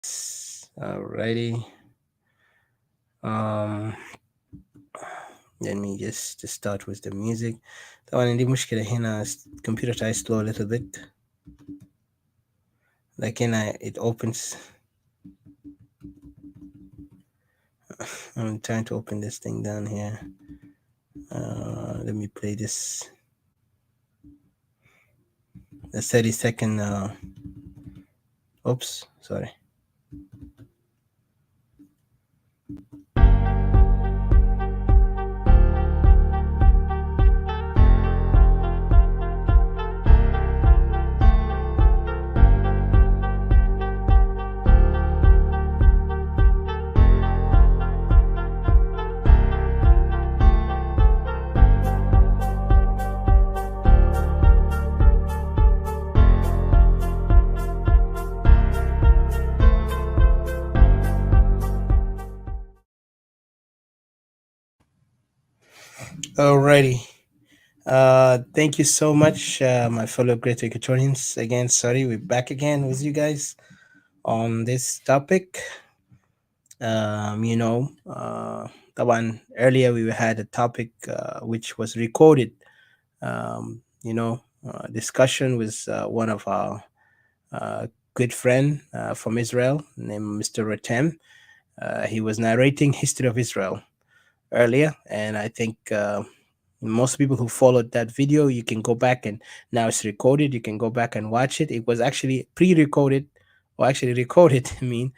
Alrighty. Um, let me just start with the music. طبعا عندي مشكلة هنا الكمبيوter تاعي slow a little bit لكن it opens. I'm trying to open this thing down here. Let me play this. The 30-second. Oops, sorry. Alrighty. Thank you so much, my fellow great Equatorians. Again, sorry, we're back again with you guys on this topic. طبعا earlier we had a topic which was recorded, discussion with one of our good friend from Israel named Mr. Ratem. He was narrating history of Israel earlier, and I think most people who followed that video, you can go back, and now it's recorded. You can go back and watch it. It was actually pre-recorded, or actually recorded. I mean,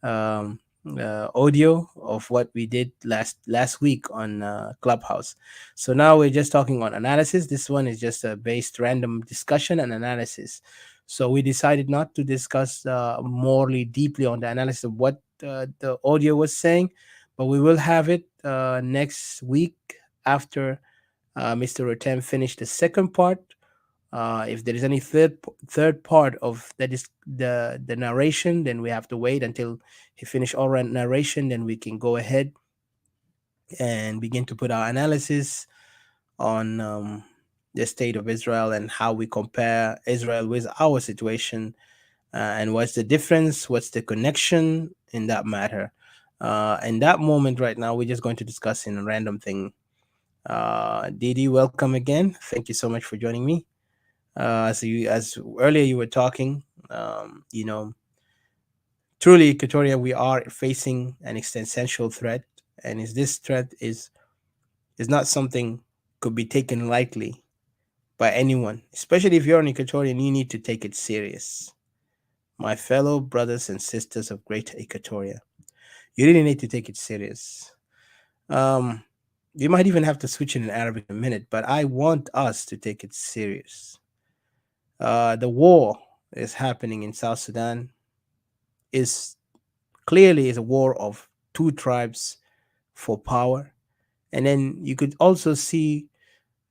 um, audio of what we did last week on Clubhouse. So now we're just talking on analysis. This one is just a based random discussion and analysis. So we decided not to discuss morely deeply on the analysis of what the audio was saying, but we will have it next week after Mr. Rotem finished the second part. If there is any third part of that is the narration, then we have to wait until he finish all narration. Then we can go ahead and begin to put our analysis on the state of Israel and how we compare Israel with our situation, and what's the difference, what's the connection in that matter. In that moment right now, we're just going to discuss in a random thing. Didi, welcome again. Thank you so much for joining me. As earlier you were talking, truly, Equatoria, we are facing an existential threat, and is this threat is not something could be taken lightly by anyone, especially if you're an Equatorian. You need to take it serious, my fellow brothers and sisters of Great Equatoria. You really need to take it serious. Um, you might even have to switch it in Arabic in a minute, but I want us to take it serious. The war is happening in South Sudan is clearly is a war of two tribes for power, and then you could also see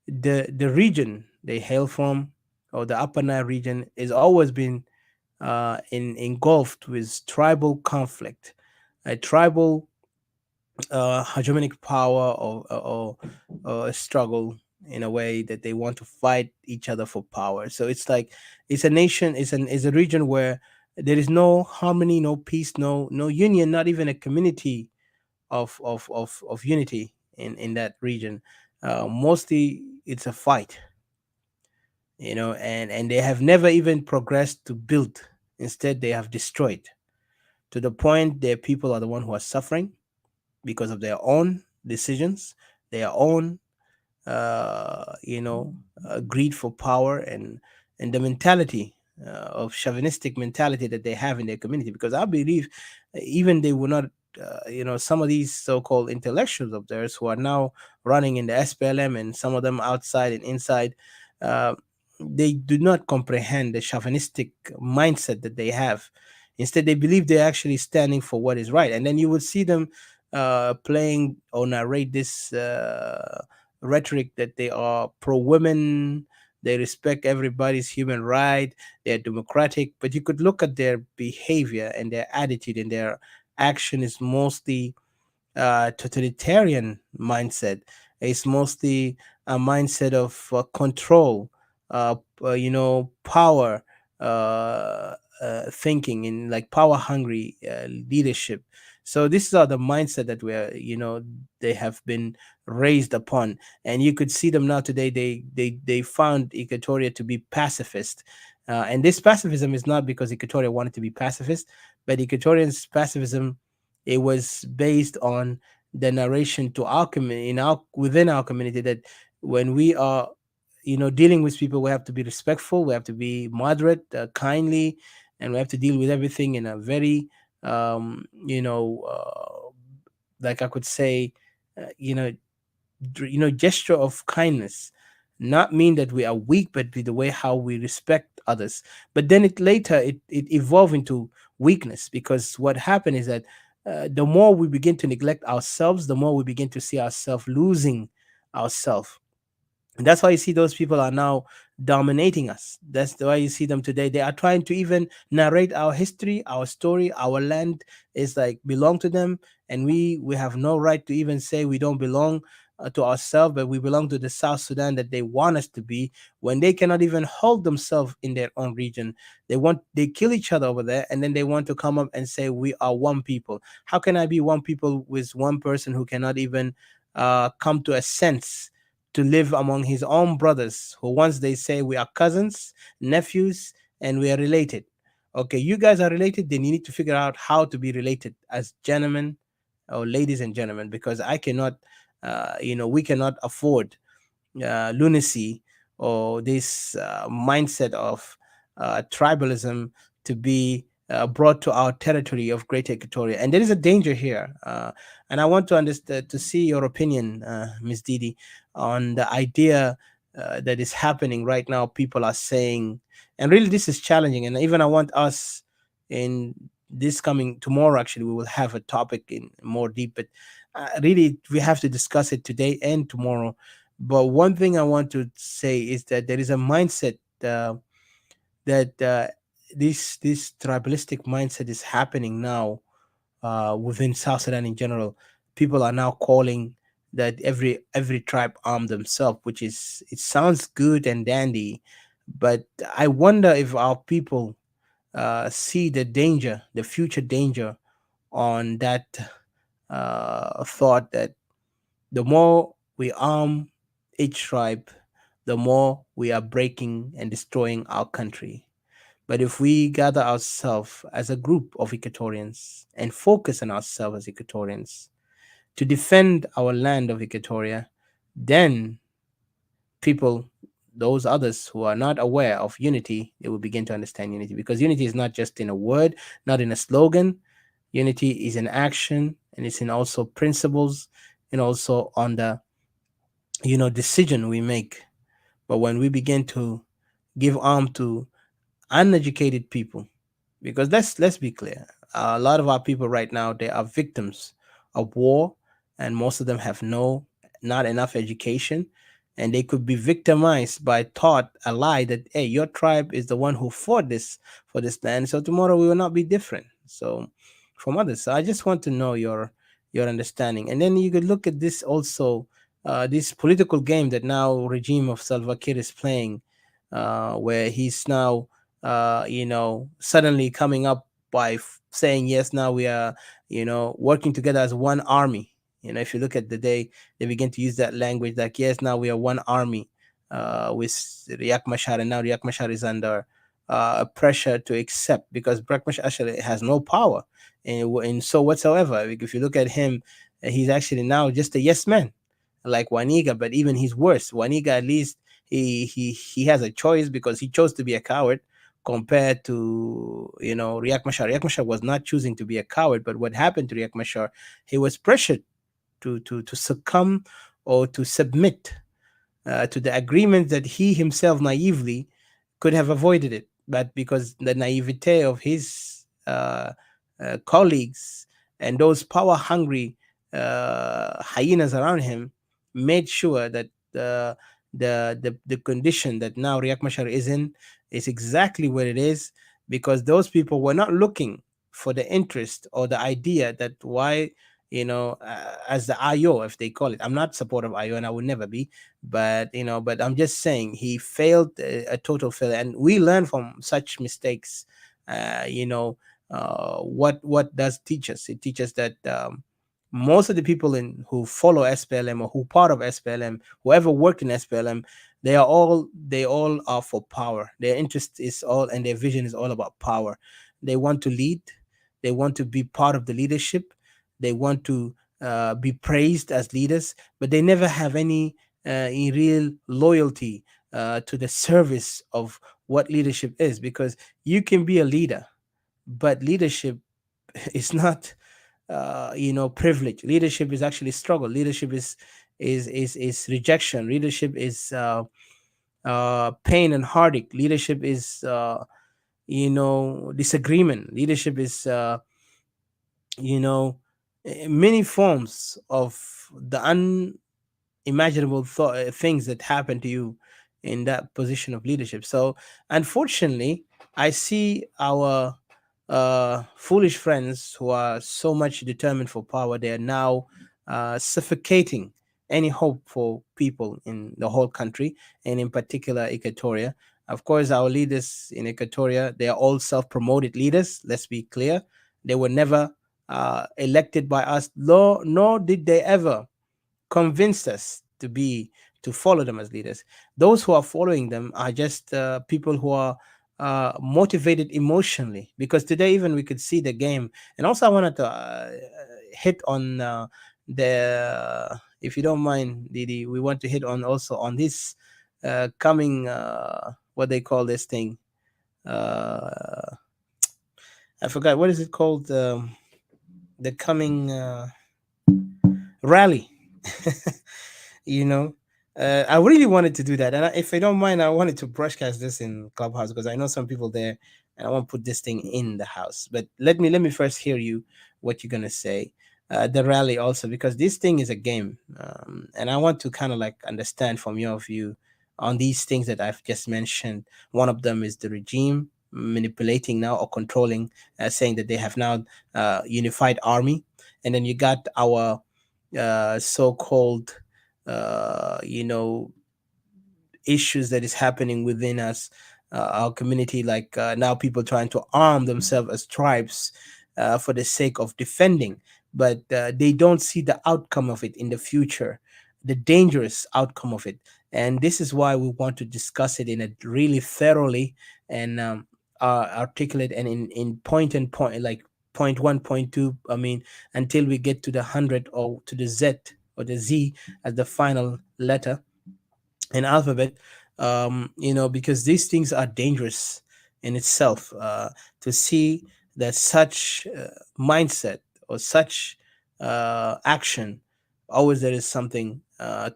the region they hail from, or the Upper Nile region, is always been engulfed with tribal conflict, a tribal hegemonic power, or a struggle in a way that they want to fight each other for power. So it's like it's a nation, it's a region where there is no harmony, no peace, no union, not even a community of unity in that region. Mostly it's a fight, and they have never even progressed to build. Instead, they have destroyed, to the point their people are the one who are suffering because of their own decisions, their own greed for power, and the mentality of chauvinistic mentality that they have in their community. Because I believe even they will not, some of these so-called intellectuals of theirs who are now running in the SPLM, and some of them outside and inside, uh, they do not comprehend the chauvinistic mindset that they have. Instead, they believe they're actually standing for what is right, and then you will see them playing or narrate this rhetoric that they are pro women, they respect everybody's human right, they're democratic. But you could look at their behavior and their attitude, and their action is mostly totalitarian mindset. It's mostly a mindset of control, power, thinking, in like power hungry leadership. So these are the mindset that we're, they have been raised upon. And you could see them now today. They found Equatoria to be pacifist. And this pacifism is not because Equatoria wanted to be pacifist, but Equatorians' pacifism, it was based on the narration to our community, in our within our community, that when we are, dealing with people, we have to be respectful, we have to be moderate, kindly, and we have to deal with everything in a very, like I could say, gesture of kindness. Not mean that we are weak, but with the way how we respect others. But then it evolved into weakness, because what happened is that the more we begin to neglect ourselves, the more we begin to see ourselves losing ourselves. And that's why you see those people are now dominating us. That's why you see them today. They are trying to even narrate our history, our story. Our land is like belong to them, and we have no right to even say we don't belong to ourselves, but we belong to the South Sudan that they want us to be. When they cannot even hold themselves in their own region, they kill each other over there, and then they want to come up and say we are one people. How can I be one people with one person who cannot even come to a sense to live among his own brothers, who once they say we are cousins, nephews, and we are related? Okay, you guys are related, then you need to figure out how to be related as gentlemen or ladies and gentlemen, because I cannot, we cannot afford lunacy or this mindset of tribalism to be brought to our territory of Greater Equatoria. And there is a danger here. And I want to understand, to see your opinion, Ms. Didi, on the idea that is happening right now. People are saying, and really this is challenging. And even I want us, in this coming tomorrow, actually, we will have a topic in more deep, but really we have to discuss it today and tomorrow. But one thing I want to say is that there is a mindset that this tribalistic mindset is happening now within South Sudan in general. People are now calling that every tribe arm themselves, which is, it sounds good and dandy, but I wonder if our people see the danger, the future danger, on that thought that the more we arm each tribe, the more we are breaking and destroying our country. But if we gather ourselves as a group of Equatorians and focus on ourselves as Equatorians to defend our land of Equatoria, then people, those others who are not aware of unity, they will begin to understand unity. Because unity is not just in a word, not in a slogan. Unity is in action, and it's in also principles, and also on the decision we make. But when we begin to give arm to uneducated people, because let's be clear, a lot of our people right now, they are victims of war, and most of them have not enough education, and they could be victimized by taught a lie that, hey, your tribe is the one who fought this for this land, so tomorrow we will not be different so from others. So I just want to know your understanding. And then you could look at this also, this political game that now regime of Salva Kiir is playing, where he's now suddenly coming up by saying, yes, now we are, working together as one army. If you look at the day, they begin to use that language, like, yes, now we are one army, with Riek Machar, and now Riek Machar is under pressure to accept, because Riek Machar actually has no power, and so whatsoever. Like, if you look at him, he's actually now just a yes man, like Waniga, but even he's worse. Waniga, at least he has a choice, because he chose to be a coward, compared to Riek Machar. Riek Machar was not choosing to be a coward, but what happened to Riek Machar, he was pressured to succumb or to submit to the agreement that he himself naively could have avoided it, but because the naivete of his colleagues and those power hungry hyenas around him made sure that the condition that now Riek Machar is in is exactly what it is, because those people were not looking for the interest or the idea that why, as the IO, if they call it. I'm not supporter of IO, and I would never be, but I'm just saying he failed, a total failure, and we learn from such mistakes. You know, what does teach us? It teaches that most of the people in who follow SPLM or who part of SPLM, whoever worked in SPLM, they all are for power. Their interest is all, and their vision is all about power. They want to lead. They want to be part of the leadership. They want to be praised as leaders, but they never have any real loyalty to the service of what leadership is. Because you can be a leader, but leadership is not privilege. Leadership is actually struggle. Leadership is rejection. Leadership is pain and heartache. Leadership is disagreement. Leadership is you know many forms of the unimaginable things that happen to you in that position of leadership. So unfortunately, I see our foolish friends who are so much determined for power. They are now suffocating any hope for people in the whole country, and in particular Equatoria. Of course, our leaders in Equatoria, they are all self-promoted leaders. Let's be clear. They were never elected by us, nor did they ever convinced us to follow them as leaders. Those who are following them are just people who are motivated emotionally. Because today, even we could see the game. And also, I wanted to hit on the, if you don't mind, Didi, we want to hit on also on this coming, what they call this thing. Uh, I forgot what is it called. The coming rally. you know I really wanted to do that, and if I don't mind, I wanted to broadcast this in Clubhouse because I know some people there, and I want to put this thing in the house. But let me first hear you, what you're gonna say. The rally also, because this thing is a game, and I want to kind of like understand from your view on these things that I've just mentioned. One of them is the regime manipulating now or controlling, saying that they have now unified army, and then you got our so-called uh, you know issues that is happening within us, our community, like now people trying to arm themselves as tribes for the sake of defending, but they don't see the outcome of it in the future, the dangerous outcome of it. And this is why we want to discuss it in a really thoroughly and articulate, and in point and point, like point one, point two, I mean, until we get to the 100, or to the Z or the Z as the final letter in alphabet. Because these things are dangerous in itself. To see that such mindset or such action, always there is something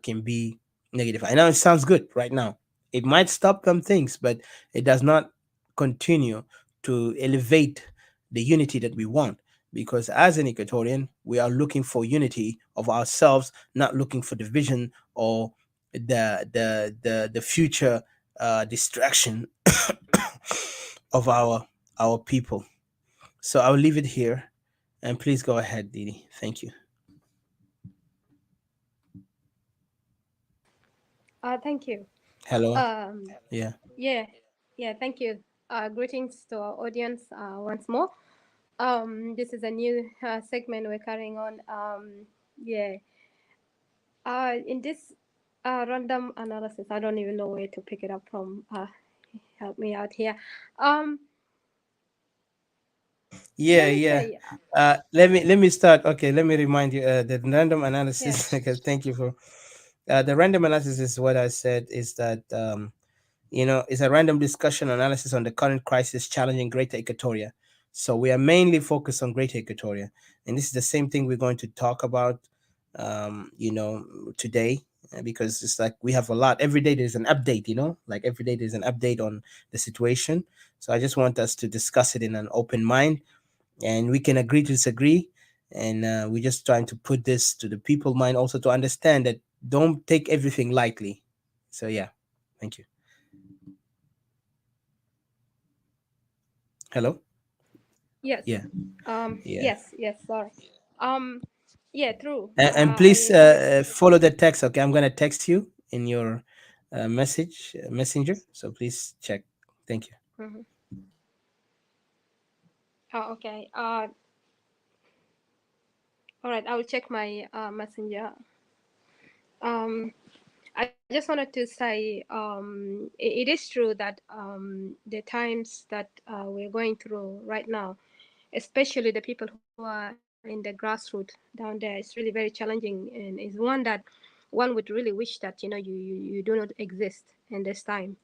can be negative. I know it sounds good right now. It might stop some things, but it does not continue to elevate the unity that we want. Because as an Equatorian, we are looking for unity of ourselves, not looking for division or the future distraction of our people. So I'll leave it here, and please go ahead, Didi. Thank you. Thank you. Hello. Um, Yeah. yeah, yeah, thank you. Greetings to our audience once more. This is a new segment we're carrying on. Yeah, in this random analysis, I don't even know where to pick it up from. Help me out here. Um, Yeah, let me yeah. say, Let me start. Okay, let me remind you the random yeah, analysis. Okay, thank you for the random analysis. Is what I said is that it's a random discussion analysis on the current crisis challenging Greater Equatoria. So we are mainly focused on Greater Equatoria, and this is the same thing we're going to talk about, today, because it's like we have a lot. Every day there's an update, like every day there's an update on the situation. So I just want us to discuss it in an open mind, and we can agree to disagree. And we're just trying to put this to the people mind also to understand that don't take everything lightly. So yeah, thank you. Hello. yes, Yeah. Yeah. yes, yes. Sorry. Um, yeah, true. And please I have. follow the text. Okay, I'm gonna text you in your messenger. So please check. Thank you. Mhm. Oh, okay. All right. I will check my messenger. Um, I just wanted to say it is true that the times that we're going through right now, especially the people who are in the grassroots down there, it's really very challenging, and is one that one would really wish that you do not exist in this time.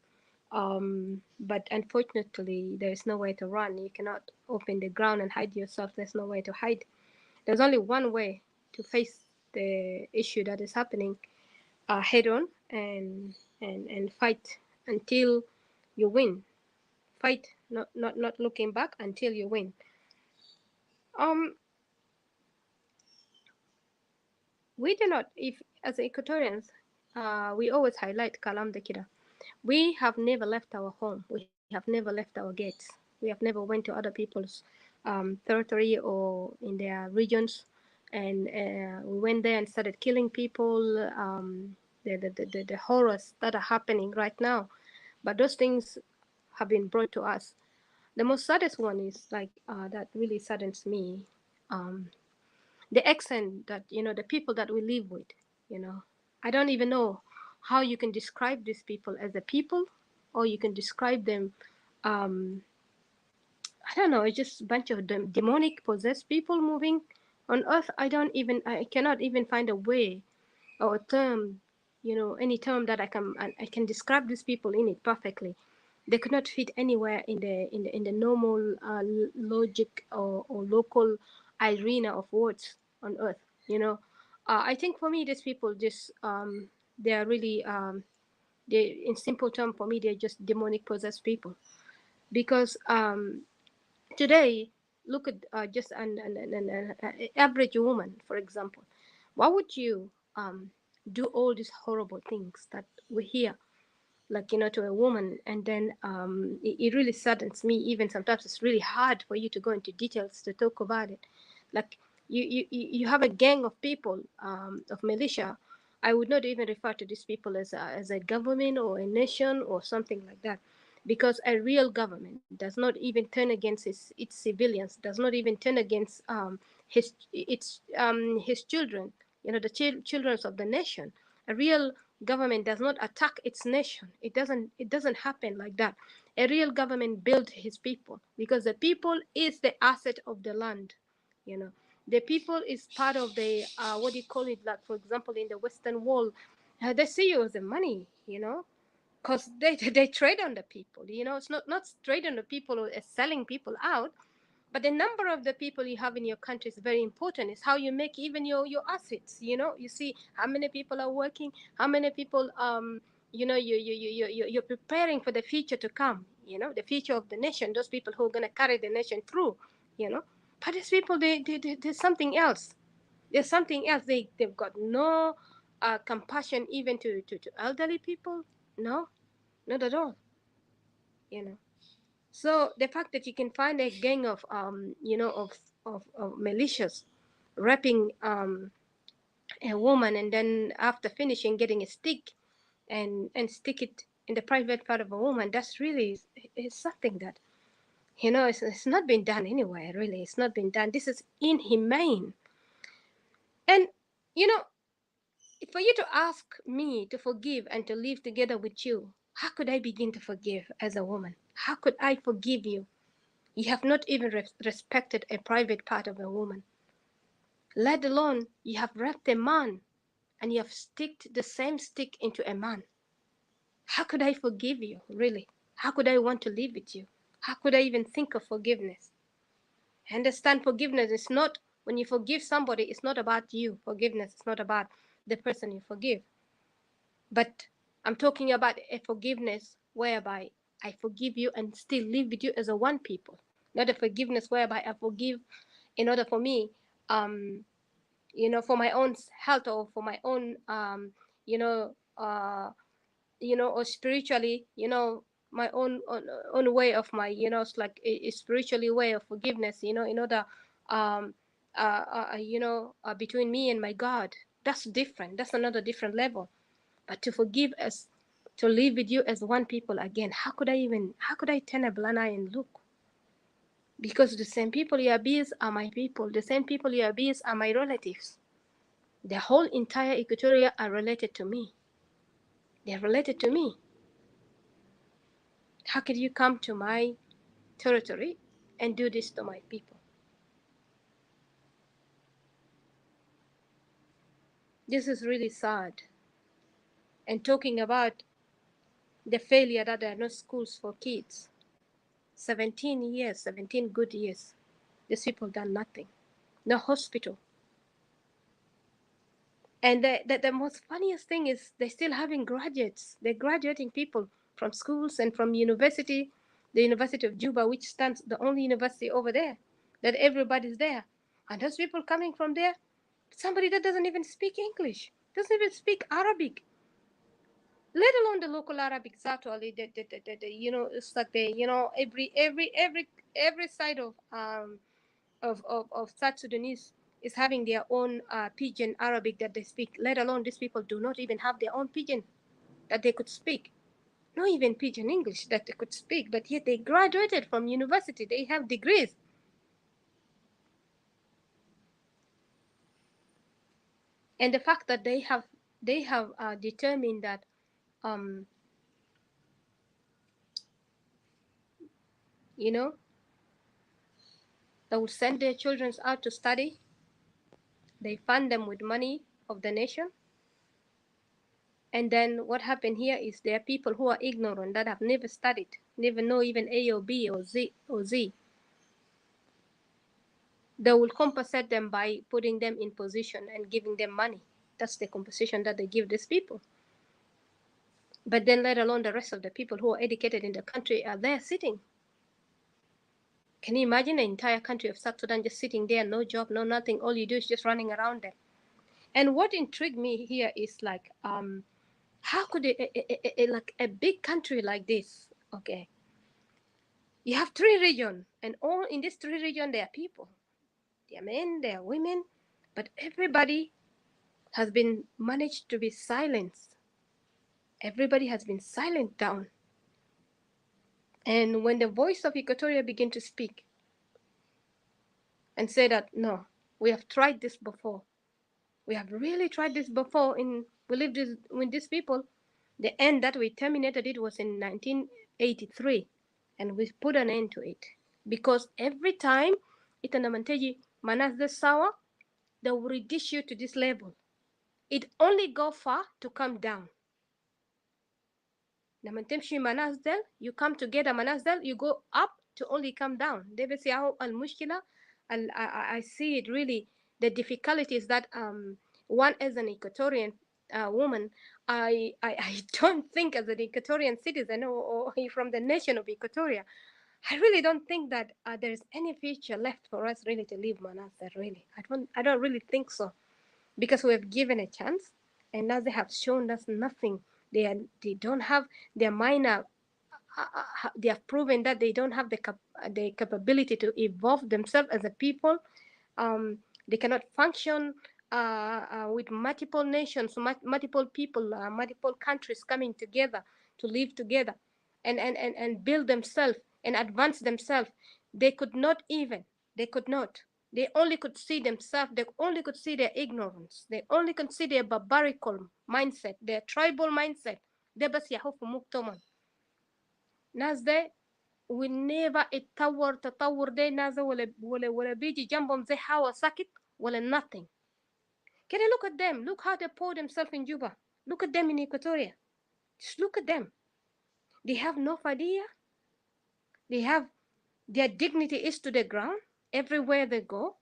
But unfortunately, there is nowhere to run. You cannot open the ground and hide yourself. There's nowhere to hide. There's only one way to face the issue that is happening head on, and fight until you win. Fight, not looking back until you win. Um, we do not, if as Equatorians, we always highlight Kalam the Kida. We have never left our home. We have never left our gates. We have never went to other people's territory or in their regions, and we went there and started killing people. The horrors that are happening right now, but those things have been brought to us. The most saddest one is like that really saddens me. Um, the accent that the people that we live with. You know, I don't even know how you can describe these people as a people, or you can describe them. Um, I don't know. It's just a bunch of demonic possessed people moving on earth. I cannot even find a way or a term, any term that I can describe these people in it perfectly. They could not fit anywhere in the normal logic or local arena of words on earth. I think for me, these people just they are really they in simple term for me they're just demonic possessed people because today look at just an average woman, for example. Why would you do all these horrible things that we hear, like to a woman? And then it really saddens me. Even sometimes it's really hard for you to go into details to talk about it. Like you have a gang of people, of militia. I would not even refer to these people as a government or a nation or something like that, because a real government does not even turn against its civilians, does not even turn against his children, the children of the nation. A real government does not attack its nation. It doesn't happen like that. A real government builds his people, because the people is the asset of the land. you know the people is part of the what do you call it, like for example in the Western world, they see you as the money, because they trade on the people. It's not trade on the people or selling people out, but the number of the people you have in your country is very important. It's how you make even your assets. You see how many people are working, how many people you're preparing for the future to come, the future of the nation, those people who are going to carry the nation through. you know but these people, there's something else. They've got no compassion even to elderly people. No, not at all. you know so the fact that you can find a gang of militias raping a woman, and then after finishing getting a stick and stick it in the private part of a woman, that's really is something that it's not been done anywhere. Really, it's not been done. This is inhumane. And you know for you to ask me to forgive and to live together with you, how could I begin to forgive as a woman? How could I forgive you? You have not even respected a private part of a woman, let alone you have raped a man and you have sticked the same stick into a man. How could I forgive you, really? How could I want to live with you? How could I even think of forgiveness? Understand, forgiveness is not, when you forgive somebody, it's not about you. Forgiveness is not about the person you forgive. But I'm talking about a forgiveness whereby I forgive you and still live with you as a one people. Not a forgiveness whereby I forgive in order for me, for my own health, or for my own, you know, uh, or spiritually, my own way of my, it's like a spiritually way of forgiveness, in order, um, between me and my God. That's different. That's another different level. But to forgive us, to live with you as one people again, how could I turn a blind eye and look? Because the same people you abuse are my people. The same people you abuse are my relatives. The whole entire Equatoria are related to me. They're related to me. How could you come to my territory and do this to my people? This is really sad. And talking about the failure that there are no schools for kids. 17 years, 17 good years. These people done nothing. No hospital. And the most funniest thing is they're still having graduates. They're graduating people from schools and from university, the University of Juba, which stands the only university over there, that everybody's there. And those people coming from there, somebody that doesn't even speak English, doesn't even speak Arabic, let alone the local Arabic. Actually, it's like every side of South Sudanese is having their own pidgin Arabic that they speak. Let alone these people do not even have their own pidgin that they could speak. Not even pidgin English that they could speak, but yet they graduated from university. They have degrees, and the fact that they have determined that um, you know they will send their children out to study. They fund them with money of the nation. And then what happened here is there are people who are ignorant that have never studied, never know even A or B or Z or Z. They will compensate them by putting them in position and giving them money. That's the compensation that they give these people. But then let alone the rest of the people who are educated in the country are there sitting. Can you imagine the entire country of South Sudan just sitting there, no job, no nothing? All you do is just running around there. And what intrigued me here is like, how could like a big country like this, okay, you have three regions, and all in these three regions there are people, there are men, there are women, but everybody has been managed to be silenced. Everybody has been silent down. And when the voice of Equatoria began to speak and say that no, we have tried this before, we have really tried this before, in we lived with these people. The end that we terminated it was in 1983, and we put an end to it because every time itanamanteji manas the sawa, they will reduce you to this level. It only go far to come down. لما تمشي منازل, you come together منازل, you go up to only come down. ده بس ياهو المشكلة. I see it really, the difficulties that one as an Equatorian woman, I don't think as an Equatorian citizen or from the nation of Equatoria, I really don't think that there is any future left for us really to leave Manasser. Really, I don't really think so, because we have given a chance, and now they have shown us nothing. They don't have their minor. They have proven that they don't have the capability to evolve themselves as a people. They cannot function with multiple nations, multiple people, multiple countries coming together to live together and build themselves and advance themselves. They could not even, they could not. They only could see themselves, they only could see their ignorance, they only could see their barbarical mindset, their tribal mindset. ده بس يحوفوا مكتمل. ناس ده will never اتطور تطور ده ناس ولا بيجي جنبهم زي هوا ساكت ولا nothing. Can you look at them? Look how they pour themselves in Juba. Look at them in Equatoria. Just look at them. They have no idea. They have, their dignity is to the ground. Everywhere they go,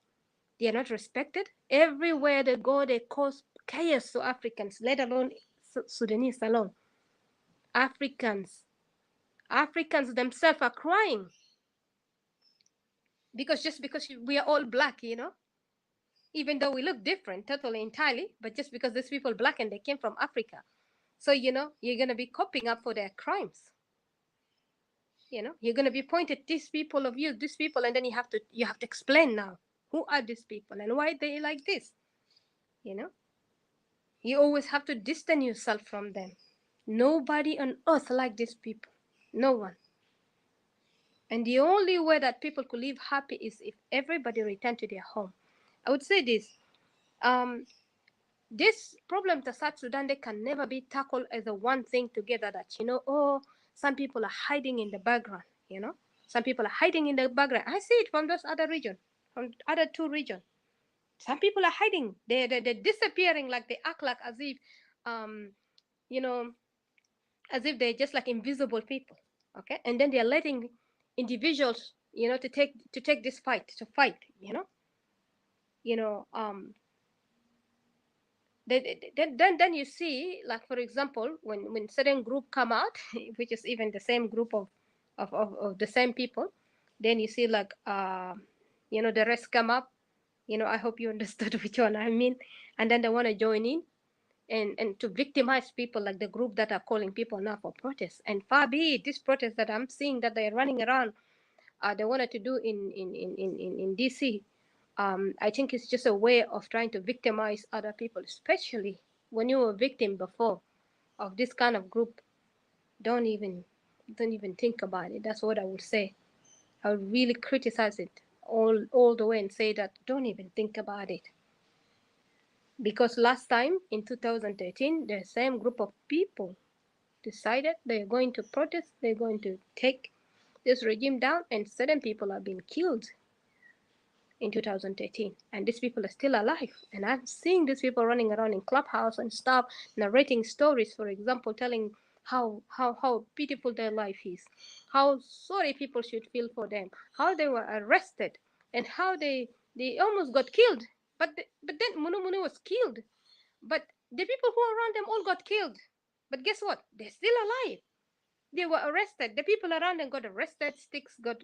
they are not respected. Everywhere they go, they cause chaos to Africans, let alone Sudanese alone. Africans, Africans themselves are crying because just because we are all black, even though we look different, totally entirely, but just because these people black and they came from Africa, so you're gonna be coping up for their crimes. You're gonna be pointed these people of you, these people, and then you have to explain now who are these people and why they like this. You know, you always have to distance yourself from them. Nobody on earth like these people. No one. And the only way that people could live happy is if everybody returned to their home. I would say um, this problem to South Sudan, they can never be tackled as a one thing together that, oh, some people are hiding in the background, some people are hiding in the background. I see it from those other regions, from other two regions. Some people are hiding. They're disappearing, like they act like as if, um, you know, as if they're just like invisible people. Okay. And then they're letting individuals, to take this fight, to fight, you know, then you see, like for example, when certain group come out, which is even the same group of the same people, then you see like the rest come up. I hope you understood which one I mean. And then they want to join in and to victimize people, like the group that are calling people now for protests. And far be it, this protest that I'm seeing that they're running around, they wanted to do in DC. I think it's just a way of trying to victimize other people, especially when you were a victim before of this kind of group. Don't even think about it. That's what I would say. I would really criticize it all the way and say that don't even think about it. Because last time in 2013, the same group of people decided they're going to protest, they're going to take this regime down, and certain people are being killed in 2013, and these people are still alive. And I'm seeing these people running around in clubhouse and stuff, narrating stories, for example, telling how pitiful their life is, how sorry people should feel for them, how they were arrested, and how they almost got killed. But then Munu was killed, but the people who are around them all got killed. But guess what, they're still alive. They were arrested. The people around them got arrested. Sticks got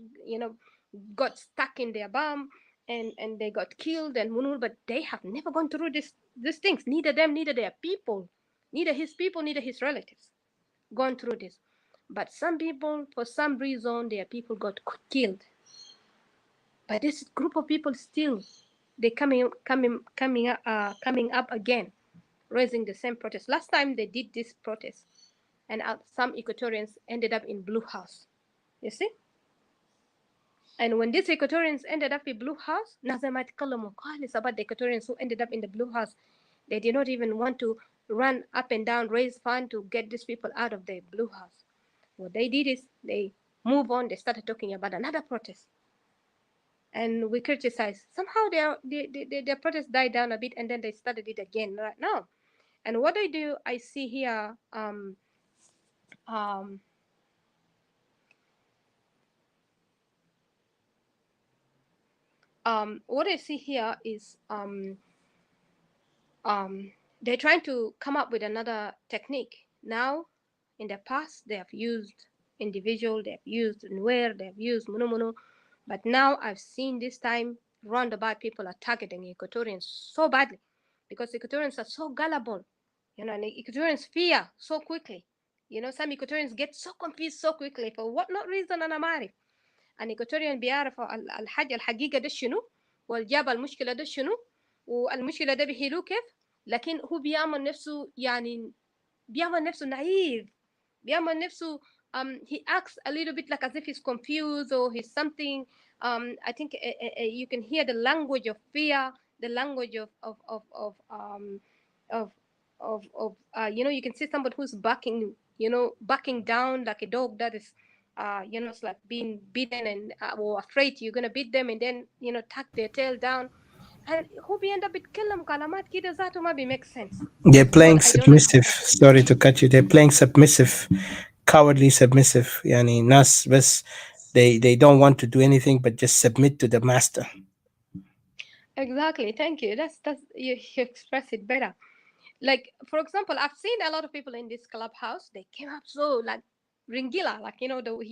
stuck in their bum, and they got killed and munur. But they have never gone through these things. Neither them, neither their people, neither his people, neither his relatives, gone through this. But some people, for some reason, their people got killed. But this group of people still, they coming up again, raising the same protest. Last time they did this protest, and some Equatorians ended up in Blue House. You see? And when these Equatorians ended up in Blue House, ناس خالص about the Equatorians who ended up in the Blue House. They did not even want to run up and down, raise funds to get these people out of the Blue House. What they did is they move on. They started talking about another protest, and we criticized. Somehow their protest died down a bit, and then they started it again right now. And what I do, I see here, um, what I see here is they're trying to come up with another technique. Now, in the past, they have used individual, they have used Nwer, they have used Munumunু, but now I've seen this time roundabout people are targeting Equatorians so badly because Equatorians are so gullible, and Equatorians fear so quickly. Some Equatorians get so confused so quickly for what not reason, أنا ما أعرف. الإيكواتوريان بيعرفوا الحاجة الحقيقة ده شنو، والجاب المشكلة ده شنو، والمشكلة ده بيحلوه كيف. لكن هو بيعمل نفسه، يعني بيعمل نفسه نايف، بيعمل نفسه he acts a little bit like as if he's confused or he's something. I think you can hear the language of fear, the language of you can see somebody who's backing down like a dog that is it's like being beaten and or afraid you're gonna beat them, and then tuck their tail down. And who end up بيتكلم كلامات كده ذاته ما make sense. They're This is what playing I don't submissive. understand. Sorry to cut you. They're playing submissive, cowardly submissive. Yani nas bas. They don't want to do anything but just submit to the master. Exactly, thank you. That's you express it better. Like for example, I've seen a lot of people in this clubhouse. They came up so like ringila, like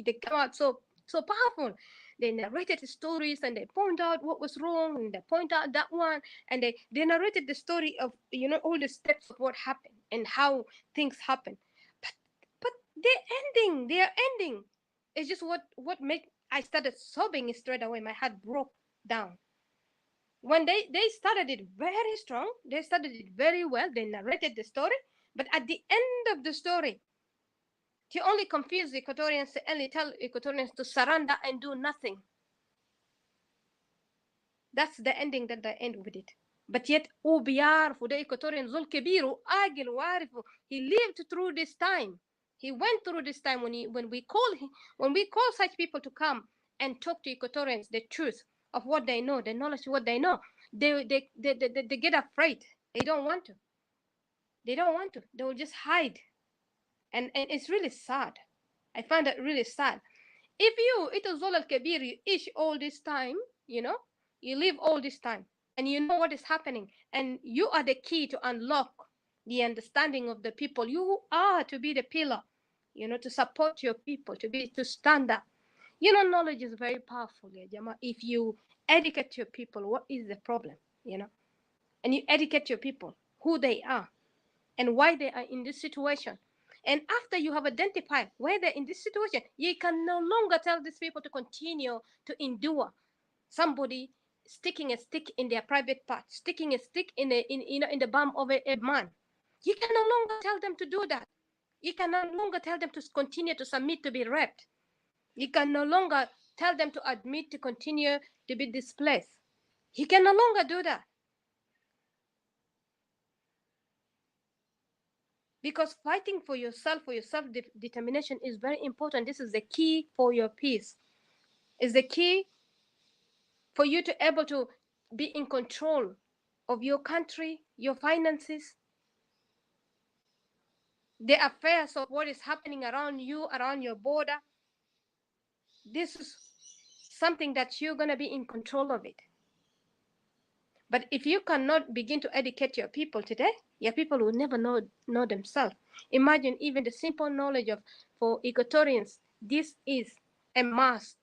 they come out so powerful. They narrated the stories and they point out what was wrong and they point out that one, and they narrated the story of all the steps of what happened and how things happen. But but they are ending. It's just what made I started sobbing straight away. My heart broke down when they started it very strong. They started it very well. They narrated the story, but at the end of the story, He only confused the Equatorians to only tell Equatorians to surrender and do nothing. That's the ending that they end with it. But yet هو بيعرفوا ده Equatorian زول كبير وعاقل وعارفه. He lived through this time. He went through this time when we call such people to come and talk to Equatorians the truth of what they know, the knowledge of what they know. They get afraid. They don't want to. They don't want to. They will just hide. And it's really sad. I find that really sad. If you it is all kabir, you ish all this time, you know, you live all this time and you know what is happening, and you are the key to unlock the understanding of the people. You are to be the pillar, you know, to support your people, to stand up. You know, knowledge is very powerful, yeah, Jama. If you educate your people, what is the problem, you know, and you educate your people who they are and why they are in this situation. And after you have identified why they're in this situation, you can no longer tell these people to continue to endure somebody sticking a stick in their private part, sticking a stick in the bum of a man. You can no longer tell them to do that. You can no longer tell them to continue to submit to be raped. You can no longer tell them to admit to continue to be displaced. You can no longer do that. Because fighting for your self determination is very important. This is the key for your peace. Is the key for you to able to be in control of your country, your finances, the affairs of what is happening around you, around your border. This is something that you're going to be in control of it. But if you cannot begin to educate your people today, your people will never know themselves. Imagine even the simple knowledge of for Equatorians, this is a must,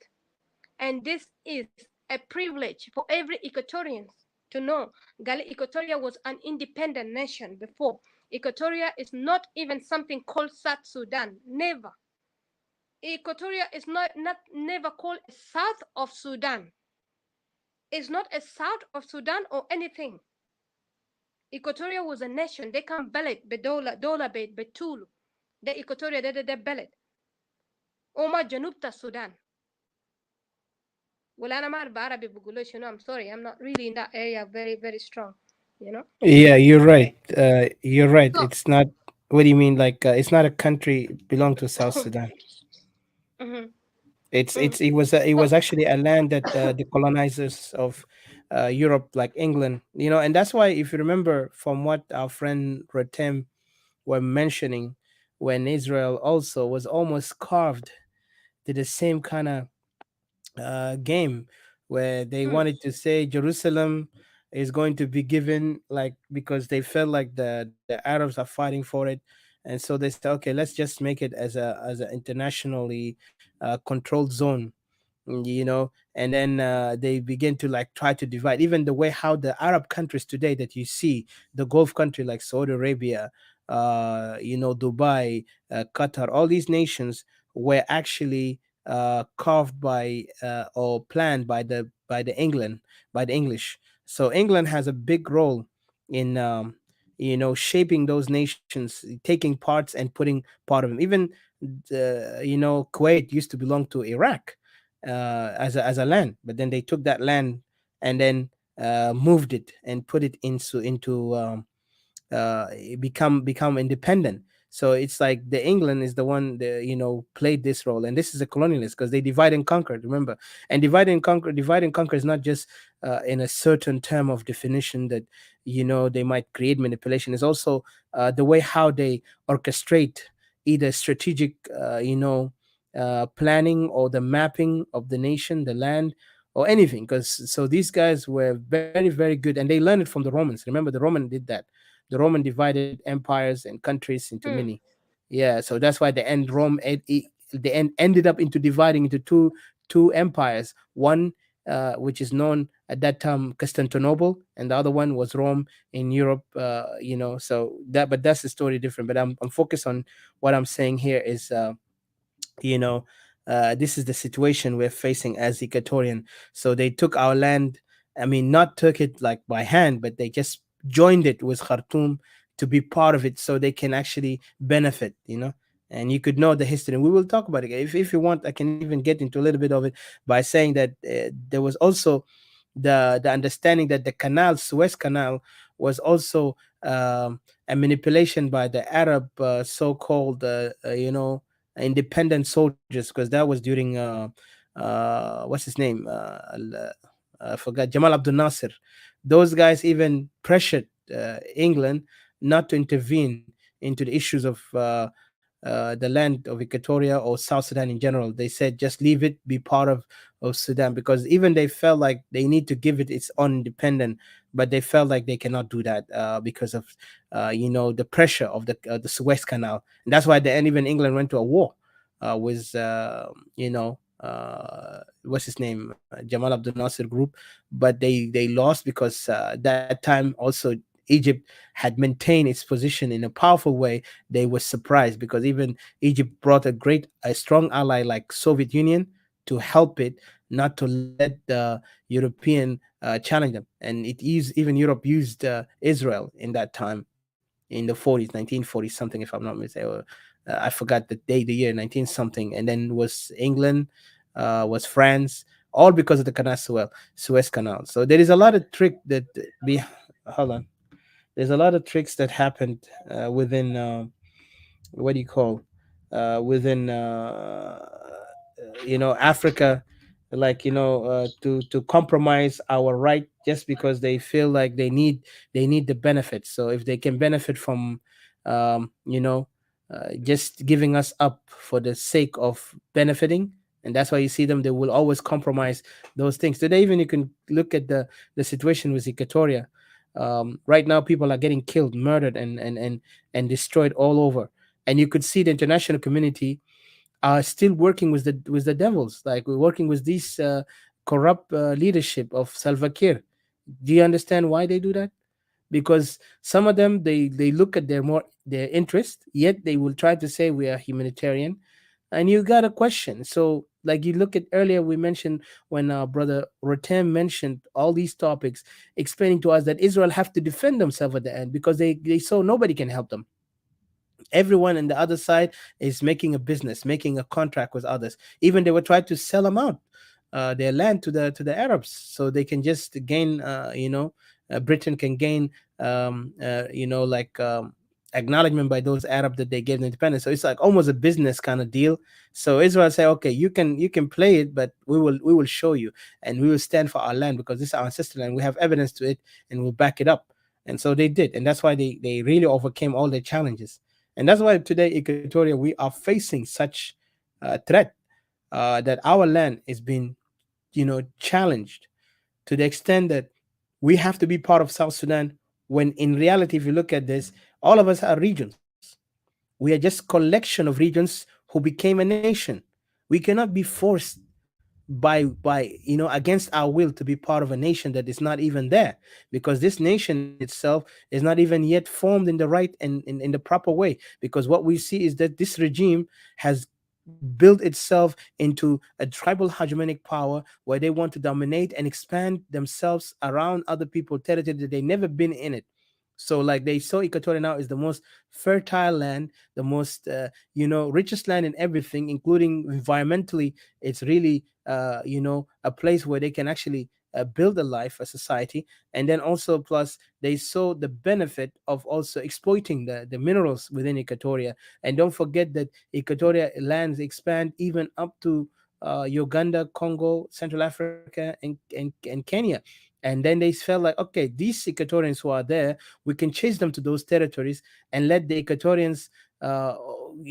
and this is a privilege for every Equatorian to know. Gali Equatoria was an independent nation before. Equatoria is not even something called South Sudan. Never. Equatoria is not never called South of Sudan. It's not a South of Sudan or anything. Equatoria was a nation. They can ballot dola betulu. The Equatoria they ballot. Oma Janubta Sudan. Well, أنا ما أعرف عربي بقول شنو. I'm sorry, I'm not really in that area very very strong, you know. Yeah, you're right. Yeah. You're right. So, It's not. What do you mean? Like, it's not a country belong to South Sudan. mhm, It's mhm. it was So, actually a land that the colonizers of Europe, like England, and that's why, if you remember from what our friend Rotem were mentioning, when Israel also was almost carved to the same kind of game, where they mm, wanted to say Jerusalem is going to be given, like, because they felt like the Arabs are fighting for it, and so they said, okay, let's just make it as an internationally controlled zone, and then they begin to like try to divide, even the way how the Arab countries today that you see, the Gulf country like Saudi Arabia, Dubai, Qatar, all these nations were actually carved by or planned by the England, by the English. So England has a big role in shaping those nations, taking parts and putting part of them. Even Kuwait used to belong to Iraq as a land, but then they took that land and then moved it and put it into become independent. So it's like the England is the one that played this role, and this is a colonialist because they divide and conquer. Remember, and divide and conquer is not just in a certain term of definition that they might create manipulation. It's also the way how they orchestrate either strategic, planning, or the mapping of the nation, the land, or anything. Because so these guys were very, very good, and they learned it from the Romans. Remember, the Roman did that. The Roman divided empires and countries into mm, many. Yeah, so that's why the end ended up into dividing into two empires. One, which is known at that time Constantinople, and the other one was Rome in Europe. So but that's the story different. But I'm focused on what I'm saying here is you know this is the situation we're facing as Equatorian. So they took our land. I mean, not took it like by hand, but they just joined it with Khartoum to be part of it, so they can actually benefit. and you could know the history. And we will talk about it. If you want, I can even get into a little bit of it by saying that there was also the understanding that the canal, Suez Canal, was also a manipulation by the Arab so-called independent soldiers, because that was during what's his name, I forgot, Jamal Abdel Nasser. Those guys even pressured England not to intervene into the issues of the land of Equatoria or South Sudan in general. They said just leave it, be part of Sudan, because even they felt like they need to give it its own independent, but they felt like they cannot do that because of the pressure of the Suez Canal, and that's why then even England went to a war with what's his name, Jamal Abdel Nasser group, but they lost because that time also Egypt had maintained its position in a powerful way. They were surprised because even Egypt brought a strong ally like Soviet Union to help it, not to let the European challenge them. And even Europe used Israel in that time in the 40s, 1940 something, if I'm not mistaken. I forgot the day, the year, 19 something. And then was England, was France, all because of the Suez Canal. So there is a lot of trick that be. Hold on. There's a lot of tricks that happened within what do you call within Africa, like to compromise our right just because they feel like they need the benefits. So if they can benefit from um, you know just giving us up for the sake of benefiting, and that's why you see them, they will always compromise those things. Today even you can look at the situation with Equatoria. Right now people are getting killed, murdered, and destroyed all over, and you could see the international community are still working with the devils. Like we're working with these corrupt leadership of Salva Kiir. Do you understand why they do that? Because some of them, they look at their interest, yet they will try to say we are humanitarian, and you got a question. So like you look at earlier, we mentioned when our brother Rotem mentioned all these topics, explaining to us that Israel have to defend themselves at the end because they saw nobody can help them. Everyone on the other side is making a business, making a contract with others. Even they were trying to sell them out, their land to the Arabs, so they can just gain. Britain can gain, like acknowledgement by those Arab that they gave the independence. So it's like almost a business kind of deal. So Israel say, okay, you can play it, but we will show you, and we will stand for our land because this is our ancestral land. We have evidence to it, and we'll back it up. And so they did, and that's why they really overcame all their challenges. And that's why today, Equatoria, we are facing such threat that our land is being, challenged to the extent that we have to be part of South Sudan. When in reality, if you look at this, all of us are regions. We are just collection of regions who became a nation. We cannot be forced by against our will to be part of a nation that is not even there, because this nation itself is not even yet formed in the right and in the proper way, because what we see is that this regime has built itself into a tribal hegemonic power where they want to dominate and expand themselves around other people territory that they never been in it. So like they saw Equatorial now is the most fertile land, the most richest land in everything, including environmentally. It's really a place where they can actually build a life, a society. And then also plus they saw the benefit of also exploiting the minerals within Equatoria. And don't forget that Equatoria lands expand even up to Uganda, Congo, Central Africa, and Kenya. And then they felt like, okay, these Equatorians who are there, we can chase them to those territories and let the Equatorians uh,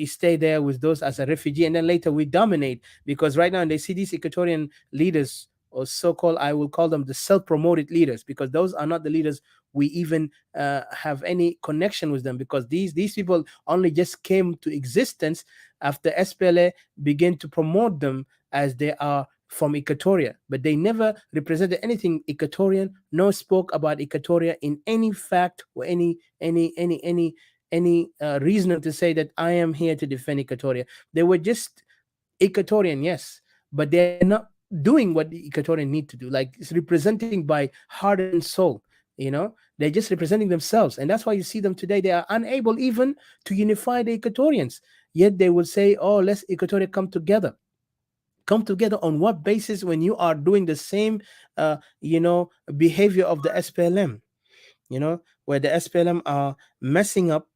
stay there with those as a refugee, and then later we dominate. Because right now they see these Equatorian leaders, or so-called, I will call them the self-promoted leaders, because those are not the leaders we even have any connection with them, because these people only just came to existence after SPLA began to promote them as they are from Equatoria, but they never represented anything Equatorian, nor spoke about Equatoria in any fact or any reason to say that I am here to defend Equatoria. They were just Equatorian, yes, but they're not doing what the Equatorian need to do. Like it's representing by heart and soul. They're just representing themselves, and that's why you see them today. They are unable even to unify the Equatorians. Yet they will say, "Oh, let's Equatoria come together." Come together on what basis when you are doing the same, behavior of the SPLM? Where the SPLM are messing up,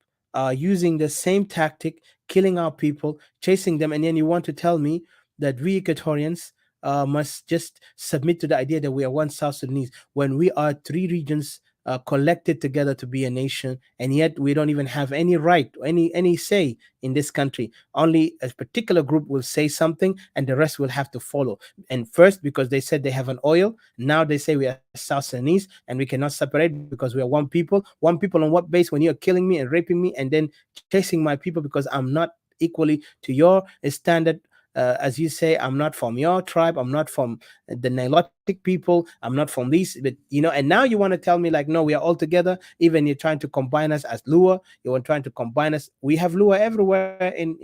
using the same tactic, killing our people, chasing them, and then you want to tell me that we Equatorians must just submit to the idea that we are one South Sudanese when we are three regions collected together to be a nation, and yet we don't even have any right, any say in this country. Only a particular group will say something, and the rest will have to follow. And first, because they said they have an oil, now they say we are South Sudanese and we cannot separate because we are one people. One people on what base? When you're killing me and raping me and then chasing my people because I'm not equally to your standard. As you say, I'm not from your tribe. I'm not from the Nilotic people. I'm not from these. But and now you want to tell me like, no, we are all together. Even you're trying to combine us as Lua. You're trying to combine us. We have Lua everywhere in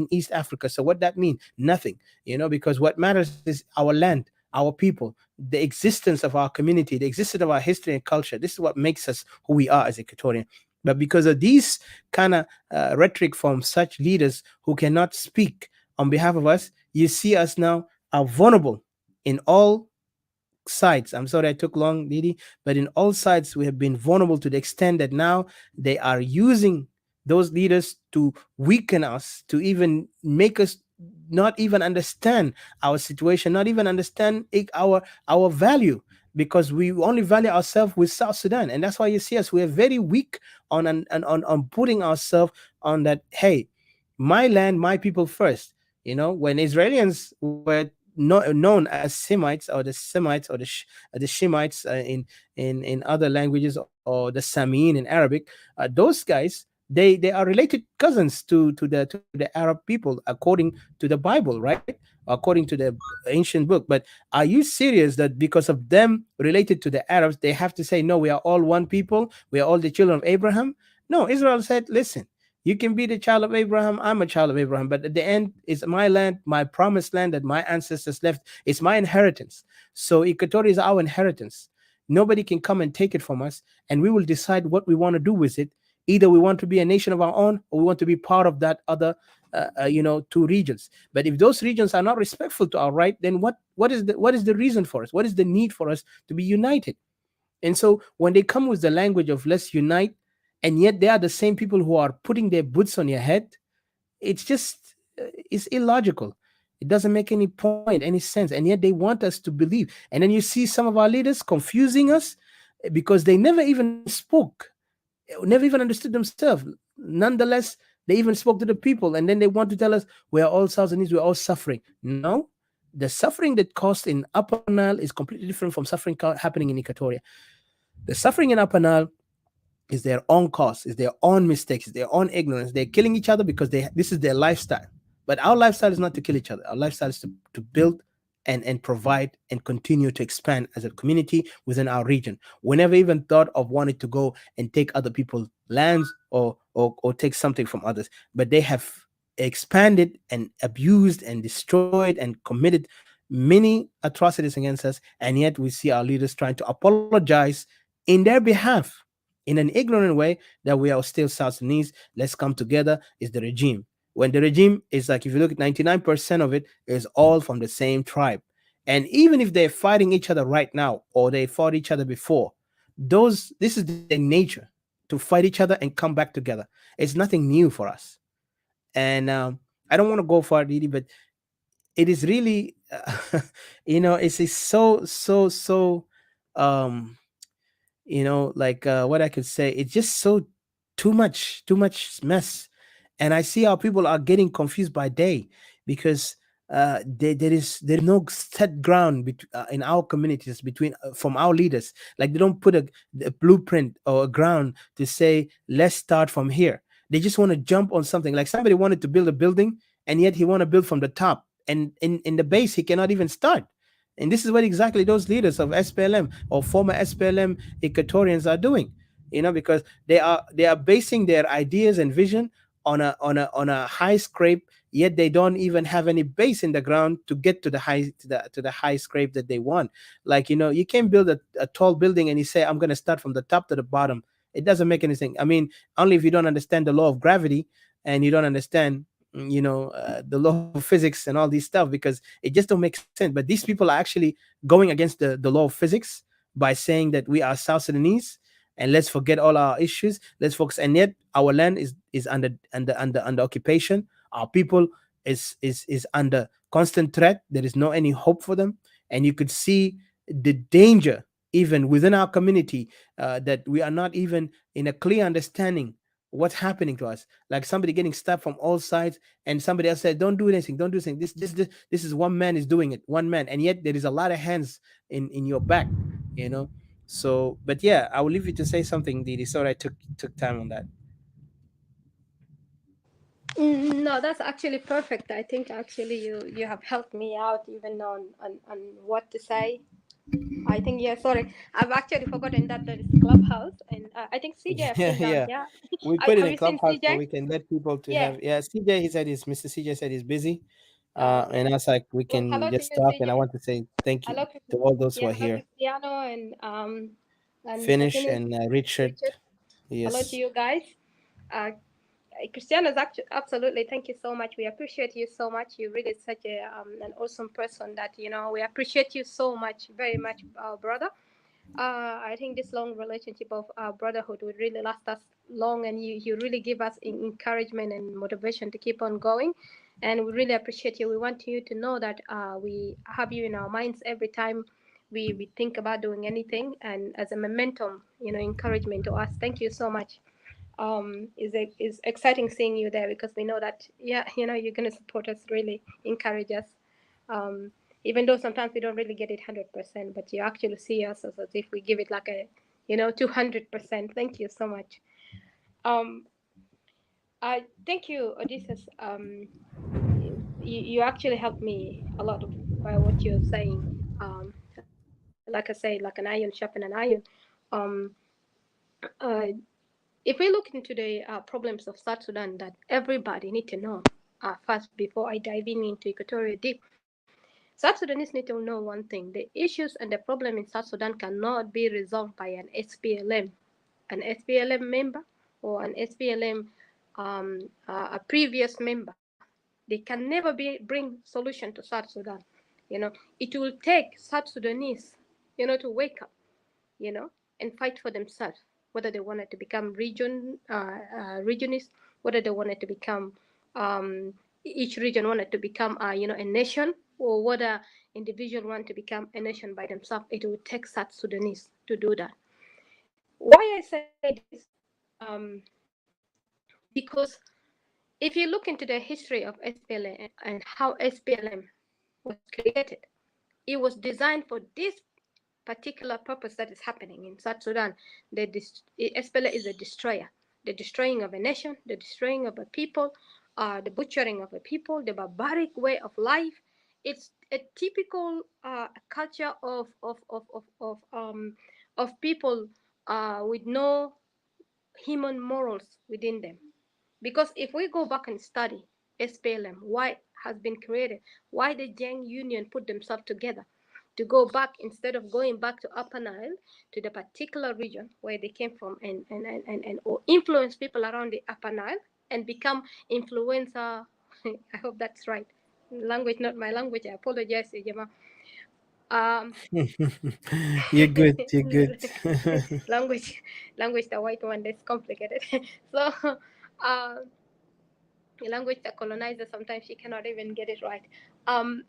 East Africa. So what that mean? Nothing. Because what matters is our land, our people, the existence of our community, the existence of our history and culture. This is what makes us who we are as Equatorian. But because of these kind of rhetoric from such leaders who cannot speak on behalf of us, you see us now are vulnerable in all sides. I'm sorry I took long, Didi, but in all sides we have been vulnerable to the extent that now they are using those leaders to weaken us, to even make us not even understand our situation, not even understand our value, because we only value ourselves with South Sudan, and that's why you see us. We are very weak on putting ourselves on that. Hey, my land, my people first. When Israelians were known as Semites, or the Semites, or the Shemites in other languages, or the Samiin in Arabic, those guys, they are related cousins to the Arab people according to the Bible, right? According to the ancient book. But are you serious that because of them related to the Arabs, they have to say no? We are all one people. We are all the children of Abraham. No, Israel said, listen, you can be the child of Abraham. I'm a child of Abraham. But at the end, it's my land, my promised land that my ancestors left. It's my inheritance. So Equatoria is our inheritance. Nobody can come and take it from us. And we will decide what we want to do with it. Either we want to be a nation of our own, or we want to be part of that other, two regions. But if those regions are not respectful to our right, then what is the reason for us? What is the need for us to be united? And so when they come with the language of let's unite, and yet they are the same people who are putting their boots on your head, it's just it's illogical. It doesn't make any point, any sense, and yet they want us to believe. And then you see some of our leaders confusing us because they never even spoke, never even understood themselves. Nonetheless, they even spoke to the people, and then they want to tell us we are all South Sudanese, we're all suffering. No, the suffering that caused in Upper Nile is completely different from suffering happening in Equatoria. The suffering in Upper Nile is their own cause, is their own mistakes, is their own ignorance. They're killing each other because this is their lifestyle. But our lifestyle is not to kill each other. Our lifestyle is to build and provide and continue to expand as a community within our region. We never even thought of wanting to go and take other people's lands, or take something from others. But they have expanded and abused and destroyed and committed many atrocities against us. And yet we see our leaders trying to apologize in their behalf in an ignorant way, that we are still South Sudanese. Let's come together. Is the regime. When the regime is like, if you look at 99% of it is all from the same tribe. And even if they're fighting each other right now, or they fought each other before, this is their nature, to fight each other and come back together. It's nothing new for us. And I don't want to go far, Didi, but it is really, it's so um like what I could say, it's just so too much mess. And I see how people are getting confused by day, because there is no set ground in our communities between from our leaders. Like, they don't put a blueprint or a ground to say let's start from here. They just want to jump on something. Like, somebody wanted to build a building, and yet he want to build from the top, and in the base he cannot even start. And this is what exactly those leaders of SPLM or former SPLM Equatorians are doing, because they are basing their ideas and vision on a high scrape, yet they don't even have any base in the ground to get to the high scrape that they want. Like, you can't build a tall building and you say, I'm going to start from the top to the bottom. It doesn't make anything. I mean, only if you don't understand the law of gravity, and you don't understand, the law of physics and all these stuff, because it just don't make sense. But these people are actually going against the law of physics by saying that we are South Sudanese, and let's forget all our issues, let's focus. And yet our land is under occupation. Our people is under constant threat. There is no any hope for them. And you could see the danger even within our community, that we are not even in a clear understanding what's happening to us. Like somebody getting stabbed from all sides, and somebody else said, "Don't do anything, don't do anything. This is one man is doing it, one man," and yet there is a lot of hands in your back, you know. So, but yeah, I will leave you to say something, Didi. Sorry, I took time on that. No, that's actually perfect. I think actually you have helped me out even on what to say. I think, yeah, sorry, I've actually forgotten that there is Clubhouse, and I think CJ I've Yeah, seen down yeah. here. We put it Have in you seen Clubhouse so CJ? we can let people to Yeah. have. Yeah, CJ, he said he's Mr. CJ said he's busy. And I Yeah. was like, we Well, can hello to just you, talk. And I CJ. want to say thank you Hello, to all those who yeah, are hello, here. Cristiano, and Mr. Finish Finish, and Richard. Richard. Hello to Yes. you guys. Uh, Christiana is actually absolutely. Thank you so much. We appreciate you so much. You really such an awesome person that we appreciate you so much, very much, brother. I think this long relationship of brotherhood would really last us long, and you really give us encouragement and motivation to keep on going. And we really appreciate you. We want you to know that we have you in our minds every time we think about doing anything, and as a momentum, encouragement to us. Thank you so much. Is exciting seeing you there, because we know that, yeah, you're going to support us, really encourage us, um, even though sometimes we don't really get it 100%, but you actually see us as if we give it like a 200%. Thank you so much. um, I thank you, Odysseus. You actually helped me a lot by what you're saying. Like I say, like an iron sharpen an iron. um, uh, if we look into the problems of South Sudan that everybody need to know, first, before I dive in into Equatoria deep, South Sudanese need to know one thing: the issues and the problem in South Sudan cannot be resolved by an SPLM member, or an SPLM, a previous member. They can never bring solution to South Sudan. It will take South Sudanese, to wake up, you know, and fight for themselves, whether they wanted to become regionists, whether they wanted to become, each region wanted to become, a nation, or whether individual want to become a nation by themselves. It will take South Sudanese to do that. Why I say this? Because if you look into the history of SPLM and how SPLM was created, it was designed for this particular purpose that is happening in South Sudan. SPLA is a destroyer, the destroying of a nation, the destroying of a people, the butchering of a people, the barbaric way of life. It's a typical culture of people with no human morals within them. Because if we go back and study SPLM, why it has been created, why the Jiang Union put themselves together, to go back, instead of going back to Upper Nile, to the particular region where they came from, and or influence people around the Upper Nile and become influencer. I hope that's right. Language, not my language. I apologize, Ejema. Um, You're good. You're good. language, language, the white one, that's complicated. So, uh, language, the colonizer, sometimes she cannot even get it right. Um,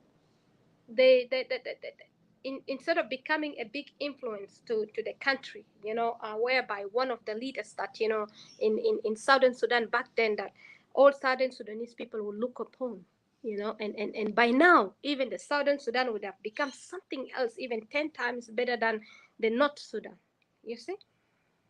instead of becoming a big influence to the country, whereby one of the leaders that, in Southern Sudan back then, that all Southern Sudanese people would look upon, and by now, even the Southern Sudan would have become something else, even 10 times better than the North Sudan. You see?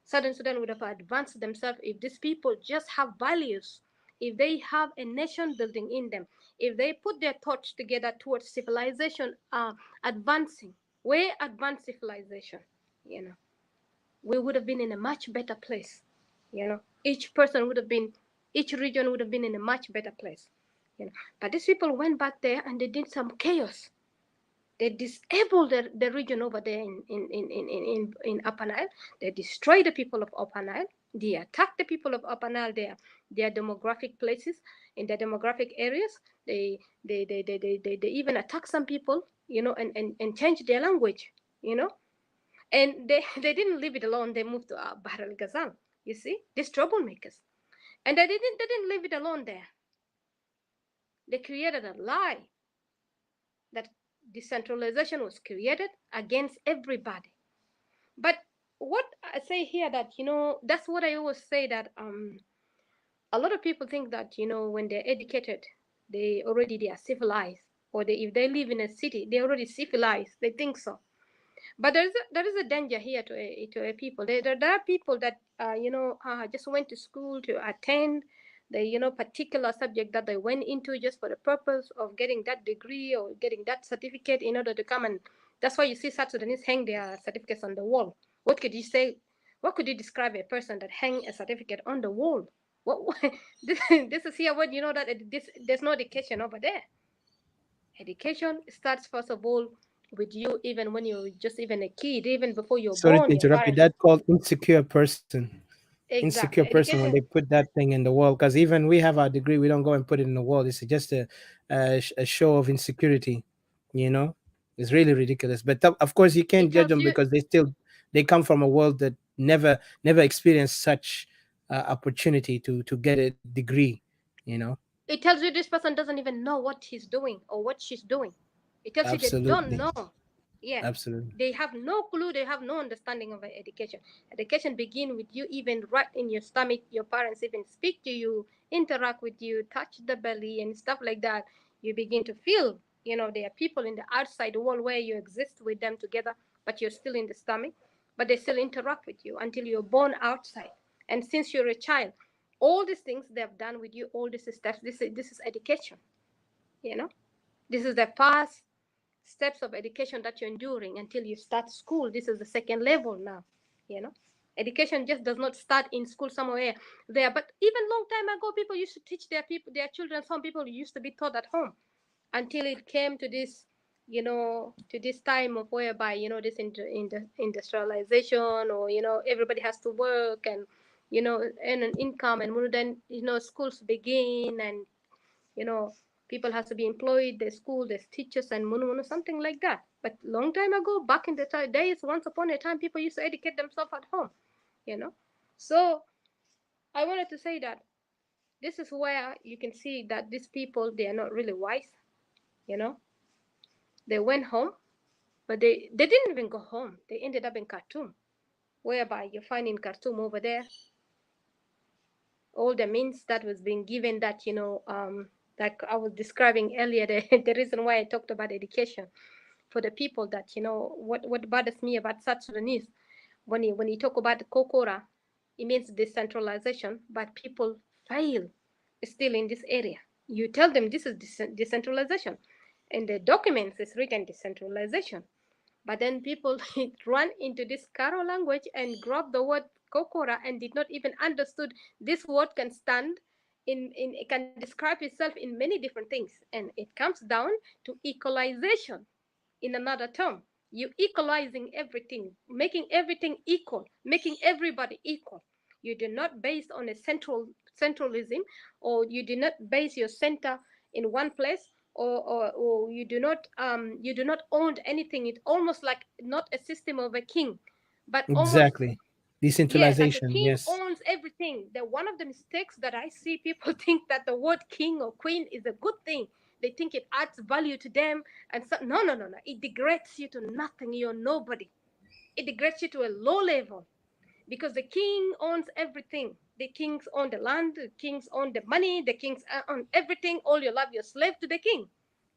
Southern Sudan would have advanced themselves if these people just have values, if they have a nation building in them, if they put their thoughts together towards civilization advancing, way advanced civilization, you know, we would have been in a much better place. Each person would have been, each region would have been in a much better place. you know. But these people went back there and they did some chaos. They disabled the region over there in Upper Nile. They destroyed the people of Upper Nile. They attacked the people of Upper Nile, their demographic places, in their demographic areas. They even attacked some people, and changed their language, you know. And they didn't leave it alone. They moved to Bahr al Ghazal. You see, these troublemakers. And they didn't leave it alone there. They created a lie that decentralization was created against everybody. But what I say here, that that's what I always say, that a lot of people think that when they're educated, they are civilized, or if they live in a city, they're already civilized. They think so. But there is a danger here to a people. There are people that just went to school to attend the particular subject that they went into just for the purpose of getting that degree or getting that certificate in order to come, and that's why you see South Sudanese hang their certificates on the wall. What could you say? What could you describe a person that hang a certificate on the wall? What this is here when you know that there's no education over there. Education starts first of all with you, even when you're just even a kid, even before you're Sorry to born, your interrupt you. parents. That called insecure person. Insecure Exactly. person when they Education, put that thing in the wall. Because even we have our degree, we don't go and put it in the wall. It's just a show of insecurity. You know, it's really ridiculous. But of course, you can't it judge tells them you because they come from a world that never experienced such opportunity to get a degree. You know, it tells you this person doesn't even know what he's doing or what she's doing. It tells you they don't absolutely, know. Yeah. absolutely, They have no clue, they have no understanding of education. Education begin with you even right in your stomach. Your parents even speak to you, interact with you, touch the belly and stuff like that. You begin to feel, there are people in the outside world where you exist with them together, but you're still in the stomach, but they still interact with you until you're born outside. And since you're a child, all these things they've done with you, all these steps, this is education, you know. This is the first steps of education that you're enduring until you start school. This is the second level now, you know. Education just does not start in school somewhere there. But even long time ago, people used to teach their children. Some people used to be taught at home until it came to this, to this time of whereby, this industrialization, or, everybody has to work and, earn an income, and then, schools begin, and people has to be employed. There's school, there's teachers, and something like that. But long time ago, back in the days, once upon a time, people used to educate themselves at home, you know. So I wanted to say that this is where you can see that these people, they are not really wise, you know. They went home, but they didn't even go home. They ended up in Khartoum, whereby you find in Khartoum over there all the means that was being given, that like I was describing earlier, the reason why I talked about education for the people, that what bothers me about South Sudanese, when you talk about the Kokora, it means decentralization, but people fail still in this area. You tell them this is decentralization, in the documents it's written decentralization, but then people run into this Karo language and grab the word Kokora and did not even understood this word can stand in it can describe itself in many different things, and it comes down to equalization. In another term, you equalizing everything, making everything equal, making everybody equal. You do not base on a centralism, or you do not base your center in one place, or you do not own anything. It's almost like not a system of a king, but almost, exactly. yeah, like a Decentralization. king Yes, owns everything. The one of the mistakes that I see, people think that the word king or queen is a good thing. They think it adds value to them, and so no, no, no, no. It degrades you to nothing. You're nobody. It degrades you to a low level, because the king owns everything. The kings own the land. The kings own the money. The kings own everything. All your life, you're slave to the king,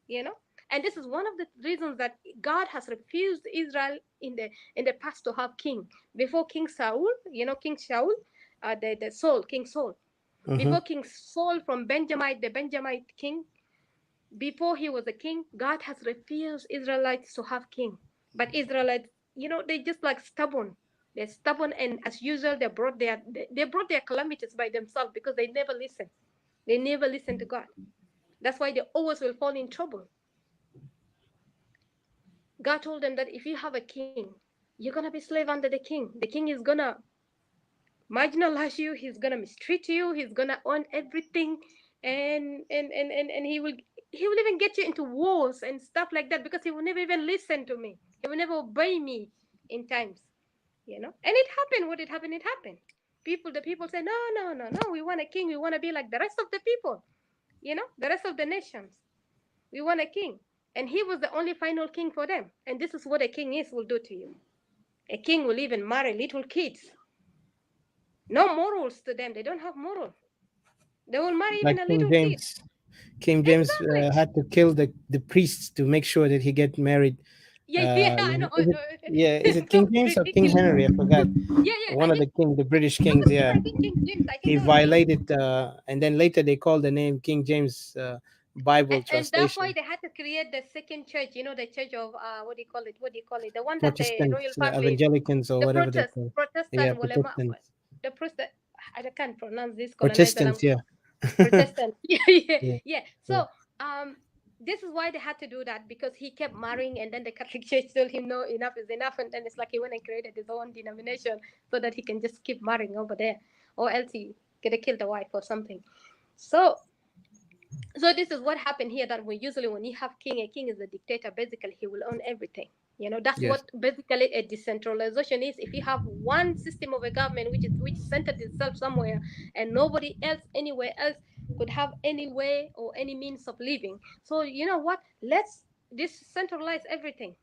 you know. And this is one of the reasons that God has refused Israel in the past to have king. Before King Saul, King Saul, the Saul, King Saul, hmm, before King Saul from Benjamite, the Benjamite king, before he was a king, God has refused Israelites to have king. But Israelites, they just like stubborn. They're stubborn, and as usual, they brought their calamities by themselves, because they never listen. They never listen to God. That's why they always will fall in trouble. God told them that if you have a king, you're gonna be slave under the king. The king is gonna marginalize you, he's gonna mistreat you, he's gonna own everything, and he will even get you into wars and stuff like that, because he will never even listen to me, he will never obey me in times, and it happened. What it happened, it happened. The people say, no, no, no, no, we want a king, we want to be like the rest of the people, the rest of the nations. We want a king. And he was the only final king for them. And this is what a king is will do to you. A king will even marry little kids. No morals to them. They don't have moral. They will marry even Like a little kid. King James Exactly. had to kill the priests to make sure that he get married. Yeah, yeah, I know. Is it, yeah, is it It's King so James or King ridiculous. Henry? I forgot. Yeah, yeah. One of the British That kings. was Yeah, I think King James. I think he that was King. violated, and then later they called the name King James Bible And that's why translation. they had to create the second church. The church of what do you call it? What do you call it? The one that the royal Protestants, families, Evangelicans, or the whatever they call. Yeah, Protestant, Protestants. the Protestant. I can't pronounce this colonizer Protestants. language. Yeah, Protestant. Yeah, yeah, yeah, yeah. yeah. So this is why they had to do that, because he kept marrying, and then the Catholic Church told him no, enough is enough, and then it's like he went and created his own denomination so that he can just keep marrying over there, or else he gonna kill the wife or something. So this is what happened here, that we usually, when you have king, a king is a dictator. Basically, he will own everything. That's Yes. what basically a decentralization is. If you have one system of a government which centered itself somewhere, and nobody else anywhere else could have any way or any means of living, so you know what, let's decentralize everything.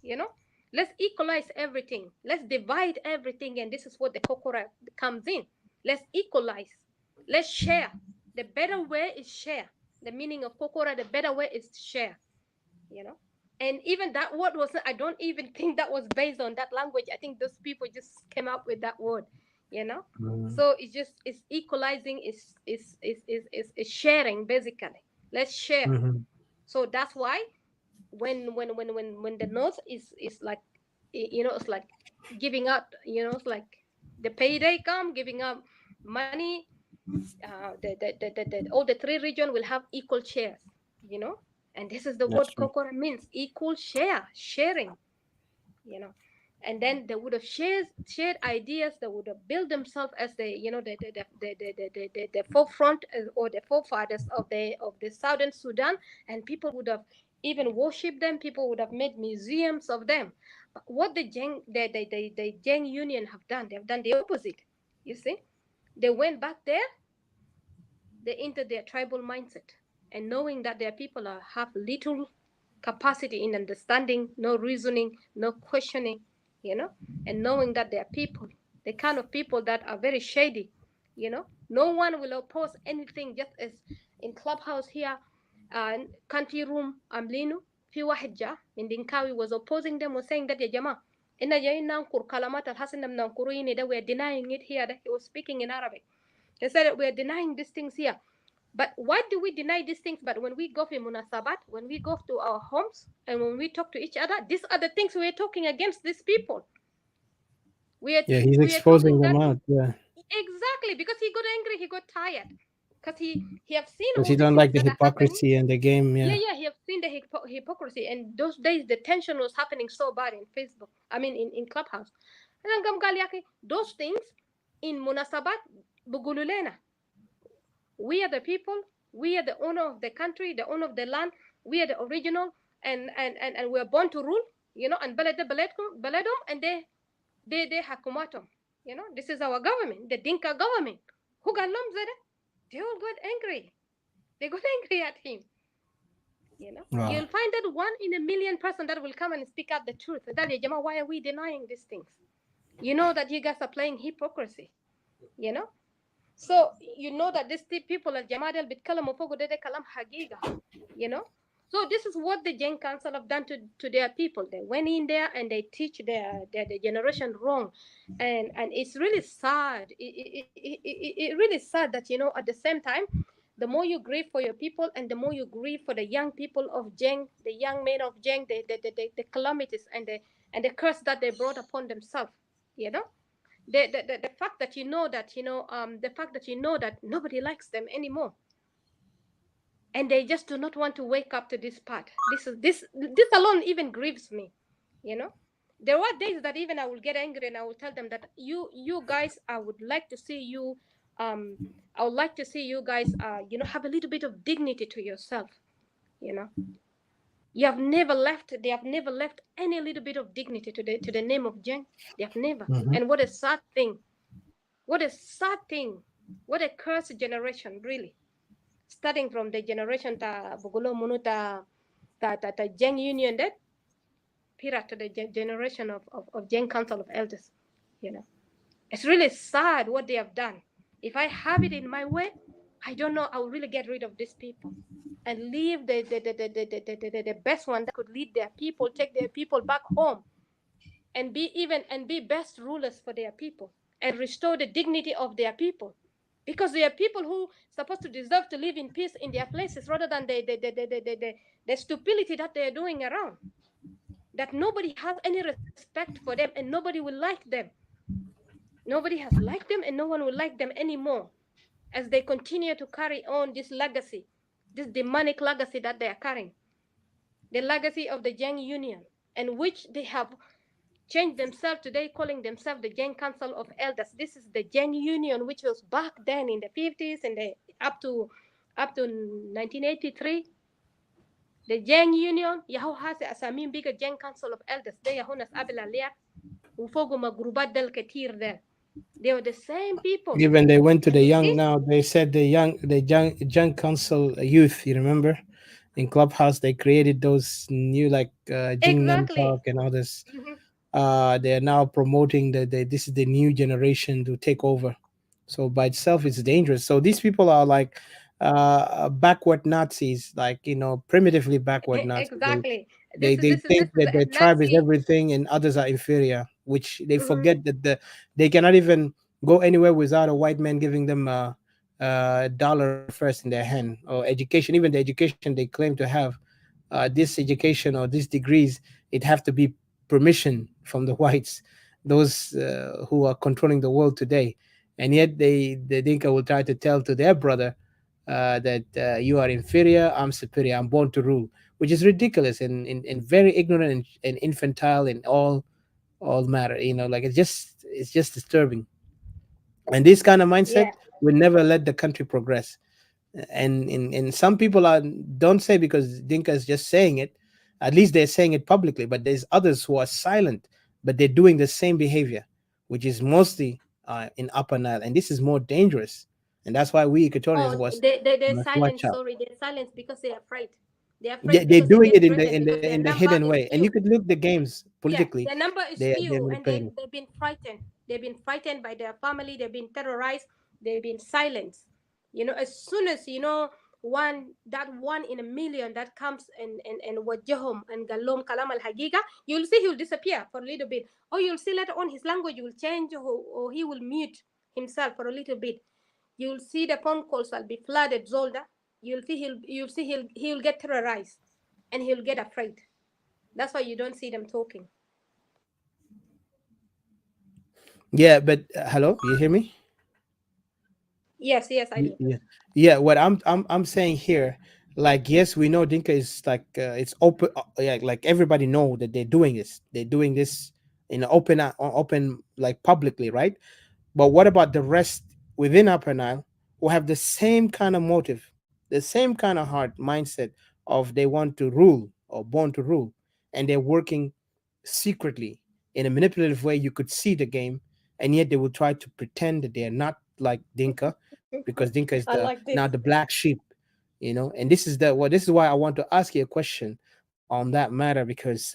you know let's equalize everything, let's divide everything, and this is what the kokora comes in. Let's equalize, let's share. The better way is share. The meaning of kokora, the better way is to share. you know and even that word was, I don't even think that was based on that language. I think those people just came up with that word. you know Mm-hmm. so it's equalizing, is sharing, basically. Let's share. Mm-hmm. So that's why when the north is like, it's like giving out, it's like the payday come, giving out money. All the three region will have equal shares. you know and this is the That's word true. kokora means, equal share, sharing. you know and then they would have shared ideas. They would have built themselves as the forefront, or the forefathers of the southern Sudan. And people would have even worshipped them. People would have made museums of them. But what the Jeng Union have done, they have done the opposite. You see, they went back there. They enter their tribal mindset, and knowing that their people have little capacity in understanding, no reasoning, no questioning, you know, and knowing that they are people, the kind of people that are very shady. No one will oppose anything, just as in clubhouse here, country room, amlinu, في واحد جاء من دينكاوي was opposing them, was saying that يا جماعة إن جايين ننكر كلامات الحسن بننكروين ده, we are denying it here. That he was speaking in Arabic. He said we are denying these things here. But why do we deny these things? But when we go for munasabat, when we go to our homes, and when we talk to each other, these are the things we are talking against these people. Yeah, he's We are exposing talking them that out. Yeah, exactly, because he got angry, he got tired, because he have seen because all he the don't things like the that are happening. hypocrisy and the game. Yeah, Yeah, yeah, he have seen the hypocrisy, and those days the tension was happening so bad in Facebook. I mean, in Clubhouse. And then those things in munasabat bugululena. We are the people. We are the owner of the country, the owner of the land. We are the original, and we are born to rule. And baledum, and they hakumatum. This is our government, the Dinka government. Who got zede? They all got angry. They got angry at him. wow. You'll find that one in a million person that will come and speak out the truth. That, "Ya Jama, why are we denying these things? You know that you guys are playing hypocrisy. You know so you know that these people at Jamadel Bitkalamu Fogo de Kalam Hagiga, you know. So this is what the Jain Council have done to their people. They went in there and they teach their generation wrong. And it's really sad. It really sad that, at the same time, the more you grieve for your people, and the more you grieve for the young people of Jeng, the young men of Jeng, the calamities and the curse that they brought upon themselves, you know the fact that the fact that nobody likes them anymore. and they just do not want to wake up to this part. This alone even grieves me, you know. There were days that even I will get angry and I will tell them that you guys, I would like to see you, um I would like to see you guys, have a little bit of dignity to yourself, you know. You have never left They have never left any little bit of dignity to the name of Jen. They have never. Mhm. And what a sad thing. What a sad thing. What a cursed generation, really. Starting from the generation ta Bugulo Munu ta Jen Union that period to the generation of Jen Council of Elders. You know. It's really sad what they have done. If I have it in my way, I don't know, I will really get rid of these people and leave the best one that could lead their people, take their people back home, and be best rulers for their people and restore the dignity of their people. Because they are people who supposed to deserve to live in peace in their places rather than the stupidity that they are doing around. That nobody has any respect for them and nobody will like them. Nobody has liked them and no one will like them anymore as they continue to carry on this legacy, this demonic legacy that they are carrying, the legacy of the Yang Union, and which they have changed themselves today, calling themselves the Yang Council of Elders. This is the Yang Union, which was back then in the 50s and up to 1983. The Yang Union, Yahoo has Asamin bigger Yang Council of Elders. They are Honas Abela Liak, Ufoguma Grubat del Ketir there. They were the same people. Even they went to And the you young see? now. They said the young council youth. You remember, in Clubhouse they created those new like Jingnan Exactly. Talk and all this. Mhm. They are now promoting the this is the new generation to take over. So by itself, it's dangerous. So these people are like backward Nazis, like primitively backward Nazis. Exactly. They This think is that a their tribe is Nazi. everything and others are inferior, which they Mhm. forget that they cannot even go anywhere without a white man giving them a dollar first in their hand, or education. Even the education they claim to have, this education or these degrees, it have to be permission from the whites, those who are controlling the world today. And yet the Dinka will try to tell to their brother that you are inferior, I'm superior, I'm born to rule, which is ridiculous and very ignorant and infantile in all matter. Like it's just disturbing. And this kind of Yeah. mindset will never let the country progress. And some people are don't say because Dinka is just saying it. At least they're saying it publicly, but there's others who are silent, but they're doing the same behavior, which is mostly in Upper Nile, and this is more dangerous. And that's why we Equatorians Oh, they're must watch silent. out. Sorry, they're silent because they're afraid. They're Yeah, afraid they're because they've doing been it in the threatened in the because in their the number hidden is way, and you few. could look the games Yeah, politically. their number is They're few, and manipulating. they've been frightened. They've been frightened by their family. They've been terrorized. They've been silenced. As soon as one in a million that comes and wajahum and galom kalam al hagiga, you'll see he'll disappear for a little bit, or you'll see later on his language will change, or he will mute himself for a little bit. You'll see the phone calls will be flooded, Zolda. You'll see he'll get terrorized, and he'll get afraid. That's why you don't see them talking. Yeah, but hello, you hear me? Yes, yes, I do. Yeah, yeah. What I'm saying here, like, yes, we know Dinka is like it's open. Yeah, like everybody know that they're doing this. They're doing this in open, like publicly, right? But what about the rest within Upper Nile who have the same kind of motive, the same kind of heart mindset of they want to rule or born to rule, and they're working secretly in a manipulative way. You could see the game, and yet they will try to pretend that they are not like Dinka, because Dinka is I the like now this. the black sheep, And this is why I want to ask you a question on that matter, because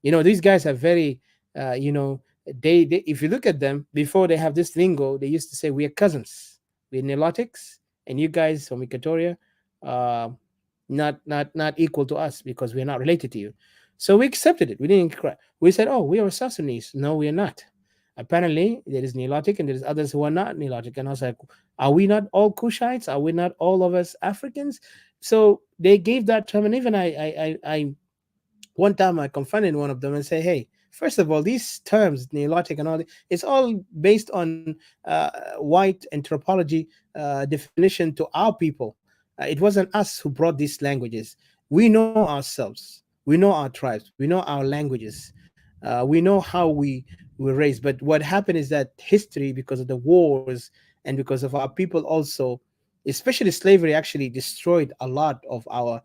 these guys are very uh, you know they if you look at them before they have this lingo, they used to say we are cousins, we're Nilotics, and you guys from Equatoria, uh, not equal to us because we're not related to you. So we accepted it. We didn't cry. We said, oh, we are Sassanese. No, we are not. Apparently, there is Nilotic and there's others who are not Nilotic. And I was like, are we not all Kushites? Are we not all of us Africans? So they gave that term, and even I one time I confronted one of them and say, hey, first of all, these terms, Nilotic and all, it's all based on white anthropology definition to our people. It wasn't us who brought these languages. We know ourselves. We know our tribes. We know our languages. We know how we were raised. But what happened is that history, because of the wars and because of our people also, especially slavery, actually destroyed a lot of our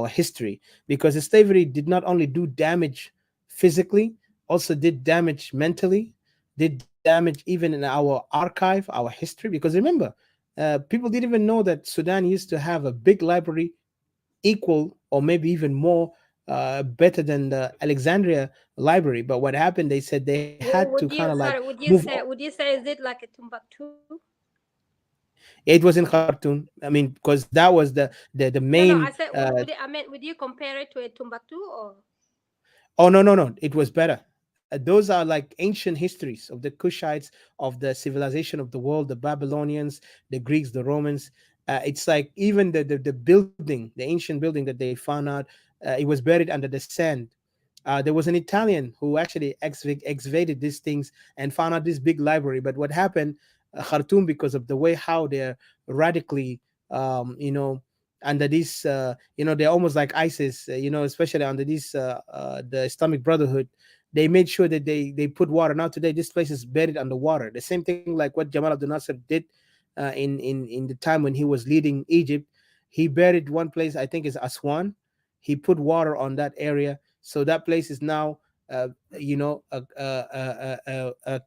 history, because slavery did not only do damage physically, also did damage mentally, did damage even in our archive, our history. Because remember, people didn't even know that Sudan used to have a big library equal or maybe even more better than the Alexandria library. But what happened? They said they had to Would kind of you, like sorry, move. would you say is it like a Timbuktu? It was in Khartoum. I mean, because that was the No, no, main. I said, I meant, would you compare it to a Timbuktu or? Oh, no, no, no! It was better. Those are like ancient histories of the Kushites, of the civilization of the world, the Babylonians, the Greeks, the Romans. It's like even the building, the ancient building that they found out, it was buried under the sand. There was an Italian who actually excavated these things and found out this big library. But what happened, Khartoum, because of the way how they're radically, you know, under this, they're almost like ISIS, especially under this, the Islamic Brotherhood. They made sure that they put water. Now today, this place is buried underwater. The same thing like what Jamal Abdel Nasser did in the time when he was leading Egypt. He buried one place, I think is Aswan. He put water on that area, so that place is now a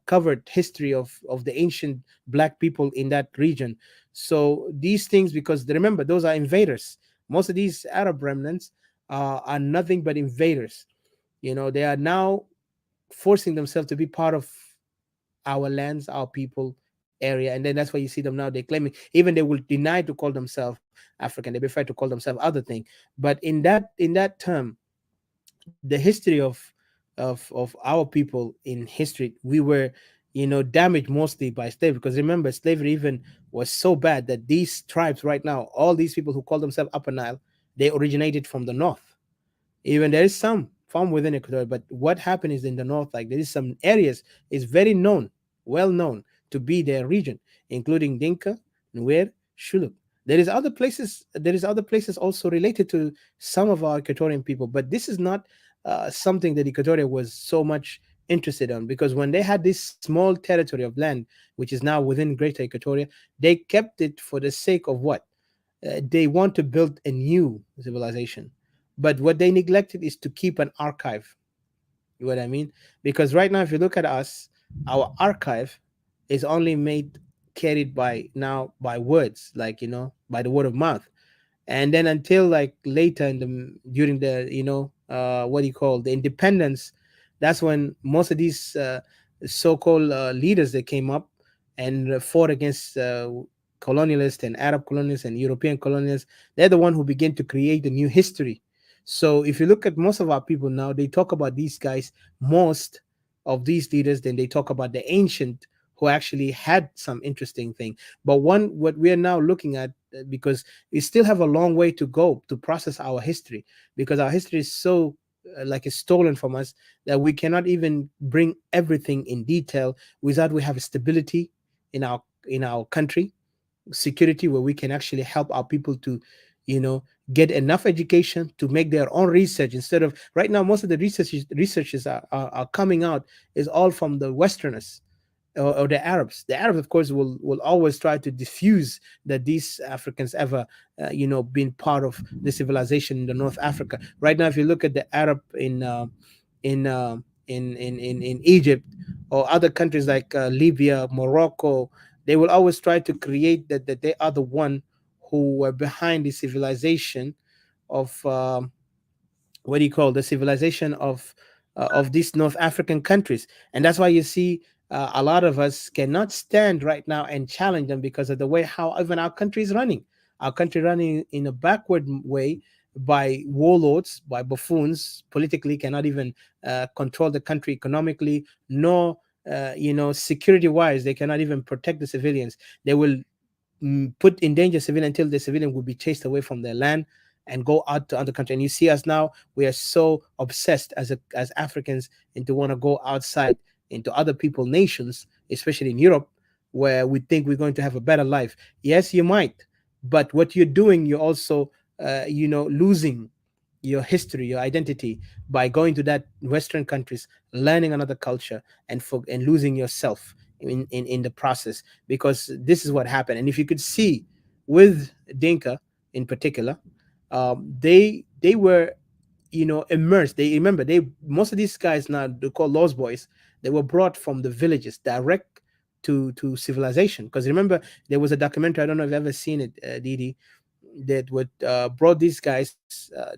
covered history of the ancient black people in that region. So these things, because remember, those are invaders. Most of these Arab remnants are nothing but invaders. They are now forcing themselves to be part of our lands, our people area, and then that's why you see them now. They claiming, even they will deny to call themselves African. They prefer to call themselves other thing. But in that term, the history of our people in history, we were damaged mostly by slavery. Because remember, slavery even was so bad that these tribes right now, all these people who call themselves Upper Nile, they originated from the north. Even there is some from within Equatorial, but what happened is in the north, like there is some areas is very known, well known to be their region, including Dinka, Nuer, Shuluk. There is other places also related to some of our Equatorian people, but this is not something that Equatoria was so much interested in, because when they had this small territory of land, which is now within Greater Equatoria, they kept it for the sake of what? They want to build a new civilization, but what they neglected is to keep an archive. You know what I mean? Because right now, if you look at us, our archive is only made carried by now by words, like by the word of mouth. And then until like later in the during the what do you call the independence, that's when most of these so-called leaders that came up and fought against colonialists and Arab colonialists and European colonialists, they're the one who begin to create the new history. So if you look at most of our people now, they talk about these guys, most of these leaders, then they talk about the ancient who actually had some interesting thing. But what we are now looking at, because we still have a long way to go to process our history, because our history is so like it's stolen from us, that we cannot even bring everything in detail without we have stability in our country, security, where we can actually help our people to you know get enough education to make their own research. Instead of right now, most of the researches are coming out is all from the Westerners, or the Arabs. The Arabs, of course, will always try to diffuse that these Africans ever, been part of the civilization in the North Africa. Right now, if you look at the Arab in in Egypt or other countries like Libya, Morocco, they will always try to create that they are the one who were behind the civilization of what do you call the civilization of these North African countries. And that's why you see a lot of us cannot stand right now and challenge them, because of the way how even our country is running. Our country running in a backward way by warlords, by buffoons, politically cannot even control the country economically, nor security wise, they cannot even protect the civilians. They will put in danger civilian until the civilian will be chased away from their land and go out to other countries. And you see us now, we are so obsessed as Africans into want to go outside into other people nations, especially in Europe, where we think we're going to have a better life. Yes, you might, But what you're doing, you're also losing your history, your identity, by going to that Western countries, learning another culture, and losing yourself in the process. Because this is what happened. And if you could see with Dinka in particular, they were immersed. They remember, they most of these guys now, they call lost boys, they were brought from the villages direct to civilization. Because remember, there was a documentary, I don't know if you've ever seen it, Didi, that would brought these guys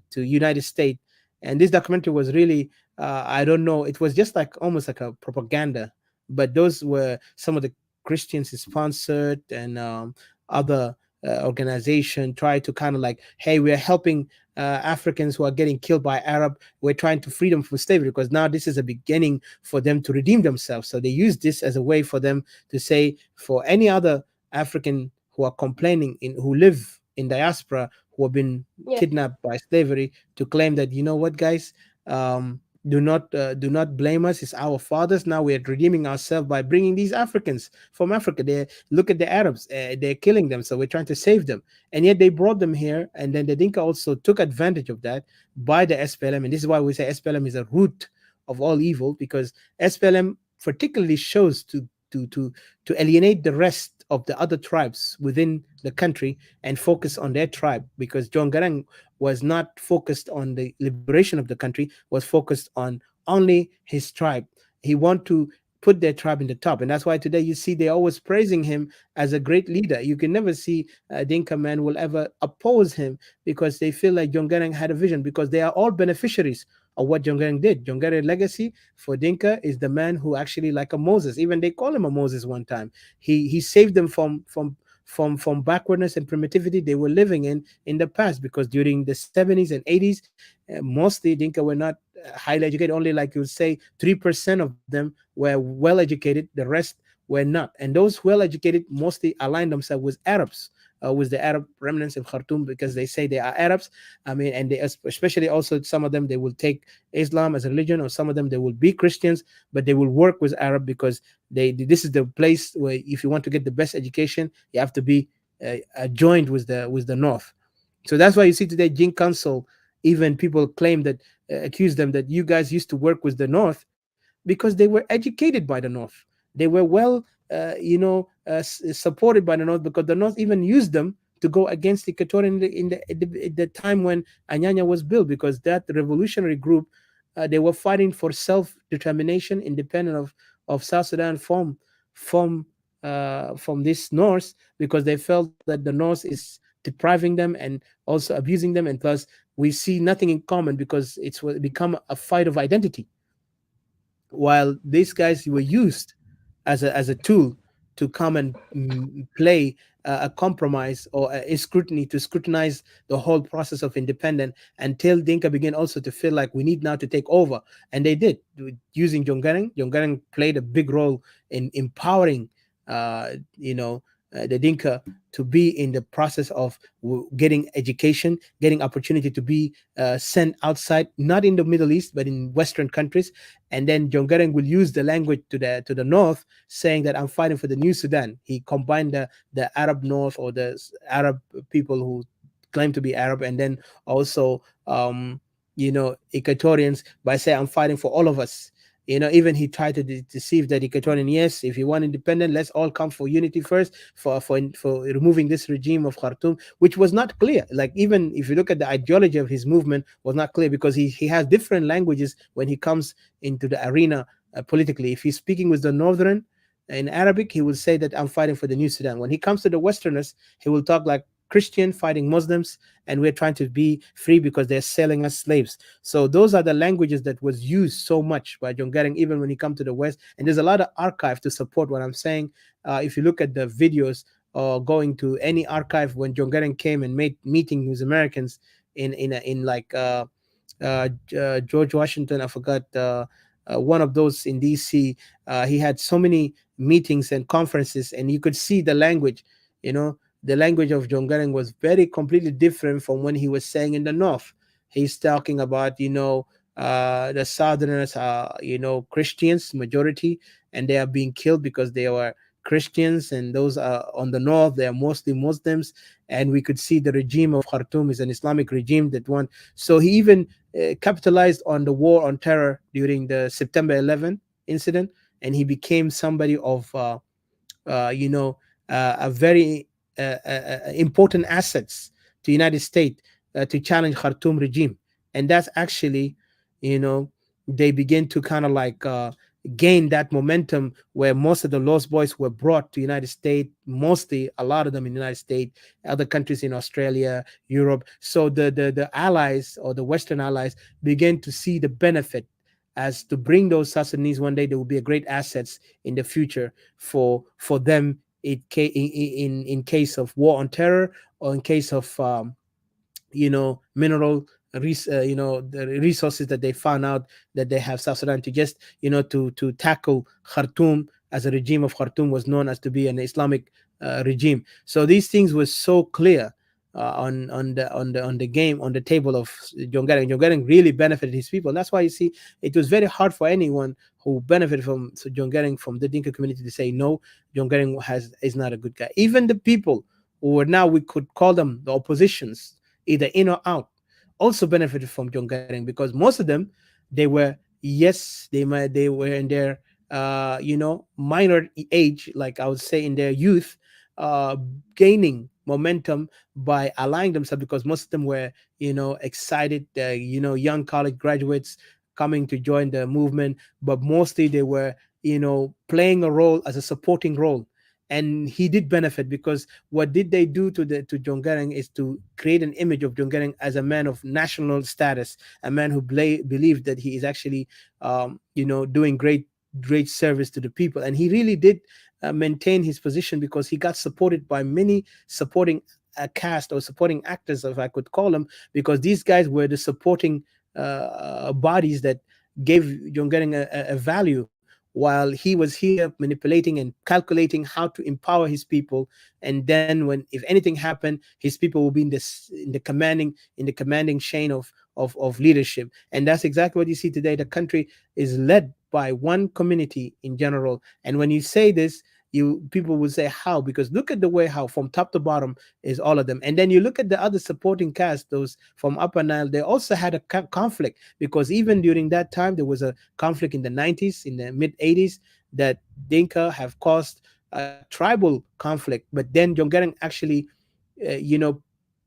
to United States. And this documentary was really, I don't know, it was just like almost like a propaganda. But those were some of the Christians sponsored, and other organization try to kind of like, hey, we're helping Africans who are getting killed by Arab. We're trying to free them from slavery, because now this is a beginning for them to redeem themselves. So they use this as a way for them to say, for any other African who are complaining, who live in diaspora, who have been Yeah. kidnapped by slavery, to claim that, you know what, guys, do not blame us. It's our fathers. Now we are redeeming ourselves by bringing these Africans from Africa. They look at the Arabs. They're killing them, so we're trying to save them. And yet they brought them here, and then the Dinka also took advantage of that by the SPLM. And this is why we say SPLM is a root of all evil, because SPLM particularly shows to alienate the rest of the other tribes within the country and focus on their tribe. Because John Garang was not focused on the liberation of the country, was focused on only his tribe. He want to put their tribe in the top. And that's why today you see they always praising him as a great leader. You can never see Dinka man will ever oppose him, because they feel like John Garang had a vision, because they are all beneficiaries of what John Garang did. John Garang's legacy for Dinka is the man who actually, like a Moses, even they call him a Moses one time. He saved them from backwardness and primitivity they were living in the past. Because during the 70s and 80s, mostly Dinka were not highly educated. Only, like you would say, 3% of them were well educated, the rest were not. And those well educated mostly aligned themselves with Arabs, with the Arab remnants of Khartoum, because they say they are Arabs. I mean, and they, especially also some of them, they will take Islam as a religion, or some of them they will be Christians, but they will work with Arab, because this is the place where, if you want to get the best education, you have to be joined with the North. So that's why you see today Jing Council, even people claim that, accuse them that you guys used to work with the North, because they were educated by the North. They were well, supported by the North, because the North even used them to go against Equatoria in the time when Anyanya was built, because that revolutionary group, they were fighting for self-determination, independent of South Sudan from this North, because they felt that the North is depriving them and also abusing them. And plus, we see nothing in common, because it's become a fight of identity, while these guys were used as a tool to come and play a compromise, or a scrutiny, to scrutinize the whole process of independence, until Dinka began also to feel like we need now to take over. And they did, using Jongarang. Jongarang played a big role in empowering the Dinka to be in the process of getting education, getting opportunity to be sent outside, not in the Middle East, but in Western countries. And then Jongarang will use the language to the north, saying that I'm fighting for the new Sudan. He combined the Arab North, or the Arab people who claim to be Arab, and then also Equatorians, by saying I'm fighting for all of us. Even he tried to deceive that Equatorian. Yes, if you want independent, let's all come for unity first, for removing this regime of Khartoum, which was not clear. Like, even if you look at the ideology of his movement, was not clear, because he has different languages when he comes into the arena politically. If he's speaking with the northern in Arabic, he will say that I'm fighting for the new Sudan. When he comes to the Westerners, he will talk like Christian fighting Muslims, and we're trying to be free because they're selling us slaves. So those are the languages that was used so much by John Garang, even when he come to the West. And there's a lot of archive to support what I'm saying. If you look at the videos, or going to any archive when John Garang came and made meeting with Americans in like George Washington, I forgot, one of those in DC. He had so many meetings and conferences, and you could see the language. The language of John Garang was very completely different from when he was saying in the North. He's talking about, the Southerners are, Christians majority, and they are being killed because they were Christians, and those are on the north, they are mostly Muslims. And we could see the regime of Khartoum is an Islamic regime that want. So he even capitalized on the war on terror during the September 11 incident, and he became somebody of you know, a very important assets to United States to challenge Khartoum regime. And that's actually, you know, they begin to kind of like gain that momentum where most of the Lost Boys were brought to United States, mostly a lot of them in the United States, other countries in Australia, Europe. So the allies, or the Western allies, began to see the benefit as to bring those South Sudanese one day. They will be a great assets in the future for them in case of war on terror, or in case of mineral the resources that they found out that they have South Sudan, to just to tackle Khartoum, as a regime of Khartoum was known as to be an Islamic regime. So these things were so clear on the game, on the table of John Garang. John Garang really benefited his people. And that's why you see it was very hard for anyone who benefited from John Garang, from the Dinka community, to say no, John Garang is not a good guy. Even the people who were, now we could call them the oppositions, either in or out, also benefited from John Garang, because most of them, they were, yes, they were in their minor age, like I would say in their youth, uh, gaining momentum by allying themselves, because most of them were excited, young college graduates coming to join the movement, but mostly they were playing a role as a supporting role. And he did benefit, because what did they do to Jongarang is to create an image of Jongarang as a man of national status, a man who believed that he is actually doing great service to the people. And he really did maintain his position, because he got supported by many supporting cast, or supporting actors, if I could call them, because these guys were the supporting bodies that gave Jongarang a value, while he was here manipulating and calculating how to empower his people. And then, when if anything happened, his people will be in the commanding chain of leadership. And that's exactly what you see today. The country is led by one community in general. And when you say this, you people will say how, because look at the way how from top to bottom is all of them. And then you look at the other supporting cast, those from Upper Nile, they also had a conflict, because even during that time there was a conflict in the 90s, in the mid 80s, that Dinka have caused a tribal conflict. But then Jongarang actually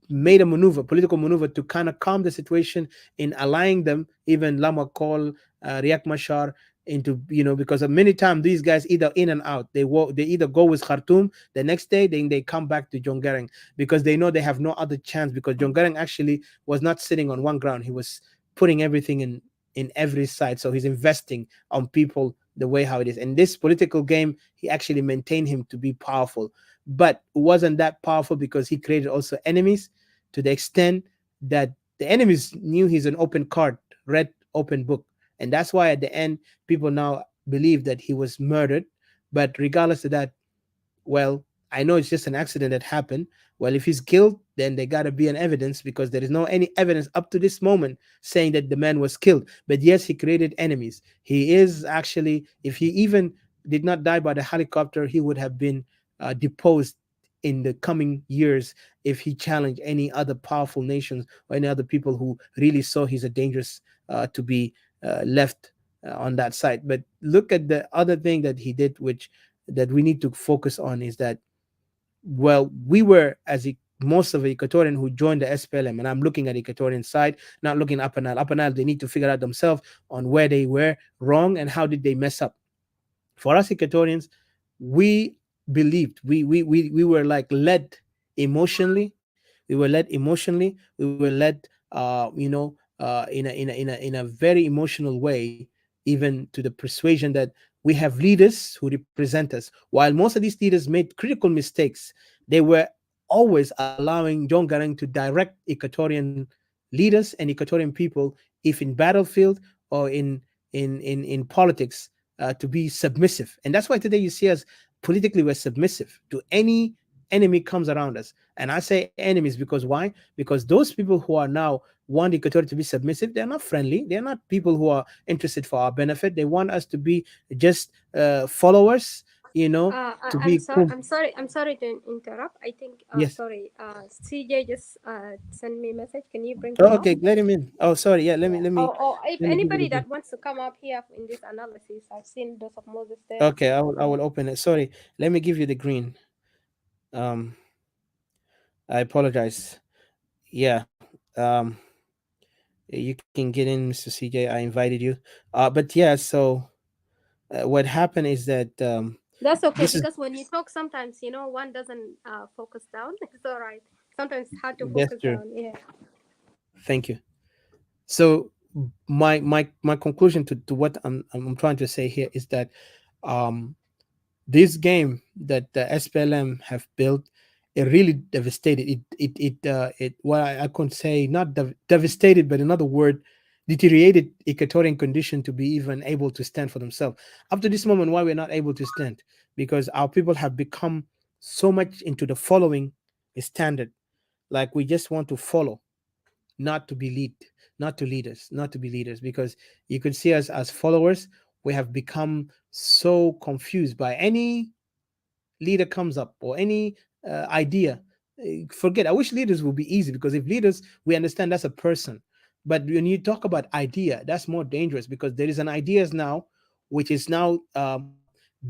made a maneuver, political maneuver, to kind of calm the situation in allying them, even Lama Kol, Riak Mashar, into, because many times these guys either in and out. They either go with Khartoum the next day, then they come back to Jongarang, because they know they have no other chance, because Jongarang actually was not sitting on one ground. He was putting everything in every side. So he's investing on people the way how it is. In this political game, he actually maintained him to be powerful. But it wasn't that powerful, because he created also enemies, to the extent that the enemies knew he's an open card, read open book. And that's why at the end, people now believe that he was murdered. But regardless of that, well, I know it's just an accident that happened. Well, if he's killed, then there got to be an evidence, because there is no any evidence up to this moment saying that the man was killed. But yes, he created enemies. He is actually, if he even did not die by the helicopter, he would have been deposed in the coming years, if he challenged any other powerful nations, or any other people who really saw he's a dangerous to be left on that side. But look at the other thing that he did, which that we need to focus on, is that, well, we were, most of the Equatorian who joined the SPLM, and I'm looking at the Equatorian side, not looking Upper Nile. Upper Nile, they need to figure out themselves on where they were wrong and how did they mess up. For us Equatorians, we believed, we were like led emotionally. We were led emotionally. We were led, in a very emotional way, even to the persuasion that we have leaders who represent us. While most of these leaders made critical mistakes, they were always allowing John Garang to direct Equatorian leaders and Equatorian people, if in battlefield or in politics, to be submissive. And that's why today you see us politically, we're submissive to any enemy comes around us. And I say enemies because why? Because those people who are now want Equatorial to be submissive, they're not friendly. They're not people who are interested for our benefit. They want us to be just followers, to be I'm sorry to interrupt. I think, yes. sorry, CJ just sent me a message. Can you bring Oh, him up? okay, let him in. Oh, sorry. Yeah, let me Yeah. let me Or if let me give you the anybody green. that wants to come up here in this analysis, I've seen those of Moses there. Okay, I So will open it. Sorry, let me give you the green. Um, I apologize. Yeah. You can get in, Mr. CJ. I invited you. But yeah. So what happened is that that's okay this is because when you talk, sometimes one doesn't focus down. It's all right. Sometimes it's hard to that's focus true. down. Yeah. Thank you. So my conclusion to what I'm trying to say here is that um this game that the SPLM have built, it really devastated it well, I couldn't say not devastated, but another word, deteriorated Equatorian condition to be even able to stand for themselves. Up to this moment, why we're not able to stand? Because our people have become so much into the following standard, like we just want to follow, not to be not to lead us, not to be leaders, because you could see us as followers. We have become so confused by any leader comes up or any idea. Forget. I wish leaders would be easy, because if leaders, we understand that's a person. But when you talk about idea, that's more dangerous, because there is an ideas now, which is now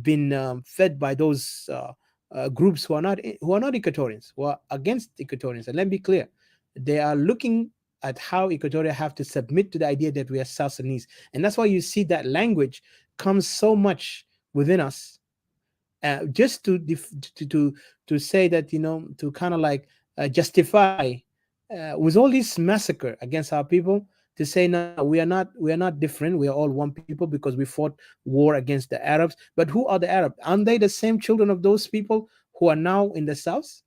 been fed by those groups who are not Equatorians, who are against Equatorians. And let me be clear, they are looking at how Equatoria have to submit to the idea that we are South Sudanese, and that's why you see that language comes so much within us, just to say that, to kind of like justify with all this massacre against our people, to say no, we are not different, we are all one people because we fought war against the Arabs. But who are the Arabs? Aren't they the same children of those people who are now in the south?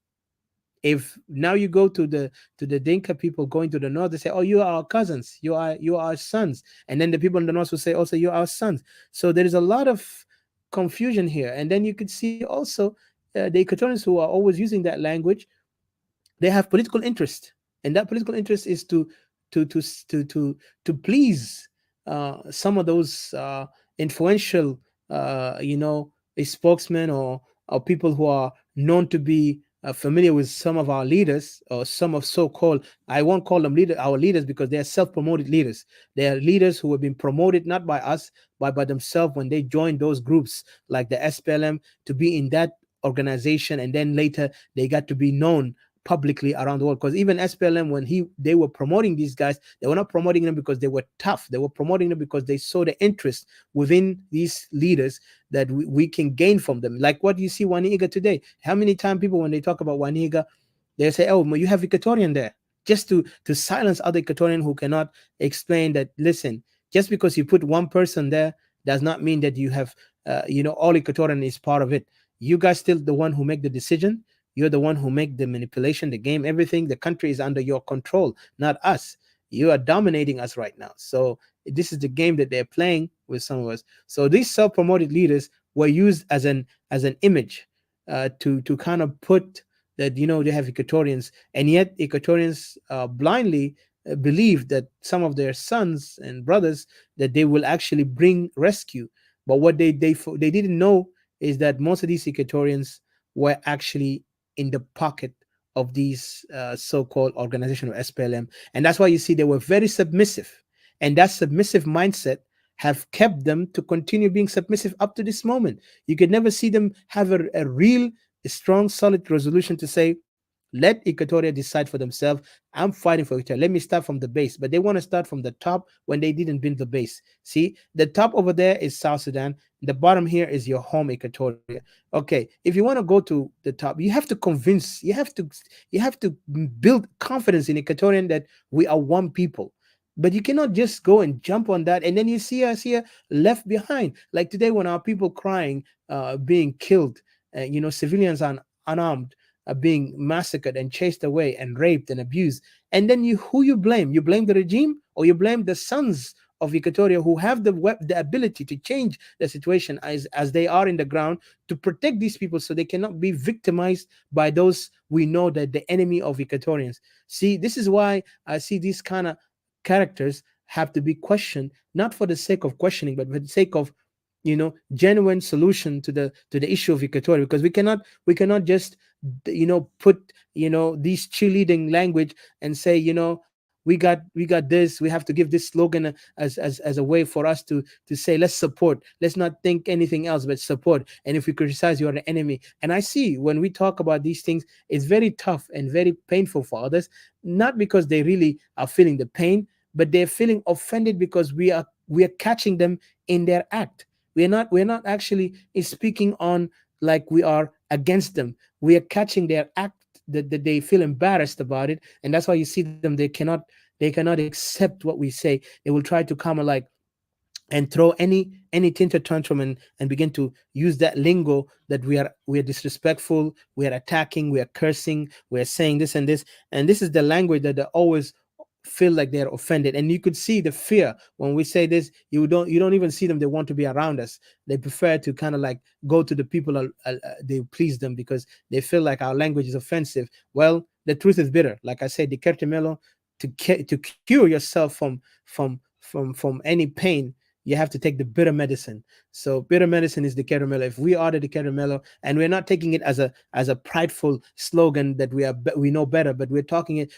If now you go to the Dinka people going to the north, they say, "Oh, you are our cousins, you are our sons," and then the people in the north will say, "Also, you are our sons." So there is a lot of confusion here, and then you could see also the Equatorians who are always using that language, they have political interest, and that political interest is to to to to to please some of those influential spokesmen, or people who are known to be familiar with some of our leaders, or some of so-called, I won't call them our leaders, because they are self-promoted leaders. They are leaders who have been promoted not by us, but by themselves, when they joined those groups like the SPLM, to be in that organization, and then later they got to be known publicly around the world. Because even SPLM, when they were promoting these guys, they were not promoting them because they were tough. They were promoting them because they saw the interest within these leaders that we can gain from them. Like what you see Waniga today. How many times people, when they talk about Waniga, they say, "Oh, you have Equatorian there," just to silence other Equatorian who cannot explain that. Listen, just because you put one person there does not mean that you have, all Equatorian is part of it. You guys still the one who make the decision. You're the one who make the manipulation, the game, everything. The country is under your control, not us. You are dominating us right now. So this is the game that they're playing with some of us. So these self-promoted leaders were used as an image to kind of put that, they have Equatorians, and yet Equatorians blindly believe that some of their sons and brothers, that they will actually bring rescue. But what they didn't know is that most of these Equatorians were actually in the pocket of these so-called organization of SPLM, and that's why you see they were very submissive, and that submissive mindset have kept them to continue being submissive up to this moment. You could never see them have a real strong, solid resolution to say, let Equatoria decide for themselves. I'm fighting for Equatoria. Let me start from the base. But they want to start from the top when they didn't build the base. See, the top over there is South Sudan. The bottom here is your home, Equatoria. Okay, if you want to go to the top, you have to convince, you have to build confidence in Equatorian that we are one people. But you cannot just go and jump on that, and then you see us here left behind. Like today, when our people crying, being killed, civilians unarmed, being massacred and chased away and raped and abused. And then who you blame? You blame the regime, or you blame the sons of Equatoria who have the ability to change the situation as they are in the ground, to protect these people so they cannot be victimized by those we know that the enemy of Equatorians. See, this is why I see these kind of characters have to be questioned, not for the sake of questioning, but for the sake of genuine solution to the issue of Equatoria, because we cannot just put these cheerleading language and say, we got this, we have to give this slogan as a way for us to say, let's support, let's not think anything else but support, and if we criticize, you are the enemy. And I see when we talk about these things, it's very tough and very painful for others, not because they really are feeling the pain, but they're feeling offended because we are catching them in their act. We're not actually speaking on like we are against them. We are catching their act, that they feel embarrassed about it, and that's why you see them. They cannot accept what we say. They will try to come like and throw any tinted tantrum, and begin to use that lingo that we are disrespectful, we are attacking, we are cursing, we are saying this and this. And this is the language that they always feel like they're offended. And you could see the fear when we say this. You don't even see them, they want to be around us. They prefer to kind of like go to the people, they please them, because they feel like our language is offensive. Well, the truth is bitter. Like I said, the kertemelo, to cure yourself from any pain, you have to take the bitter medicine. So bitter medicine is the caramelo. If we order the caramelo, and we're not taking it as a prideful slogan that we know better, but we're taking it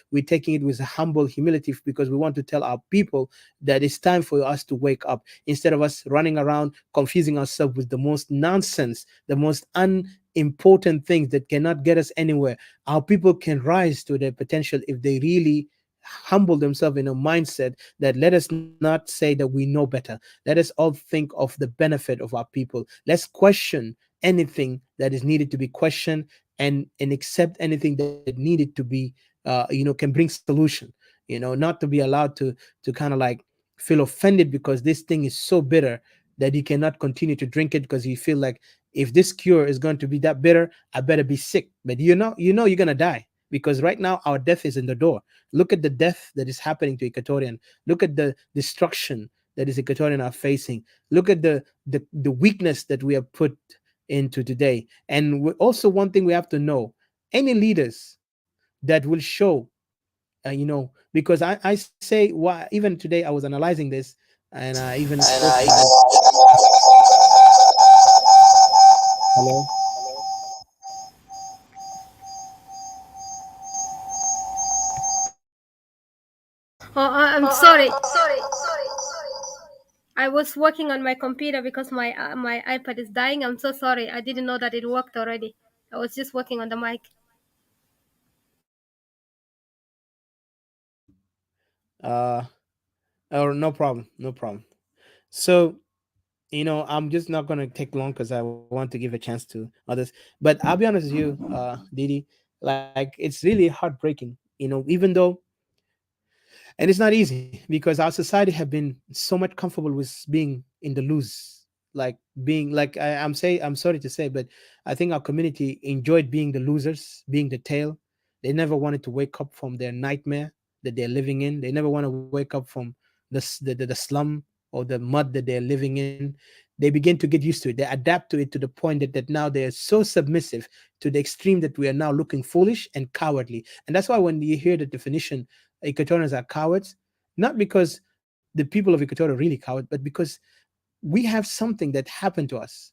with a humble humility, because we want to tell our people that it's time for us to wake up, instead of us running around confusing ourselves with the most nonsense, the most unimportant things that cannot get us anywhere. Our people can rise to their potential if they really humble themselves in a mindset that, let us not say that we know better. Let us all think of the benefit of our people. Let's question anything that is needed to be questioned, and accept anything that needed to be can bring solution. Not to be allowed to kind of like feel offended because this thing is so bitter that he cannot continue to drink it, because he feel like, if this cure is going to be that bitter, I better be sick. But you're gonna die, because right now our death is in the door. Look at the death that is happening to Equatorian. Look at the destruction that is Equatorian are facing. Look at the weakness that we have put into today. And also, one thing we have to know: any leaders that will show, because I say, why, even today I was analyzing this, and I even spoke about it. Hello. Oh, I'm sorry. I was working on my computer because my iPad is dying. I'm so sorry. I didn't know that it worked already. I was just working on the mic. Uh, or no problem, no problem. So, I'm just not going to take long, because I want to give a chance to others. But I'll be honest with you, Didi, like, it's really heartbreaking, even though, and it's not easy, because our society have been so much comfortable with being in the lose, like being like, I'm sorry to say, but I think our community enjoyed being the losers, being the tail. They never wanted to wake up from their nightmare that they're living in. They never want to wake up from the slum or the mud that they're living in. They begin to get used to it. They adapt to it, to the point that now they're so submissive, to the extreme that we are now looking foolish and cowardly. And that's why when you hear the definition, Equatorians are cowards, not because the people of Equatorial are really coward, but because we have something that happened to us.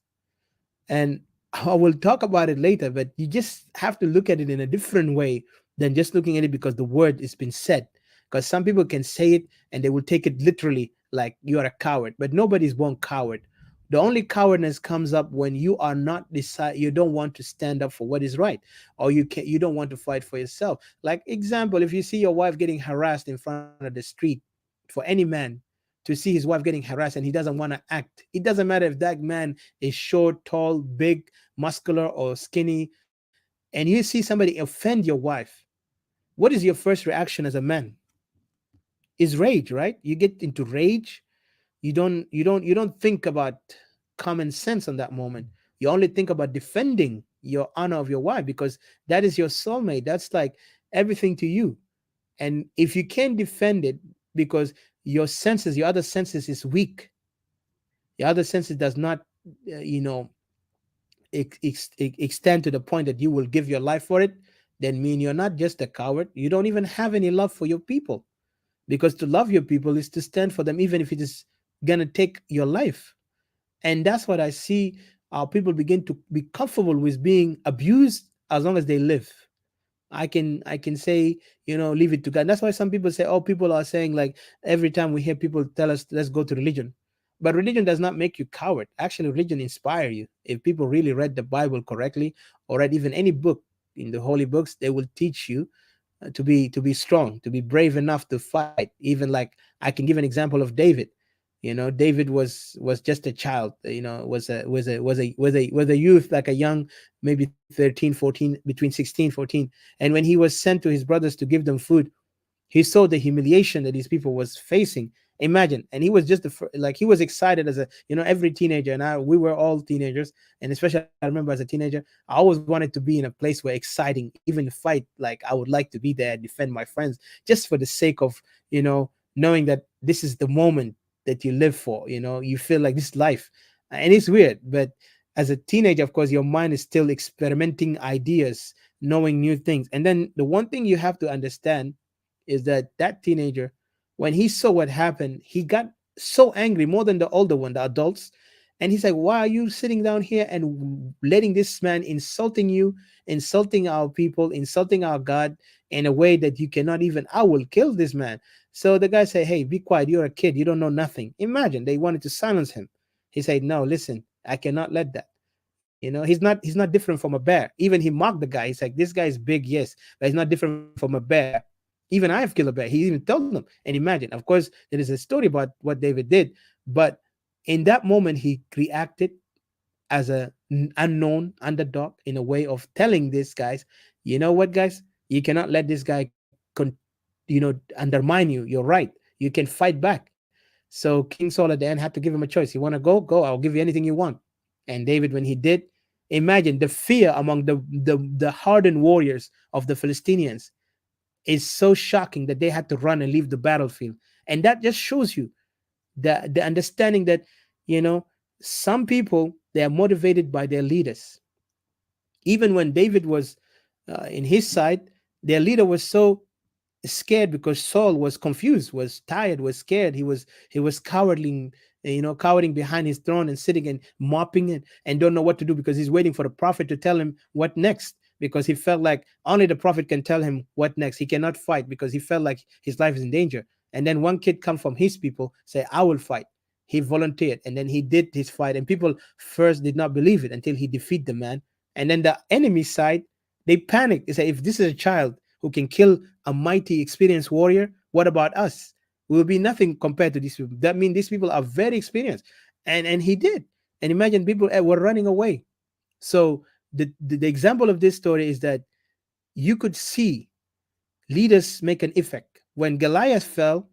And I will talk about it later, but you just have to look at it in a different way than just looking at it because the word has been said. Because some people can say it and they will take it literally, like you are a coward, but nobody's born coward. The only cowardness comes up when you are not decide, you don't want to stand up for what is right, or you don't want to fight for yourself. Like example, if you see your wife getting harassed in front of the street, for any man to see his wife getting harassed and he doesn't want to act, it doesn't matter if that man is short, tall, big, muscular, or skinny, and you see somebody offend your wife, what is your first reaction as a man? Is rage, right? You get into rage. You don't think about common sense on that moment. You only think about defending your honor of your wife, because that is your soulmate. That's like everything to you. And if you can't defend it because your other senses is weak, your other senses does not, uh, you know, extend to the point that you will give your life for it, then mean you're not just a coward. You don't even have any love for your people, because to love your people is to stand for them, even if it is gonna take your life. And that's what I see. Our people begin to be comfortable with being abused as long as they live. I can say, leave it to God. That's why some people say, oh, people are saying, like, every time we hear people tell us, let's go to religion. But religion does not make you coward. Actually, religion inspire you. If people really read the Bible correctly, or read even any book in the holy books, they will teach you to be strong, to be brave enough to fight. Even, like, I can give an example of David. David was just a child, was a youth, like a young, maybe 13, 14, between 16, 14. And when he was sent to his brothers to give them food, he saw the humiliation that these people was facing. Imagine. And he was just like, he was excited as a, every teenager. And we were all teenagers. And especially, I remember, as a teenager, I always wanted to be in a place where exciting, even fight. Like, I would like to be there, defend my friends, just for the sake of, knowing that this is the moment that you live for. You feel like this life. And it's weird, but as a teenager, of course, your mind is still experimenting ideas, knowing new things. And then the one thing you have to understand is that that teenager, when he saw what happened, he got so angry, more than the older one, the adults. And he's like, why are you sitting down here and letting this man insulting you, insulting our people, insulting our God in a way that you cannot even, I will kill this man. So the guy said, hey, be quiet. You're a kid. You don't know nothing. Imagine, they wanted to silence him. He said, no, listen, I cannot let that. He's not different from a bear. Even he mocked the guy. He's like, this guy is big, yes, but he's not different from a bear. Even I have killed a bear. He even told them. And imagine, of course, there is a story about what David did, but in that moment, he reacted as a unknown underdog, in a way of telling these guys, you know what, guys, you cannot let this guy undermine you. You're right. You can fight back. So King Saul at the end had to give him a choice. You want to go? Go. I'll give you anything you want. And David, when he did, imagine the fear among the hardened warriors of the Philistinians is so shocking that they had to run and leave the battlefield. And that just shows you the understanding that, you know some people, they are motivated by their leaders. Even when David was in his side, their leader was so scared because Saul was confused, was tired, was scared. He was cowarding, cowering behind his throne and sitting and mopping it and don't know what to do, because he's waiting for the prophet to tell him what next, because he felt like only the prophet can tell him what next. He cannot fight because he felt like his life is in danger. And then one kid come from his people, say, I will fight. He volunteered, and then he did his fight, and people first did not believe it until he defeated the man. And then the enemy side, they panicked. They say, if this is a child who can kill a mighty, experienced warrior, what about us? We will be nothing compared to these people. That means these people are very experienced. And he did. And imagine, people were running away. So the example of this story is that you could see leaders make an effect. When Goliath fell,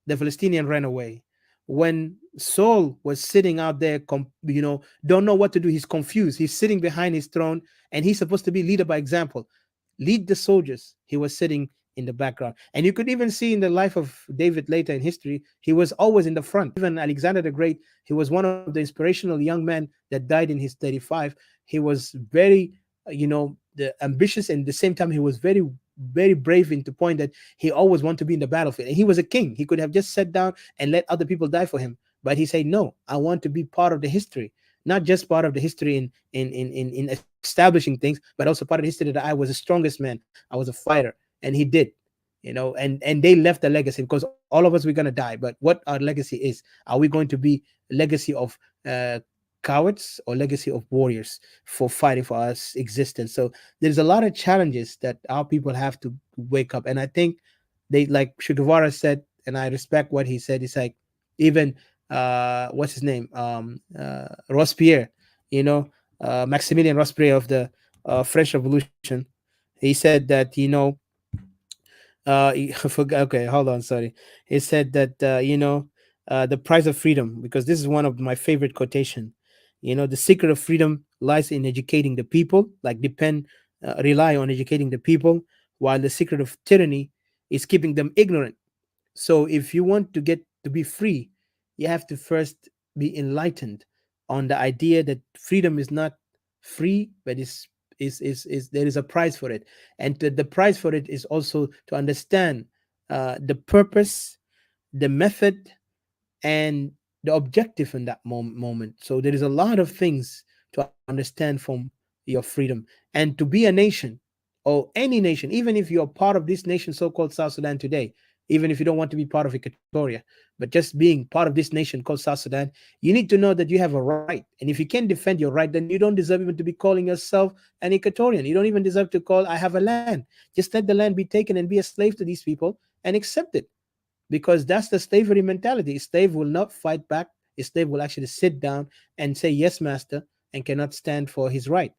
the Philistinian ran away. When Saul was sitting out there, don't know what to do, he's confused. He's sitting behind his throne, and he's supposed to be leader by example, lead the soldiers. He was sitting in the background. And you could even see in the life of David later in history, he was always in the front. Even Alexander the Great, he was one of the inspirational young men that died in his 35. He was very, the ambitious, and at the same time, he was very, very brave, into point that he always wanted to be in the battlefield. And he was a king. He could have just sat down and let other people die for him. But he said, no, I want to be part of the history, not just part of the history in establishing things, but also part of the history that I was the strongest man. I was a fighter, and he did. And they left a legacy, because all of us, we're gonna die. But what our legacy is, are we going to be a legacy of cowards, or legacy of warriors for fighting for our existence? So there's a lot of challenges that our people have to wake up. And I think they, like Shugavara said, and I respect what he said. It's like, even what's his name, Robespierre, you know Maximilian Robespierre of the French Revolution. He said that, okay, hold on, sorry. He said that, the price of freedom, because this is one of my favorite quotation. The secret of freedom lies in educating the people, like rely on educating the people, while the secret of tyranny is keeping them ignorant. So if you want to get to be free, you have to first be enlightened on the idea that freedom is not free, but is there is a price for it. And the price for it is also to understand the purpose, the method, and the objective in that moment. So there is a lot of things to understand from your freedom. And to be a nation, or any nation, even if you're part of this nation so-called South Sudan today, even if you don't want to be part of Equatoria, but just being part of this nation called South Sudan, you need to know that you have a right. And if you can't defend your right, then you don't deserve even to be calling yourself an Equatorian. You don't even deserve to call, I have a land. Just let the land be taken and be a slave to these people and accept it, because that's the slavery mentality. A slave will not fight back. A slave will actually sit down and say, yes, master, and cannot stand for his right.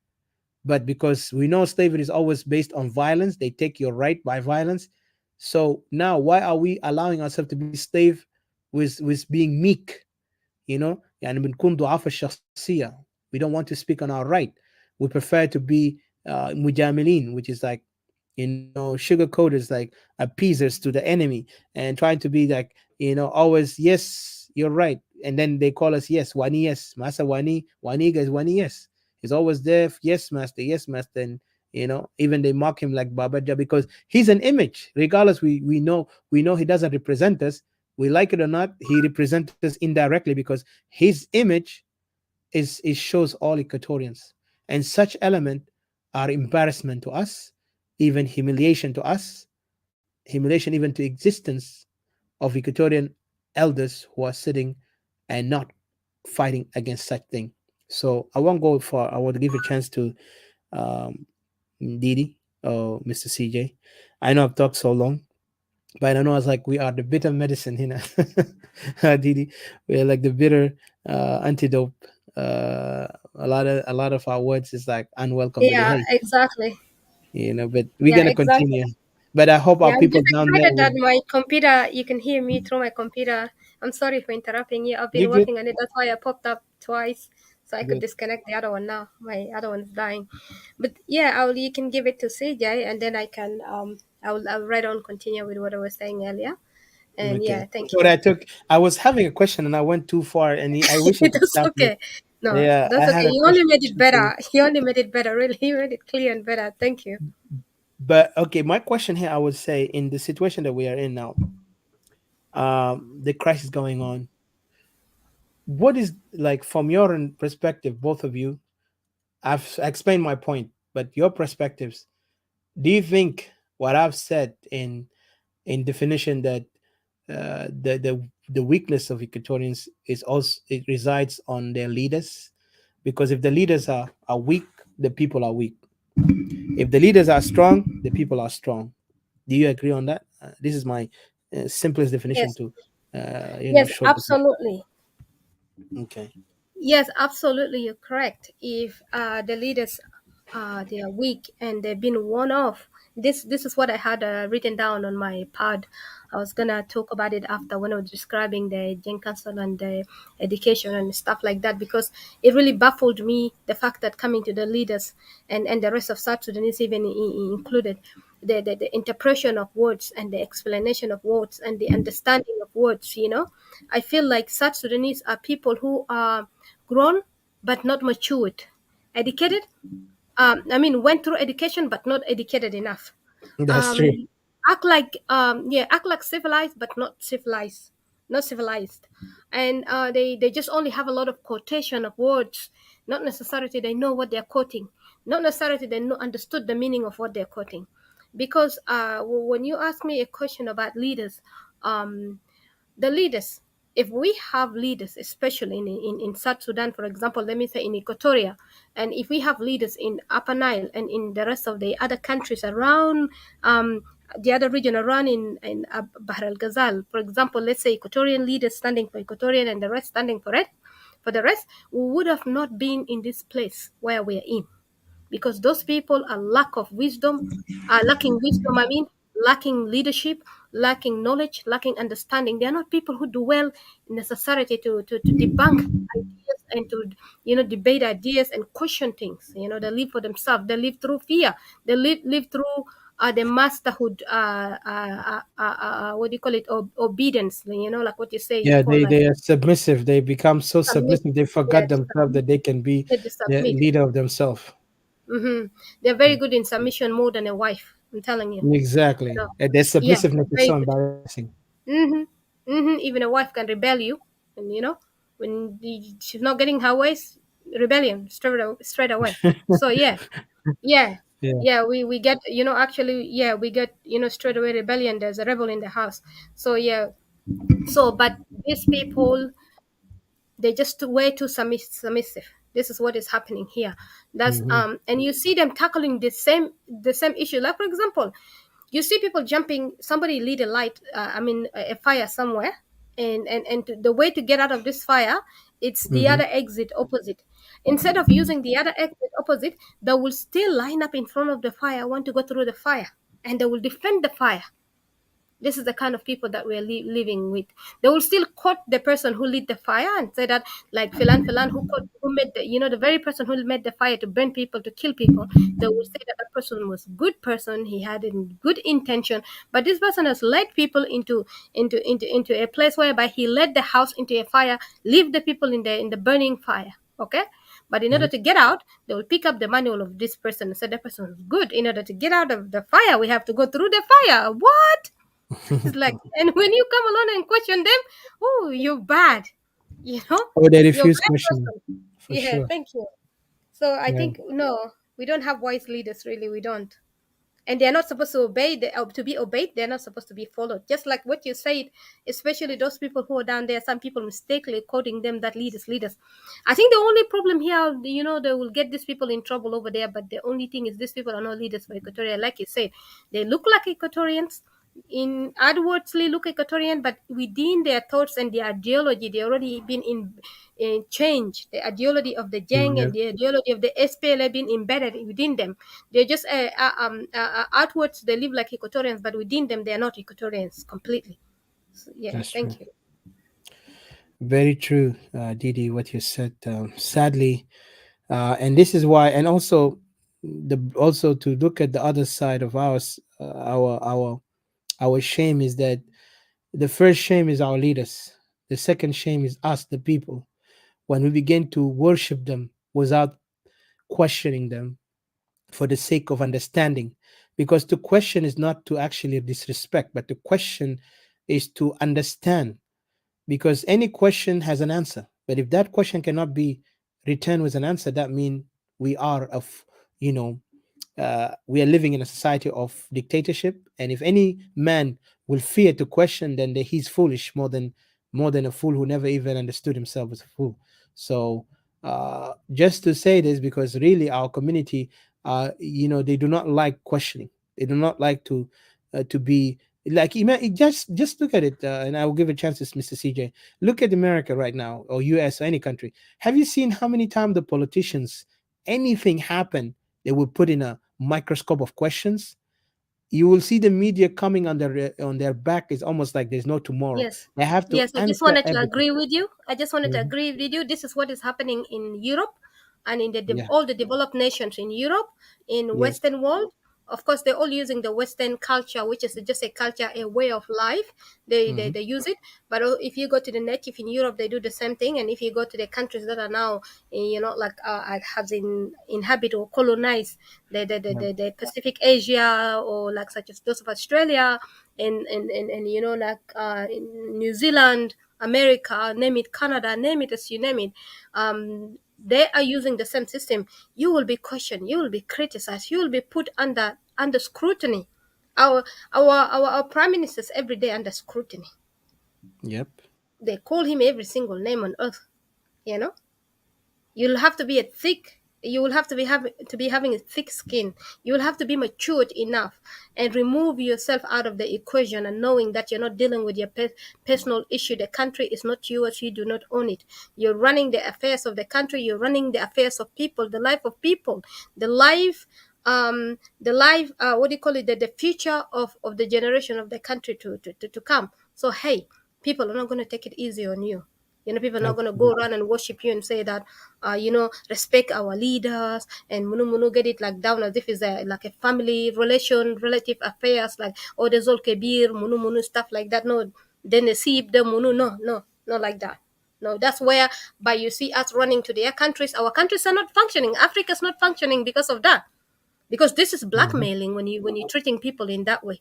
But because we know slavery is always based on violence, they take your right by violence. So now, why are we allowing ourselves to be slave with being meek? You know, يعني بنكون ضعاف الشخصية. We don't want to speak on our right. We prefer to be mujamilin, which is like, sugar coaters, like appeasers to the enemy, and trying to be like, always, yes, you're right. And then they call us, yes, wani, yes, masa wani, wani guys, wani, yes. He's always there, yes, master, yes, master. And even they mock him like Babaja, because he's an image. Regardless, we know he doesn't represent us. We like it or not, he represents us indirectly, because his image is shows all Equatorians, and such element are embarrassment to us, even humiliation to us, humiliation even to existence of Equatorian elders who are sitting and not fighting against such thing. So I won't go far. I want to give a chance to um, Didi or Mr. CJ. I know I've talked so long, but I know it's like we are the bitter medicine here. Didi, we're like the bitter antidote. A lot of our words is like unwelcome, but Yeah, hey, exactly. but we're Yeah, gonna exactly. continue. But I hope our Yeah, I'm people just down there excited that would. my computer, you can hear me through my computer. I'm sorry for interrupting you. I've You been good? working on it. That's why I popped up twice, so I could Good. disconnect the other one now. My other one's dying. But yeah, you can give it to CJ, and then I'll right on continue with what I was saying earlier. And Okay. yeah, thank What you. I took, I was having a question and I went too far, and I wish he could That's stop me. okay. No, Yeah, I that's had okay. a You only made it question for you. better. You only made it better. Really, you made it clear and better. Thank you. But okay, my question here, I would say, in the situation that we are in now, the crisis going on, what is like from your perspective, both of you? I've explained my point, but your perspectives. Do you think what I've said in definition that the weakness of Equatorians is also it resides on their leaders? Because if the leaders are weak, the people are weak. If the leaders are strong, the people are strong. Do you agree on that? This is my simplest definition Yes, to yes, show the question. absolutely. Okay. Yes, absolutely, you're correct. If the leaders they are weak and they've been worn off, this is what I had written down on my pad. I was gonna talk about it after when I was describing the Gen Council and the education and stuff like that, because it really baffled me the fact that coming to the leaders and the rest of South Sudanese even included, the interpretation of words and the explanation of words and the understanding of words. I feel like South Sudanese are people who are grown but not matured, educated. I mean, went through education but not educated enough. That's true. Um, act like civilized but not civilized, not civilized, and they just only have a lot of quotation of words. Not necessarily they know what they're quoting. Not necessarily they know understood the meaning of what they're quoting, because when you ask me a question about leaders, um, the leaders, if we have leaders, especially in South Sudan, for example, let me say in Equatoria, and if we have leaders in Upper Nile and in the rest of the other countries around, um, the other region around in Bahr el Ghazal, for example, let's say Equatorian leaders standing for Equatorian and the rest standing for it, for the rest, we would have not been in this place where we're in, because those people are lack of wisdom, are lacking wisdom. I mean, lacking leadership, lacking knowledge, lacking understanding. They are not people who do well necessarily to debunk ideas and to debate ideas and question things. They live for themselves. They live through fear. They live through the masterhood. What do you call it? Obedience. Like what you say. You Yeah, call like they are submissive. They become so submit. submissive they Yeah, forgot they themselves submit. that they can be Yeah, they the submit. leader of themselves. They're very good in submission more than a wife. I'm telling you. You Exactly. know. And their Yeah, submissiveness is very so good. embarrassing. Even a wife can rebel you, and When she's not getting her ways, rebellion straight away. So yeah, yeah, Yeah. yeah, we get, actually, yeah, we get, straight away rebellion. There's a rebel in the house. So yeah, so but these people, they're just way too submissive. This is what is happening here. That's Hmm. and you see them tackling the same issue. Like, for example, you see people jumping, somebody lead a light, a fire somewhere, and the way to get out of this fire, it's the Hmm. other exit opposite. Instead of using the other exit opposite, they will still line up in front of the fire, want to go through the fire, and they will defend the fire. This is the kind of people that we're living with. They will still quote the person who lit the fire and say that, like Filan who made the very person who made the fire to burn people, to kill people. They will say that that person was a good person. He had a good intention, but this person has led people into a place whereby he led the house into a fire, leave the people in the burning fire. Okay. But in order Yep. to get out, they will pick up the manual of this person and say that person is good. In order to get out of the fire, we have to go through the fire. What? It's like, and when you come along and question them, oh, you're bad, you know, Oh, they you're a refuse bad questioning person. for Yeah, sure. thank you. So I Yeah. think, no, we don't have wise leaders, really. We don't. And they're not supposed to obey, to be obeyed. They're not supposed to be followed. Just like what you said, especially those people who are down there, some people mistakenly quoting them that leaders. I think the only problem here, they will get these people in trouble over there, but the only thing is these people are not leaders for Equatoria. Like you said, they look like Equatorians, in outwardly look Equatorian, but within their thoughts and their ideology, they already been in change. The ideology of the Jeng Yeah. and the ideology of the SPLA been embedded within them. They're just outwards, they live like Equatorians, but within them they are not Equatorians completely. So, yeah, That's true. thank you. Very true, Didi, what you said. Sadly, and this is why, and also to look at the other side of ours, our shame is that the first shame is our leaders. The second shame is us, the people. When we begin to worship them without questioning them for the sake of understanding, because to question is not to actually disrespect, but to question is to understand, because any question has an answer, but if that question cannot be returned with an answer, that means we are of, you know we are living in a society of dictatorship. And if any man will fear to question, then he's foolish, more than a fool who never even understood himself as a fool. So, just to say this, because really our community, they do not like questioning. They do not like to be like, just look at it, and I will give a chance to Mr. CJ. Look at America right now, or US, or any country. Have you seen how many times the politicians, anything happen, they will put in a microscope of questions? You will see the media coming on their back. Is almost like there's no tomorrow. Yes. They have to Yes, I just answer wanted to everything. agree with you. I just wanted to Mhm. agree with you. This is what is happening in Europe and in Yeah. all the developed nations in Europe, in Yes. Western world. Of course, they're all using the Western culture, which is just a culture, a way of life. They, Hmm. they use it. But if you go to the native in Europe, they do the same thing. And if you go to the countries that are now, like has inhabit or colonized Yeah. the Pacific Asia, or like such as those of Australia, and like in New Zealand, America, name it, Canada, name it, as you name it, they are using the same system. You will be questioned, you will be criticized, you will be put under scrutiny. Our our prime ministers every day under scrutiny. Yep. They call him every single name on earth. You know, you'll have to be a thick you will have to be having a thick skin. You will have to be matured enough and remove yourself out of the equation, and knowing that you're not dealing with your personal issue. The country is not yours. You do not own it. You're running the affairs of the country. You're running the affairs of people, the life of people, the life what do you call it, the future of the generation of the country to come. So hey, people are not going to take it easy on you. People are not going to go Absolutely. around and worship you and say that, respect our leaders and munu munu, get it like down as if it's like a family relation, relative affairs, like, oh, there's all kebir, munu munu, stuff like that. No, then the sib, the munu, no, no, not like that. No, that's where, by you see us running to their countries, our countries are not functioning. Africa's not functioning because of that. Because this is Mhm. blackmailing when you're treating people in that way.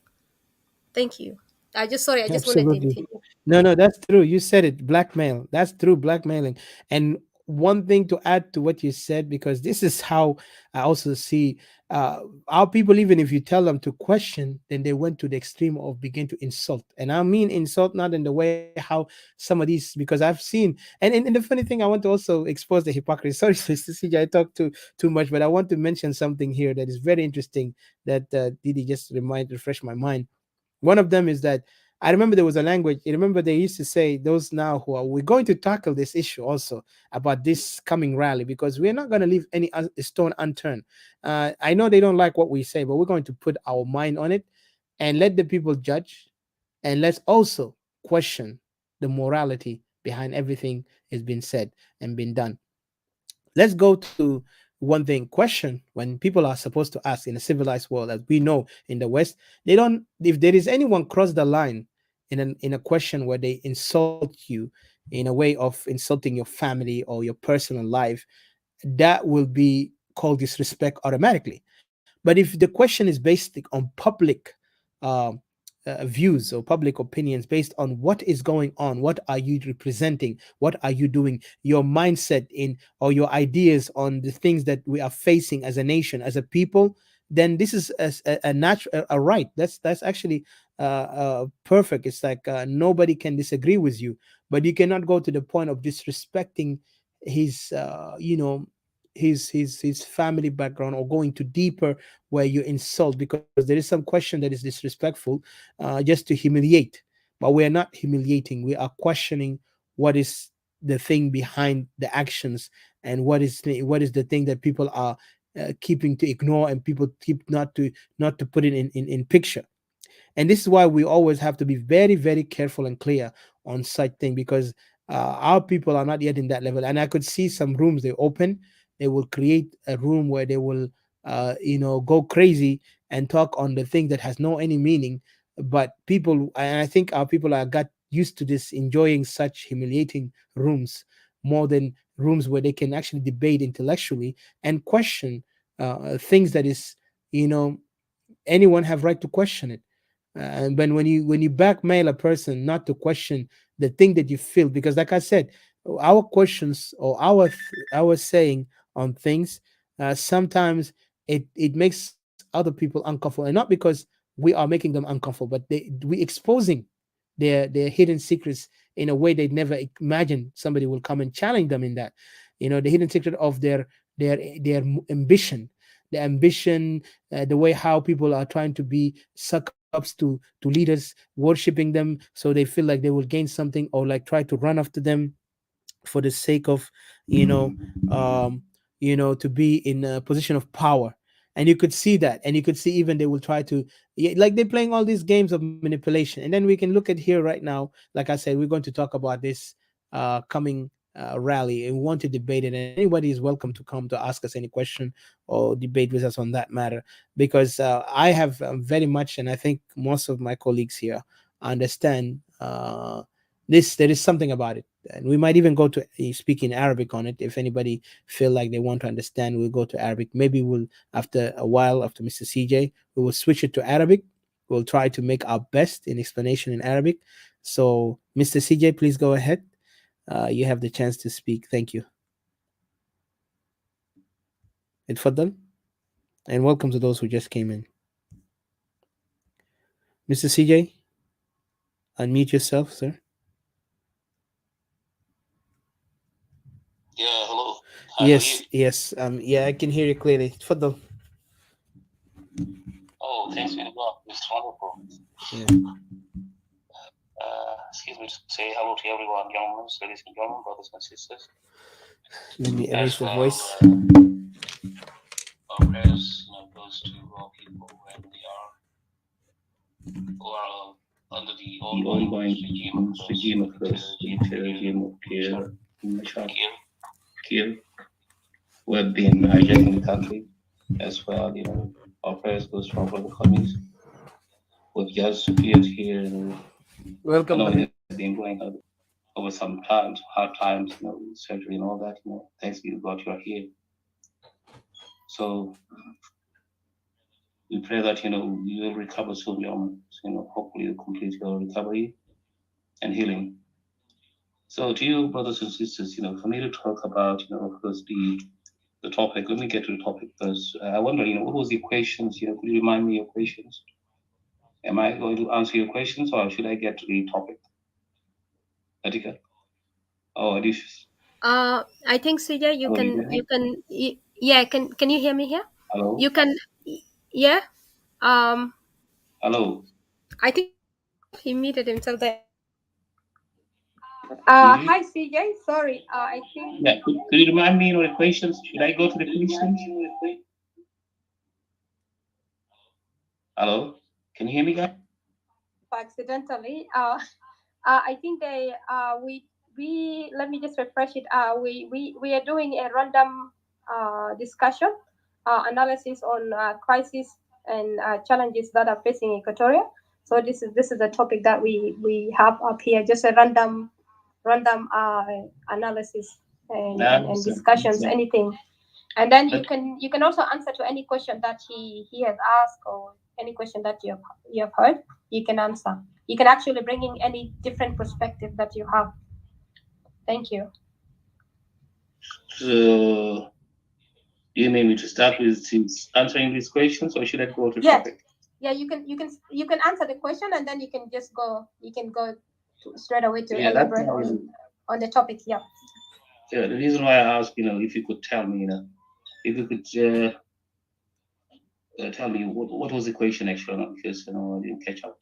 Thank you. I just sorry, I just wanted to Absolutely. interject. No, no, that's true. You said it. Blackmail. That's true. Blackmailing. And one thing to add to what you said, because this is how I also see our people, even if you tell them to question, then they went to the extreme of begin to insult. And I mean insult not in the way how some of these, because I've seen, and the funny thing, I want to also expose the hypocrisy. Sorry, Sister CJ, I talked too much, but I want to mention something here that is very interesting that Didi just refresh my mind. One of them is that I remember there was a language. You remember they used to say those now who are we're going to tackle this issue also about this coming rally because we're not going to leave any stone unturned. I know they don't like what we say, but we're going to put our mind on it and let the people judge, and let's also question the morality behind everything has been said and been done. Let's go to one thing. Question: when people are supposed to ask in a civilized world, as we know in the West, they don't, if there is anyone cross the line in a question where they insult you in a way of insulting your family or your personal life, that will be called disrespect automatically. But if the question is based on public uh, views or public opinions based on what is going on, what are you representing, what are you doing, your mindset in or your ideas on the things that we are facing as a nation, as a people, then this is a natural a right. That's actually perfect. It's like nobody can disagree with you, but you cannot go to the point of disrespecting his his family background or going to deeper where you insult, because there is some question that is disrespectful just to humiliate. But we are not humiliating, we are questioning what is the thing behind the actions, and what is the thing that people are keeping to ignore, and people keep not to put it in picture. And this is why we always have to be very very careful and clear on such thing, because our people are not yet in that level. And I could see some rooms they open, they will create a room where they will go crazy and talk on the thing that has no any meaning. But people, and I think our people are got used to this, enjoying such humiliating rooms more than rooms where they can actually debate intellectually and question things that is, you know anyone have right to question it. And when you blackmail a person not to question the thing that you feel, because like I said, our questions or our saying on things, sometimes it makes other people uncomfortable, and not because we are making them uncomfortable, but we exposing their hidden secrets in a way they'd never imagine somebody will come and challenge them in that. The hidden secret of their ambition, the ambition, the way how people are trying to be suck ups to leaders, worshiping them so they feel like they will gain something, or like try to run after them for the sake of you know um to be in a position of power. And you could see that, and you could see even they will try to, yeah, like they're playing all these games of manipulation. And then we can look at here right now, like I said, we're going to talk about this coming rally, and we want to debate it, and anybody is welcome to come to ask us any question or debate with us on that matter. Because I have very much, and I think most of my colleagues here understand this, there is something about it. And we might even go to speak in Arabic on it. If anybody feel like they want to understand, we'll go to Arabic. Maybe we'll, after a while, after Mr. CJ, we will switch it to Arabic. We'll try to make our best in explanation in Arabic. So Mr. CJ, please go ahead. You have the chance to speak. Thank you. اتفضل. And welcome to those who just came in. Mr. CJ, unmute yourself, sir. Yeah, hello. How are you? Yes, yes. Yeah, I can hear you clearly. اتفضل. Oh, thanks very much. It's wonderful. Yeah. Excuse me to say hello to everyone, gentlemen, ladies and gentlemen, brothers and sisters. Let me As erase the well, voice. our prayers, goes to all people when they are who are under the ongoing regime of the dictator regime of Bashar Kir, who have been hijacking the country. As well, our prayers goes to our brother Khamis, who have just appeared here. I Welcome, know he Habib. has been going over some times, hard times, surgery and all that. Thanks be to God, you're here. So We pray that you'll recover soon, hopefully you complete your recovery and healing. So to you, brothers and sisters, for me to talk about, of course, the topic. Let me get to the topic first. I wonder, what was the questions? Could you remind me your questions? Am I going to answer your questions, or should I get to the topic? Adika? Oh, Adishus. I think CJ, Hello, you there? yeah, can you hear me here? Hello? You can, yeah. Um, Hello? I think he muted himself there. Did you? Hi CJ. Sorry. I think Yeah, could you remind me, the questions? Should I go to the questions? Hello? Can you hear me, guys? accidentally. I think they we let me just refresh it. We are doing a random discussion analysis on crisis and challenges that are facing Equatoria. So this is a topic that we have up here, just a random analysis I and understand. discussions, Understand. anything. And then But you can also answer to any question that he has asked, or any question that you have heard. You can answer. You can actually bring in any different perspective that you have. Thank you. so, do you mean me to start with since answering these questions, or should I go to Yes. topic? Yeah, you can answer the question, and then you can go straight away to Yeah, that's elaborate on the topic. Yeah. yeah, the reason why I asked, if you could tell me, if you could tell me what was the question actually, because I didn't catch up.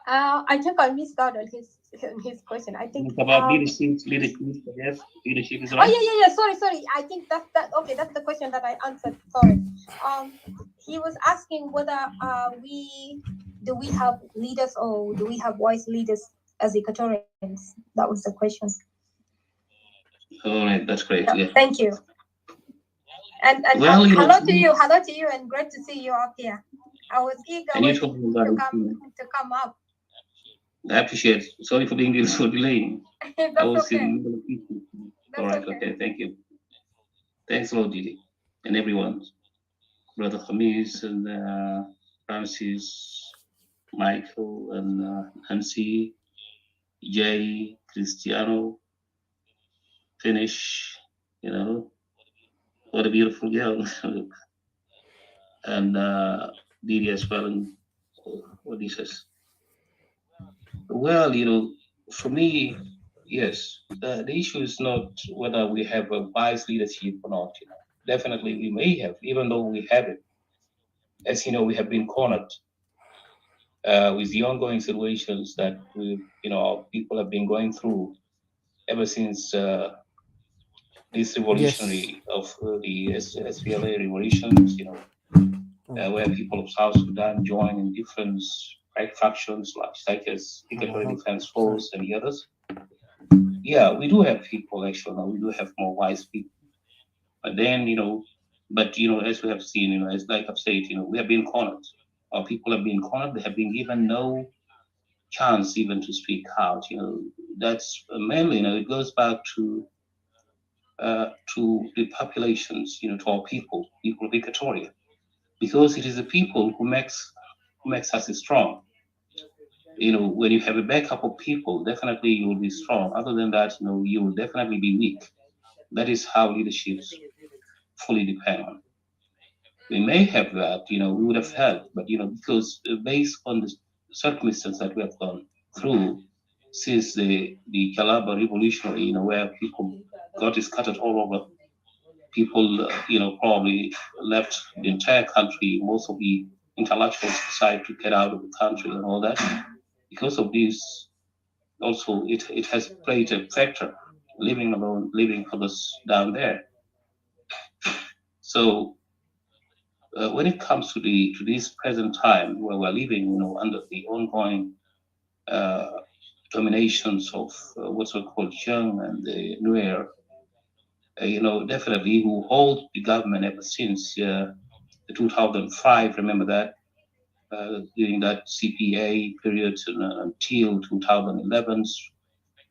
I think I missed out on his question. I think. It's about leadership, leadership. Yes, leadership is Oh right. yeah. Sorry. I think that okay. That's the question that I answered. Sorry. He was asking whether we have leaders, or do we have wise leaders as Equatorians? That was the question. All right, that's great. Yeah. Yeah. Thank you. And Well, hello to you, and great to see you up here. I was eager and you told waiting me about to it. come up. I appreciate. Sorry for being so delaying. I That's was in the okay. middle of meeting. All That's right. okay. Okay. Thank you. Thanks a lot, Didi, and everyone. Brother Khamis and Francis, Michael, and Nancy, Jay, Cristiano, Finish. You know, what a beautiful girl. And Didi as well. And what he says. Well, for me, yes, the issue is not whether we have a wise leadership or not. Definitely we may have, even though we have it. As you know, we have been cornered with the ongoing situations that our people have been going through ever since this Yes. revolutionary of the SPLA revolutions. Where people of South Sudan join in different right factions like as Equatorial Defense Force and the others. Yeah, we do have people actually. We do have more wise people. But then, but as we have seen, as like I've said, we have been cornered. Our people have been cornered. They have been given no chance even to speak out. That's mainly, it goes back to the populations, to our people of Equatoria, because it is the people who makes us strong. When you have a backup of people, definitely you will be strong. Other than that, you will definitely be weak. That is how leaderships fully depend on. We may have that, we would have helped, but because based on the circumstances that we have gone through since the Calabar revolution, where people got scattered all over, people, probably left the entire country. Most of the intellectuals decided to get out of the country and all that. Because of this, also it has played a factor, living alone, living others down there. So when it comes to this present time where we're living, under the ongoing uh, dominations of what's called Young and the Nuer, definitely who hold the government ever since the 2005. Remember that during that CPA period until 2011,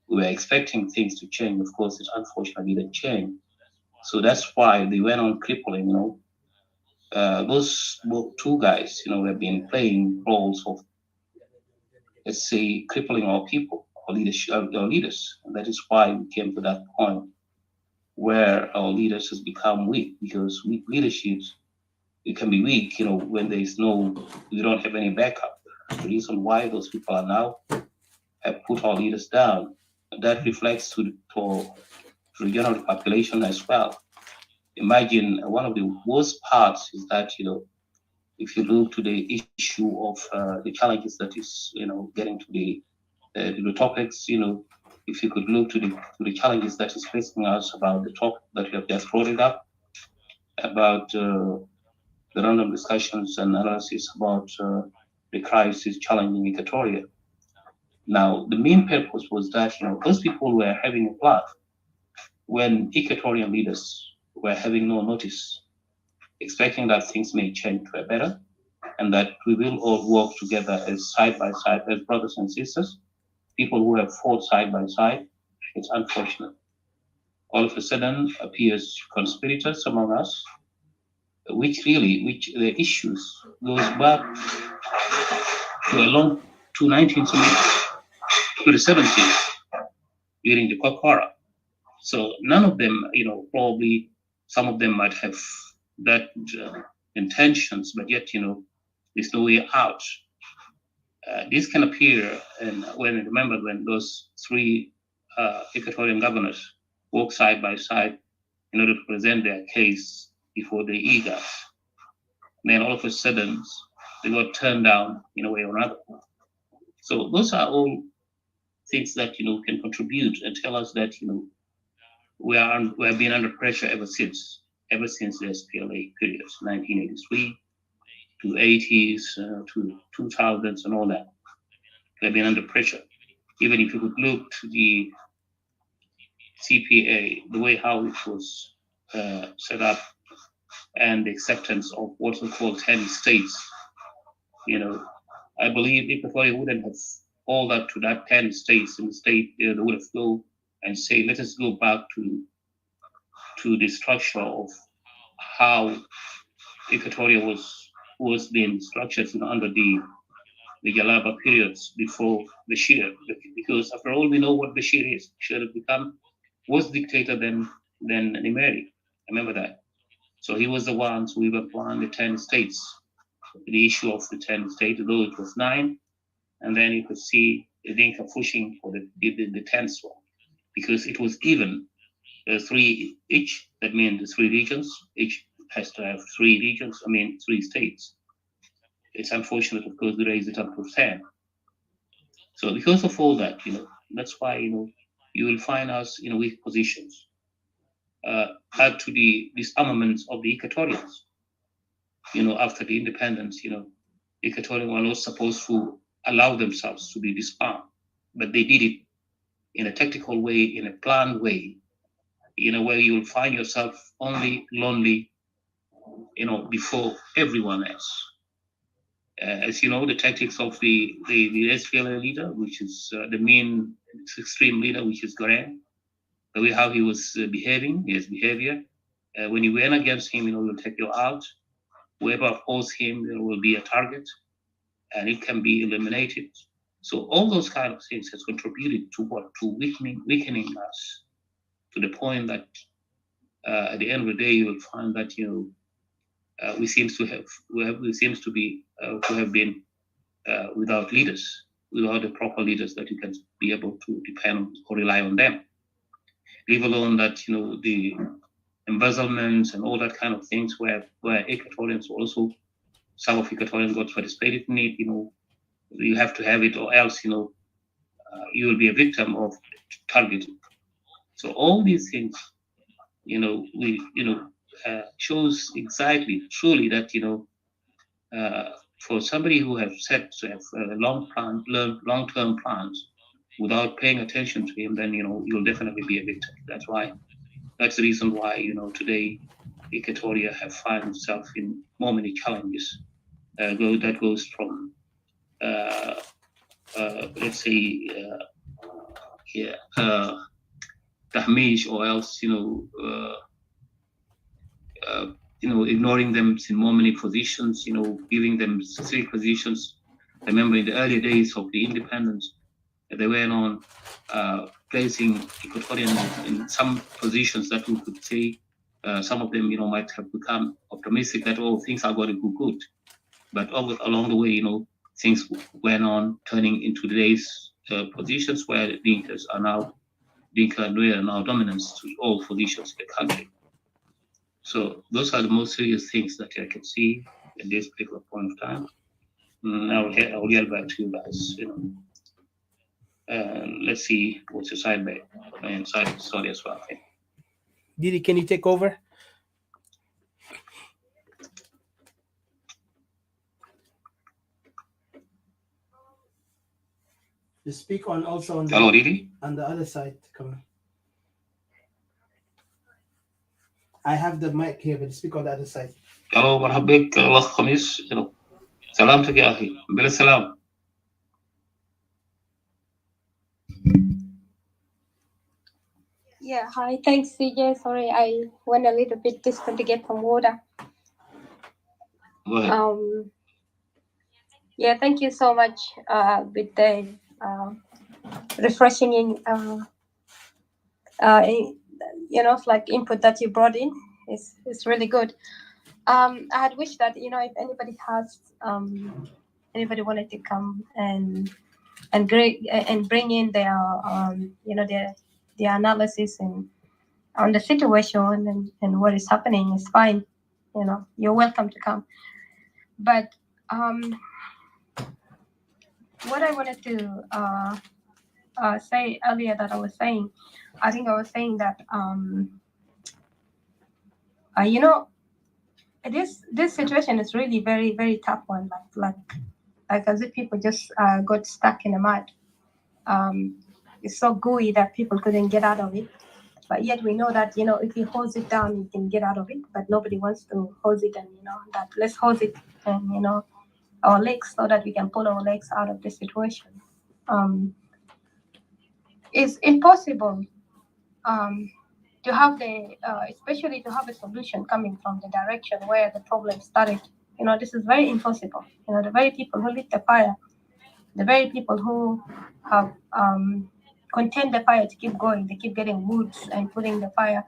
we were expecting things to change. Of course, it unfortunately didn't change. So that's why they went on crippling, those two guys, have been playing roles of, let's say, crippling our people, our leaders. And that is why we came to that point where our leaders has become weak, because weak leaderships, it can be weak, when there is we don't have any backup. The reason why those people are now have put our leaders down, that reflects to the general population as well. Imagine one of the worst parts is that, if you look to the issue of the challenges that is, getting to the topics, if you could look to the challenges that is facing us about the topic that you have just brought it up, about the random discussions and analysis about the crisis challenging Equatoria. Now, the main purpose was that, those people were having a plan when Equatorian leaders were having no notice, expecting that things may change to a better, and that we will all work together as side by side, as brothers and sisters, people who have fought side by side. It's unfortunate. All of a sudden appears conspirators among us, which the issues goes back to a long to 1970s, to the 70s, during the Kokora. So none of them, probably some of them might have that intentions, but yet, there's no way out. This can appear, and when those three Equatorian governors walk side by side in order to present their case before the EGAS, then all of a sudden they got turned down in a way or another. So those are all things that can contribute and tell us that we have been under pressure ever since the SPLA period, 1983 to 80s to 2000s and all that. We have been under pressure. Even if you could look to the CPA, the way how it was set up, and the acceptance of what we call 10 states, I believe Equatoria wouldn't have all that to that 10 states in the state. They would have go and say, let us go back to the structure of how Equatoria was being structured under the Jalaba periods before Bashir, because after all we know what Bashir is. Bashir had become was dictator than Nimeri. Remember that. So he was the one who even planned the 10 states, the issue of the 10 states, though it was 9, and then you could see the Dinka pushing for the 10th one, because it was even 3 each. That means the 3 regions, each has to have 3 regions, 3 states. It's unfortunate, of course, they raised it up to 10. So because of all that, that's why, you will find us in weak positions. Add to the disarmament of the Equatorians, after the independence, Equatorians were not supposed to allow themselves to be disarmed, but they did it in a tactical way, in a planned way, where you will find yourself only lonely, before everyone else. As you know, the tactics of the SPLA leader, which is the main extreme leader, which is Goren, the way how he was behaving, his behavior. When you went against him, will take you out. Whoever opposed him, will be a target, and it can be eliminated. So all those kind of things has contributed to what? To weakening us to the point that at the end of the day, you will find that we seems to have been without leaders, without the proper leaders that you can be able to depend or rely on them. Leave alone that the embezzlements and all that kind of things where Equatorians also, some of Equatorians got participated in it. You have to have it, or else you will be a victim of targeting. So all these things, we shows exactly truly that for somebody who have set to have long-term plans without paying attention to him, then you'll definitely be a victim. That's the reason why today Equatoria have found itself in more many challenges. That goes from let's say tahmish, or else ignoring them in more many positions, giving them specific positions. I remember in the early days of the independence, they went on placing Equatorians in some positions that we could say some of them, might have become optimistic that, oh, things are going to go good. But along the way, things went on turning into today's positions where Dinkas are now, Dinka and Nuer are now dominance to all positions in the country. So those are the most serious things that I can see at this particular point of time. I'll get back to you guys. Let's see what's your side by and side of the story as well. Okay. Didi, can you take over? You speak on also on the, Hello, Didi. On the other side. Come on. I have the mic here, but speak on the other side. Hello, مرحبا بك الأخ خميس. سلامتك يا أخي بالسلام. Yeah, hi. Thanks, CJ. Sorry, I went a little bit distant to get some water. Go ahead. Yeah, thank you so much with the refreshing like input that you brought in. It's really good. I had wished that if anybody has anybody wanted to come and bring in their their analysis and on the situation and what is happening is fine. You're welcome to come. But what I wanted to say earlier that I was saying that this situation is really very, very tough one. Like as if people just got stuck in the mud. It's so gooey that people couldn't get out of it. But yet we know that if you hose it down, you can get out of it. But nobody wants to hose it, and that let's hose it and our legs so that we can pull our legs out of this situation. It's impossible to have especially to have a solution coming from the direction where the problem started. This is very impossible. The very people who lit the fire, the very people who have contained the fire to keep going, they keep getting woods and putting the fire,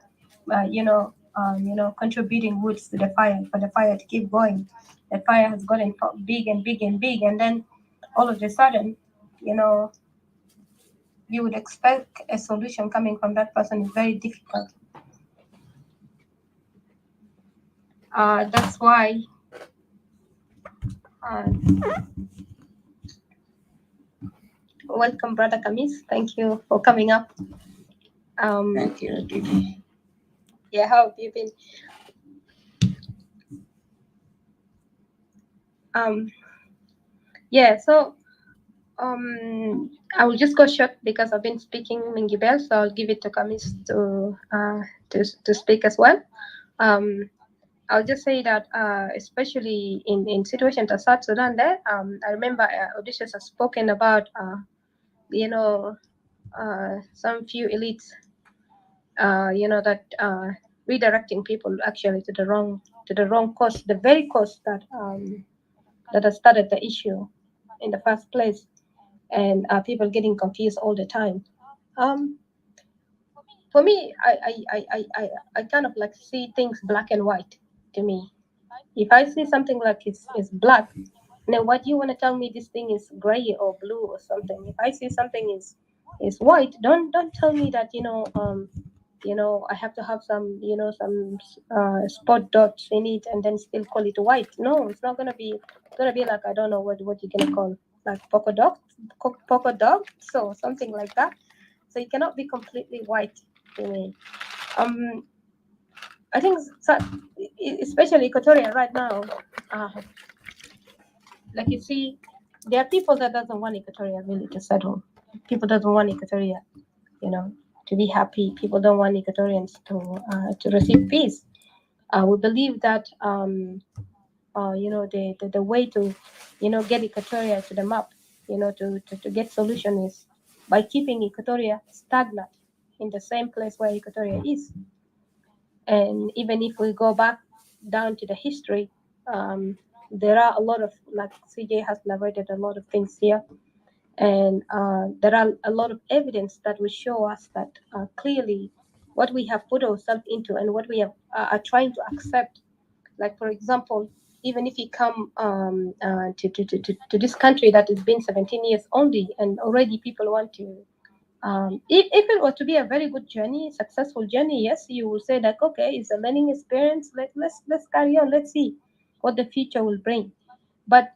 contributing woods to the fire for the fire to keep going. The fire has gotten big and big and big, and then all of a sudden, you would expect a solution coming from that person is very difficult. That's why welcome, Brother Kamis. Thank you for coming up. Thank you, Didi. Yeah, how have you been? Yeah, so I will just go short because I've been speaking Mingibel, so I'll give it to Kamis to speak as well. I'll just say that especially in situations of South Sudan there, I remember Odysseus has spoken about some few elites that redirecting people actually to the wrong cause, the very cause that has started the issue in the first place, and people getting confused all the time. For me, I kind of like see things black and white. To me, if I see something like it's black, then what do you want to tell me this thing is gray or blue or something? If I see something is white, don't tell me that I have to have some some spot dots in it and then still call it white. No, it's not gonna be. It's gonna be like, I don't know what you're gonna call, like polka dot, so something like that. So it cannot be completely white to me. I think especially Equatoria right now, like you see, there are people that doesn't want Equatoria really to settle. People doesn't want Equatoria, to be happy. People don't want Equatorians to receive peace. We believe that the way to get Equatoria to the map, to get solution is by keeping Equatoria stagnant in the same place where Equatoria is. And even if we go back down to the history, there are a lot of, like CJ has elaborated a lot of things here, and there are a lot of evidence that will show us that clearly what we have put ourselves into and what we are trying to accept. Like, for example, even if you come to this country that has been 17 years only, and already people want to, if it were to be a very good journey, successful journey, yes, you will say like, okay, it's a learning experience. Let's carry on. Let's see what the future will bring. But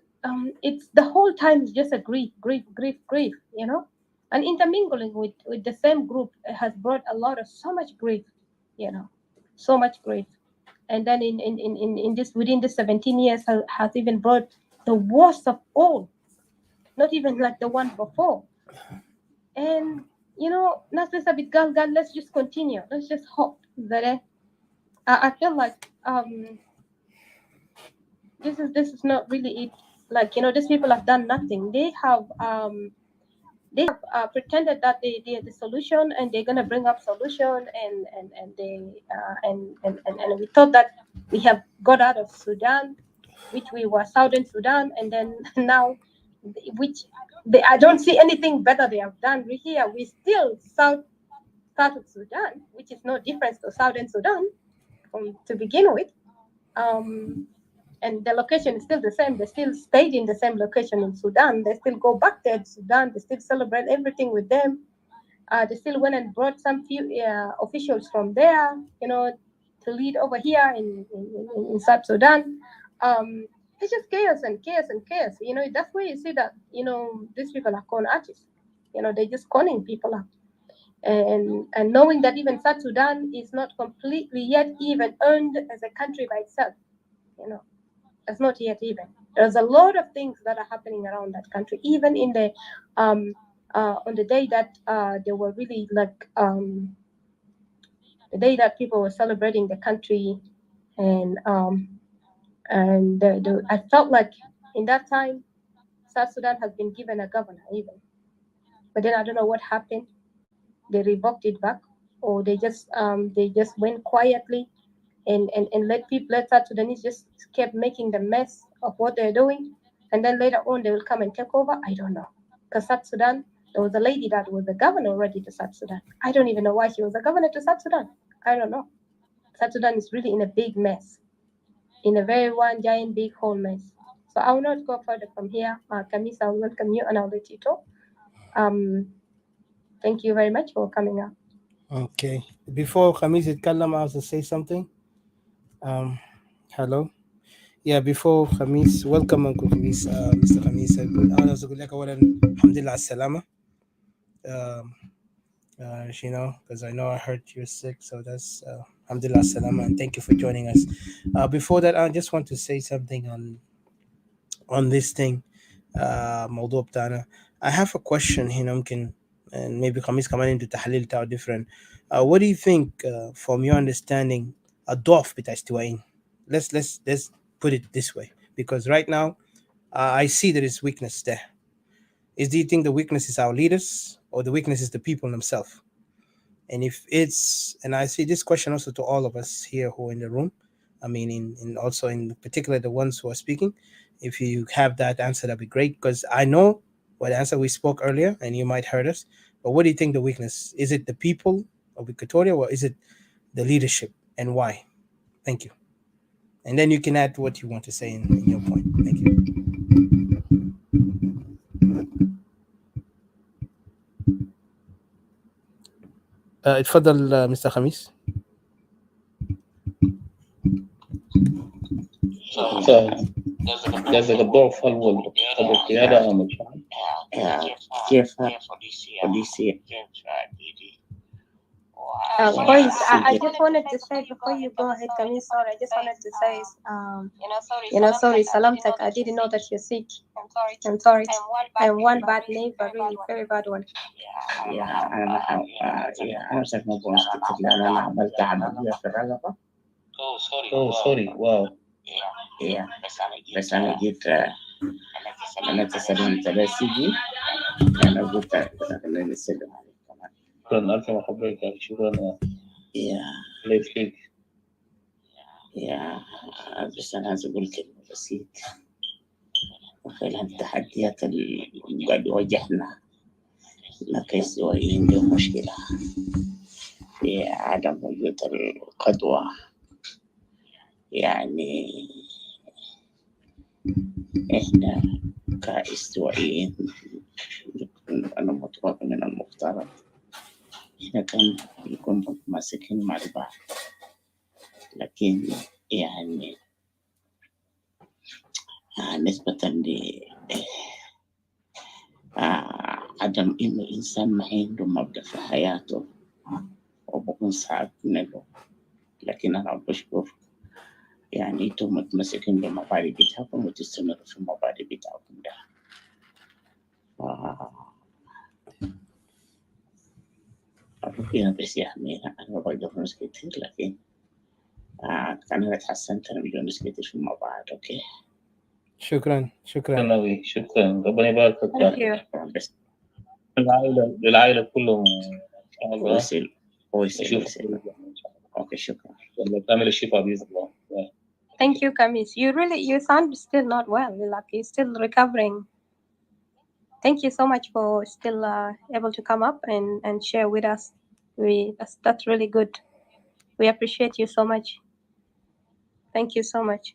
it's the whole time is just a grief, you know, and intermingling with the same group has brought a lot of so much grief, you know, so much grief. And then in this within the 17 years has even brought the worst of all, not even like the one before. And you know, not just a bit gal, let's just continue. Let's just hope that I feel like this is not really it. Like, you know, these people have done nothing. They have pretended that they're the solution, and they're gonna bring up solution, and they and we thought that we have got out of Sudan, which we were Southern Sudan, and then now, which I don't see anything better they have done. We here we still South Sudan, which is no difference to Southern Sudan to begin with. Um, and the location is still the same. They still stayed in the same location in Sudan. They still go back there to Sudan. They still celebrate everything with them. They still went and brought some few officials from there, you know, to lead over here in South Sudan. It's just chaos and chaos and chaos. You know, that's where you see that, you know, these people are con artists. You know, they're just conning people up. And knowing that even South Sudan is not completely yet even earned as a country by itself, you know, it's not yet even. There's a lot of things that are happening around that country, even in the on the day that they were really like the day that people were celebrating the country, and I felt like in that time South Sudan has been given a governor even, but then I don't know what happened. They revoked it back, or they just went quietly and let people, let South Sudanese just kept making the mess of what they're doing. And then later on, they will come and take over. I don't know. Because South Sudan, there was a lady that was the governor already to South Sudan. I don't even know why she was a governor to South Sudan. I don't know. South Sudan is really in a big mess, in a very one giant big whole mess. So I will not go further from here. Kamis, I'll welcome you and I'll let you talk. Um, Thank you very much for coming up. Okay. Before Khamis يتكلم, I was to say something. Um, hello. Yeah, before Khamis, welcome Uncle Khamis, Mr. Khamis. أنا عاوز أقول لك أولا الحمد لله على السلامة. Um, you know, because I know I heard you're sick, so that's alhamdulillah salama, and thank you for joining us. Before that, I just want to say something on this thing, موضوع بتاعنا. I have a question هنا ممكن, and maybe خميس كمان عنده تحليل بتاعه different. What do you think, from your understanding, الضعف بتاع استوائين? Let's put it this way, because right now I see there is weakness there. Do you think the weakness is our leaders, or the weakness is the people themselves? And if it's, and I see this question also to all of us here who are in the room, I mean, in also in particular the ones who are speaking, if you have that answer, that'd be great, because I know what answer we spoke earlier, and you might heard us. But what do you think the weakness is? It the people of Equatoria, or is it the leadership, and why? Thank you. And then you can add what you want to say in your point. Thank you. اتفضل مستر خميس. So there's like a door full of the other كيف وديسي Boys, I just wanted to say before you go ahead, Camille, sorry, I just wanted to say, sorry, Salamtek, I didn't know that you're sick. I'm sorry. I'm one bad neighbor, really, very bad one. أنا شايف موضوع مشكلة لأن أنا عملت عملية في الرقبة. Oh, sorry. Wow. بس أنا جيت أنا تسلمت لسيدي. أنا قلت خليني أسلم عليك كمان. شكرا ألف مرحبا بك. شكرا. يا ليك. يا بس أنا أقول كلمة بسيط. وخلال التحديات اللي قاعد يواجهنا كاستوائيين دي مشكلة في عدم وجود القدوة. يعني إحنا كاستوائيين أنا متوقع من المفترض إحنا كان يكون متماسكين مع بعض، لكن يعني نسبة عدم إنه إنسان ما عنده مبدأ في حياته وبكون صعب منه. لكن أنا بشكر يعني أنتم متمسكين بمبادئ بتاعكم وتستمروا في المبادئ بتاعكم ده. ربنا بس يحمينا. أنا ما بقدر ناس كتير، لكن أنا اتحسنت أنا بدون ناس كتير في المبادئ. أوكي شكرا شكرا ربنا يبارك Thank you. فيك. بس للعائلة كلهم إن شاء الله. ويسل. أوكي شكرا. تعمل الشفاء بإذن الله. Thank you, Kamis. You sound still not well. Like you're still recovering. Thank you so much for still able to come up and share with us. That's really good. We appreciate you so much. Thank you so much.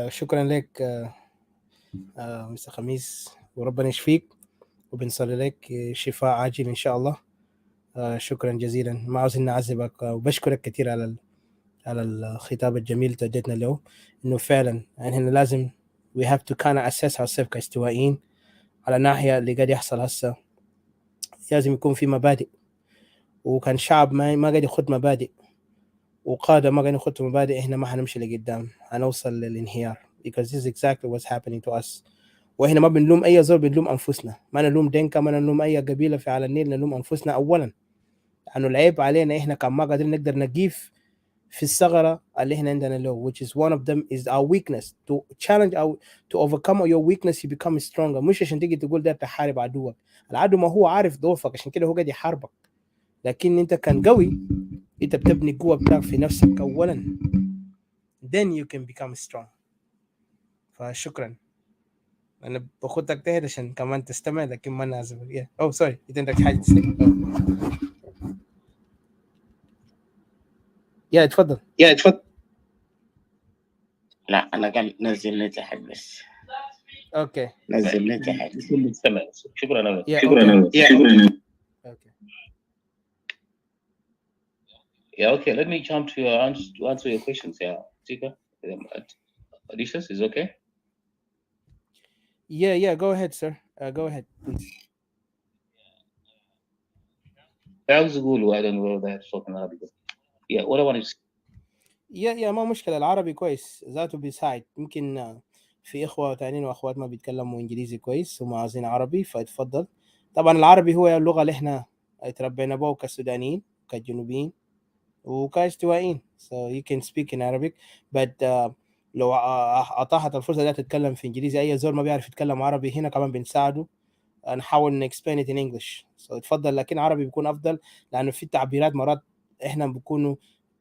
شكرا لك مستر خميس، وربنا يشفيك، وبنصلي لك شفاء عاجل إن شاء الله. شكرا جزيلا، ما عاوزين نعذبك، وبشكرك كثير على الخطاب الجميل اللي تديتنا له. إنه فعلا يعني هنا لازم we have to kind of assess ourselves كاستوائيين على الناحية اللي قاعد يحصل هسه. لازم يكون في مبادئ، وكان شعب ما قاعد يخد مبادئ، وقادة ما قاعد يخد مبادئ، إحنا ما حنمشي لقدام، هنوصل للانهيار because this is exactly what's happening to us. وإحنا ما بنلوم أي زول، بنلوم أنفسنا. ما نلوم دينكا، ما نلوم أي قبيلة في على النيل، نلوم أنفسنا أولا. لأنه العيب علينا إحنا كان ما قادرين نقدر نقيف في الثغرة اللي إحنا عندنا له، which is one of them is our weakness. To challenge to overcome your weakness you become stronger. مش عشان تيجي تقول ده تحارب عدوك، العدو ما هو عارف ضعفك، عشان كده هو قاعد يحاربك. لكن أنت كان قوي، أنت بتبني قوة بتاعك في نفسك أولا، then you can become strong. فشكرا. أنا باخدك تهد عشان كمان تستمع، لكن ما نعزمك. أوه سوري، أنت عندك حاجة تسأل؟ اتفضل. لا أنا قال نزل لي تحت بس. أوكي. نزل لي تحت. شكرا. Okay. Yeah, okay. Let me jump to answer your questions. Yeah, Tika, Odysseus is okay. Yeah. Go ahead, sir. Go ahead, please. I don't know that talking Arabic. Yeah, what I want to say. ما مشكلة، العربي كويس ذاته بيساعد. يمكن في إخوة تانيين وأخوات ما بيتكلموا إنجليزي كويس وما عاوزين عربي، فاتفضل. طبعا العربي هو اللغة اللي إحنا اتربينا بها كسودانيين كجنوبيين وكاستوائيين. so you can speak in Arabic but لو أتاحت الفرصة ده تتكلم في إنجليزي، أي زول ما بيعرف يتكلم عربي هنا كمان بنساعده، نحاول explain it in English. so اتفضل، لكن عربي بيكون أفضل لأنه في تعبيرات مرات إحنا بيكونوا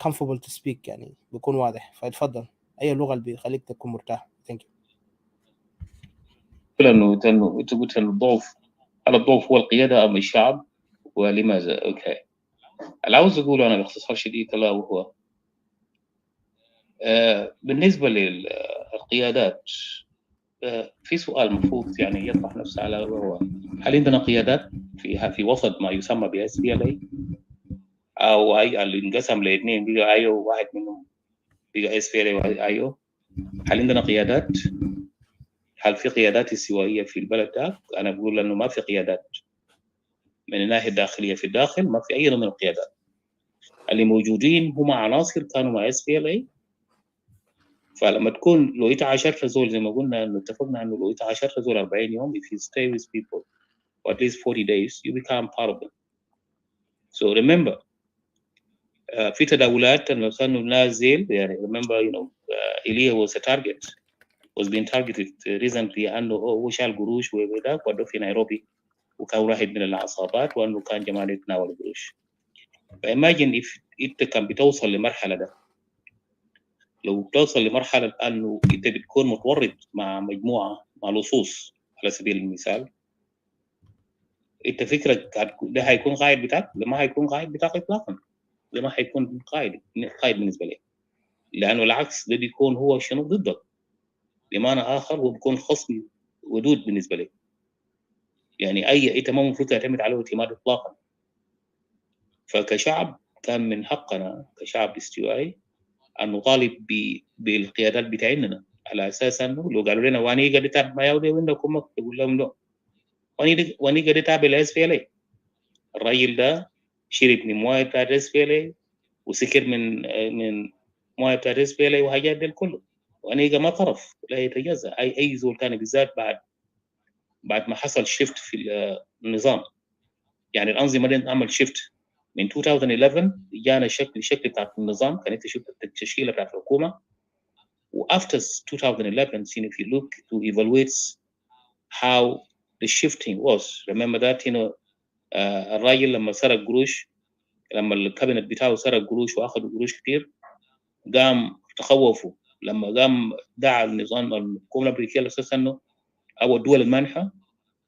comfortable to speak، يعني بيكون واضح. فاتفضل، أي لغة اللي بيخليك تكون مرتاح. thank you. إنه أنت قلت الضعف هو القيادة أم الشعب، ولماذا؟ أوكي. اللي عاوز أقوله أنا باختصار شديد ألا وهو بالنسبة للقيادات، في سؤال مفروض يعني يطرح نفسه على وهو هل عندنا قيادات في وسط ما يسمى ب SPLA أو أي اللي انقسم لاثنين بقى أيو، واحد منهم بقى SPLA وأيو؟ هل عندنا قيادات؟ هل في قيادات استوائية في البلد ده؟ أنا بقول إنه ما في قيادات من الناحية الداخلية. في الداخل ما في أي نوع من القيادات. اللي موجودين هم عناصر كانوا مع SPLA. فلما تكون لو انت 10 زول زي ما قلنا انه اتفقنا انه لو انت 10 زول 40 يوم if you stay with people for at least 40 days you become part of them. So remember في تداولات انه كانوا نازل يعني remember Elia was a target was being targeted recently انه هو شال قروش وذاك ودوه في نيروبي وكان واحد من العصابات وانه كان جماعه يتناول قروش. فimagine if انت كان بتوصل لمرحله ده، لو بتوصل لمرحله انه انت بتكون متورط مع مجموعه مع لصوص على سبيل المثال، انت فكرك ده هيكون قائد بتاعك؟ ده ما هيكون قائد بتاعك اطلاقا، ده ما هيكون قائد بالنسبه لك، لانه العكس ده بيكون هو شنو ضدك، بمعنى اخر هو بيكون خصم ودود بالنسبه لك. يعني انت ما المفروض تعتمد عليه اعتماد اطلاقا. فكشعب كان من حقنا كشعب استوائي ان نطالب بالقيادات بتاعتنا، على اساس انه لو قالوا لنا واني قد تاب ما يودي وينكم تقول لهم لا، واني قد تاب الاس في ال، الراجل ده شرب من مويه بتاع الاس في ال وسكر من مويه بتاع الاس في ال وحاجات دي كله، واني ما طرف لا يتجزا اي زول ثاني، بالذات بعد ما حصل شيفت في النظام. يعني الانظمه دي عمل شيفت من 2011 جانا شكل بتاعت النظام، كان انت شفت التشكيله بتاعت الحكومه. وafter 2011 if you look to evaluate how the shifting was, remember that الراجل لما سرق قروش، لما الكابينت بتاعه سرق قروش واخذوا قروش كتير، قام تخوفوا لما قام دعا النظام الحكومه الامريكيه على اساس انه او الدول المانحه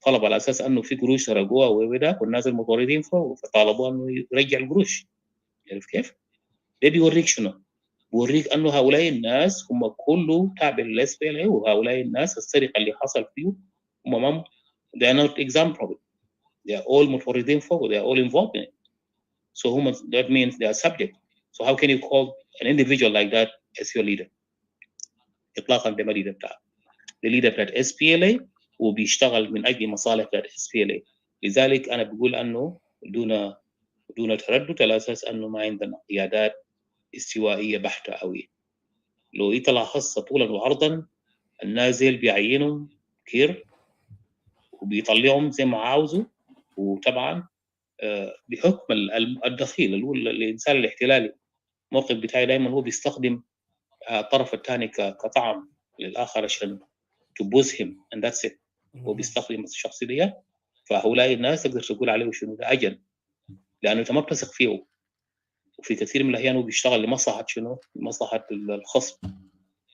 طلب على اساس انه في قروش سرقوها وذاك والناس المطوردين فوق، فطالبوا انه يرجع القروش. عارف كيف؟ ده بيوريك شنو؟ بيوريك انه هؤلاء الناس هم كله تابع للاس بي ال اي، وهؤلاء الناس السرقه اللي حصل فيه هم ما they are not exempt of it. They are all متورطين فوق. They are all involved in it. So that means they are subject. So how can you call an individual like that as your leader? اطلاقا ده ما leader بتاعه. The leader بتاعت اس بي ال اي وبيشتغل من اجل مصالح بتاعت اس بي ال اي. لذلك انا بقول انه دون تردد، على اساس انه ما عندنا قيادات استوائيه بحته قوي. لو انت لاحظت طولا وعرضا النازل بيعينهم كير وبيطلعهم زي ما عاوزوا، وطبعا بحكم الدخيل اللي هو الانسان الاحتلالي، الموقف بتاعي دائما هو بيستخدم الطرف الثاني كطعم للاخر عشان تبوسهم and that's it. هو بيستخدم الشخص دي، فهؤلاء الناس تقدر تقول عليه شنو ده اجل، لانه انت ما بتثق فيه، وفي كثير من الاحيان هو بيشتغل لمصلحه شنو؟ لمصلحه الخصم.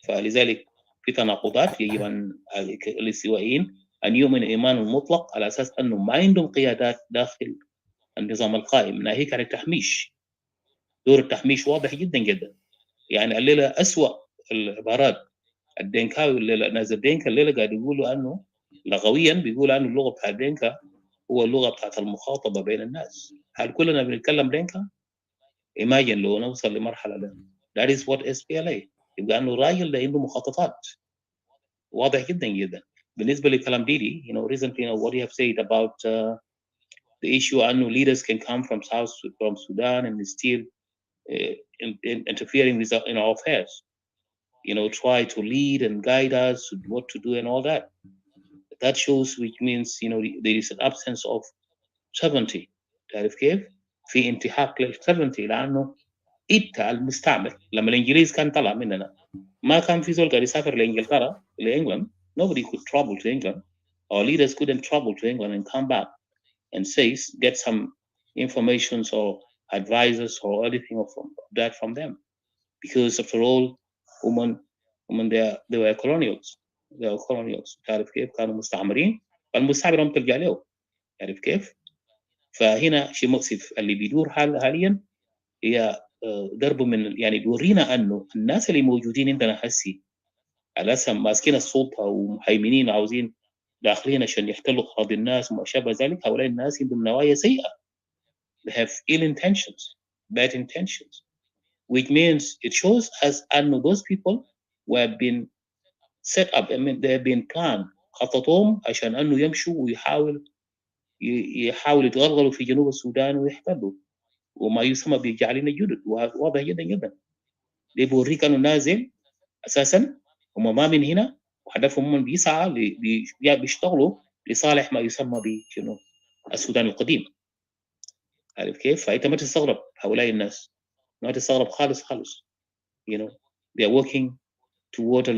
فلذلك في تناقضات يجب ان الاستوائيين ان يؤمنوا ايمان مطلق على اساس انه ما عندهم قيادات داخل النظام القائم، ناهيك عن التحميش. دور التحميش واضح جدا جدا. يعني الليله اسوأ العبارات الدينكاوي الليله، ناس الدينكا الليله قاعد يقولوا انه لغويا بيقولوا انه اللغه بتاع الدينكا هو اللغه بتاعت المخاطبه بين الناس. هل كلنا بنتكلم دينكا؟ imagine لو نوصل لمرحله ده. that is what SPLA. يبقى انه الراجل ده عنده مخططات واضح جدا جدا. بالنسبه لكلام ديدي recently what you have said about the issue انه leaders can come from Sudan and still interfering with in our affairs, try to lead and guide us what to do and all that. That shows, which means there is an absence of sovereignty. تعرف كيف؟ في انتهاك للsovereignty، لانه انت المستعمر لما الانجليز كان طلع مننا ما كان في زول قاعد يسافر لانجلترا لانجلاند. Nobody could travel to England. Our leaders couldn't travel to England and come back and say get some information or advisors or anything of that from them, because after all women they were colonials. They were colonials. تعرف كيف؟ كانوا مستعمرين، فالمستعمر هم تلقى له. تعرف كيف؟ فهنا شيء مؤسف اللي بيدور حاليا هي ضرب من يعني بيورينا انه الناس اللي موجودين عندنا هسي على اساس ماسكين السلطه ومهيمنين عاوزين داخلين عشان يحتلوا اراضي الناس وما شابه ذلك، هؤلاء الناس عندهم نوايا سيئه. They have ill intentions, bad intentions, which means it shows us انه those people were been set up. I mean they have been planned. خططهم عشان انه يمشوا ويحاولوا يتغلغلوا في جنوب السودان ويحتلوا وما يسمى بجعلين الجدد. واضح جدا جدا. ده بيوريك انه نازل اساسا هم ما من هنا، وهدفهم هم بيسعى بيشتغلوا لصالح ما يسمى بشنو السودان القديم. عارف كيف؟ فانت ما تستغرب هؤلاء الناس، ما تستغرب خالص خالص. they are working toward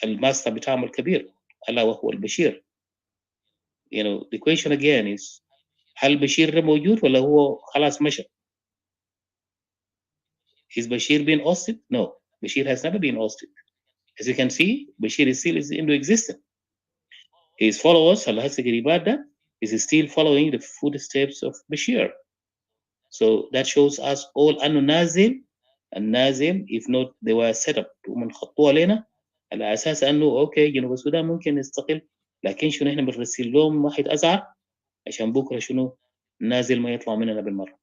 الماستر بتاعهم الكبير الا وهو البشير. the question again is هل بشير ده موجود ولا هو خلاص مشى؟ Is Bashir being ousted? No, Bashir has never been ousted. As you can see, Bashir is still into existence. His followers, Al-Hassan is still following the footsteps of Bashir. So that shows us all أنه نازل النازل if not they were set up ومن خطوها علينا على أساس أنه أوكي جنوب السودان ممكن يستقل لكن شنو إحنا بنرسل لهم واحد أزعر عشان بكرة شنو نازل ما يطلع مننا بالمرة.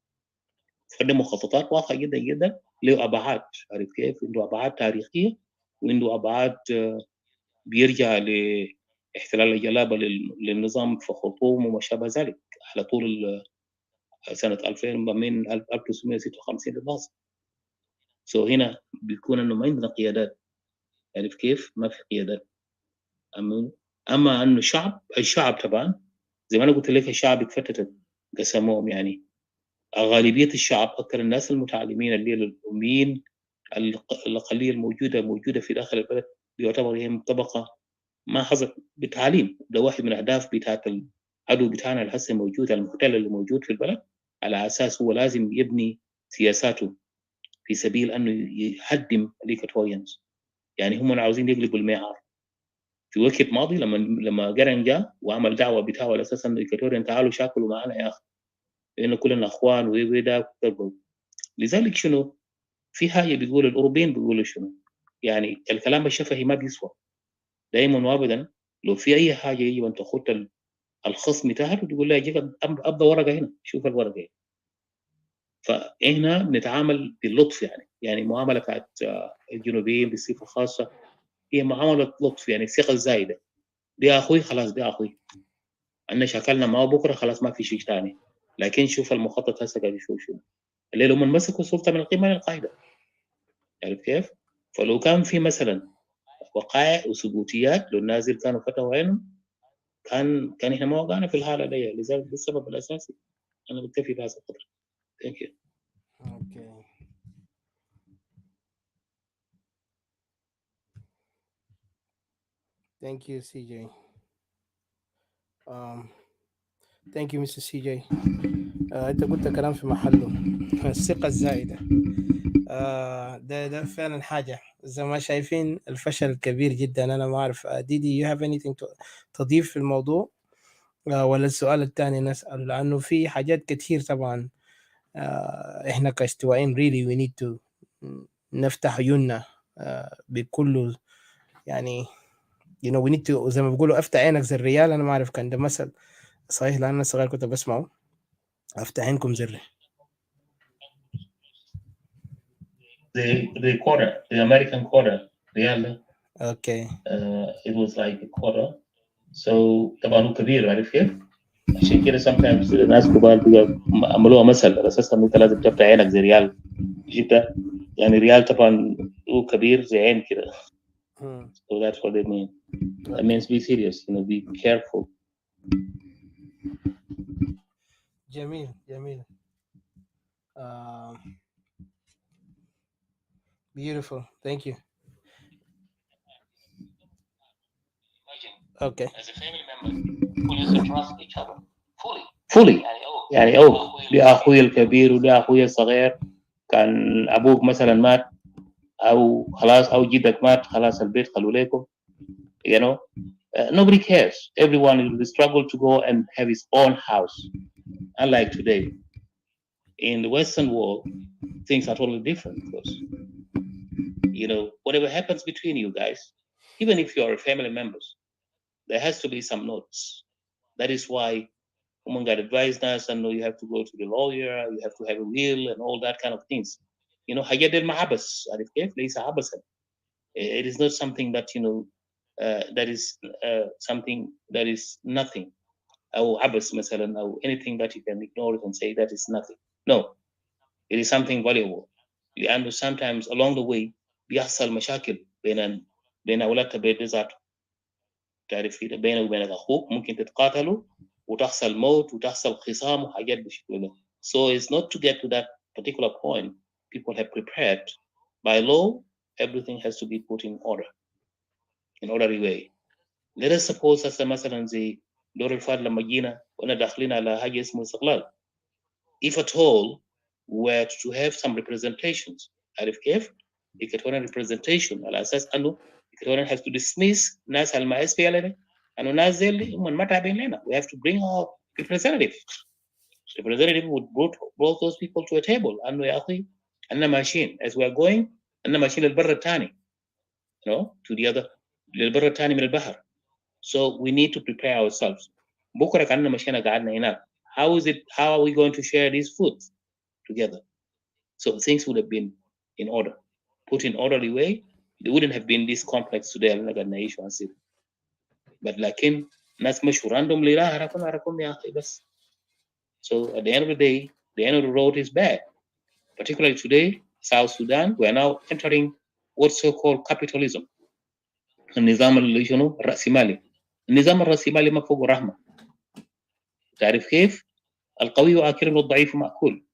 فده مخططات واضحة جدا جدا له أبعاد عارف كيف؟ عنده أبعاد تاريخية وعنده أبعاد بيرجع لاحتلال الجلابة للنظام في خرطوم وما شابه ذلك على طول سنة 2000 من 1956 للناصر. سو هنا بيكون انه ما عندنا قيادات عارف كيف؟ ما في قيادات. اما انه الشعب طبعا زي ما انا قلت لك الشعب اتفتتت قسموهم يعني غالبية الشعب اكثر الناس المتعلمين اللي الاميين الاقليه الموجوده في داخل البلد يعتبر هي طبقه ما حظت بتعليم. ده واحد من الاهداف بتاعت العدو بتاعنا اللي هسه موجود المحتل اللي موجود في البلد على اساس هو لازم يبني سياساته في سبيل انه يهدم الايكواتوريانز. يعني هم عاوزين يقلبوا المعيار. في وقت ماضي لما جرن جاء وعمل دعوه بتاعه على اساس انه الايكواتوريان تعالوا شاكلوا معنا يا اخي لانه كلنا اخوان وده. لذلك شنو في حاجه بيقول الاوروبيين بيقولوا شنو يعني الكلام الشفهي ما بيسوى دائما وابدا. لو في اي حاجه يجي وانت خدت الخصم بتاعته تقول له يجيك ابدا ورقه هنا شوف الورقه هنا. فهنا بنتعامل باللطف يعني معامله بتاعت الجنوبيين بصفه خاصه هي معامله لطف يعني ثقه زايده. دي اخوي خلاص دي اخوي عندنا شكلنا معه بكره خلاص ما في شيء ثاني. لكن شوف المخطط هسه قاعد يشوف شنو الليله هم مسكوا السلطه من القمه للقاعده. عارف كيف؟ فلو كان في مثلا وقائع وثبوتيات لو النازل كانوا فتحوا عينهم كان احنا ما وقعنا في الحاله دي. لذلك ده السبب الاساسي. انا بكتفي بهذا القدر. ثانك يو. Okay. Thank you, CJ. Um, thank you, Mr. CJ. انت قلت كلام في محله. الثقة الزائدة. ده فعلا حاجة زي ما شايفين الفشل كبير جدا. أنا ما أعرف ديدي you have anything تضيف في الموضوع ولا السؤال الثاني نسأل لأنه في حاجات كتير طبعا. إحنا كاستوائيين really we need to نفتح عيوننا بكل يعني you know we need to زي ما بيقولوا افتح عينك زي الريال. أنا ما أعرف كان ده مثل صحيح لأن أنا صغير كنت بسمعه افتح عينكم زر. The quarter, the American quarter, real. Okay. It was like a quarter. So طبعا هو كبير عارف كيف؟ عشان كده sometimes الناس كبار عملوها مثل على اساس انه انت لازم تفتح عينك زي ريال. جبتها يعني ريال طبعا هو كبير زي عين كده. So that's what they mean. That means be serious, be careful. جميل جميل. Beautiful. Thank you. Okay. As a family member, we used to trust each other fully. يعني ده أخوي الكبير وده أخوي الصغير. كان أبوك مثلا مات أو خلاص أو جدك مات خلاص البيت خلوا لكم. Nobody cares. Everyone will struggle to go and have his own house. Unlike today, in the Western world, things are totally different because, whatever happens between you guys, even if you are family members, there has to be some notes. That is why someone got advised us and you have to go to the lawyer, you have to have a will and all that kind of things. حاجات المعبس عارف كيف؟ ليس عبثا. It is not something that that is something that is nothing. أو عبث مثلا أو anything that you can ignore it and say that is nothing. No, it is something valuable. لأنه sometimes along the way بيحصل مشاكل بين أولاد البيت ذاته. تعرف كده بينك وبين أخوك ممكن تتقاتلوا وتحصل موت وتحصل خصام وحاجات بالشكل ده. So it's not to get to that particular point. People have prepared. By law, everything has to be put in order. In orderly way. Let us suppose هسه مثلا زي دور الفار لما جينا وانا داخلين على حاجه اسمه استقلال. If at all were to have some representations عارف كيف؟ Equatorial representation على اساس انه Equatorial has to dismiss ناس الما اس بي ال انه ناس زي اللي هم ما تابعين لنا. We have to bring our representative. Representative would brought those people to a table انه يا اخي انا ماشيين as we are going انا ماشيين للبر الثاني you know to the other للبر الثاني من البحر. So we need to prepare ourselves. بكره كاننا مشينا قعدنا هناك. How are we going to share these foods together? So things would have been in order, put in orderly way. There wouldn't have been this complex today. But لكن ناس مشوا randomly لا هركم يا أخي بس. So at the end of the day, the end of the road is bad. Particularly today, South Sudan, we are now entering what's so-called capitalism. النظام اللي شنو الرأسمالي. النظام الرأسمالي ما فوق رحمة. تعرف كيف؟ القوي آكل والضعيف مأكول.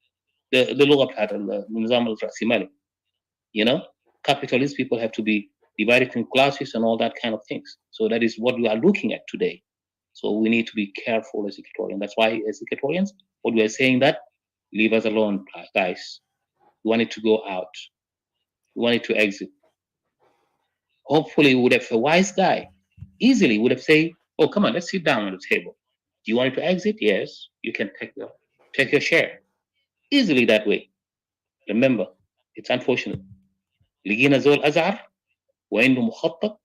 ده اللغة بتاعت النظام الرأسمالي. You know, capitalist people have to be divided in classes and all that kind of things. So that is what we are looking at today. So we need to be careful as Equatorians. That's why as Equatorians, what we are saying that leave us alone, guys. We want it to go out. We want it to exit. Hopefully we would have a wise guy easily would have said, oh, come on, let's sit down on the table. Do you want it to exit? Yes, you can take your share. Easily that way. Remember, it's unfortunate. لقينا زول أزعر وعنده مخطط.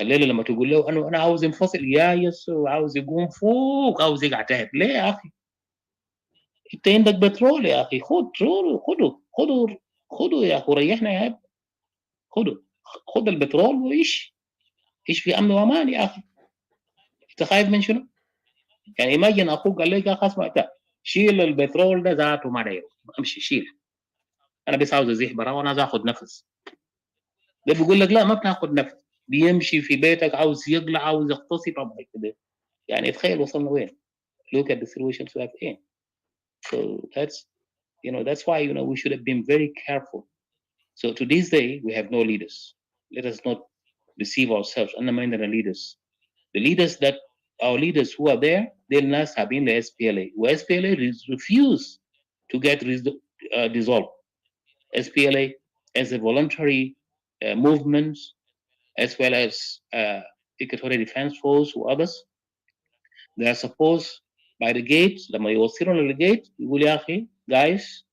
الليله لما تقول له انا عاوز انفصل يا يسوع عاوز يقوم فوق عاوز يقعد تحت ليه يا اخي؟ انت عندك بترول يا اخي خده يا اخي ريحنا يا ابني خد البترول وعيش في امن وامان يا اخي. انت خايف من شنو؟ يعني ايماجن اخوك قال لك يا اخي اسمع انت شيل البترول ده ذاته ما دايره امشي شيل انا بس عاوز ازيح برا وانا عاوز اخذ نفس. ده بيقول لك لا ما بتاخذ نفس بيمشي في بيتك عاوز يقلع عاوز يغتصب طبعا كده. يعني تخيل وصلنا وين. Look at the situations we have in. So that's why we should have been very careful. So to this day we have no leaders. Let us not deceive ourselves. Undermine the leaders. The leaders that our leaders who are there, they're not having the SPLA. Where SPLA refuse to get dissolved. SPLA as a voluntary movement, as well as Equatorial Defense Force or others, they are supposed by the gate لما يوصلون للجيت يقول يا أخي guys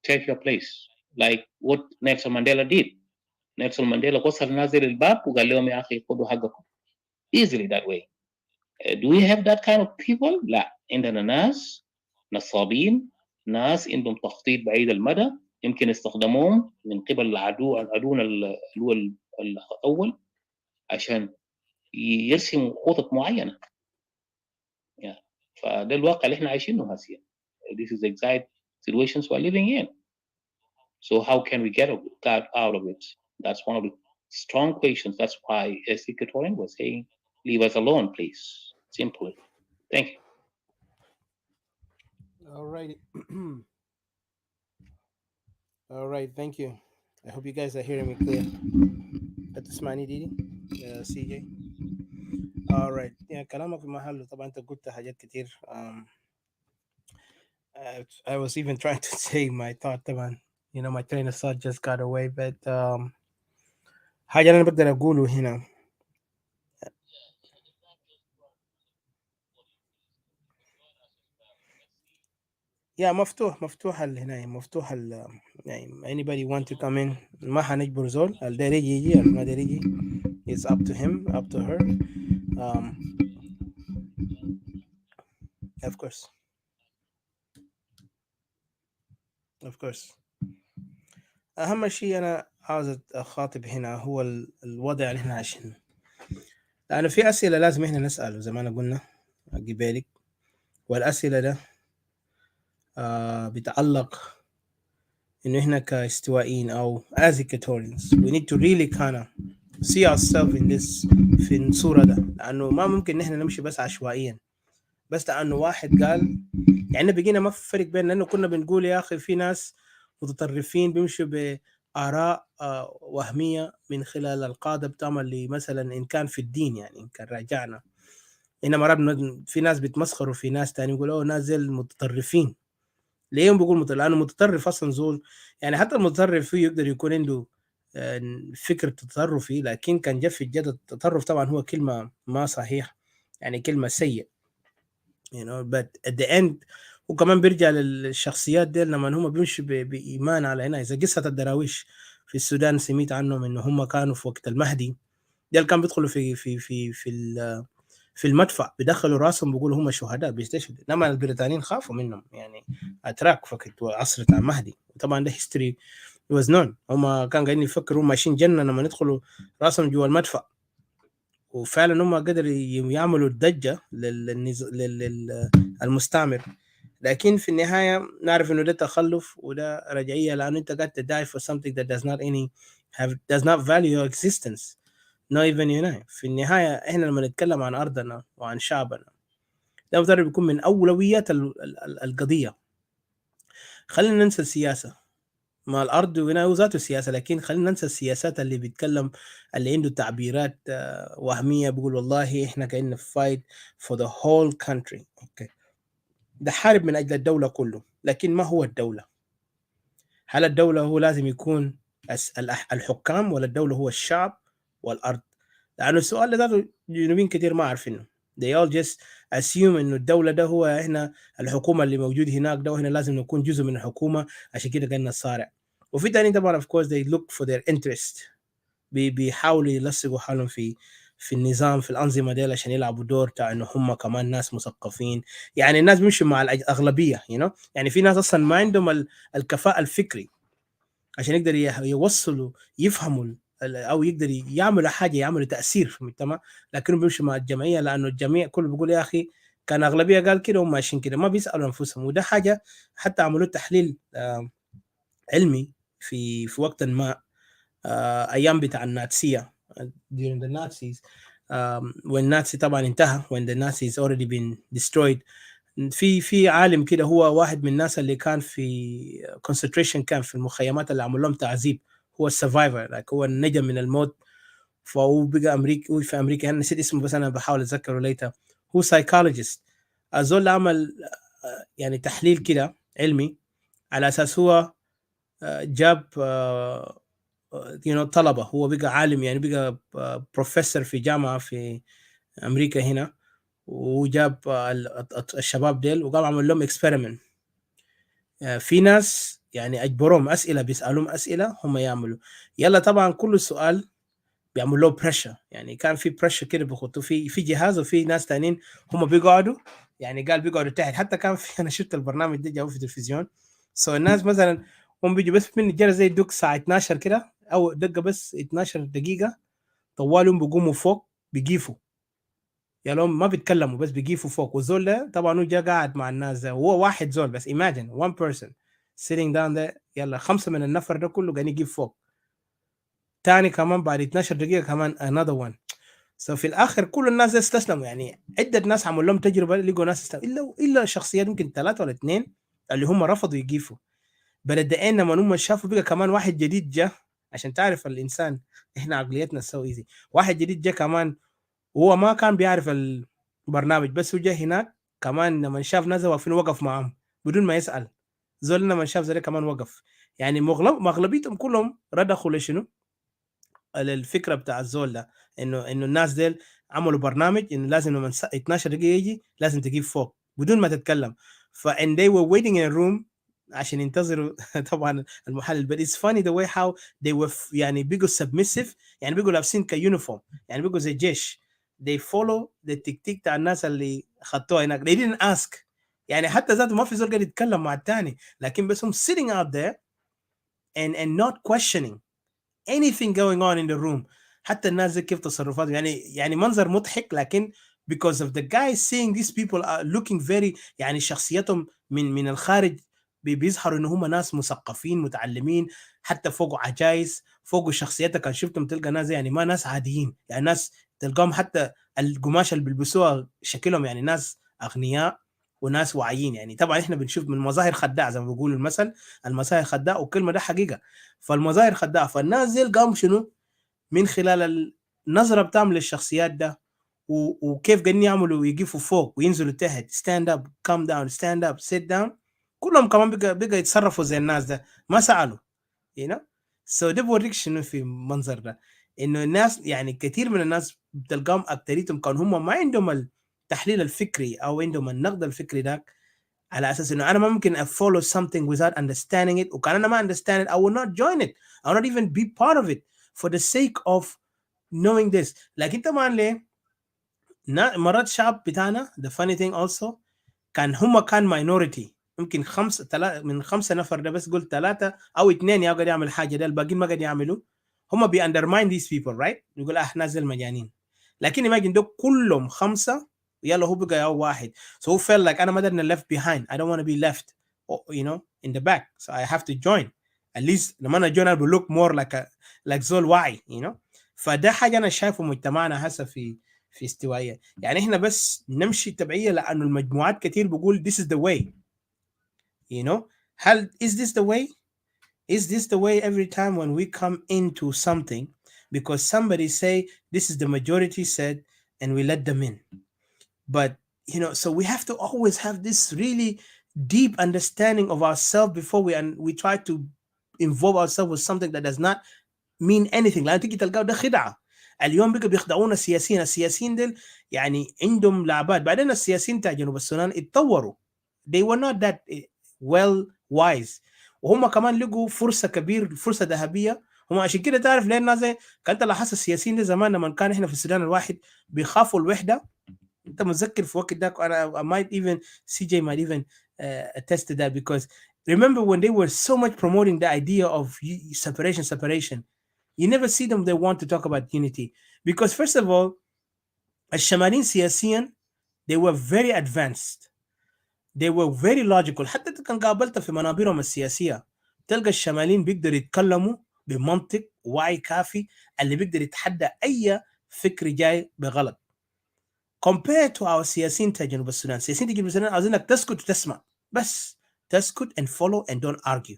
take your place like what Nelson Mandela did. Nelson Mandela وصل الناس للباب وقال لهم يا أخي خذوا حقكم easily that way. Do we have that kind of people؟ لا عندنا ناس نصابين ناس عندهم تخطيط بعيد المدى يمكن استخدموهم من قبل عدونا الأول عشان يرسموا خطط معينة. فده الواقع اللي احنا عايشينه هسه. This is the exact situations we're living in. So how can we get out of it? That's one of the strong questions. That's why as Equatorian was saying, leave us alone, please. Simply. Thank you. All right. All right. Thank you. I hope you guys are hearing me clear. تسمعني ديدي سي جي. All right. يعني كلامك في محله طبعا انت قلت حاجات كتير. I was even trying to say my thought طبعا my train of thought just got away but حاجة أنا بقدر أقوله هنا. مفتوح هنا مفتوح يعني anybody want to come in ما حنجبر زول الداير يجي ما داير يجي it's up to him up to her of course أهم شيء أنا عاوز أخاطب هنا هو الوضع اللي احنا عايشينه لأنه في أسئلة لازم احنا نسأله زي ما أنا قلنا قبالك والأسئلة ده بتعلق إنه إحنا كاستوائيين أو as Equatorians we need to really kinda see ourselves in this في الصورة ده لأنه ما ممكن إحنا نمشي بس عشوائيا بس لأنه واحد قال يعني بقينا ما في فرق بين لأنه كنا بنقول يا أخي في ناس متطرفين بيمشوا بآراء وهمية من خلال القادة بتاعهم اللي مثلا إن كان في الدين يعني إن كان راجعنا هنا مرات في ناس بيتمسخروا في ناس تاني يقولوا ناس زي المتطرفين ليه بقول متطرف؟ لانه متطرف اصلا زول، يعني حتى المتطرف فيه يقدر يكون عنده فكر تطرفي، لكن كان جف الجد التطرف طبعا هو كلمه ما صحيح، يعني كلمه سيء but at the end. وكمان بيرجع للشخصيات دي لما هم بيمشوا بإيمان على هنا. إذا قصة الدراويش في السودان سميت عنهم إنه هم كانوا في وقت المهدي، ديل كانوا بيدخلوا في المدفع، بيدخلوا راسهم بيقولوا هم شهداء بيستشهدوا، انما البريطانيين خافوا منهم، يعني اتراك في عصر بتاع المهدي. طبعا ده هيستوري was known. هم كانوا قاعدين يفكروا هم ماشيين جنه لما يدخلوا راسهم جوا المدفع، وفعلا هم قدروا يعملوا الضجه للمستعمر. لكن في النهايه نعرف انه ده تخلف وده رجعيه، لانه انت قاعد تدعي for something that does not value your existence. not even في النهايه احنا لما نتكلم عن ارضنا وعن شعبنا، ده مفترض بيكون من اولويات القضيه. خلينا ننسى السياسه، ما الارض هنا ذاته سياسه، لكن خلينا ننسى السياسات اللي بيتكلم، اللي عنده تعبيرات وهميه، بيقول والله احنا قاعدين fight for the whole country. اوكي، ده حارب من اجل الدوله كله، لكن ما هو الدوله؟ هل الدوله هو لازم يكون الحكام، ولا الدوله هو الشعب والارض؟ لانه السؤال ده ذاته جنوبيين كتير ما عارفينه. they all just assume انه الدوله ده هو احنا الحكومه اللي موجود هناك ده، واحنا لازم نكون جزء من الحكومه، عشان كده قلنا نصارع. وفي تاني طبعا of course they look for their interest، بيحاولوا يلصقوا حالهم في النظام، في الانظمه دي، عشان يلعبوا دور بتاع انه هم كمان ناس مثقفين. يعني الناس بيمشوا مع الاغلبيه يعني في ناس اصلا ما عندهم الكفاءه الفكري عشان يقدر يوصلوا يفهموا او يقدر يعملوا حاجه، يعملوا تاثير في المجتمع، لكنهم بيمشوا مع الجمعيه، لانه الجميع كله بيقول يا اخي كان اغلبيه قال كده وهم ماشيين كده، ما بيسالوا انفسهم. وده حاجه حتى عملوا تحليل علمي في وقت ما، ايام بتاع الناتسيه during the Nazis. والناتسي طبعا انتهى when the Nazis already been destroyed. في عالم كده، هو واحد من الناس اللي كان في concentration camp، في المخيمات اللي عملوا لهم تعذيب، هو السرفايفر، هو النجا من الموت. فهو بقى امريكي، هو في امريكا، انا نسيت اسمه بس انا بحاول اتذكره ليتا. هو سايكولوجيست. الزول عمل يعني تحليل كده علمي، على اساس هو جاب طلبه، هو بقى عالم، يعني بقى بروفيسور في جامعه في امريكا هنا، وجاب الشباب ديل وقام عمل لهم اكسبيرمنت. في ناس يعني اجبرهم اسئله، بيسالهم اسئله هم يعملوا، يلا طبعا كل سؤال بيعمل له بريشر، يعني كان في بريشر كده بيخطوا في جهاز، وفي ناس تانيين هم بيقعدوا، يعني قال بيقعدوا تحت. حتى كان في انا شفت البرنامج ده جاوا في التلفزيون. الناس مثلا هم بيجوا بس من الجرس زي يدق الساعه 12 كده، او دقه بس 12 دقيقه، طوالهم بيقوموا فوق بيقيفوا، يعني هم ما بيتكلموا بس بيقيفوا فوق. والزول ده طبعا هو جا قاعد مع الناس ده، هو واحد زول بس، imagine one person sitting down there، يلا 5 من النفر ده كله قاعد يقيف فوق، تاني كمان بعد 12 دقيقة كمان another one. في الآخر كل الناس دي استسلموا، يعني عدة ناس عملوا لهم تجربة لقوا ناس استسلموا، إلا شخصيات يمكن 3 ولا 2 اللي هم رفضوا يقيفوا. بلدئين لما هم شافوا بقى كمان واحد جديد جا، عشان تعرف الإنسان إحنا عقليتنا سو إيزي. واحد جديد جا كمان، وهو ما كان بيعرف البرنامج، بس هو جا هناك كمان لما شاف ناس واقفين وقف معهم بدون ما يسأل. زول لما شاف زي كمان وقف، يعني مغلبيتهم كلهم رضخوا لشنو؟ الفكره بتاع الزول ده، انه الناس ديل عملوا برنامج انه لازم لما 12 دقيقه يجي لازم تجيب فوق بدون ما تتكلم. and they were waiting in a room عشان ينتظروا طبعا المحلل. but it's funny the way how they were يعني بيجوا submissive، يعني بيجوا لابسين كيونيفورم، يعني بيجوا زي جيش. they follow the تكتيك بتاع الناس اللي خدوها هناك. they didn't ask، يعني حتى ذاته ما في زول قاعد يتكلم مع الثاني، لكن بس هم sitting out there and not questioning anything going on in the room. حتى الناس زي كيف تصرفاتهم، يعني منظر مضحك، لكن because of the guys seeing these people are looking very، يعني شخصيتهم من الخارج بيظهروا ان هم ناس مثقفين متعلمين، حتى فوقوا عجايز، فوقوا شخصيتك كان شفتهم تلقى ناس يعني ما ناس عاديين، يعني ناس تلقاهم حتى القماش اللي بيلبسوها شكلهم يعني ناس اغنياء وناس واعيين. يعني طبعا احنا بنشوف من المظاهر خداع زي ما بيقولوا المثل، المظاهر خداع، والكلمه ده حقيقه. فالمظاهر خداعه، فالناس زي قاموا شنو من خلال النظره بتاعهم للشخصيات ده، وكيف قاعدين يعملوا ويقفوا فوق وينزلوا تحت، stand up come down stand up sit down، كلهم كمان بقى يتصرفوا زي الناس ده، ما سالوا you know. So ده بوريك شنو في منظر ده، انه الناس يعني كثير من الناس بتلقاهم اكتريتهم كان هم ما عندهم التحليل الفكري او عندهم النقد الفكري ده، على اساس انه انا ما ممكن follow something without understanding it، وكان انا ما understand it I will not join it, I will not even be part of it for the sake of knowing this. لكن طبعا ليه مرات الشعب بتاعنا the funny thing also كان minority، ممكن من 5 نفر ده بس قلت 3 أو 2 يقعد يعمل حاجه، ده الباقيين ما قاعد يعملوا، هم بي undermine these people right، يقول نازل مجانين. لكن imagine دول كلهم 5 يلا هو بقى يو واحد، so he felt like انا ما ادري left behind، I don't want to be left you know in the back, so I have to join at least. لما انا join I will look more like زول واعي you know. فده حاجه انا شايفه مجتمعنا هسه في استوائيه، يعني احنا بس نمشي تبعيه لانه المجموعات كتير بيقول this is the way you know. هل is this the way؟ Is this the way every time when we come into something because somebody say this is the majority said and we let them in? But you know, so we have to always have this really deep understanding of ourselves before we try to involve ourselves with something that does not mean anything. لان تيجي تلقاه ده خدعه. اليوم بقى بيخدعونا السياسيين دول، يعني عندهم لعبات. بعدين السياسيين تاع جنوب السودان اتطوروا، they were not that well wise، وهم كمان لقوا فرصه كبير، فرصه ذهبيه. هم عشان كده تعرف ليه الناس كانت لاحظت السياسيين ده زمان لما كان احنا في السودان الواحد بيخافوا الوحده. انت متذكر في وقت ده، انا I might even CJ might even attest to that because remember when they were so much promoting the idea of separation, you never see them they want to talk about unity because first of all الشماليين سياسيا they were very advanced, they were very logical. حتى كان قابلت في منابرهم السياسية تلقى الشماليين بيقدروا يتكلموا بمنطق ووعي كافي اللي بيقدر يتحدى أي فكر جاي بغلط compared to our سياسيين تاع جنوب السودان. سياسيين تاع جنوب السودان عاوزينك تسكت وتسمع بس، تسكت and follow and don't argue.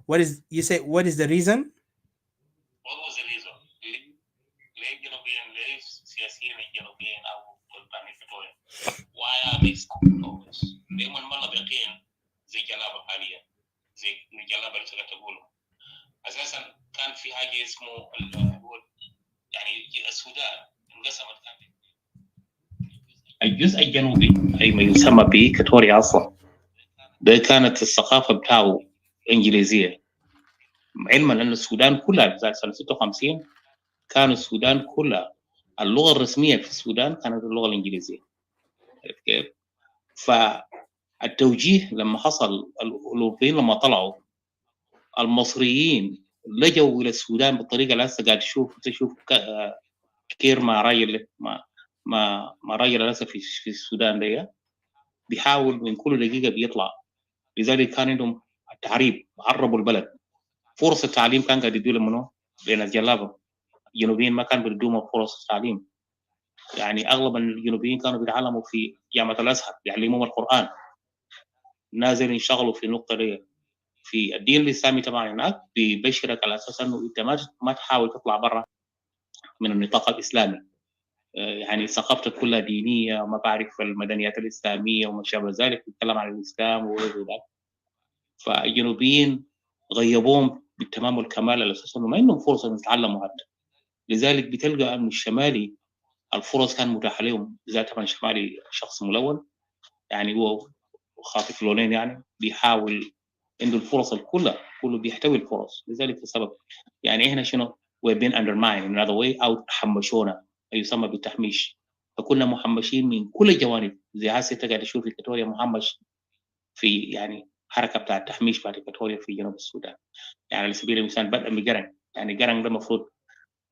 What is you say? What is the reason? What was the reason? ليه الجنوبيين، ليه السياسيين الجنوبيين او بتاع إكواتوريا why are they stopping all this؟ ليه من بقين زي جلابه حاليا، زي جلابه اللي تقولوا اساسا كان في حاجه اسمه يعني السودان انقسمت، كان الجزء الجنوبي اي ما يسمى بإكواتوريا اصلا ده كانت الثقافه بتاعه انجليزيه، علما ان السودان كلها في سنه 56 كان السودان كلها اللغه الرسميه في السودان كانت اللغه الانجليزيه. كيف؟ فالتوجيه لما حصل الاوروبيين لما طلعوا المصريين لجوا الى السودان بالطريقه اللي هسه قاعد تشوف كير مع راجل ما راجل هسه في السودان ده بيحاول من كل دقيقه بيطلع. لذلك كان عندهم التعريب، عربوا البلد. فرص التعليم كان قاعد يدوا منه بين الجلابه، الجنوبيين ما كان بيدوهم فرص التعليم. يعني اغلب الجنوبيين كانوا بيتعلموا في جامعه الازهر بيعلموهم القران، نازل يشتغلوا في النقطه دي. في الدين الاسلامي طبعا هناك بيبشرك على اساس انه انت ما تحاول تطلع برا من النطاق الاسلامي، يعني ثقافتك كلها دينيه وما بعرف المدنيات الاسلاميه وما شابه ذلك، بيتكلم عن الاسلام وغير ذلك. فالجنوبيين غيبوهم بالتمام والكمال على اساس انه ما عندهم فرصه يتعلموا حتى. لذلك بتلقى انه الشمالي الفرص كان متاحه لهم، بالذات طبعا الشمالي شخص ملون يعني هو خاطف لونين، يعني بيحاول عنده الفرص كله بيحتوي الفرص. لذلك السبب يعني احنا شنو we've been undermined in another way او حمشونا، يسمى بالتحميش. فكنا محمشين من كل الجوانب، زي هسه قاعد تشوف في إكواتوريا محمش في يعني حركه بتاع التحميش بتاعت إكواتوريا في جنوب السودان. يعني على سبيل المثال بدءا بقرن، يعني قرن ده المفروض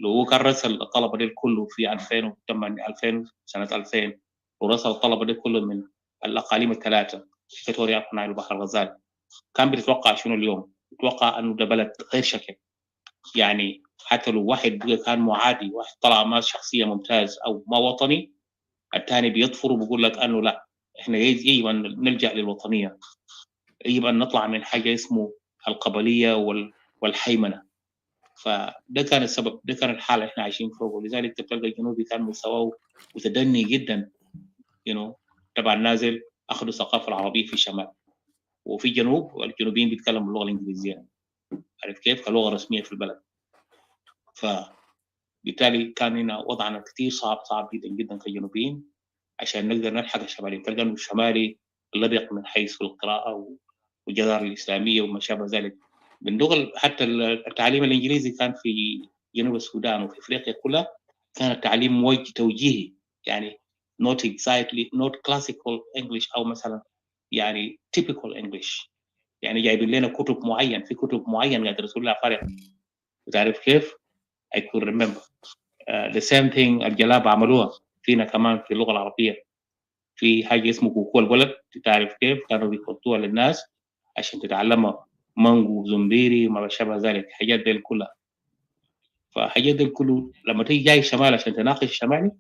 لو هو كان رسل الطلبه دي كله في 2008 2000 سنه 2000 ورسل الطلبه دي كله من الاقاليم الثلاثه إكواتوريا، أبو نايل، وبحر الغزال، كان بيتوقع شنو اليوم؟ يتوقع انه ده بلد غير شكل. يعني حتى لو واحد كان معادي، واحد طلع ما شخصيه ممتاز او ما وطني، الثاني بيطفر وبيقول لك انه لا احنا يجب ان نلجا للوطنيه، يجب ان نطلع من حاجه اسمه القبليه والحيمنه. فده كان السبب، ده كان الحاله احنا عايشين فوق. ولذلك تلقى الجنوبي كان مستواه متدني جدا تبع نازل اخذوا الثقافه العربيه في الشمال، وفي جنوب الجنوبيين بيتكلموا اللغه الانجليزيه، عارف كيف كلغه رسميه في البلد. فبالتالي كان هنا وضعنا كثير صعب جدا جدا كجنوبيين عشان نقدر نلحق الشمالي. تلقى انه الشمالي لبق من حيث القراءه والجدار الاسلاميه وما شابه ذلك. من دول حتى التعليم الانجليزي كان في جنوب السودان وفي افريقيا كلها كان التعليم توجيهي، يعني not exactly not classical English او مثلا يعني typical English، يعني جايبين لنا كتب معين، في كتب معين قاعد يدرسوا لنا فرق. بتعرف كيف؟ I could remember the same thing الجلابة عملوها فينا كمان في اللغة العربية، في حاجة اسمه كوكو الولد، تعرف كيف كانوا بيحطوها للناس عشان تتعلمها مانجو زنبيري ما شابه ذلك، حاجات دي كلها. فحاجات دي كله لما تيجي جاي الشمال عشان تناقش الشمالي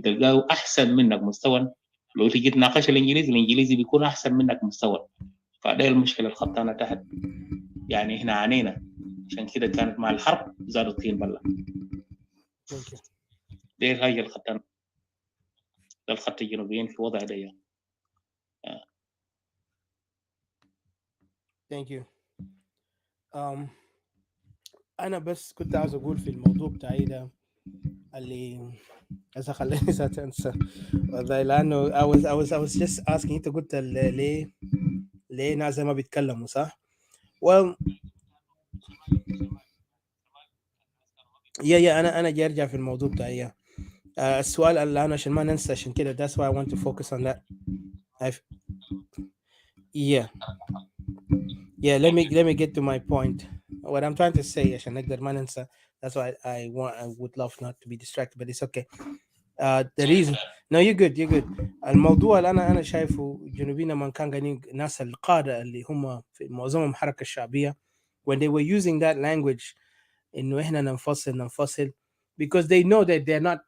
تلقاه احسن منك مستوى، لو تيجي تناقش الانجليزي بيكون احسن منك مستوى. فده المشكله اللي خطانا تحت، يعني احنا عانينا عشان كده كانت مع الحرب زاد الطين بله. دي الحاجه اللي خطانا الخط الجنوبيين في وضع ده. Thank you. أنا بس كنت عاوز أقول في الموضوع بتاعي ده اللي إذا خليني أنسى والله، لأنه I was just asking أنت قلت ليه ناس زي ما بيتكلموا صح؟ well أنا جاي أرجع في الموضوع بتاعي. السؤال اللي أنا عشان ما ننسى عشان كده that's why I want to focus on that. Yeah, let me get to my point. What I'm trying to say عشان نقدر ما ننسى. That's why I would love not to be distracted, but it's okay. The reason no you're good. الموضوع اللي أنا شايفه جنوبيين لما كان قاعدين ناس القادة اللي هم في معظمهم حركة الشعبية when they were using that language إنه إحنا ننفصل because they know that they're not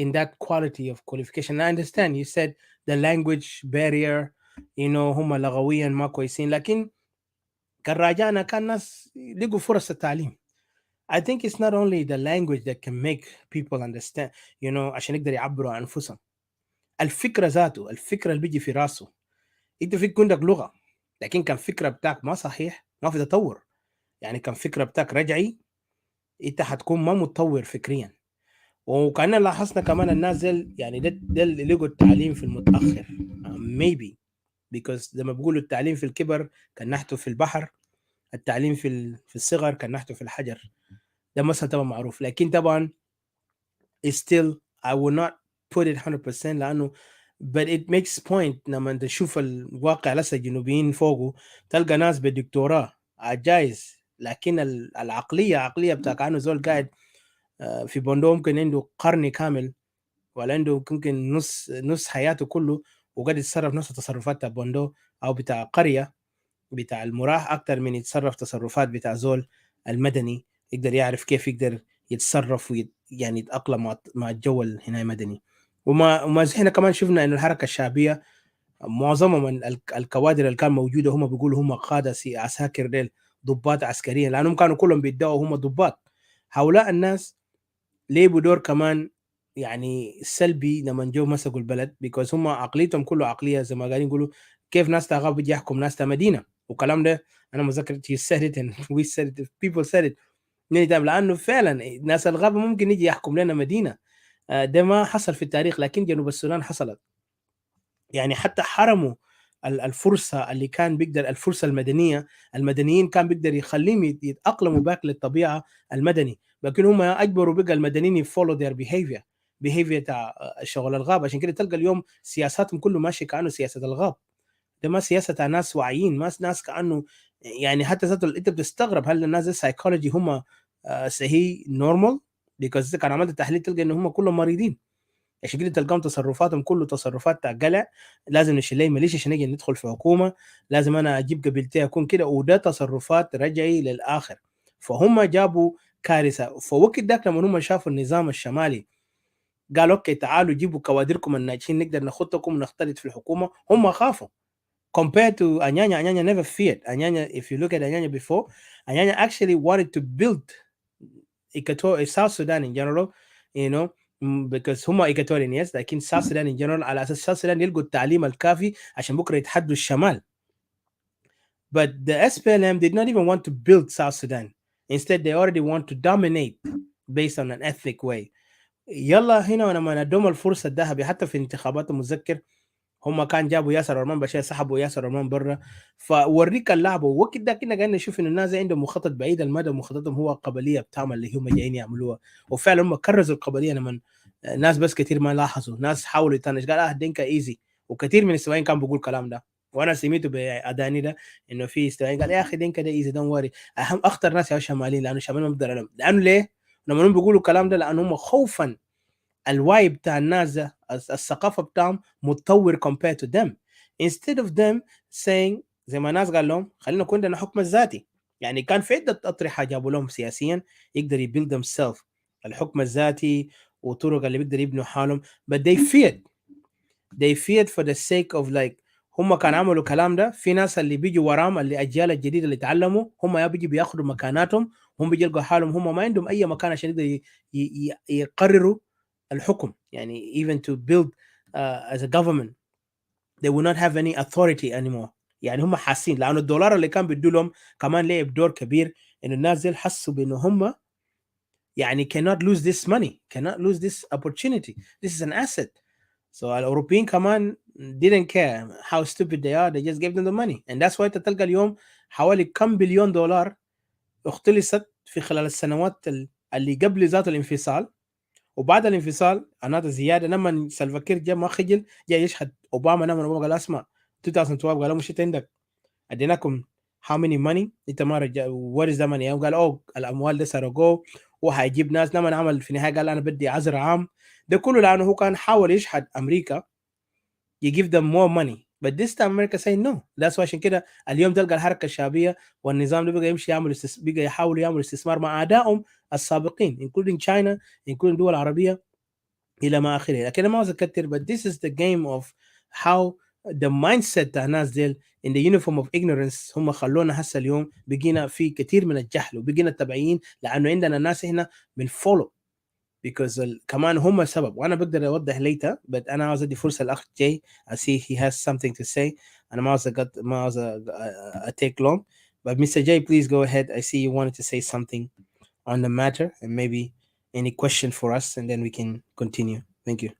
in that quality of qualification. I understand you said the language barrier هم لغويا ما كويسين، لكن كان راجعنا كان ناس لقوا فرص التعليم. I think it's not only the language that can make people understand عشان يقدر يعبروا عن أنفسهم. الفكرة ذاته، الفكرة اللي بيجي في راسه، انت فيك عندك لغة لكن كان فكرة بتاعك ما صحيح، ما في تطور. يعني كان فكرة بتاعك رجعي، انت حتكون ما متطور فكريا. وكأننا لاحظنا كمان الناس دل يعني ده اللي لقوا التعليم في المتأخر maybe because لما بيقولوا التعليم في الكبر كان نحته في البحر، التعليم في الصغر كان نحته في الحجر. ده مثلا طبعا معروف، لكن طبعا still I will not put it 100% لأنه but it makes point لما انت تشوف الواقع لسه الجنوبيين فوقه تلقى ناس بدكتوراه جايز، لكن عقلية بتاع كأنه زول قاعد في بوندو ممكن عنده قرن كامل ولا عنده ممكن نص حياته كله وقاعد يتصرف نفس التصرفات بتاع بوندو أو بتاع قرية بتاع المراح أكتر من يتصرف تصرفات بتاع زول المدني يقدر يعرف كيف يقدر يتصرف يعني يتأقلم مع الجو هنا المدني. وما احنا كمان شفنا انه الحركه الشعبيه معظمهم الكوادر اللي كان موجوده هم بيقولوا هم قاده عساكر ديل ضباط عسكريين لانهم كانوا كلهم بيدعوا هم ضباط. هؤلاء الناس لعبوا دور كمان يعني سلبي لما جو مسكوا البلد because هم عقليتهم كله عقليه زي ما قاعدين يقولوا كيف ناس تغاب بيجي يحكم ناس مدينه وكلام ده. انا متذكر you said it and we said it people said it لانه فعلا ناس الغابه ممكن يجي يحكم لنا مدينه. ده ما حصل في التاريخ، لكن جنوب السودان حصلت. يعني حتى حرموا الفرصه اللي كان بيقدر الفرصه المدنيين كان بيقدر يخليهم يتاقلموا باك للطبيعه المدني، لكن هم اجبروا بقى المدنيين يفولو their behavior تاع شغل الغاب. عشان كده تلقى اليوم سياساتهم كله ماشي كانه سياسه الغاب، ده ما سياسه ناس واعيين، ما ناس كانه يعني حتى ذاته انت بتستغرب هل الناس السايكولوجي هم صحيح نورمال because كان عملت تحليل تلقى ان هم كلهم مريضين. عشان كده تلقاهم تصرفاتهم كله تصرفات تاع قلع، لازم نشيل لي ماليش عشان نجي ندخل في حكومه، لازم انا اجيب قبيلتي اكون كده، وده تصرفات رجعي للاخر. فهم جابوا كارثه. فوقت ذاك لما هم شافوا النظام الشمالي قالوا اوكي تعالوا جيبوا كوادركم الناجحين نقدر نخطكم ونختلط في الحكومه، هم خافوا compared to Anyanya never feared. Anyanya, if you look at Anyanya before, Anyanya actually wanted to build Equatoria, South Sudan in general, because هم Equatorian yes لكن South Sudan in general على أساس South Sudan يلقوا التعليم الكافي عشان بكرة يتحدوا الشمال. But the SPLM did not even want to build South Sudan. Instead, they already want to dominate based on an ethnic way. يلا هنا لما ادوهم الفرصه الذهبيه حتى في انتخابات المتذكر هم كان جابوا ياسر ارمان بشير سحبوا ياسر ارمان برا فوريك اللعبه ووقت ده كنا قاعدين نشوف ان الناس عندهم مخطط بعيد المدى مخططهم هو قبليه بتاعهم اللي هم جايين يعملوها وفعلا هم كرزوا القبليه لما ناس بس كثير ما لاحظوا ناس حاولوا يطنش قال دينكا ايزي وكثير من السواقين كان بيقول الكلام ده وانا سمعته باداني ده انه في استواء قال يا اخي دينكا ده ايزي دون وري اهم اخطر ناس يا شماليين لانه شماليين ما بيقدروا لانه ليه؟ لما هم بيقولوا الكلام ده لانه هم خوفا الوعي بتاع الناس ده الثقافه بتاعهم متطور compared to them instead of them saying زي ما الناس قال لهم خلينا نكون عندنا حكم الذاتي يعني كان في عده اطرحه جابوا لهم سياسيا يقدر يبيلد themselves الحكم الذاتي وطرق اللي بيقدر يبنوا حالهم but they feared for the sake of like هم كان عملوا كلام ده في ناس اللي بيجوا وراهم اللي اجيال الجديده اللي تعلموا هم يا بيجوا بياخذوا مكاناتهم هم بيلقوا حالهم هم ما عندهم اي مكان عشان يقدروا يقرروا الحكم يعني even to build as a government they will not have any authority anymore يعني هم حاسين لانه الدولار اللي كان بيدوا لهم كمان لعب دور كبير انه الناس دي حسوا بانه هم يعني cannot lose this money cannot lose this opportunity this is an asset so الأوروبيين كمان didn't care how stupid they are they just gave them the money and that's why تلقى اليوم حوالي كم بليون دولار اختلست في خلال السنوات اللي قبل ذات الانفصال وبعد الانفصال انا زياده لما سلفاكير جاء ما خجل جاء يشهد اوباما لما قال اسمع 2012 قالوا مش انت عندك اديناكم how many money انت ما رجع what is the money قال اوه الاموال دي سرقوه وهيجيب ناس لما عمل في النهايه قال انا بدي عذر عام ده كله لانه هو كان حاول يشحد امريكا you give them more money but this time America say no that's why عشان كده اليوم تلقى الحركه الشعبيه والنظام ده بقى يمشي يعمل بقى يحاولوا يعملوا استثمار مع اعدائهم السابقين including China including دول عربيه الى ما اخره لكن ما عاوز اكتر but this is the game of how the mindset بتاع الناس ديل in the uniform of ignorance هم خلونا هسه اليوم بقينا في كثير من الجهل وبقينا التبعيين لانه عندنا ناس هنا بنفولو because كمان هم السبب وانا بقدر اوضح later but انا عاوز ادي فرصه الاخ جاي I see he has something to say انا ما عاوز take long but Mr. Jay please go ahead I see you wanted to say something on the matter and maybe any question for us and then we can continue thank you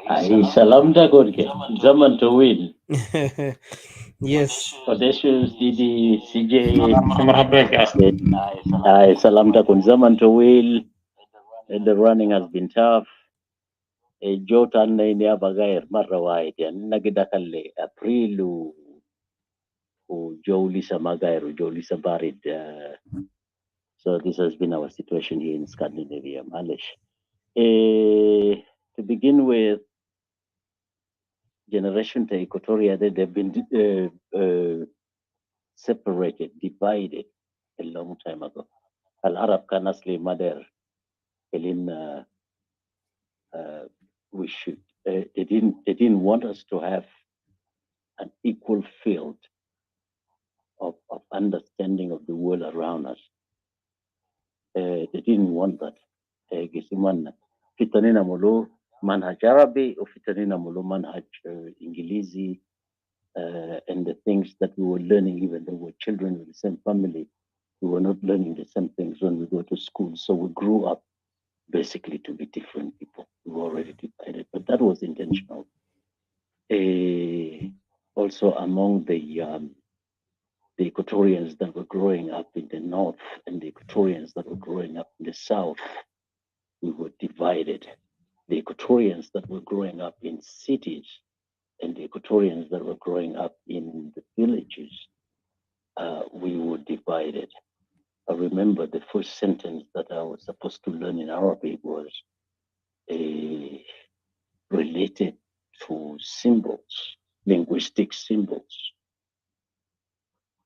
Ay, salam da gorge, zaman tawil. yes Audacious Didi CJ. مرحبا بك يا أخي. Ay, salam da kun zaman tawil. The running has been tough. Jota na ini abagair marra wahid yani nagida kalle April Joli samagair Joli sabarid. So this has been our situation here in Scandinavia, Malish. To begin with, generation to Equatoria, they've been separated, divided a long time ago. Al Arab can asli mother, we should. They didn't want us to have an equal field of understanding of the world around us. They didn't want that. Fitanina mulu manhaj Arabi or fitanina mulu manhaj Ingilizi. And the things that we were learning, even though we were children of the same family, we were not learning the same things when we go to school. So we grew up basically to be different people. We were already divided, but that was intentional. Also among the Equatorians that were growing up in the north and the Equatorians that were growing up in the south, we were divided. The Equatorians that were growing up in cities and the Equatorians that were growing up in the villages, we were divided. I remember the first sentence that I was supposed to learn in Arabic was related to symbols, linguistic symbols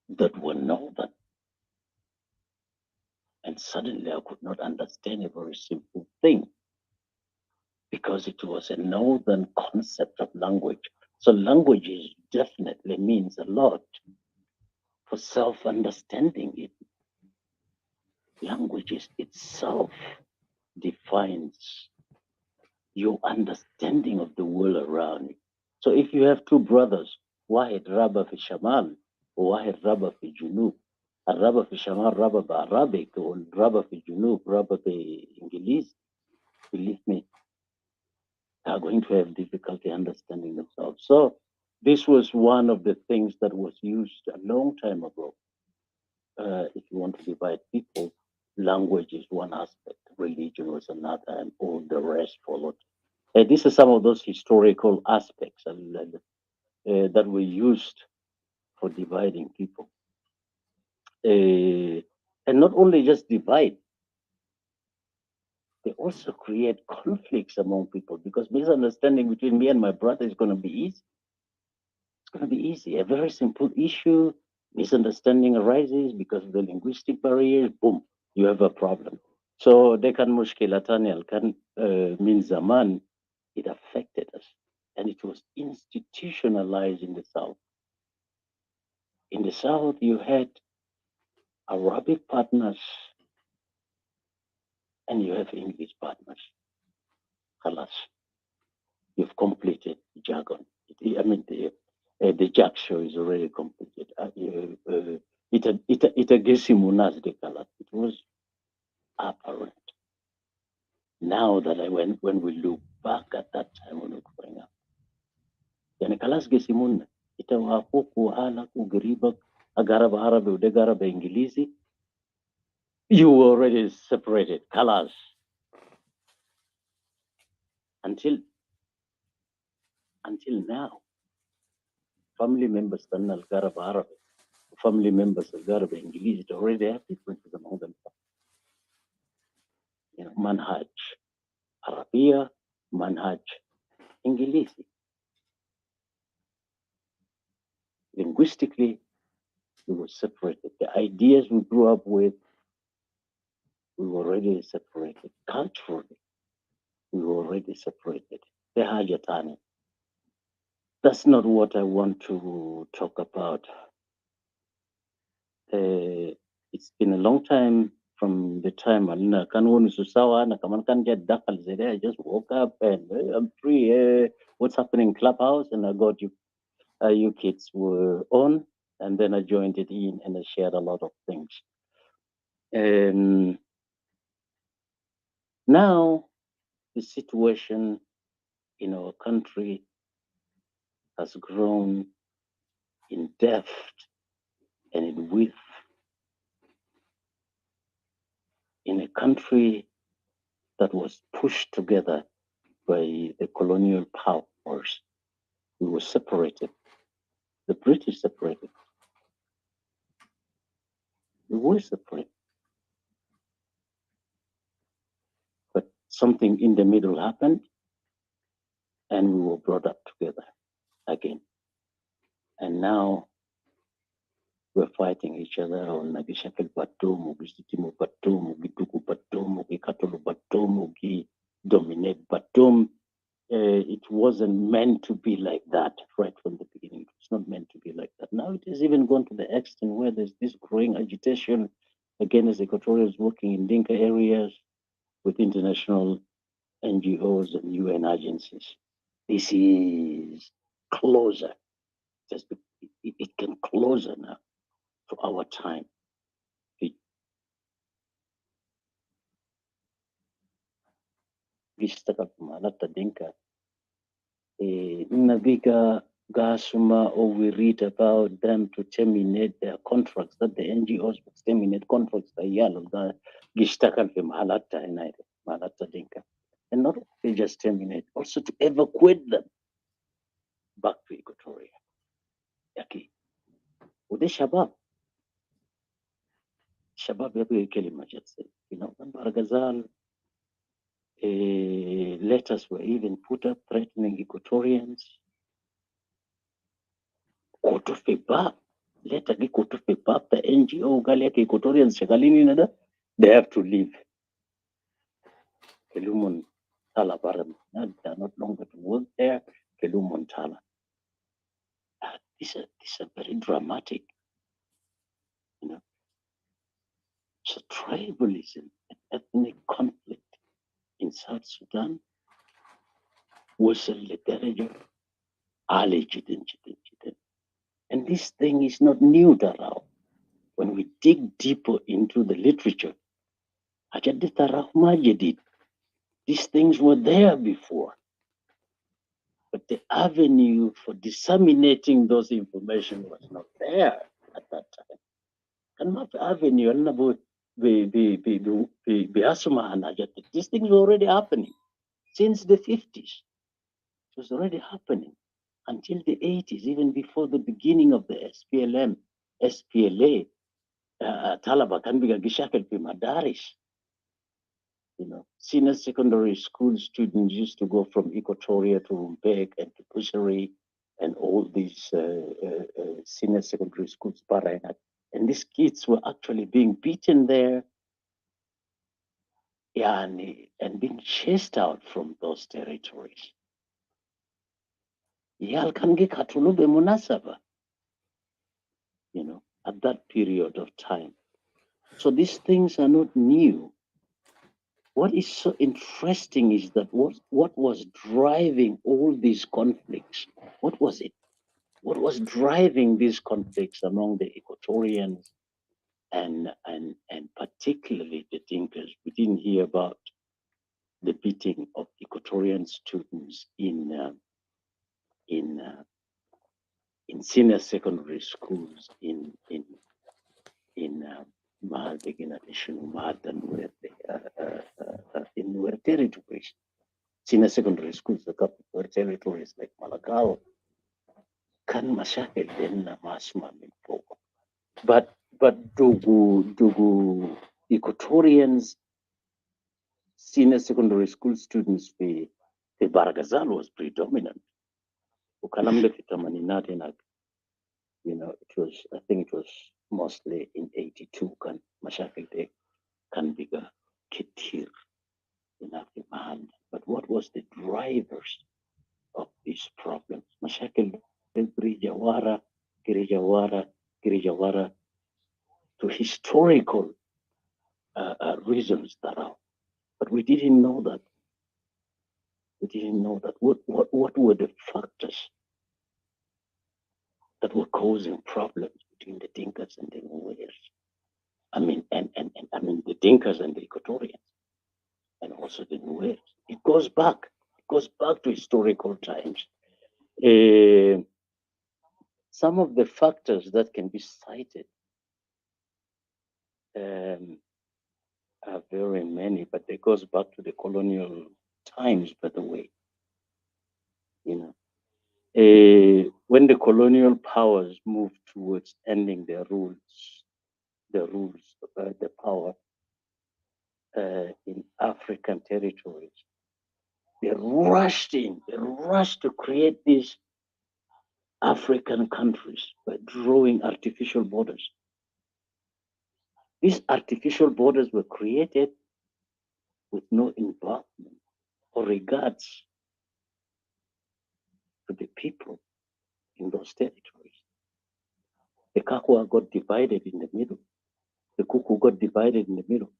that were northern. And suddenly I could not understand a very simple thing because it was a northern concept of language. So languages definitely means a lot for self-understanding it. Languages itself defines your understanding of the world around you. So if you have two brothers, واحد رابع في الشمال وواحد رابع في الجنوب، الرابع في الشمال رابع بعربي والرابع في الجنوب رابع بإنجليزي, believe me, they are going to have difficulty understanding themselves. So this was one of the things that was used a long time ago. If you want to divide people, language is one aspect, religion was another, and all the rest followed. These are some of those historical aspects that were used for dividing people. And not only just divide, they also create conflicts among people, because misunderstanding between me and my brother is going to be easy. It's going to be easy. A very simple issue, misunderstanding arises because of the linguistic barriers, boom, you have a problem. So they can mushkilatani can mean zaman, it affected us. And it was institutionalized in the South. In the South, you had Arabic partners and you have English partners. Khalas, you've completed the jargon. The jack show is already completed. It was apparent. Now that when we look back at that time when we were growing up, yani kalas gesimun ita wakuku halaku garibak agarab Arabi ude garab Ingilizi, you were already separated. Kalas. Until now, family members Tanal Garab Arabi, family members of Garab Ingilizi already have differences among themselves. Manhaj Arabia, Manhaj Ingilizi. Linguistically, we were separated. The ideas we grew up with, we were already separated. Culturally, we were already separated. The Hajatani. That's not what I want to talk about. It's been a long time from the time Alina Kanwon Susawa and Kaman can get Dakal Zede. I just woke up and I'm free. What's happening in Clubhouse? And I got you kids were on, and then I joined it in and I shared a lot of things. Now the situation in our country has grown in depth and in width. In a country that was pushed together by the colonial powers, we were separated. The British separated. We were separated. But something in the middle happened, and we were brought up together again. And now we're fighting each other on Nagishakil Batomu, Gistitimu Batomu, Gituku Batomu, Gikatulu Batomu, Gi dominate Batum. It wasn't meant to be like that right from the beginning. It's not meant to be like that. Now it has even gone to the extent where there's this growing agitation against Equatorians working in Dinka areas with international NGOs and UN agencies. This is closer. It came closer now to our time. Dinka. Nabiga Gasuma, or we read about them to terminate their contracts, that the NGOs would terminate contracts by Yalo, the Gishtakan from Malata and Malata Dinka. And not only just terminate, also to evacuate them back to Equatoria. Yaki. With the Shabab Yabu Kelimajat said, Baragazal letters were even put up threatening Equatorians. Kotofebab, later the Kotofebab, the NGO, Galiak Equatorians, Shagalini, they have to leave. Kelumon Tala Baram, they are not longer to work there. Kelumon Tala. These are very dramatic, It's a tribalism, an ethnic conflict in South Sudan وصل لدرجة عالية جدا جدا جدا. And this thing is not new, Tarao. When we dig deeper into the literature, حاجات دي تراه ما جديد. These things were there before. But the avenue for disseminating those information was not there at that time. كان ما في avenue أنا بأسمع عن حاجات. These things were already happening since the 50s. It was already happening until the 80s, even before the beginning of the SPLM, SPLA. طلبة كان بيجي شكل في مدارس. You know, senior secondary school students used to go from Equatoria to Rumbek and to Bushari and all these senior secondary schools, and these kids were actually being beaten there, and being chased out from those territories. You know, at that period of time. So these things are not new. What is so interesting is that what was driving all these conflicts? What was it? What was driving these conflicts among the Equatorians and particularly the Dinkas? We didn't hear about the beating of Equatorian students in senior secondary schools in where territories, senior secondary schools, the were territories like Malakal, kan mashakil dinna masma min fawq. But Dugu Equatorians, senior secondary school students, the Baragazal was predominant. Ukalamde fitamaninat inak, you know, I think it was mostly in 82 kan mashakil de kan biga kitir enough demand. But what was the drivers of these problems? Mashakil Girijawara, Girijawara to historical reasons that are. But we didn't know that. We didn't know that. What were the factors that were causing problems between the Dinkas and the Nuers? I mean, and I mean the Dinkas and the Equatorians, and also the Nuers. It goes back to historical times. Some of the factors that can be cited are very many, but it goes back to the colonial times, by the way. You know, when the colonial powers moved towards ending their the power in African territories, they rushed to create these African countries by drawing artificial borders. These artificial borders were created with no involvement or regards to the people in those territories. The Kakwa got divided in the middle. The Kuku got divided in the middle.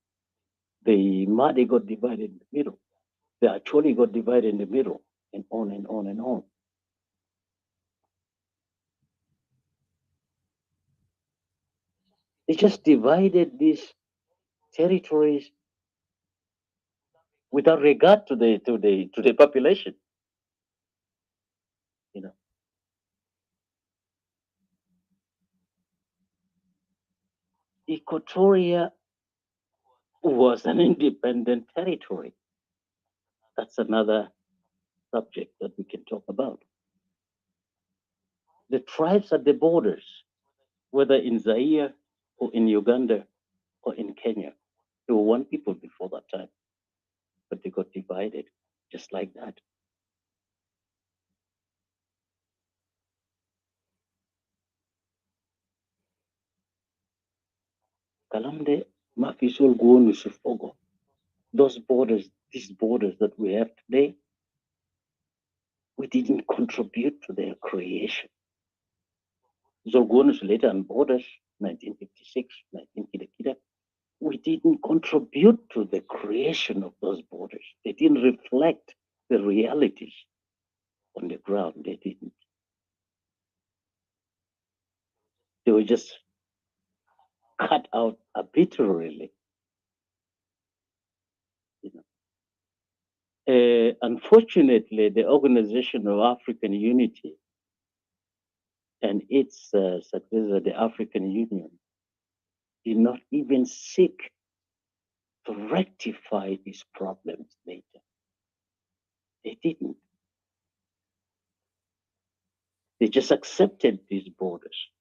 The Madi got divided in the middle. The Acholi got divided in the middle, and on and on and on. They just divided these territories without regard to the population. You know, Equatoria was an independent territory. That's another subject that we can talk about. The tribes at the borders, whether in Zaire or in Uganda or in Kenya, they were one people before that time, but they got divided just like that. Kalamde Mafisol Guonu Sufogo. Those borders, these borders that we have today, we didn't contribute to their creation. Zolgonus later on borders, 1956, 19 Kida, we didn't contribute to the creation of those borders. They didn't reflect the realities on the ground. They didn't. They were just cut out arbitrarily. You know. Unfortunately, the Organization of African Unity and its successor, the African Union, did not even seek to rectify these problems later. They didn't. They just accepted these borders.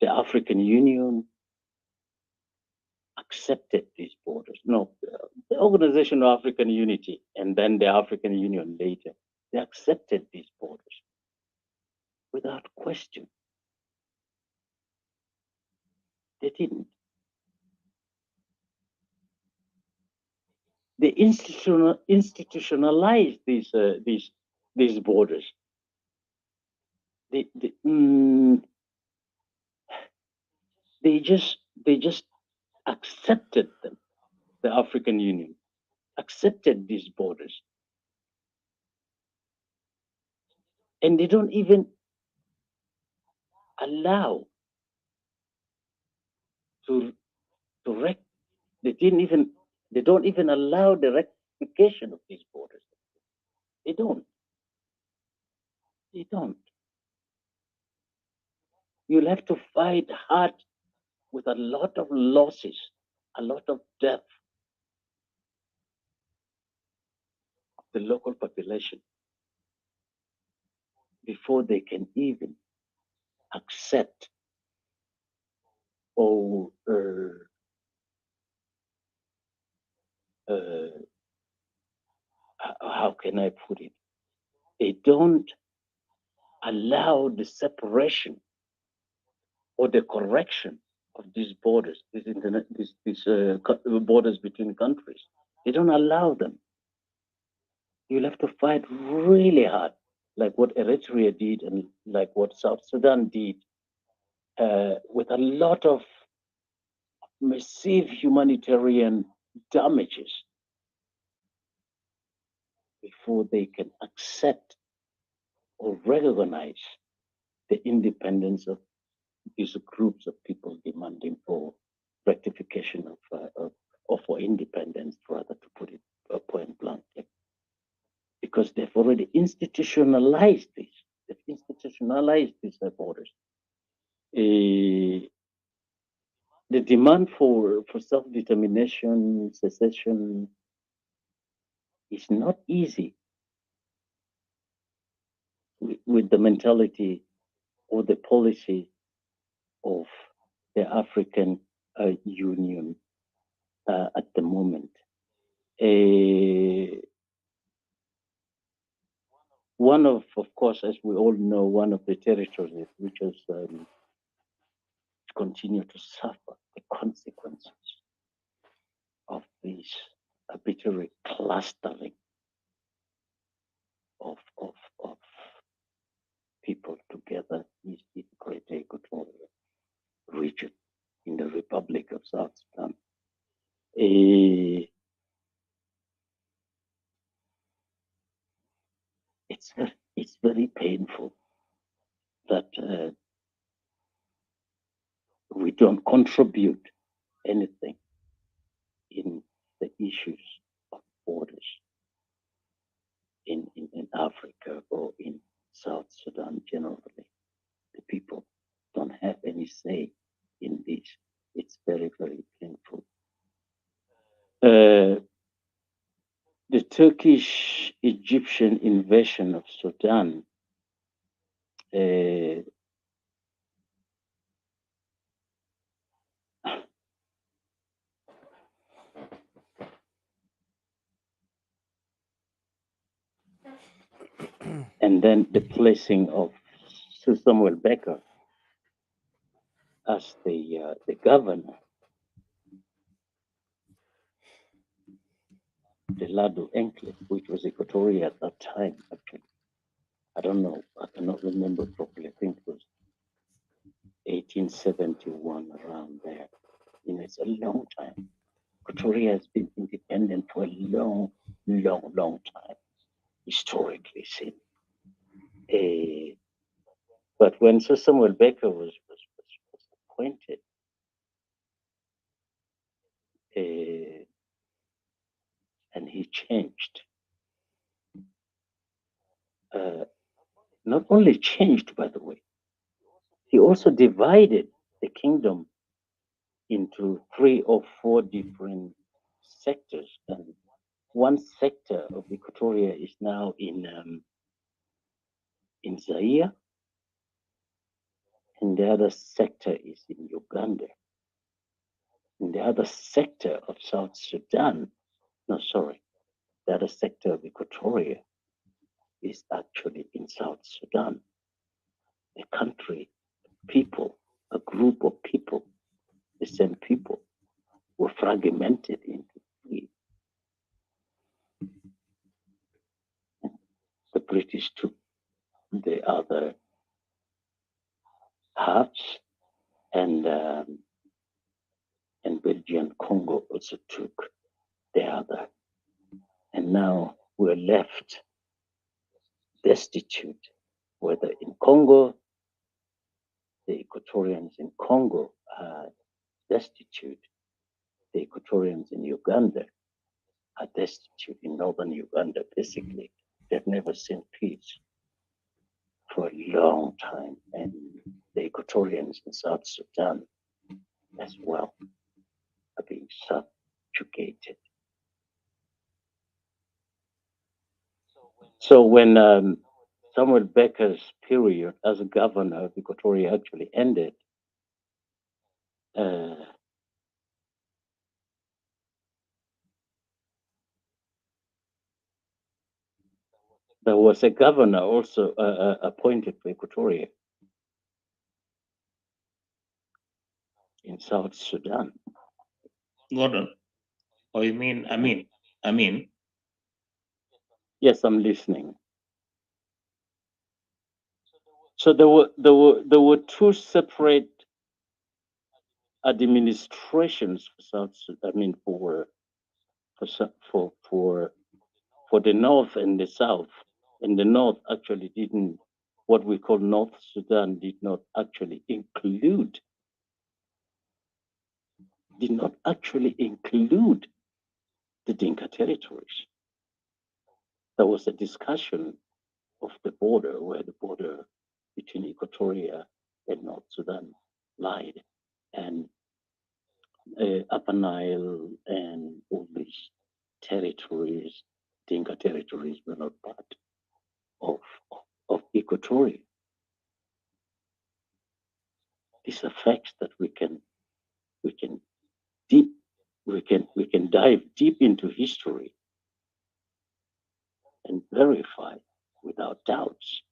The African Union accepted these borders. No, the Organization of African Unity and then the African Union later, they accepted these borders without question. They didn't. They institutionalized these borders. They just accepted them. The African Union accepted these borders, and they don't even allow to rect. They don't even allow the rectification of these borders. They don't. They don't. You'll have to fight hard with a lot of losses, a lot of death of the local population before they can even accept or how can I put it? They don't allow the separation or the correction of these borders, these borders between countries. They don't allow them. You'll have to fight really hard, like what Eritrea did and like what South Sudan did, with a lot of massive humanitarian damages before they can accept or recognize the independence of these groups of people demanding for rectification of or for independence, rather, to put it point bluntly, because they've already institutionalized this. They've institutionalized these borders. The demand for self-determination, secession, is not easy with the mentality or the policy of the African Union at the moment. One of course, as we all know, one of the territories which has continued to suffer the consequences of this arbitrary clustering of people together is the Greater Equatoria region in the Republic of South Sudan. It's very painful that we don't contribute anything in the issues of borders in Africa or in South Sudan generally. The people don't have any say in this. It's very, very painful. The Turkish-Egyptian invasion of Sudan and then the placing of Sir Samuel Becker as the governor, the Lado Enclave, which was Equatoria at that time, actually. I don't know, I cannot remember properly. I think it was 1871, around there. You know, it's a long time. Equatoria has been independent for a long, long, long time, historically seen. But when Sir Samuel Baker was appointed, and he changed, not only changed, by the way, he also divided the kingdom into 3 or 4 different sectors. And one sector of Equatoria is now in Zaire, and the other sector is in Uganda. And the other sector of South Sudan, no, sorry, the other sector of Equatoria is actually in South Sudan. A country, people, a group of people, the same people were fragmented into 3. The British took the other halves, and Belgian Congo also took the other. And now we're left destitute, whether in Congo, the Equatorians in Congo are destitute, the Equatorians in Uganda are destitute in northern Uganda, basically. They've never seen peace for a long time, and the Equatorians in South Sudan as well are being subjugated. So when Samuel Becker's period as a governor of Equatoria actually ended, there was a governor also appointed for Equatoria in South Sudan. Gordon, or you mean Amin? Yes, I'm listening. So there were 2 separate administrations for South Sudan. I mean, for the North and the South. And the North actually didn't, what we call North Sudan did not actually include the Dinka territories. There was a discussion of the border, where the border between Equatoria and North Sudan lied, and Upper Nile and all these territories, Dinka territories, were not part of Equatoria. These are facts that we can dive deep into history and verify without doubts.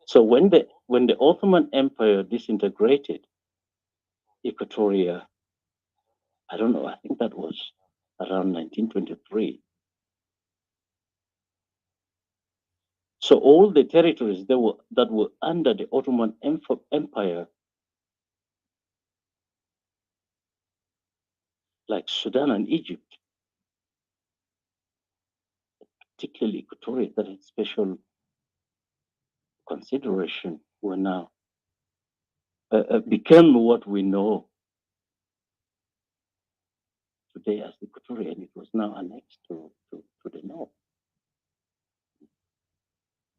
So when the Ottoman Empire disintegrated Equatoria, I don't know, I think that was around 1923. So all the territories that were under the Ottoman Empire, like Sudan and Egypt, particularly Equatoria, that had special consideration, were now became what we know today as Equatoria, and it was now annexed to the north.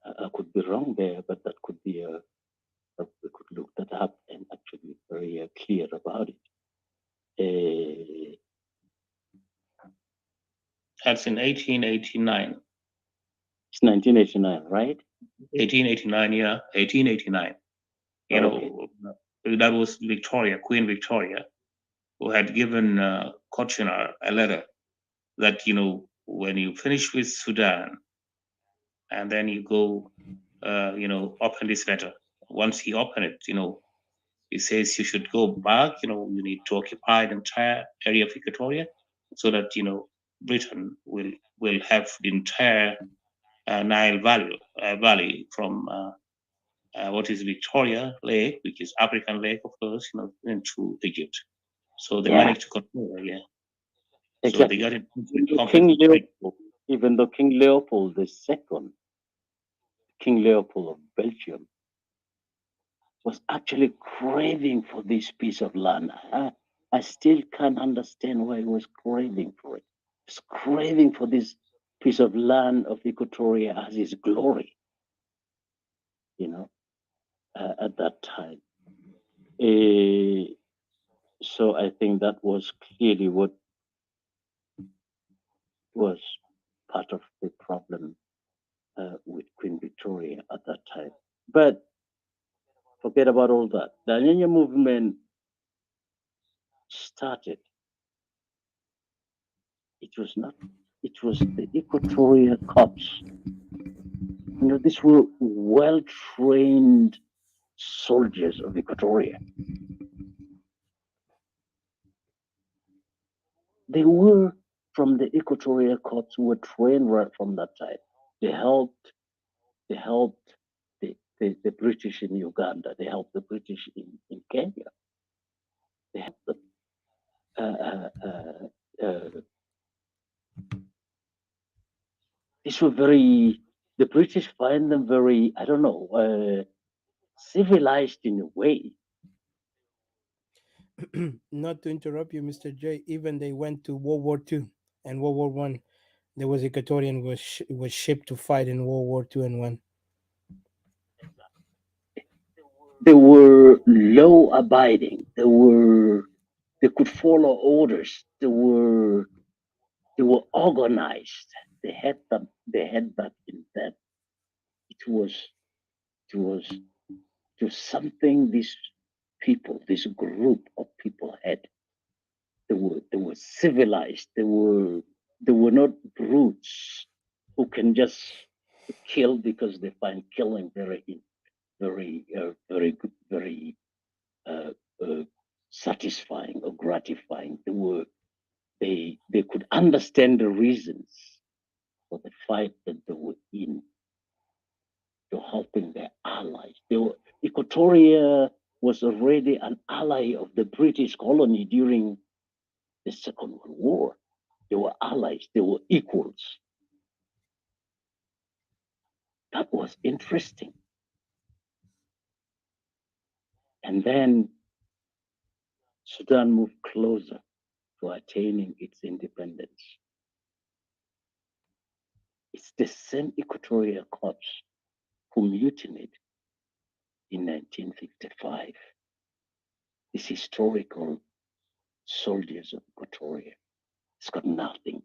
I could be wrong there, but that could be we could look that up and actually be very clear about it. That's in 1889. It's 1989, right? 1889, yeah, 1889. You know, that was Victoria, Queen Victoria, who had given Kitchener a letter that, you know, when you finish with Sudan and then you go, you know, open this letter. Once he opened it, you know, he says you should go back, you know, you need to occupy the entire area of Equatoria so that, you know, Britain will have the entire Nile Valley from what is Victoria Lake, which is African Lake, of course, you know, into Egypt. So they Yeah, managed to control, yeah. So they exactly. got it Even though completely straight. King Leopold II, King Leopold of Belgium, was actually craving for this piece of land. I still can't understand why he was craving for it. He's craving for this piece of land of Equatoria as his glory, you know, at that time. Eh, so I think that was clearly what was part of the problem with Queen Victoria at that time. But forget about all that. The Anyanya movement started. It was not. It was the Equatorial cops. You know, these were well-trained soldiers of Equatoria. They were from the Equatorial Corps who were trained right from that time. They helped. They helped the British in Uganda. They helped the British in Kenya. They helped them. Uh, uh, uh, these were very. The British find them very. I don't know. Civilized in a way. Not to interrupt you, Mr. J. Even they went to World War II and World War I. There was Equatorian was shipped to fight in World War II and one. They were law abiding. They could follow orders. They were organized. They had that. They had that in them. It was it was it was something this people, this group of people had. They were civilized. They were not brutes who can just kill because they find killing very good, very uh, uh, satisfying or gratifying. They could understand the reasons for the fight that they were in, to helping their allies. Equatoria was already an ally of the British colony during the Second World War. They were allies. They were equals. That was interesting. And then Sudan moved closer to attaining its independence. It's the same Equatorial Corps who mutinied in 1955. These historical soldiers of Equatoria. It's got nothing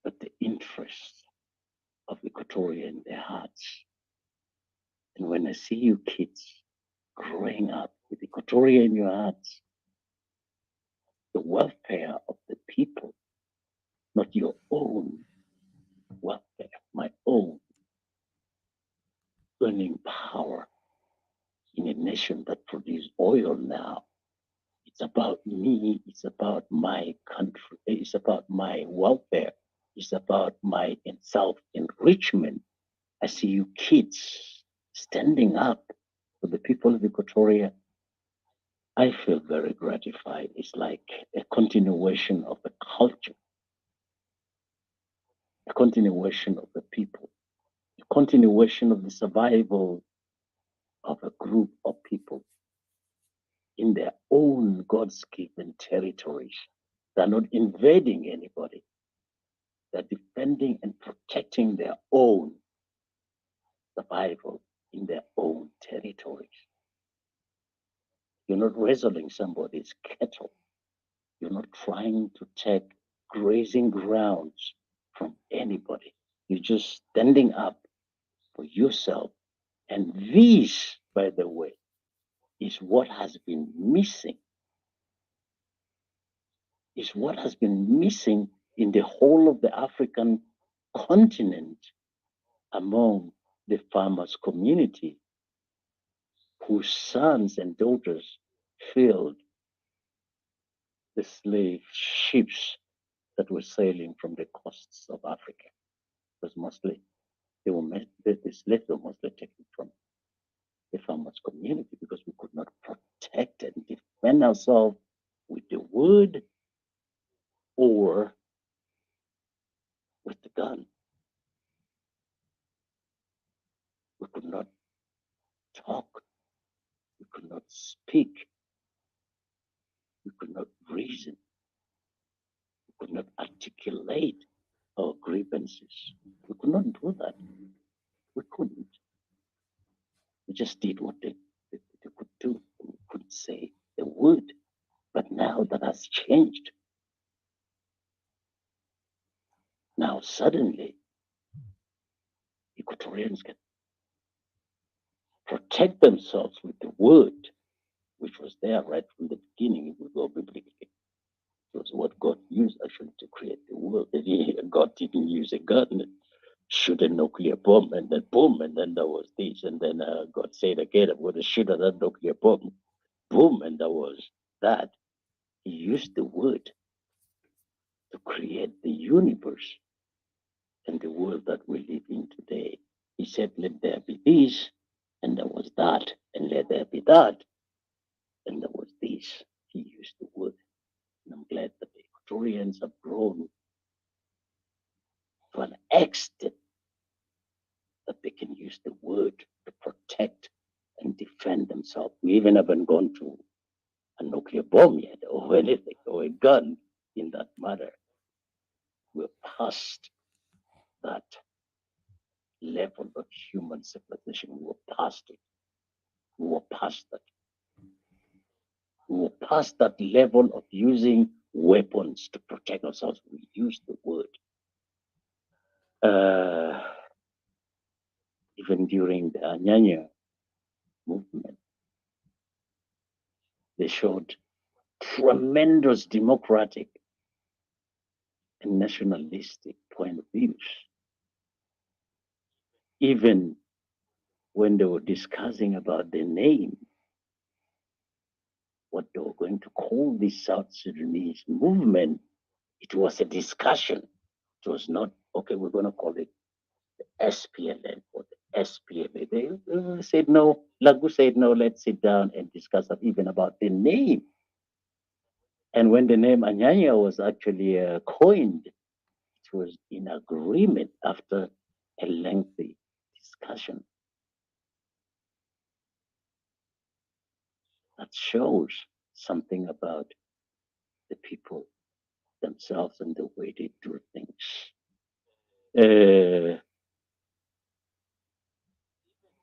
but the interest of Equatoria in their hearts. And when I see you kids growing up with Equatoria in your hearts, the welfare of the people, not your own welfare, my own, earning power in a nation that produces oil now. It's about me, it's about my country, it's about my welfare, it's about my self enrichment. I see you kids standing up for the people of Equatoria. I feel very gratified. It's like a continuation of a culture, a continuation of the people, a continuation of the survival of a group of people in their own God's given territories. They're not invading anybody. They're defending and protecting their own survival in their own territories. You're not wrestling somebody's cattle. You're not trying to take grazing grounds from anybody. You're just standing up for yourself. And this, by the way, is what has been missing, is what has been missing in the whole of the African continent among the farmers' community, whose sons and daughters filled the slave ships that were sailing from the coasts of Africa. Because mostly the slaves were mostly taken from the farmers' community because we could not protect and defend ourselves with the word or with the gun. We could not talk, we could not speak, we could not reason, we could not articulate our grievances. We could not do that. We couldn't. We just did what they could do. We couldn't say a word. But now that has changed. Now suddenly, Equatorians can protect themselves with the word, which was there right from the beginning. If we go biblically, it was what God used actually to create the world. God didn't use a gun, shoot a nuclear bomb, and then boom, and then there was this, and then God said again, I'm going to shoot another nuclear bomb, boom, and there was that. He used the word to create the universe and the world that we live in today. He said, let there be this, and there was that, and let there be that, and there was this. He used the word. And I'm glad that the Equatorians have grown to an extent that they can use the word to protect and defend themselves. We even haven't gone to a nuclear bomb yet, or anything, or a gun in that matter. We're past that level of human civilization. We were past it. We were past that. We were past that level of using weapons to protect ourselves. We use the word. Even during the Anyanya movement, they showed tremendous democratic and nationalistic point of views. Even when they were discussing about the name, what they were going to call this South Sudanese movement, it was a discussion. It was not, okay, we're going to call it the SPLM or the SPLA. They said no, Lagu said no, let's sit down and discuss even about the name. And when the name Anyanya was actually coined, it was in agreement after a lengthy discussion. That shows something about the people themselves and the way they do things.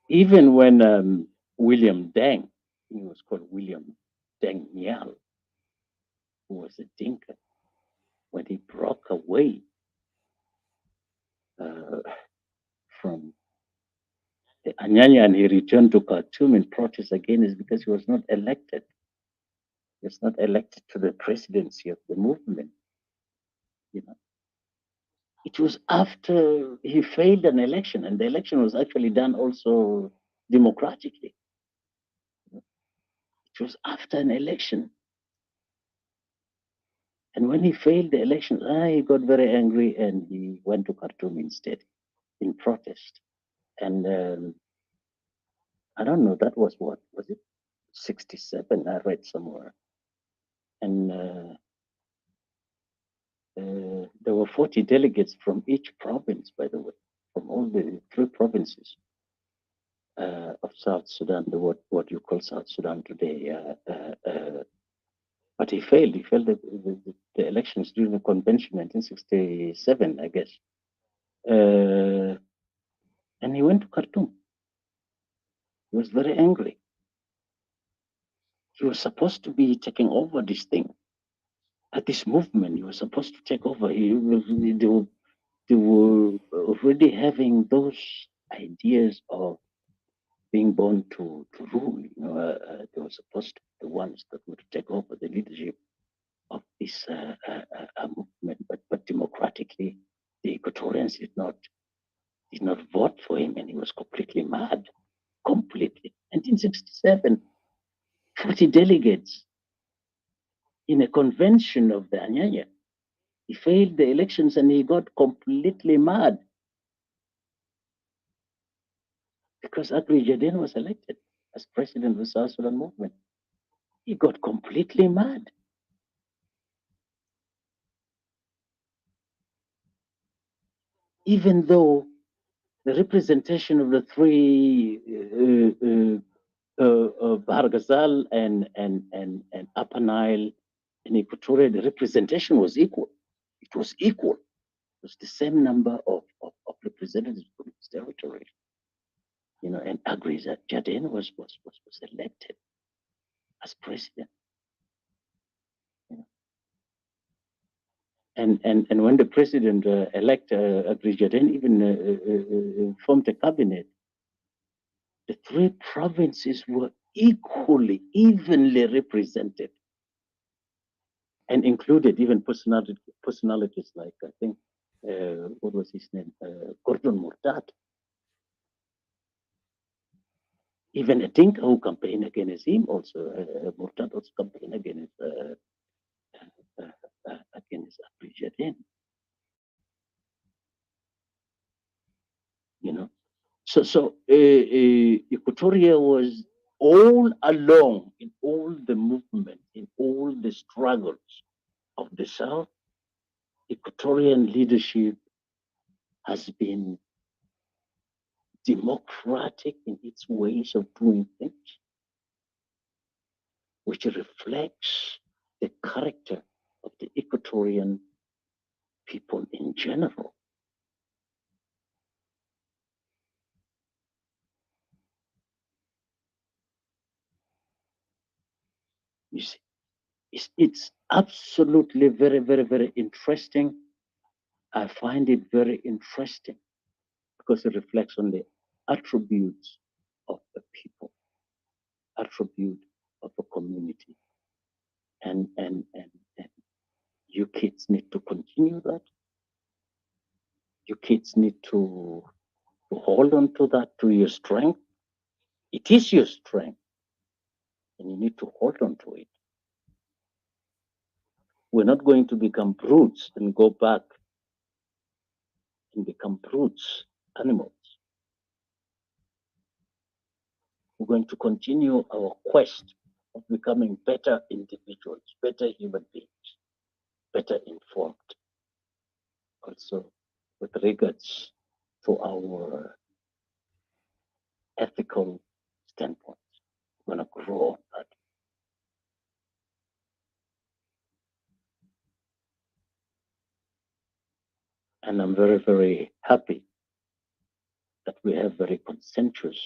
Even when William Deng, he was called William Deng Nial, who was a Dinka, when he broke away from the Anyanya and he returned to Khartoum in protest again, is because he was not elected. He was not elected to the presidency of the movement. You know, it was after he failed an election, and the election was actually done also democratically. It was after an election. And when he failed the election, he got very angry and he went to Khartoum instead in protest. And I don't know, that was what? Was it 67? I read somewhere. And there were 40 delegates from each province, by the way, from all the 3 provinces of South Sudan, what you call South Sudan today. But he failed. He failed the elections during the convention, 1967, I guess. And he went to Khartoum. He was very angry. He was supposed to be taking over this thing. At this movement, he was supposed to take over. They were already having those ideas of being born to rule. You know, they were supposed to be the ones that would take over the leadership of this movement. But democratically, the Equatorians did not vote for him, and he was completely mad. Completely. 1967, 40 delegates in a convention of the Anyanya. He failed the elections and he got completely mad because Agri Jaden was elected. as president of the South Sudan movement. He got completely mad. Even though the representation of the three Bahar Ghazal and Upper Nile and Equatoria, the representation was equal. It was equal. It was the same number of representatives from this territory. And agrees that Jardine was elected as president. You know. And when the president elect Agri Jardine even formed a cabinet, the three provinces were evenly represented, and included even personalities like, I think, what was his name, Gordon Murtad. Even a Dinka who campaigned against him also, Murtad also campaigned against Agri Jardine. You know, so Equatoria was all along in all the movement, in all the struggles of the South. Equatorian leadership has been democratic in its ways of doing things, which reflects the character of the Equatorian people in general. You see, it's absolutely very, very, very interesting. I find it very interesting because it reflects on the attributes of a people, attribute of a community. And you kids need to continue that. You kids need to hold on to that, to your strength. It is your strength, and you need to hold on to it. We're not going to become brutes and go back and become brutes, animals. We're going to continue our quest of becoming better individuals, better human beings, better informed. Also, with regards to our ethical standpoint, we're going to grow on that. And I'm very, very happy that we have very conscientious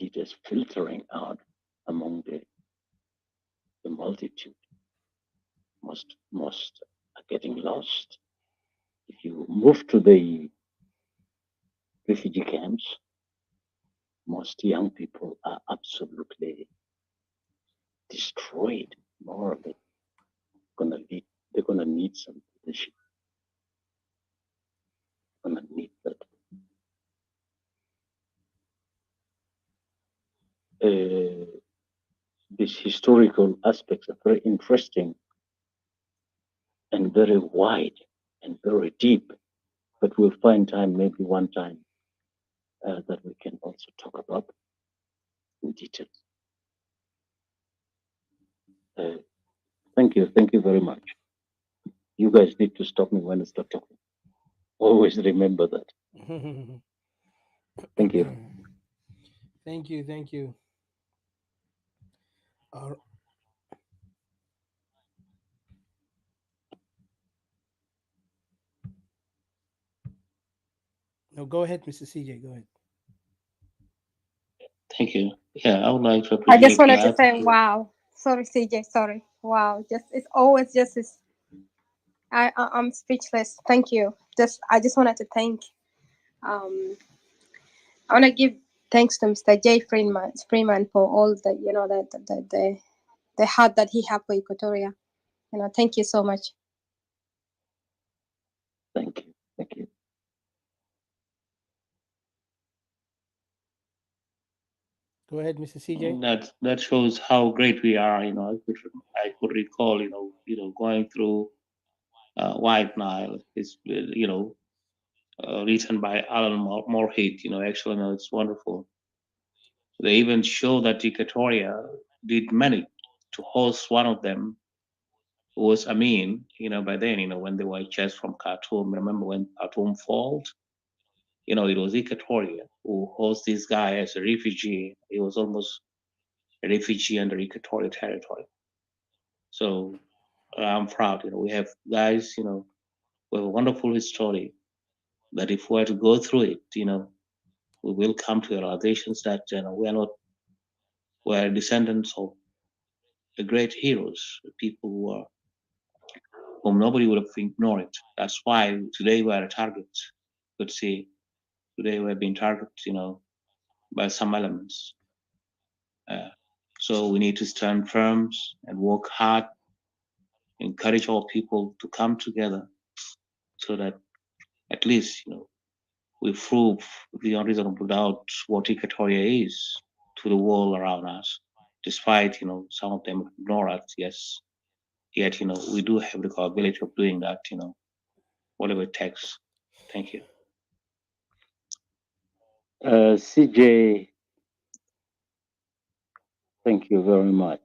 leaders filtering out among the multitude. Most are getting lost. If you move to the refugee camps, most young people are absolutely destroyed morally. They're gonna need some leadership. Gonna need that. These historical aspects are very interesting and very wide and very deep. But we'll find time, maybe one time, that we can also talk about in detail. Thank you very much. You guys need to stop me when I start talking. Always remember that. Thank you. Thank you. Uh, no, go ahead, Mr. CJ. Go ahead. Thank you. Yeah, I would like to I just appreciate your wanted to say, attitude. wow. Sorry, CJ. Sorry. Wow. Just it's always just this. I'm speechless. Thank you. I just wanted to thank. I want to give thanks to Mr. J. Freeman for all the the heart that he had for Equatoria. Thank you so much. Thank you. Thank you. Go ahead, Mr. CJ. That shows how great we are. I could recall, going through White Nile. It's written by Alan Moorhead. Actually, no, it's wonderful. They even show that Equatoria did manage to host one of them, who was Amin, by then, when they were chased from Khartoum. Remember when Khartoum fell? It was Equatoria who hosts this guy as a refugee. He was almost a refugee under Equatorial territory. So I'm proud. We have guys, with a wonderful history that if we were to go through it, we will come to realizations that we're descendants of the great heroes, the people whom nobody would have ignored. That's why today we're a target. You could see today we're being targeted, by some elements. Uh, so we need to stand firm and work hard, encourage all people to come together so that at least, we prove beyond reasonable doubt what Equatoria is to the world around us. Despite, some of them ignore us, yes. Yet, we do have the capability of doing that, whatever it takes. Thank you. CJ, thank you very much.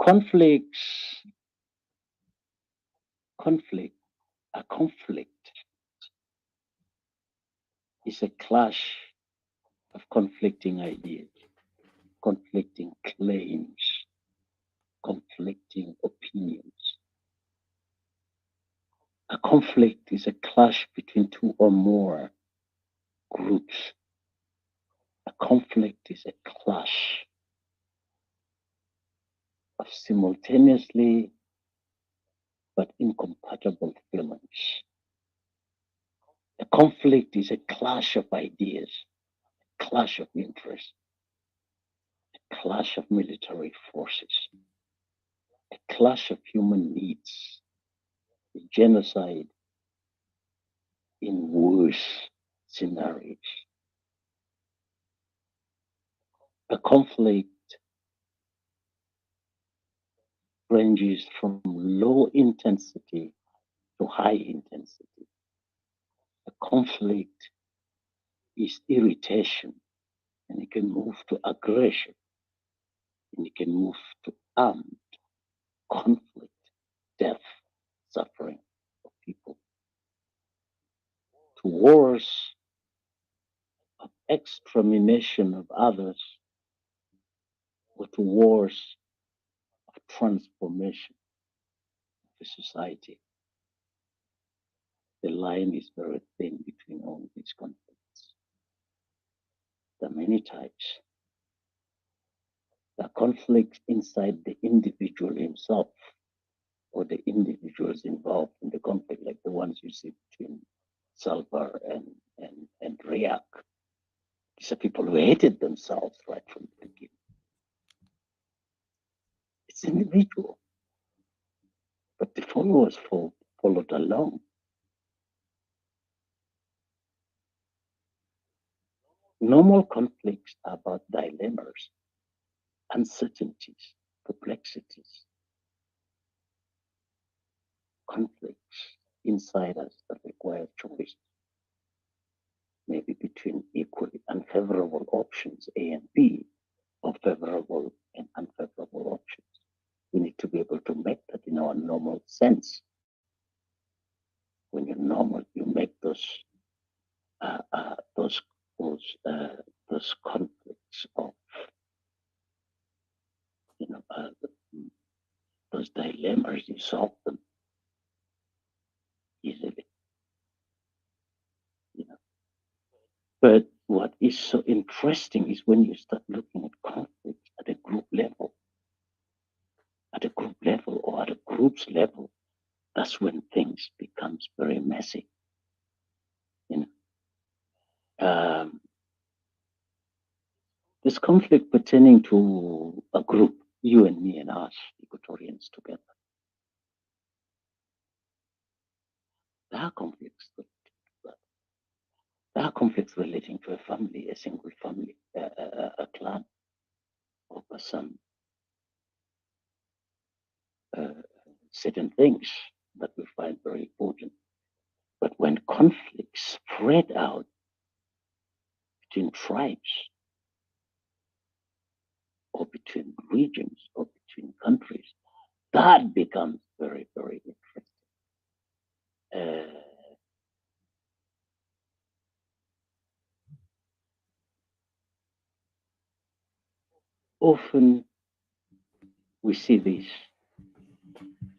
Conflicts, a conflict is a clash of conflicting ideas, conflicting claims, conflicting opinions. A conflict is a clash between two or more groups. A conflict is a clash of simultaneously but incompatible feelings. A conflict is a clash of ideas, a clash of interests, a clash of military forces, a clash of human needs, a genocide in worse scenarios. A conflict ranges from low intensity to high intensity. A conflict is irritation, and it can move to aggression, and it can move to armed conflict, death, suffering of people, to wars of extermination of others, or to wars of transformation of a society. The line is very thin between all these conflicts. There are many types. There are conflicts inside the individual himself or the individuals involved in the conflict, like the ones you see between Salva and Riak. These are people who hated themselves right from the beginning. It's individual, but the followers followed along. Normal conflicts are about dilemmas, uncertainties, perplexities, conflicts inside us that require choice, maybe between equally unfavorable options A and B, or favorable and unfavorable options. We need to be able to make that in our normal sense. When you're normal, you make those conflicts of, those dilemmas, you solve them easily. But what is so interesting is when you start looking at conflicts at a group level, or at a group's level, that's when things becomes very messy. This conflict pertaining to a group, you and me and us, Equatorians together. There are conflicts. There are conflicts relating to a family, a single family, a clan, over some certain things that we find very important. But when conflicts spread out between tribes, or between regions, or between countries, that becomes very, very interesting. Often we see this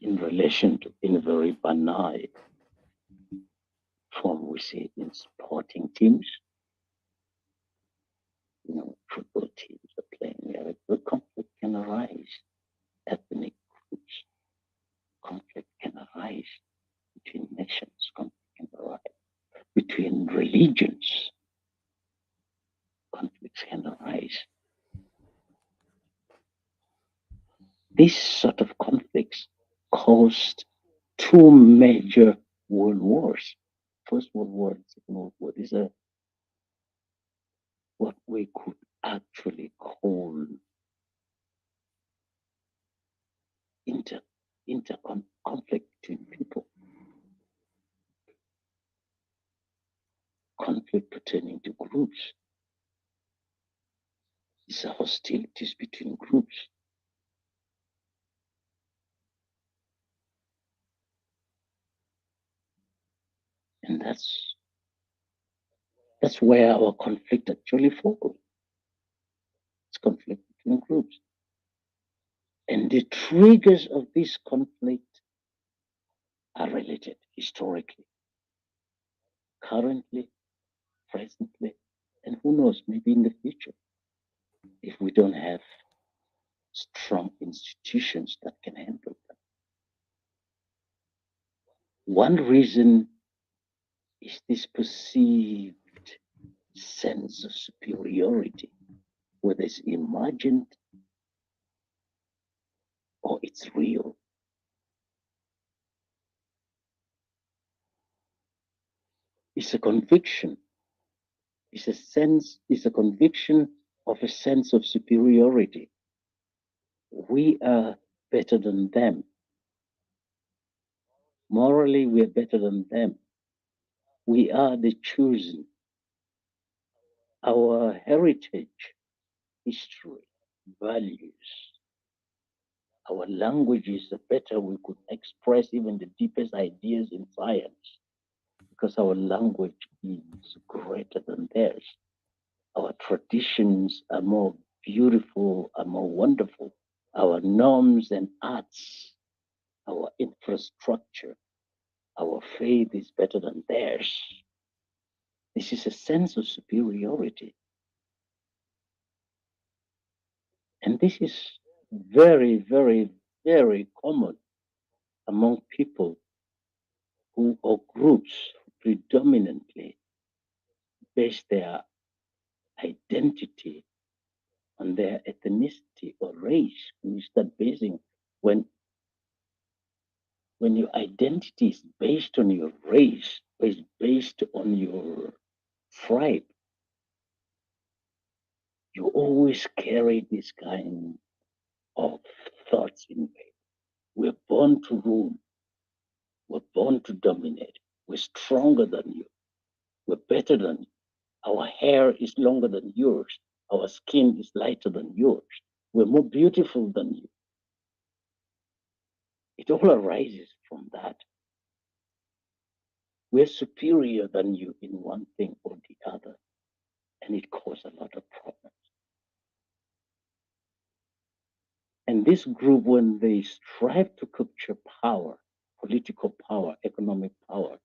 in relation to, in a very banal form, we see it in sporting teams. Football teams are playing there. The conflict can arise. Ethnic groups, conflict can arise between nations, conflict can arise between religions, conflicts can arise. This sort of conflicts caused two major world wars. First World War and Second World War. These are what we could actually call inter conflict between people, conflict pertaining to groups. These are hostilities between groups. And that's where our conflict actually falls. It's conflict between groups. And the triggers of this conflict are related historically, currently, presently, and who knows, maybe in the future, if we don't have strong institutions that can handle them. One reason is this perceived sense of superiority, whether it's imagined or it's real. It's a conviction. It's a conviction of a sense of superiority. We are better than them. Morally, we are better than them. We are the chosen. Our heritage, history, values, our language is the better we could express even the deepest ideas in science, because our language is greater than theirs. Our traditions are more beautiful, are more wonderful. Our norms and arts, our infrastructure, our faith is better than theirs. This is a sense of superiority. And this is very, very, very common among people who, or groups, who predominantly base their identity on their ethnicity or race. When you start basing, when your identity is based on your race, is based on your tribe, you always carry this kind of thoughts in me. We're born to rule. We're born to dominate. We're stronger than you. We're better than you. Our hair is longer than yours. Our skin is lighter than yours. We're more beautiful than you. It all arises from that. We're superior than you in one thing or the other, and it causes a lot of problems. And this group, when they strive to capture power, political power, economic power,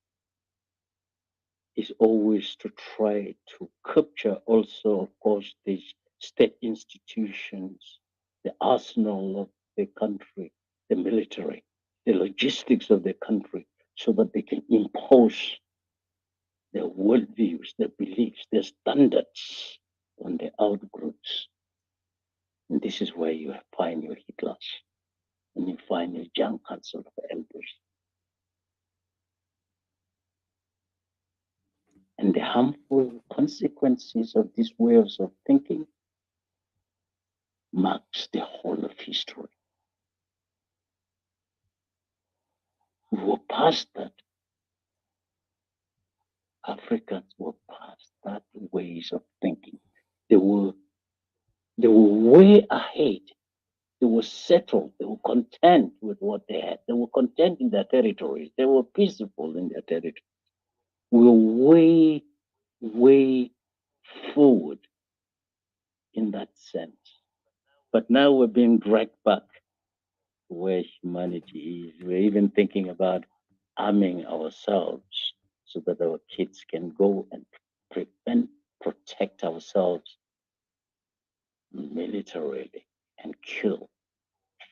is always to try to capture also, of course, these state institutions, the arsenal of the country, the military, the logistics of the country, so that they can impose their worldviews, their beliefs, their standards on the outgroups. And this is where you find your Hitlers and you find your young council of elders. And the harmful consequences of these ways of thinking marks the whole of history. We were past that. Africans were past that ways of thinking. They were way ahead. They were settled. They were content with what they had. They were content in their territories. They were peaceful in their territory. We were way forward in that sense. But now we're being dragged back to where humanity is. We're even thinking about arming ourselves so that our kids can go and protect ourselves militarily and kill.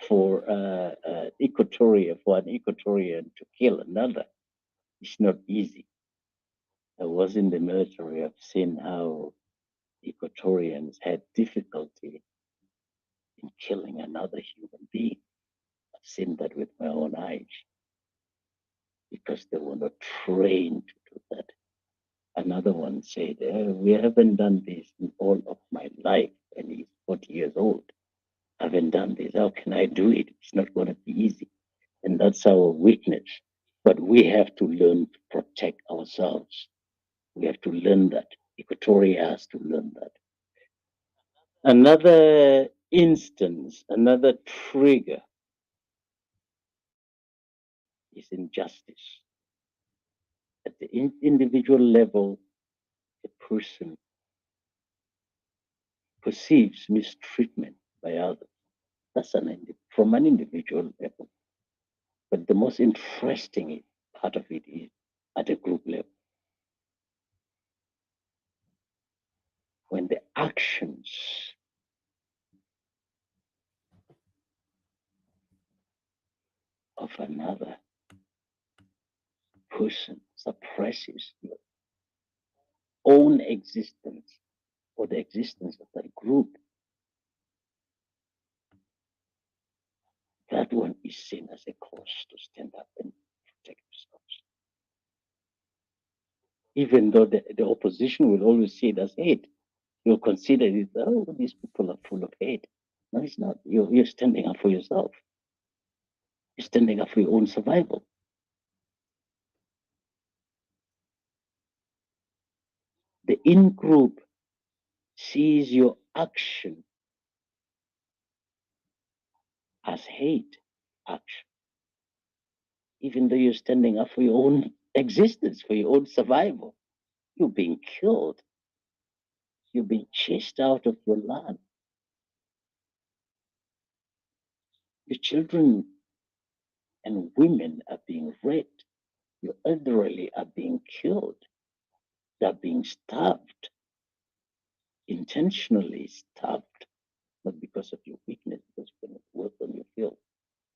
For Equatoria, for an Equatorian to kill another, it's not easy. I was in the military. I've seen how Equatorians had difficulty in killing another human being. I've seen that with my own eyes because they were not trained to do that. Another one said, we haven't done this in all of my life, and he's 40 years old. I haven't done this. How can I do it? It's not going to be easy. And that's our weakness. But we have to learn to protect ourselves. We have to learn that. Equatoria has to learn that. Another instance, another trigger is injustice. At the individual level, a person perceives mistreatment by others. That's from an individual level. But the most interesting part of it is at a group level. When the actions of another person suppresses your own existence or the existence of that group, that one is seen as a cause to stand up and protect yourselves. Even though the opposition will always see it as hate, you'll consider it, oh, these people are full of hate. No, it's not. You're standing up for yourself. You're standing up for your own survival. The in-group sees your action as hate action, even though you're standing up for your own existence, for your own survival. You're being killed. You're being chased out of your land. Your children and women are being raped. Your elderly are being killed. They're being starved, intentionally starved, not because of your weakness, because you cannot work on your field,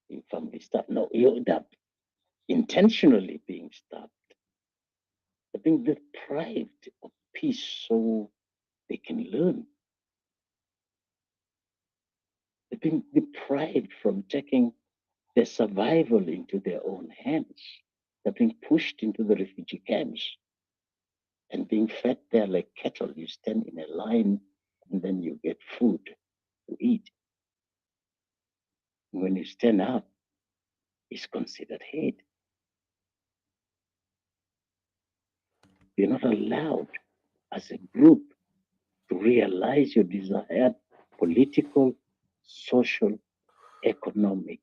your family starved. No, they're intentionally being starved. They're being deprived of peace so they can learn. They're being deprived from taking their survival into their own hands. They're being pushed into the refugee camps and being fed there like cattle. You stand in a line and then you get food to eat. When you stand up, it's considered hate. You're not allowed as a group to realize your desired political, social, economic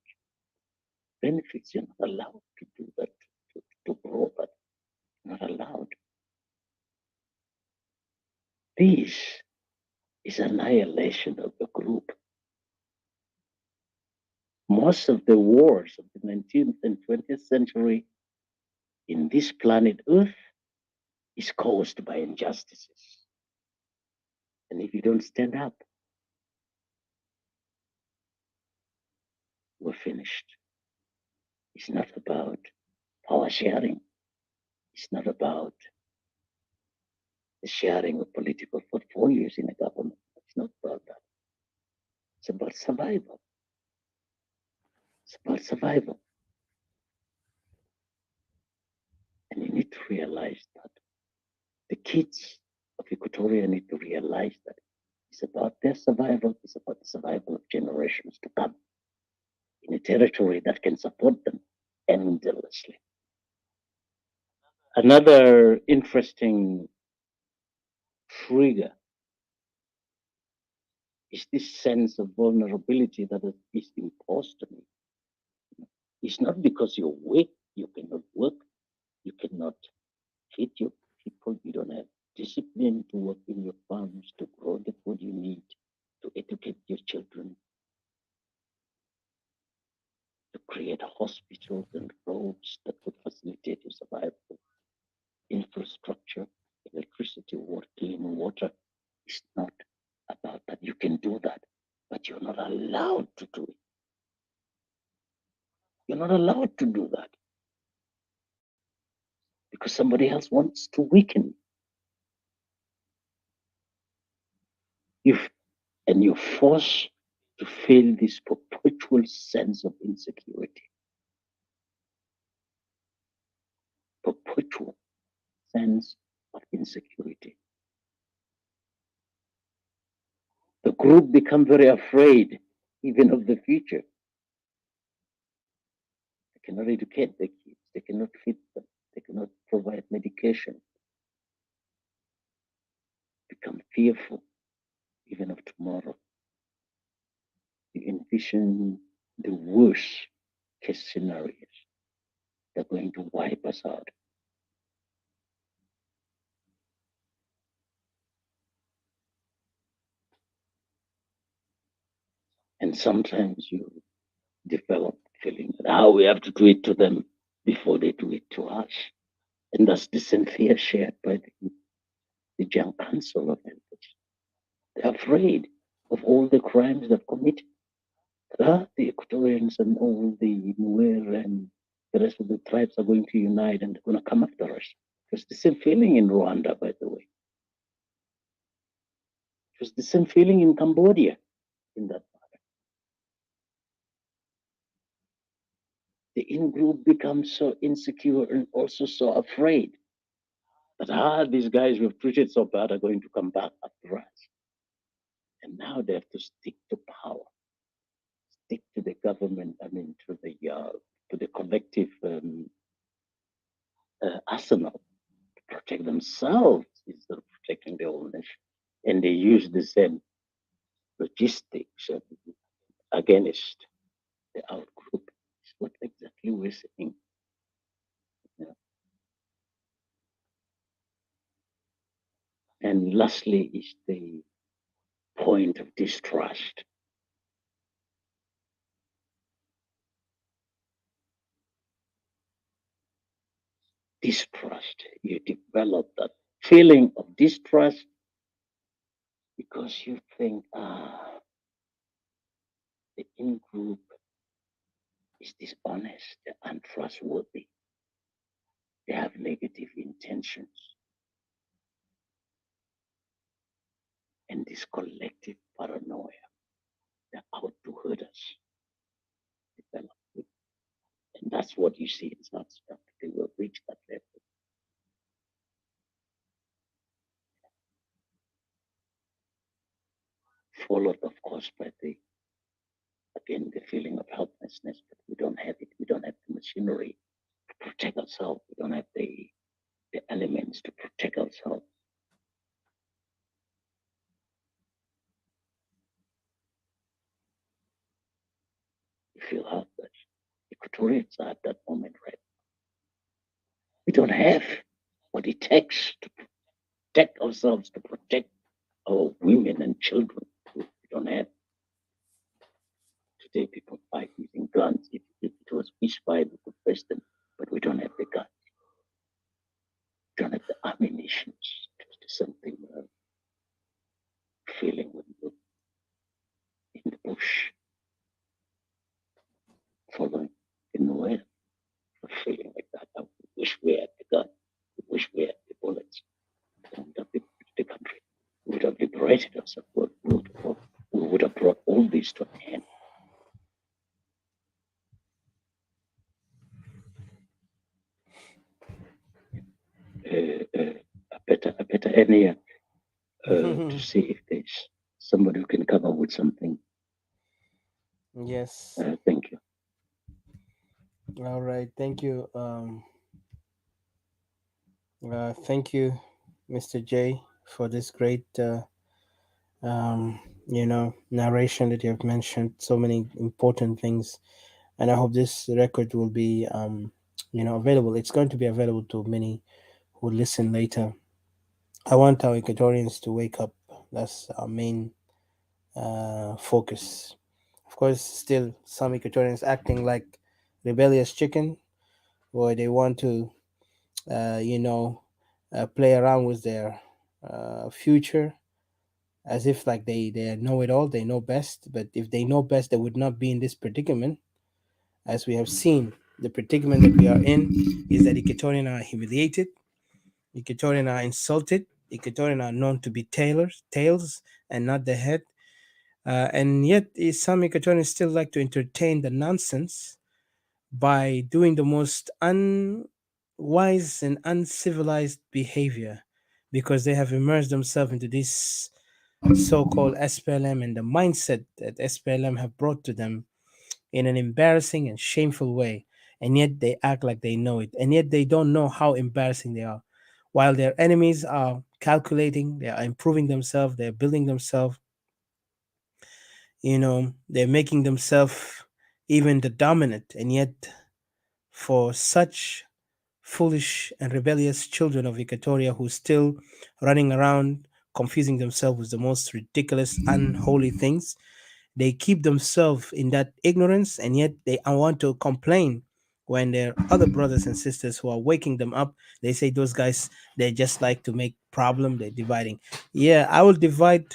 benefits. You're not allowed to do that, to grow that. You're not allowed. This is annihilation of the group. Most of the wars of the 19th and 20th century in this planet Earth is caused by injustices. And if you don't stand up, we're finished. It's not about power sharing. It's not about the sharing of political portfolios in a government. It's not about that. It's about survival. It's about survival. And you need to realize that. The kids of Equatoria need to realize that it's about their survival, it's about the survival of generations to come in a territory that can support them endlessly. Another interesting trigger It's this sense of vulnerability that is imposed on you. It's not because you're weak, you cannot work, you cannot feed your people, you don't have discipline to work in your farms, to grow the food you need, to educate your children, to create hospitals and roads that would facilitate your survival, infrastructure, electricity, water, clean water. It's not about that. You can do that, but you're not allowed to do it. You're not allowed to do that because somebody else wants to weaken you. And you're forced to feel this perpetual sense of insecurity, perpetual sense of insecurity. The group become very afraid even of the future. They cannot educate their kids, they cannot feed them, they cannot provide medication. Become fearful even of tomorrow. You envision the worst case scenarios. They're going to wipe us out. And sometimes you develop feeling that we have to do it to them before they do it to us. And that's the same fear shared by the Young Council of Elders. They're afraid of all the crimes they've committed. The Equatorians and all the Nuer and the rest of the tribes are going to unite and they're going to come after us. It was the same feeling in Rwanda, by the way. It was the same feeling in Cambodia in that matter. The in-group becomes so insecure and also so afraid that these guys we've treated so bad are going to come back after us. And now they have to stick to power, stick to the government, to the collective arsenal to protect themselves instead of protecting their own nation. And they use the same logistics against the outgroup. It's what exactly we're saying. Yeah. And lastly is the point of distrust. Distrust. You develop that feeling of distrust because you think, the in-group is dishonest, they're untrustworthy, they have negative intentions, and this collective paranoia, they're out to hurt us. Develop. And that's what you see in South Sudan. They will reach that level. Followed, of course, by the feeling of helplessness, but we don't have it. We don't have the machinery to protect ourselves. We don't have the elements to protect ourselves. We feel helpless. Equatorians are at that moment, right? We don't have what it takes to protect ourselves, to protect our women and children. We don't have. Today, people fight using guns. If it was peace fight, we could face them, but we don't have the guns. We don't have the ammunition. It's something feeling when you're in the bush, following in the way, feeling like that. I wish we had the gun. We wish we had the bullets. We would have liberated the country. We would have liberated ourselves. We would have brought all this to an end. I better end here to see if there's somebody who can come up with something. Yes. Thank you. All right. Thank you. Thank you, Mr. J, for this great um, narration that you have mentioned, so many important things. And I hope this record will be, available. It's going to be available to many who listen later. I want our Ecuadorians to wake up. That's our main focus. Of course, still some Ecuadorians acting like rebellious chicken, or they want to, uh, you know, play around with their future as if like they know it all, they know best. But if they know best, they would not be in this predicament. As we have seen, the predicament that we are in is that Equatorian are humiliated, Equatorian are insulted, Equatorian are known to be tails and not the head. And yet, some Equatorians still like to entertain the nonsense by doing the most unwise and uncivilized behavior because they have immersed themselves into this so-called SPLM and the mindset that SPLM have brought to them in an embarrassing and shameful way, and yet they act like they know it, and yet they don't know how embarrassing they are. While their enemies are calculating, they are improving themselves, they're building themselves, they're making themselves even the dominant, and yet for such foolish and rebellious children of Equatoria who still running around confusing themselves with the most ridiculous, unholy things. They keep themselves in that ignorance, and yet they want to complain when their other brothers and sisters who are waking them up. They say those guys, they just like to make problem. They're dividing. Yeah, I will divide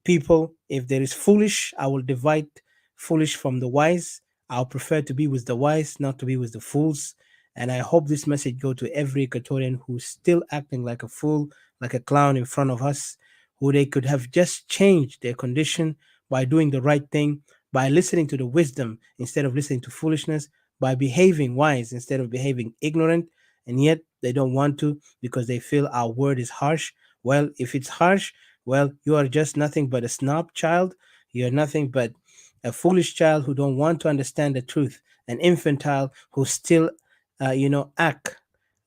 people. If there is foolish, I will divide foolish from the wise. I'll prefer to be with the wise, not to be with the fools. And I hope this message go to every Equatorian who's still acting like a fool, like a clown in front of us, who they could have just changed their condition by doing the right thing, by listening to the wisdom instead of listening to foolishness, by behaving wise instead of behaving ignorant, and yet they don't want to because they feel our word is harsh. Well, if it's harsh, well, you are just nothing but a snob child. You're nothing but a foolish child who don't want to understand the truth, an infantile who still, act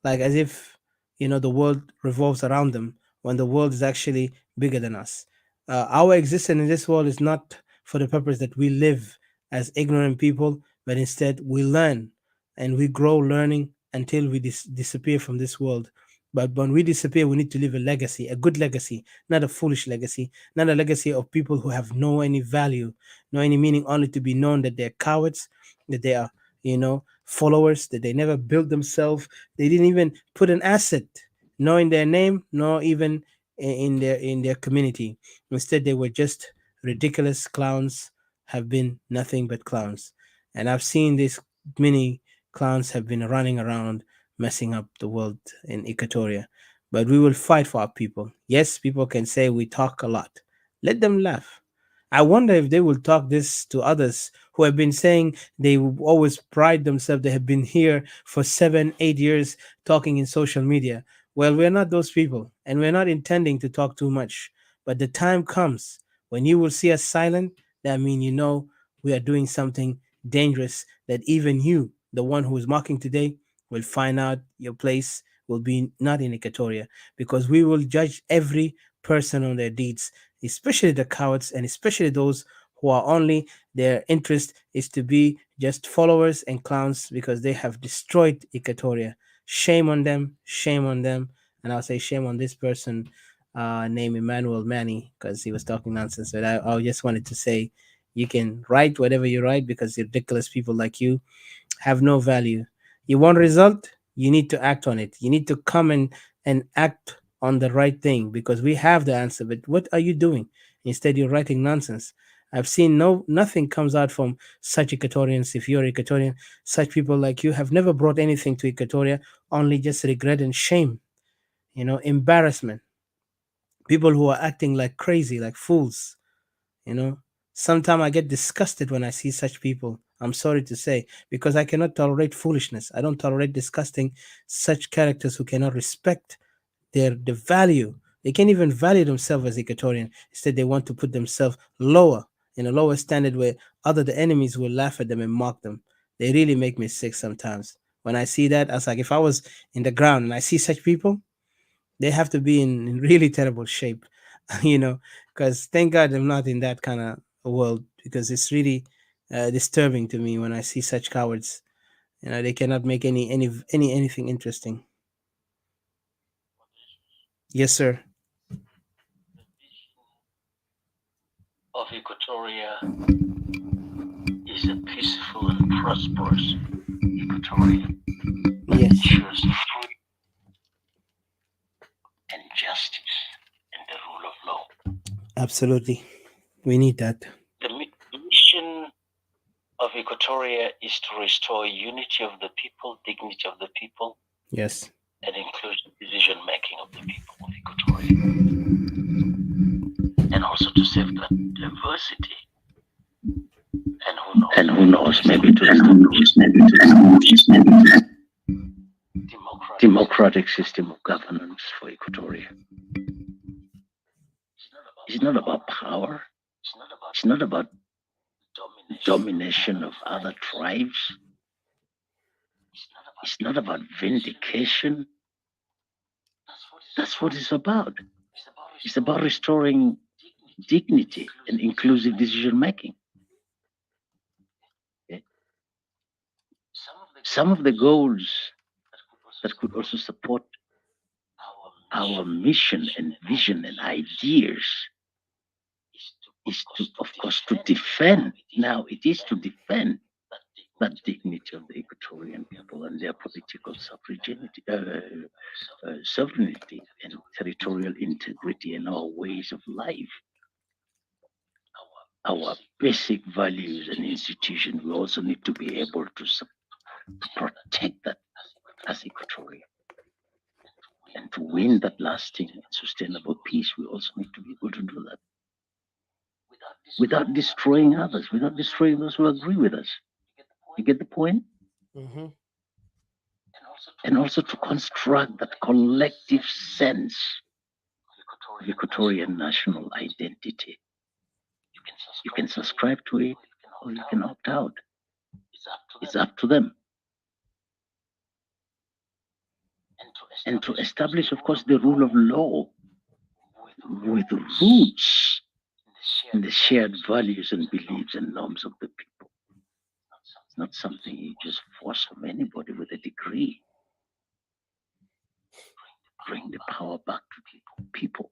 like as if the world revolves around them when the world is actually bigger than us. Our existence in this world is not for the purpose that we live as ignorant people, but instead we learn and we grow learning until we disappear from this world. But when we disappear, we need to leave a legacy, a good legacy, not a foolish legacy, not a legacy of people who have no any value, no any meaning, only to be known that they're cowards, that they are, followers, that they never built themselves. They didn't even put an asset, nor in their name, nor even in their community. Instead, they were just ridiculous clowns, have been nothing but clowns. And I've seen these many clowns have been running around messing up the world in Equatoria. But we will fight for our people. Yes, people can say we talk a lot. Let them laugh. I wonder if they will talk this to others who have been saying they will always pride themselves. They have been here for 7, 8 years talking in social media. Well, we're not those people, and we're not intending to talk too much. But the time comes when you will see us silent. That means we are doing something dangerous. That even you, the one who is mocking today, will find out your place will be not in Equatoria, because we will judge every person on their deeds, especially the cowards and especially those who are only their interest is to be just followers and clowns because they have destroyed Equatoria. Shame on them, shame on them. And I'll say shame on this person named Emmanuel Manny because he was talking nonsense. But I just wanted to say you can write whatever you write because ridiculous people like you have no value. You want result, you need to act on it. You need to come and act on the right thing because we have the answer. But what are you doing? Instead, you're writing nonsense. I've seen nothing comes out from such Equatorians. If you're Equatorian, such people like you have never brought anything to Equatoria, only just regret and shame, embarrassment. People who are acting like crazy, like fools, you know. Sometimes I get disgusted when I see such people. I'm sorry to say, because I cannot tolerate foolishness. I don't tolerate disgusting such characters who cannot respect the value. They can't even value themselves as Equatorian. Instead, they want to put themselves lower, in a lower standard where other the enemies will laugh at them and mock them. They really make me sick sometimes. When I see that, I was like, if I was in the ground and I see such people, they have to be in really terrible shape, you know, Because thank God I'm not in that kind of world, because it's really disturbing to me when I see such cowards. They cannot make anything interesting. Yes, sir. Of Equatoria is a peaceful and prosperous Equatoria that Yes, ensures freedom and justice and the rule of law. absolutely. We need that. The mission of Equatoria is to restore unity of the people, dignity of the people, Yes, and inclusive decision making of the people of Equatoria, and also to safeguard diversity. And who knows, maybe to establish democratic system of governance for Equatoria. It's not about power. It's not about domination of other tribes. It's not about vindication. That's what it's about. It's about restoring dignity and inclusive decision making. Okay? Some of the goals that could also support our mission and vision and ideas is to, of course, to defend. Now, it is to defend that dignity of the Equatorian people and their political sovereignty and territorial integrity and our ways of life, our basic values and institutions. We also need to be able to protect that as Equatoria. And to win that lasting and sustainable peace, we also need to be able to do that without destroying others, without destroying those who agree with us. You get the point? Mm-hmm. And also to construct that collective sense of Equatorian national identity. You can subscribe to it or you can opt out. It's up to them. And to establish, of course, the rule of law with roots in the shared values and beliefs and norms of the people. It's not something you just force from anybody with a degree. Bring the power back to people.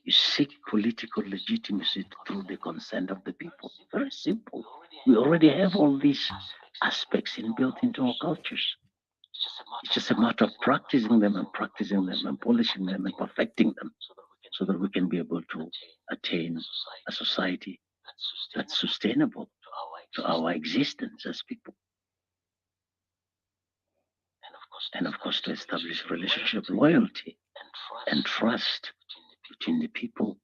You seek political legitimacy through the consent of the people. Very simple. We already have all these aspects inbuilt into our cultures. It's just a matter of practicing them and polishing them and perfecting them so that we can be able to attain a society that's sustainable to our existence as people. And of course, to establish relationship, loyalty, and trust between the people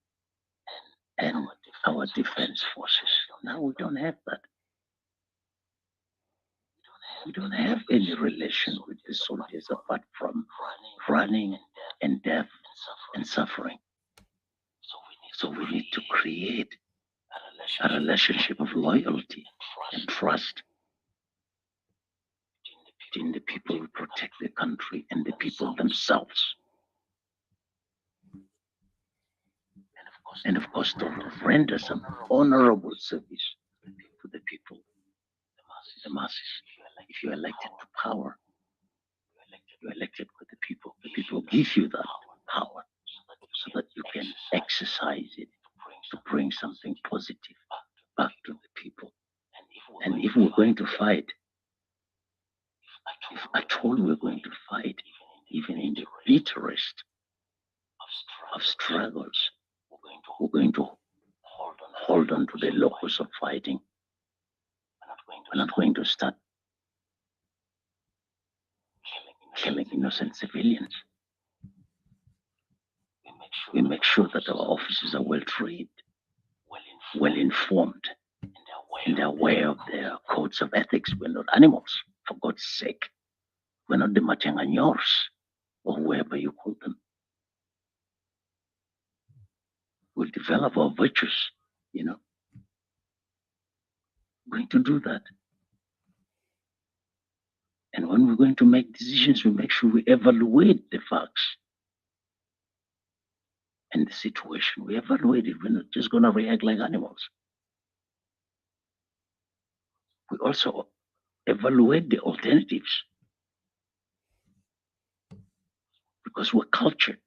and our defense forces. Now we don't have that. We don't have any relation with the soldiers apart from running and death and suffering. So we need to create a relationship of loyalty and trust between the people who protect the country and the people themselves. And of course, to render some honorable service to the people, the masses. If you're elected to power, you're elected with the people. The people give you that power so that you can exercise it to bring something positive back to the people. And if we're going to fight, if at all we're going to fight, even in the bitterest of struggles, we're going to hold on to the locus of fighting. We're not going to start killing innocent civilians. We make sure that our officers are well trained, well informed, and they're aware of their codes of ethics. We're not animals, for God's sake. We're not the Machanganyors or whoever you call them. We'll develop our virtues, We're going to do that. And when we're going to make decisions, we make sure we evaluate the facts and the situation. We evaluate it. We're not just going to react like animals. We also evaluate the alternatives because we're cultured,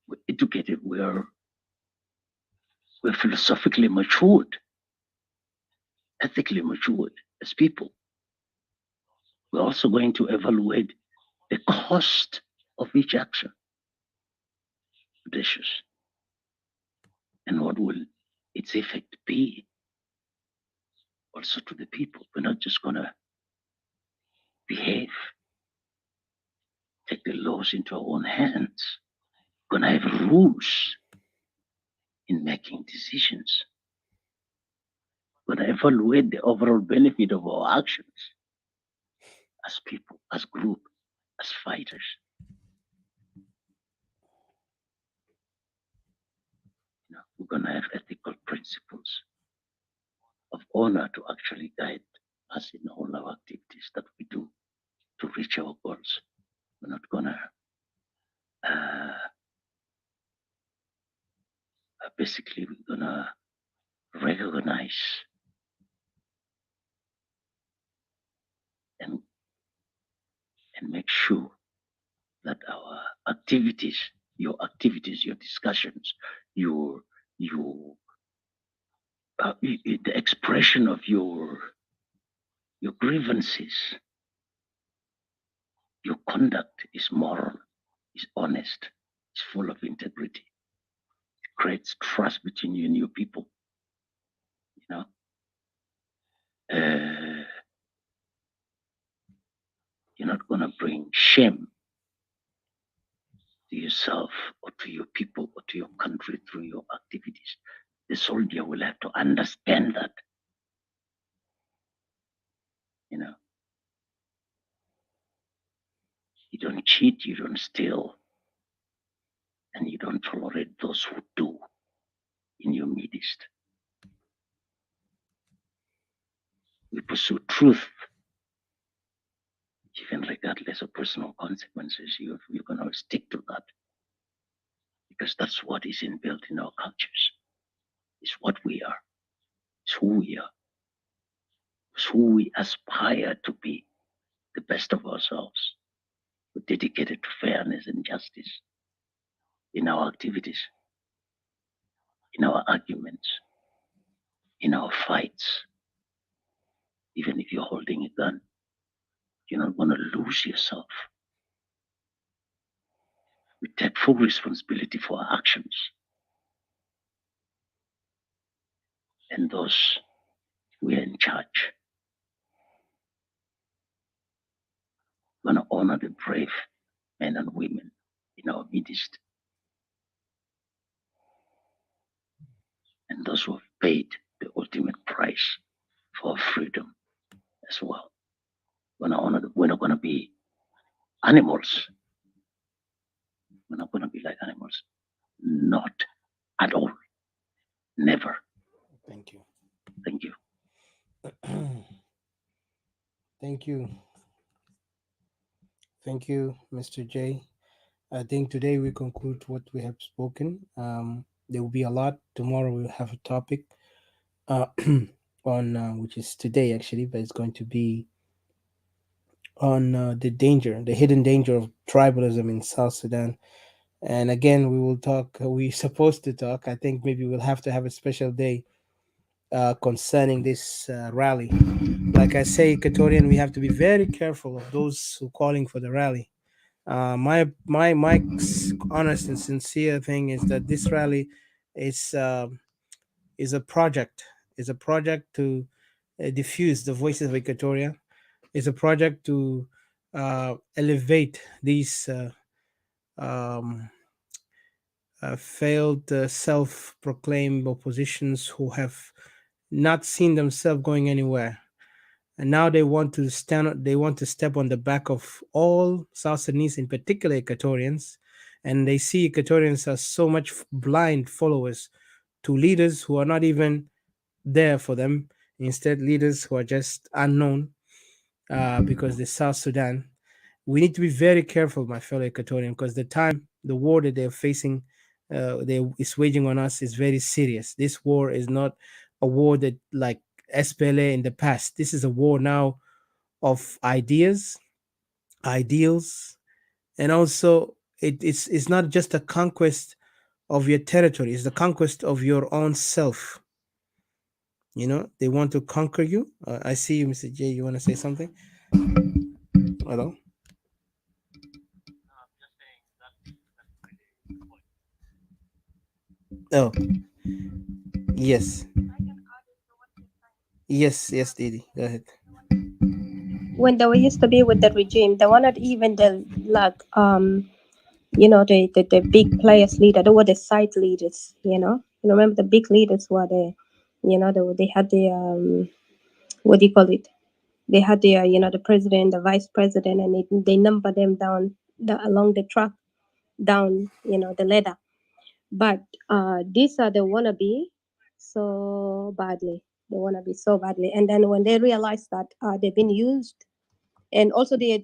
we're educated, we're philosophically matured, ethically matured as people. We're also going to evaluate the cost of each action, judicious, and what will its effect be also to the people. We're not just going to behave, take the laws into our own hands. We're going to have rules in making decisions. We're going to evaluate the overall benefit of our actions as people, as group, as fighters. We're going to have ethical principles of honor to actually guide us in all our activities that we do to reach our goals. We're not going to basically, we're going to recognize and make sure that our activities, your discussions, your the expression of your grievances, your conduct is moral, is honest, is full of integrity. It creates trust between you and your people. You're not going to bring shame to yourself or to your people or to your country through your activities. The soldier will have to understand that. You don't cheat, you don't steal, and you don't tolerate those who do in your midst. We pursue truth, even regardless of personal consequences. You're going to stick to that because that's what is inbuilt in our cultures. It's what we are. It's who we are. It's who we aspire to be, the best of ourselves. We're dedicated to fairness and justice in our activities, in our arguments, in our fights. Even if you're holding a gun, you're not going to lose yourself. We take full responsibility for our actions. And those we are in charge. We're going to honor the brave men and women in our midst. And those who have paid the ultimate price for freedom as well. We're not going to be animals. We're not going to be like animals. Not at all. Never. Thank you. Thank you. Thank you. Thank you, Mr. J. I think today we conclude what we have spoken. There will be a lot. Tomorrow we'll have a topic uh, on which is today actually, but it's going to be on the hidden danger of tribalism in South Sudan. And again, we will talk. We're supposed to talk. I think maybe we'll have to have a special day concerning this rally. Like I say, Equatorian, we have to be very careful of those who calling for the rally. My honest and sincere thing is that this rally is is a project. Is a project to diffuse the voices of Equatoria. It's a project to elevate these um, failed self-proclaimed oppositions who have not seen themselves going anywhere, and now they want to they want to step on the back of all South Sudanese, in particular Equatorians, and they see Equatorians as so much blind followers to leaders who are not even there for them. Instead, leaders who are just unknown because the South Sudan. we need to be very careful, my fellow Equatorian, because the war that they're facing, they is waging on us is very serious. This war is not a war that like SPLA in the past. This is a war now of ideas, ideals, and also it's not just a conquest of your territory; it's the conquest of your own self. They want to conquer you. I see you, Mr. J. You want to say something? Hello. Oh, yes, yes, yes, Didi. Go ahead. When they were used to be with the regime, they were not even the like the big players leader. They were the side leaders. You remember the big leaders were the they had the what do you call it? They had the the president, the vice president, and they number them down along the track down the ladder. But these are the wannabe so badly. They wannabe so badly, and then when they realize that they've been used, and also they are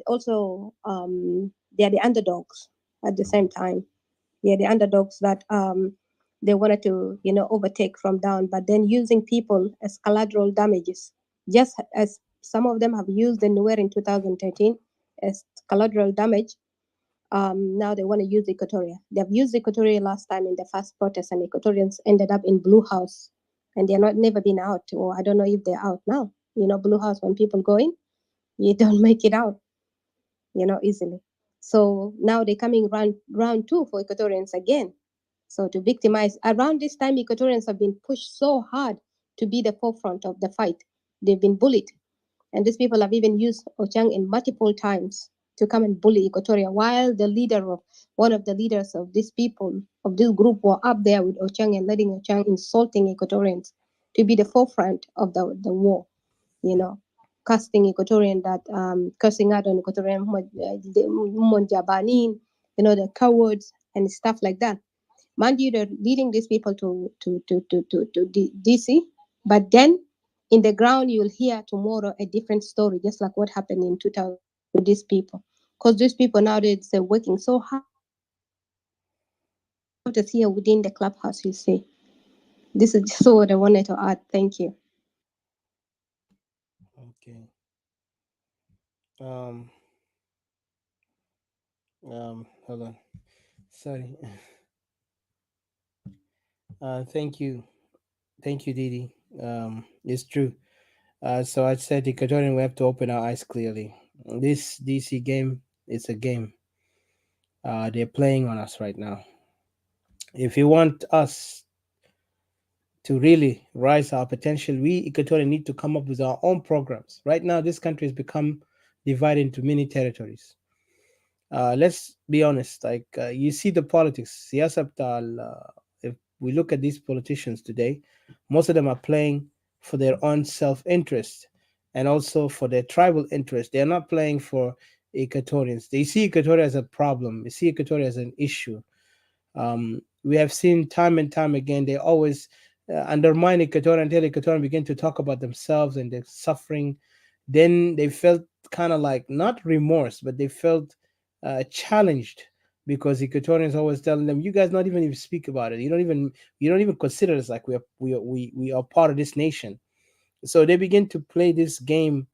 the underdogs at the same time. Yeah, the underdogs that they wanted to overtake from down, but then using people as collateral damages, just as some of them have used the Nuer in 2013 as collateral damage. Now they want to use Equatoria. They've used Equatoria last time in the first protest, and Equatorians ended up in Blue House, and they're not never been out, or I don't know if they're out now. Blue House, when people go in, you don't make it out, easily. So now they're coming round two for Equatorians again. So to victimize, around this time, Equatorians have been pushed so hard to be the forefront of the fight. They've been bullied. And these people have even used Ochang in multiple times to come and bully Equatoria, while one of the leaders of these people, of this group, were up there with Ochang and letting Ochang insulting Equatorians to be the forefront of the war, you know, casting Equatorian that cursing out on Equatorian, the Jabanin, the cowards and stuff like that. Mind you, they're leading these people to DC, but then in the ground you'll hear tomorrow a different story, just like what happened in 2000 with these people. Because these people nowadays they're working so hard to here within the clubhouse. You see, this is just what I wanted to add. Thank you. Okay. Um. Hold on. Sorry. Thank you. Thank you, Didi. It's true. So I said the Equatorian we have to open our eyes clearly. This DC game is a game. They're playing on us right now. If you want us to really rise our potential, we Equatorian need to come up with our own programs. Right now, this country has become divided into many territories. Let's be honest. Like you see the politics. Siyasa if we look at these politicians today, most of them are playing for their own self-interest and also for their tribal interest. They are not playing for Equatorians. They see Equatoria as a problem. They see Equatoria as an issue. We have seen time and time again, they always undermine Equatorial until Equatorian begin to talk about themselves and their suffering. Then they felt kind of like not remorse, but they felt challenged because Equatorians always telling them, "You guys not even speak about it. You don't even consider us like we are part of this nation." So they begin to play this game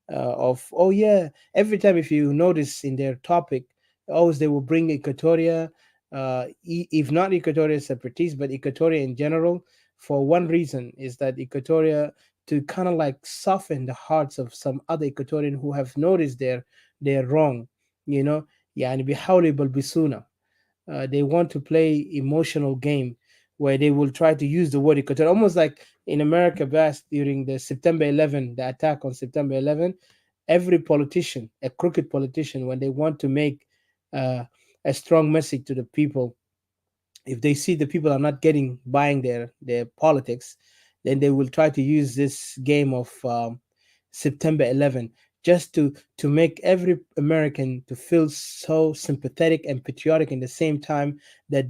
of, oh yeah, every time if you notice in their topic, always they will bring Equatoria, if not Equatoria separatists, but Equatoria in general, for one reason is that Equatoria to kind of like soften the hearts of some other Equatorian who have noticed they're wrong, you know. يعني بيحاولوا يبلبسونا. They want to play emotional game where they will try to use the word Equatorial, almost like in America back during the September 11, the attack on September 11. Every politician, a crooked politician, when they want to make uh, a strong message to the people, if they see the people are not getting buying their politics, then they will try to use this game of September 11 just to make every American to feel so sympathetic and patriotic in the same time that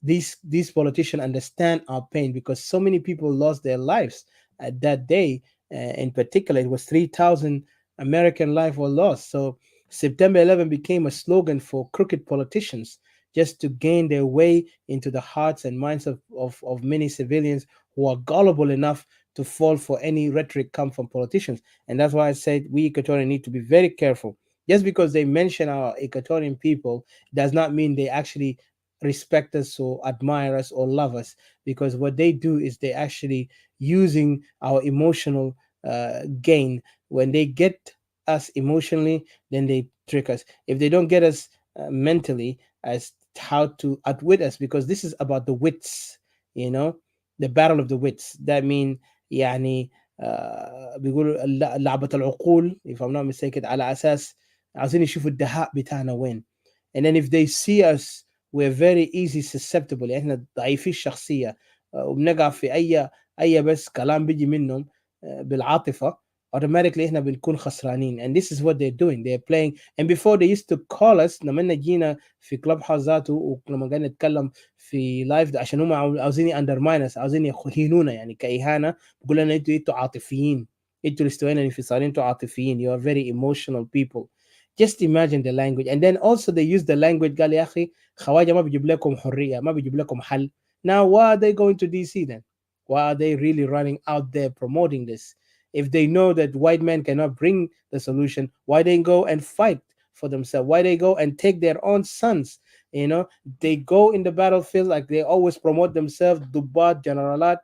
these politicians understand our pain because so many people lost their lives at that day. In particular, it was 3,000 American life were lost. So September 11 became a slogan for crooked politicians just to gain their way into the hearts and minds of many civilians who are gullible enough to fall for any rhetoric come from politicians. And that's why I said we Equatorians need to be very careful. Just because they mention our Equatorian people does not mean they actually respect us or admire us or love us, because what they do is they actually using our emotional gain. When they get us emotionally, then they trick us. If they don't get us mentally, as how to outwit us, because this is about the wits, you know, the battle of the wits. That mean يعني بيقولوا لعبة العقول if I'm not mistaken على أساس عاوزين يشوفوا الدهاء بتاعنا وين. And then if they see us, we're very easy susceptible، يعني احنا ضعيفين الشخصية، وبنقع في اي بس كلام بيجي منهم بالعاطفة، automatically احنا بنكون خسرانين. And this is what they're doing, they're playing. And before they used to call us لما جينا في كلاب هاوس ذاته، ولما قاعد نتكلم في لايف ده، عشان هم عاوزين undermine us، عاوزين يهينونا يعني كإهانة. بيقول لنا انتوا عاطفيين، انتوا الاستوائيين الانفصاليين، انتوا عاطفيين، you are very emotional people. Just imagine the language. And then also they use the language، قال يا اخي خواجه ما بيجيب لكم حريه، ما بيجيب لكم حل. Now why are they going to DC then? Why are they really running out there promoting this? If they know that white men cannot bring the solution, why they go and fight for themselves? Why they go and take their own sons? You know, they go in the battlefield like they always promote themselves, Dubat, Generalat,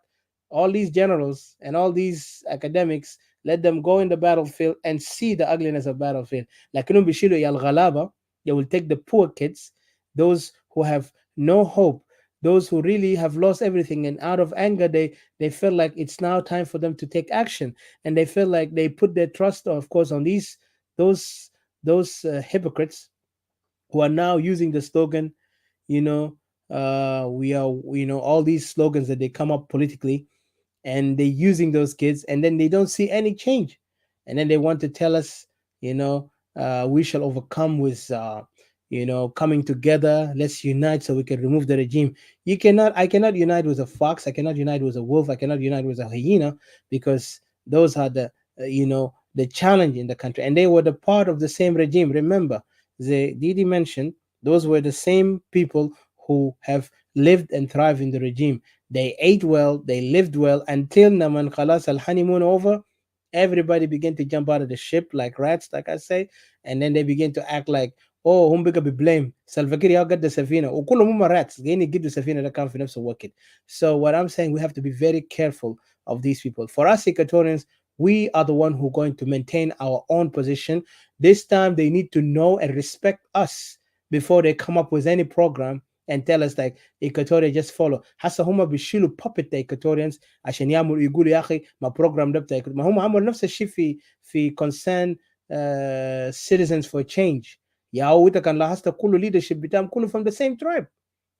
all these generals and all these academics. Let them go in the battlefield and see the ugliness of battlefield. لكنهم بيشيلوا يا الغلابة. They will take the poor kids, those who have no hope, those who really have lost everything, and out of anger they feel like it's now time for them to take action. And they feel like they put their trust, of course, on these those hypocrites who are now using the slogan, you know, we are, you know, all these slogans that they come up politically, and they're using those kids, and then they don't see any change. And then they want to tell us, you know, we shall overcome with you know, coming together, let's unite so we can remove the regime. You cannot, I cannot unite with a fox, I cannot unite with a wolf, I cannot unite with a hyena, because those are the you know, the challenge in the country, and they were the part of the same regime. Remember, the Didi mentioned those were the same people who have lived and thrived in the regime. They ate well, they lived well, until Naman Khalas al honeymoon over. Everybody began to jump out of the ship like rats, like I say, and then they begin to act like, oh, هم بقى بblame Salva Kiir يا قد السفينة، وكلهم هم rats جايين يجدوا السفينة ده كان في نفس الوقت. So what I'm saying, we have to be very careful of these people. For us Equatorians, we are the one who are going to maintain our own position. This time they need to know and respect us before they come up with any program and tell us like Equatoria just follow. هسه هم بيشيلوا puppet the Equatorians عشان يعملوا يقولوا يا اخي ما program ده بتاع ما هم عملوا نفس الشيء في concern citizens for change. يا هو انت كان لاحظت كل leadership بتاعهم كله from the same tribe.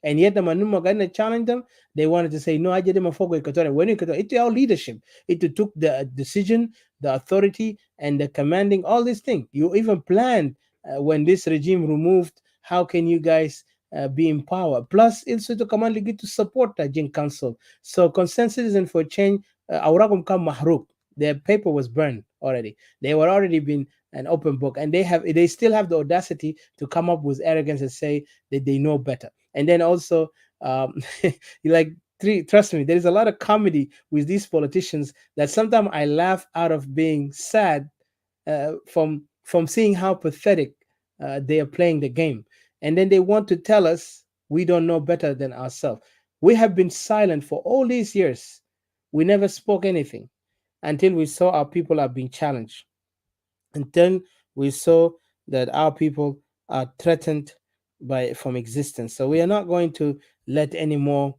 And yet the manuma gonna challenge them, they wanted to say no, I didn't fogo Equatorial. When it our leadership, it took the decision, the authority, and the commanding all these things. You even planned when this regime removed, how can you guys be in power? Plus, also to command you get to support the Jin Council. So concerned citizen for change, Auragum kam mahruk. Their paper was burned already. They were already been an open book, and they still have the audacity to come up with arrogance and say that they know better. And then also, like, trust me, there is a lot of comedy with these politicians that sometimes I laugh out of being sad from seeing how pathetic they are playing the game. And then they want to tell us we don't know better than ourselves. We have been silent for all these years. We never spoke anything until we saw our people are being challenged, until we saw that our people are threatened by from existence. So we are not going to let any more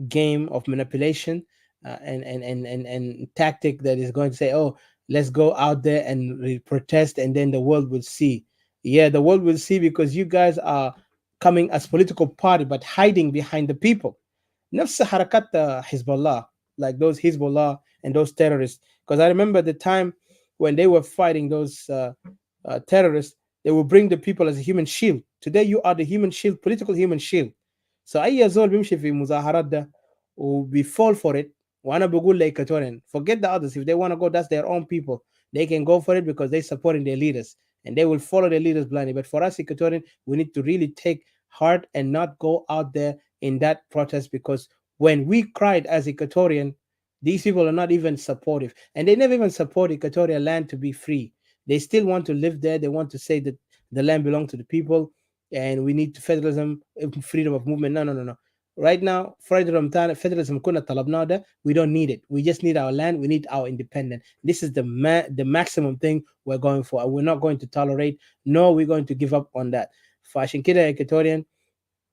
game of manipulation and tactic that is going to say, oh, let's go out there and protest, and then the world will see. Yeah, the world will see, because you guys are coming as political party but hiding behind the people. نفس حركات Hezbollah, like those Hezbollah and those terrorists. Because I remember the time when they were fighting those terrorists, they will bring the people as a human shield. Today you are the human shield, political human shield. So أي زول بيمشي في مظاهرات ده وبيفول for it. وأنا بقول لإيكاتوريان, forget the others. If they want to go, that's their own people. They can go for it because they're supporting their leaders. and they will follow their leaders blindly. But for us Equatorian, we need to really take heart and not go out there in that protest, because when we cried as Equatorian, these people are not even supportive, and they never even support Equatorial land to be free. They still want to live there. They want to say that the land belongs to the people, and we need federalism, freedom of movement. No, no, no, no. Right now, federalism kuna talabna da, we don't need it. We just need our land. We need our independence. This is the maximum thing we're going for. We're not going to tolerate. No, we're going to give up on that. Fashion Kida Equatorian,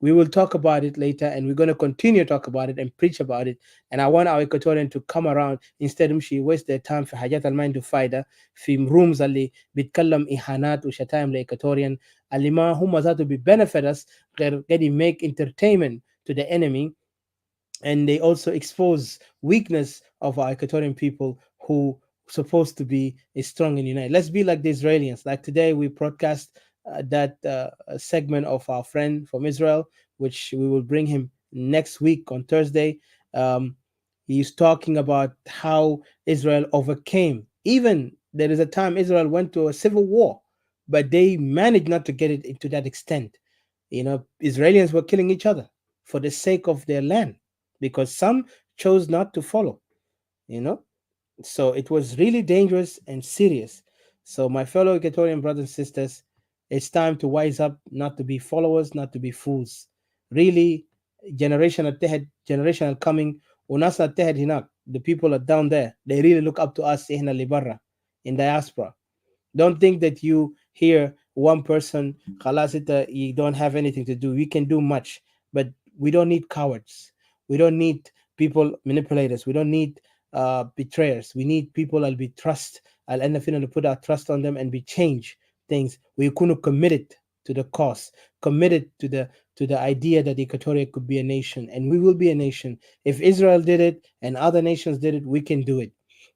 we will talk about it later, and we're going to continue to talk about it and preach about it. And I want our Equatorian to come around instead of she waste their time في حاجات اللي ما عنده فايده في rooms اللي بيتكلم اهانات وشتائم لإيكواتوريان اللي ما هم ذاته benefit us غير قاعد make entertainment to the enemy, and they also expose weakness of our Equatorian people who supposed to be strong and united. Let's be like the Israelis. Like today, we broadcast that segment of our friend from Israel, which we will bring him next week on Thursday. He's talking about how Israel overcame. Even there is a time Israel went to a civil war, but they managed not to get it into that extent. You know, Israelis were killing each other for the sake of their land, because some chose not to follow, you know. So it was really dangerous and serious. So my fellow Equatorian brothers and sisters, it's time to wise up, not to be followers, not to be fools. Really, generational coming, unas tehed hinak, the people are down there, they really look up to us ihna libarra, in diaspora. Don't think that you hear one person, "Khalas you don't have anything to do." We can do much, but we don't need cowards. We don't need people manipulators. We don't need betrayers. We need people that'll be trust. I'll end up to put our trust on them and be change things. We couldn't committed to the cause, committed to the idea that Equatoria could be a nation, and we will be a nation. If Israel did it and other nations did it, we can do it.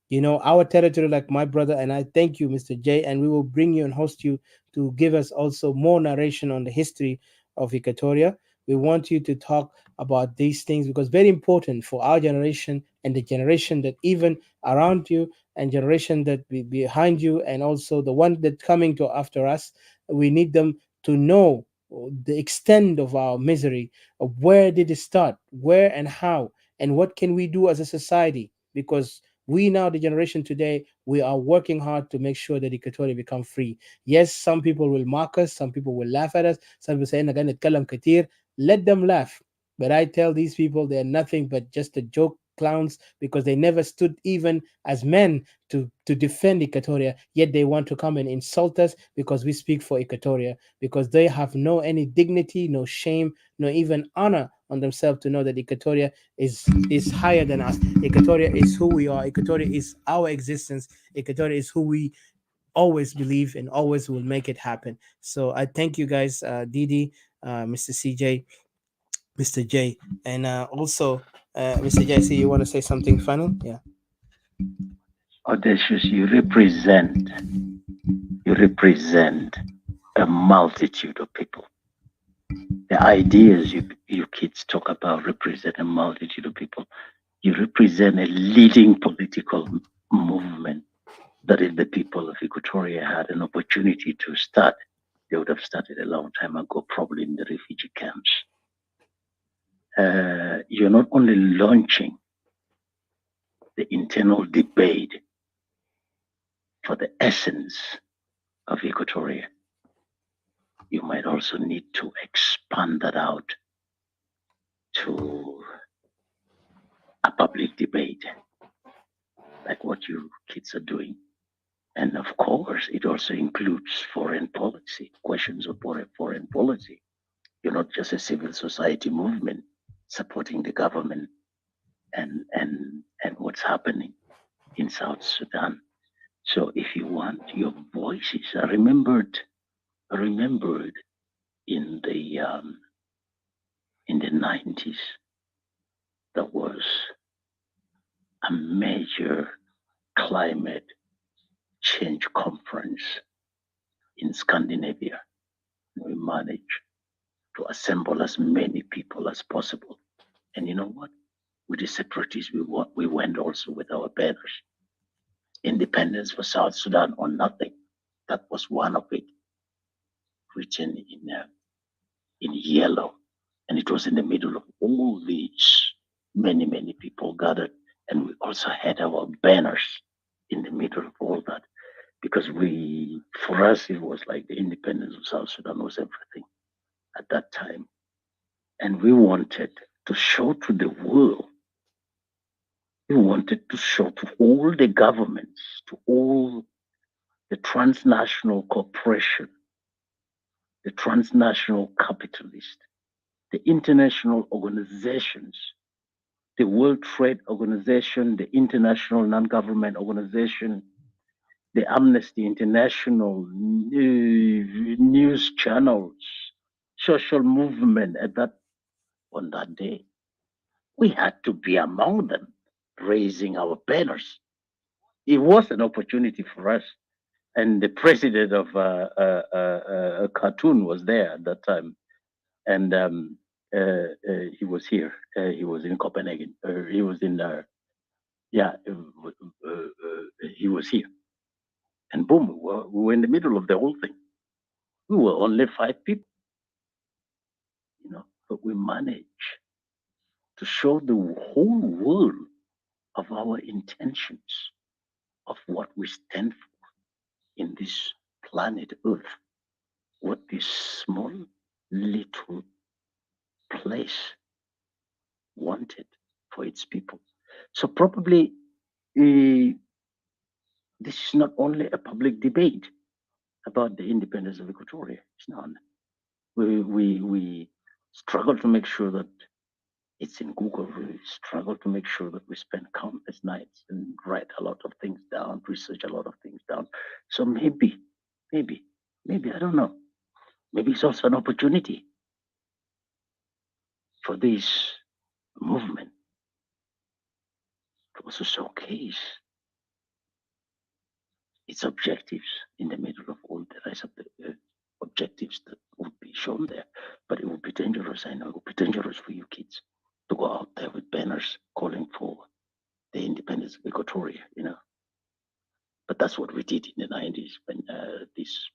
You know, our territory, like my brother, and I thank you, Mr. J, and we will bring you and host you to give us also more narration on the history of Equatoria. We want you to talk about these things because very important for our generation and the generation that even around you and generation that be behind you, and also the one that coming to after us. We need them to know the extent of our misery, of where did it start, where and how, and what can we do as a society, because we now, the generation today, we are working hard to make sure that Equatoria become free. Yes, some people will mock us, some people will laugh at us, some people say, "Nagan nitkallam katir." Let them laugh. But I tell these people they're nothing but just a joke clowns, because they never stood even as men to defend Equatoria, yet they want to come and insult us because we speak for Equatoria, because they have no any dignity, no shame, no even honor on themselves to know that Equatoria is higher than us. Equatoria is who we are. Equatoria is our existence. Equatoria is who we always believe and always will make it happen. So I thank you guys, Didi, Mr. CJ, Mr. J, and also Mr. J. I see you want to say something final. Yeah. Audacious, you represent a multitude of people. The ideas you kids talk about represent a multitude of people. You represent a leading political movement that if the people of Equatoria had an opportunity to start, they would have started a long time ago, probably in the refugee camps. You're not only launching the internal debate for the essence of Equatoria, you might also need to expand that out to a public debate, like what you kids are doing. And of course, it also includes foreign policy, questions of foreign policy. You're not just a civil society movement supporting the government and what's happening in South Sudan. So if you want your voices remembered in the 90s, there was a major climate change conference in Scandinavia. We managed to assemble as many people as possible. And you know what? With the separatists, we went also with our banners. Independence for South Sudan or nothing. That was one of it, written in yellow. And it was in the middle of all these many, many people gathered. And we also had our banners in the middle of all that. Because for us, it was like the independence of South Sudan was everything at that time. And we wanted to show to the world, we wanted to show to all the governments, to all the transnational corporation, the transnational capitalists, the international organizations, the World Trade Organization, the international non-government organization, the Amnesty International, news channels, social movement on that day. We had to be among them, raising our banners. It was an opportunity for us. And the president of Khartoum was there at that time. And he was here. He was in Copenhagen. He was in, yeah, he was here. And boom, we were in the middle of the whole thing. We were only 5 people, but we managed to show the whole world of our intentions, of what we stand for in this planet Earth, what this small little place wanted for its people. So probably this is not only a public debate about the independence of Equatoria. It's not. We struggle to make sure that it's in Google. We struggle to make sure that we spend countless nights and write a lot of things down, research a lot of things down. So maybe, I don't know. Maybe it's also an opportunity for this movement to also showcase its objectives in the middle of all the rest of the objectives that would be shown there. But it would be dangerous. I know it would be dangerous for you kids to go out there with banners calling for the independence of Equatoria. But that's what we did in the 90s when this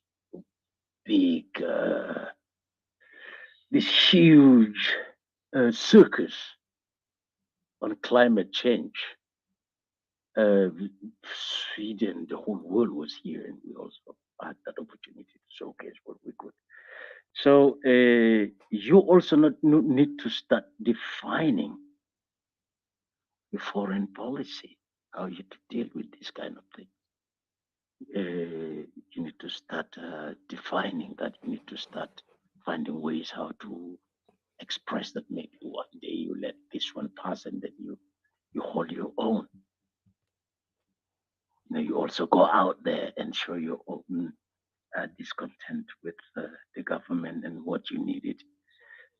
big, this huge circus on climate change. Sweden, the whole world was here, and we also had that opportunity to showcase what we could. So you also need to start defining your foreign policy, how you to deal with this kind of thing. You need to start defining that. You need to start finding ways how to express that. Maybe one day you let this one pass, and then you hold your own. You also go out there and show your own discontent with the government and what you needed.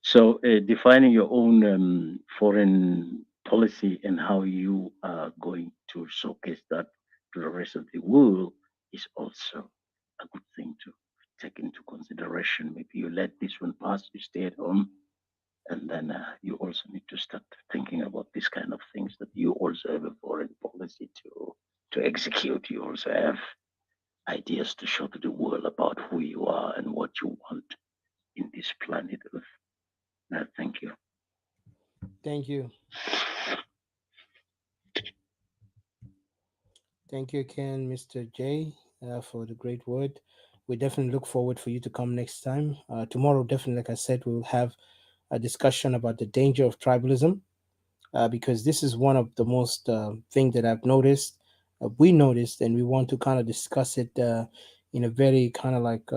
So defining your own foreign policy and how you are going to showcase that to the rest of the world is also a good thing to take into consideration. Maybe you let this one pass, you stay at home, and then you also need to start thinking about these kind of things, that you also have a foreign policy to execute. You also have ideas to show to the world about who you are and what you want in this planet Earth. Thank you. Thank you. Thank you again, Mr. J, for the great word. We definitely look forward for you to come next time. Tomorrow, definitely, like I said, we'll have a discussion about the danger of tribalism, because this is one of the most thing that I've noticed, we noticed, and we want to kind of discuss it in a very kind of like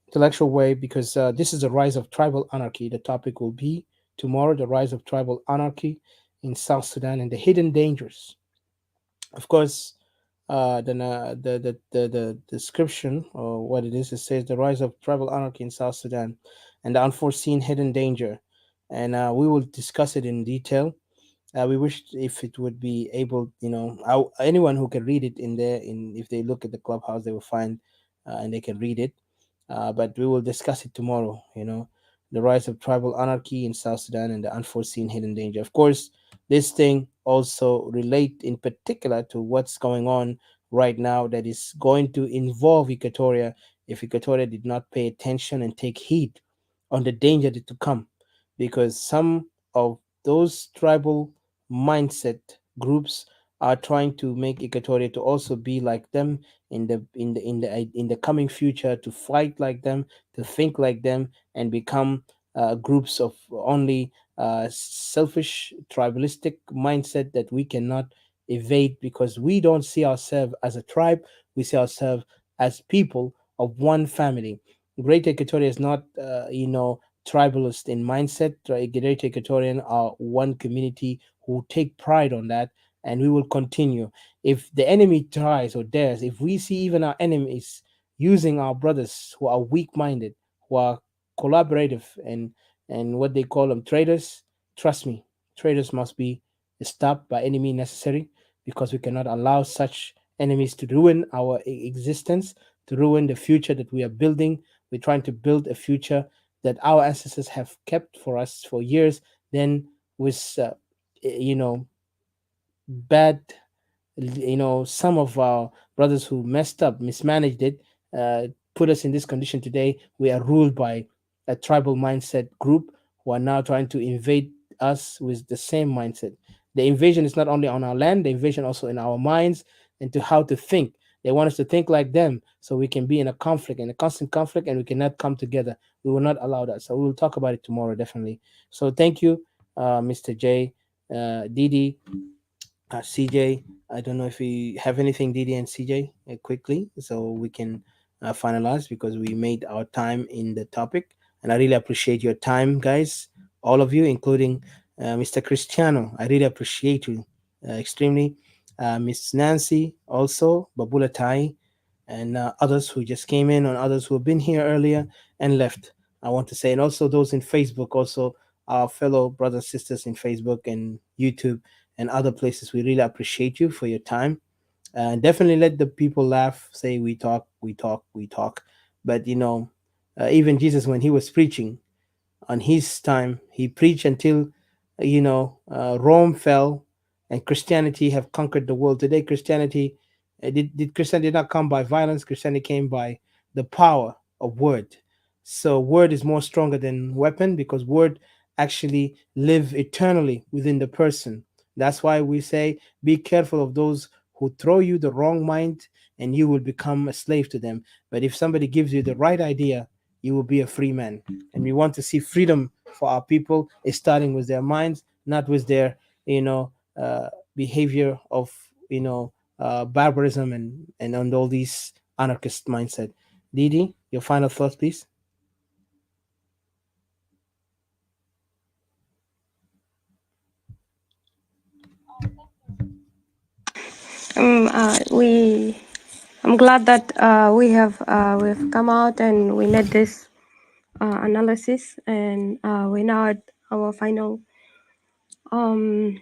intellectual way, because this is the rise of tribal anarchy. The topic will be tomorrow, the rise of tribal anarchy in South Sudan and the hidden dangers. Of course, the description or what it is, it says the rise of tribal anarchy in South Sudan and the unforeseen hidden danger, and we will discuss it in detail. We wish if it would be able, anyone who can read it in there, in if they look at the clubhouse, they will find and they can read it. But we will discuss it tomorrow. The rise of tribal anarchy in South Sudan and the unforeseen hidden danger. Of course, this thing also relate in particular to what's going on right now that is going to involve Equatoria if Equatoria did not pay attention and take heed on the danger that to come, because some of those tribal mindset groups are trying to make Equatoria to also be like them in the coming future, to fight like them, to think like them, and become groups of only selfish tribalistic mindset that we cannot evade, because we don't see ourselves as a tribe, we see ourselves as people of one family. Great Equatoria is not tribalist in mindset. Great Equatorian are one community who take pride on that, and we will continue. If the enemy tries or dares, if we see even our enemies using our brothers who are weak-minded, who are collaborative, and what they call them traitors, trust me, traitors must be stopped by any means necessary, because we cannot allow such enemies to ruin our existence, to ruin the future that we are building. We're trying to build a future that our ancestors have kept for us for years. Then with bad, some of our brothers who messed up, mismanaged it, put us in this condition today. We are ruled by a tribal mindset group who are now trying to invade us with the same mindset. The invasion is not only on our land, the invasion also in our minds, and to how to think. They want us to think like them so we can be in a conflict, in a constant conflict, and we cannot come together. We will not allow that. So we will talk about it tomorrow, definitely. So thank you, Mr. J, Didi, CJ. I don't know if we have anything, Didi and CJ, quickly, so we can finalize, because we made our time in the topic. And I really appreciate your time, guys, all of you, including Mr. Cristiano. I really appreciate you extremely. Miss Nancy, also, Babula Tai, and others who just came in, and others who have been here earlier and left. I want to say, and also those in Facebook, also our fellow brothers and sisters in Facebook and YouTube and other places. We really appreciate you for your time. Definitely let the people laugh, say we talk, we talk, we talk. But even Jesus, when he was preaching, on his time he preached until Rome fell and Christianity have conquered the world. Today Christianity, did Christianity not come by violence? Christianity came by the power of word. So word is more stronger than weapon, because word actually live eternally within the person. That's why we say be careful of those who throw you the wrong mind, and you will become a slave to them. But if somebody gives you the right idea, you will be a free man. And we want to see freedom for our people is starting with their minds, not with their you know behavior of barbarism and all these anarchist mindset. Didi, your final thoughts, please. We I'm glad that we've come out and we made this analysis, and we're now at our final. Um,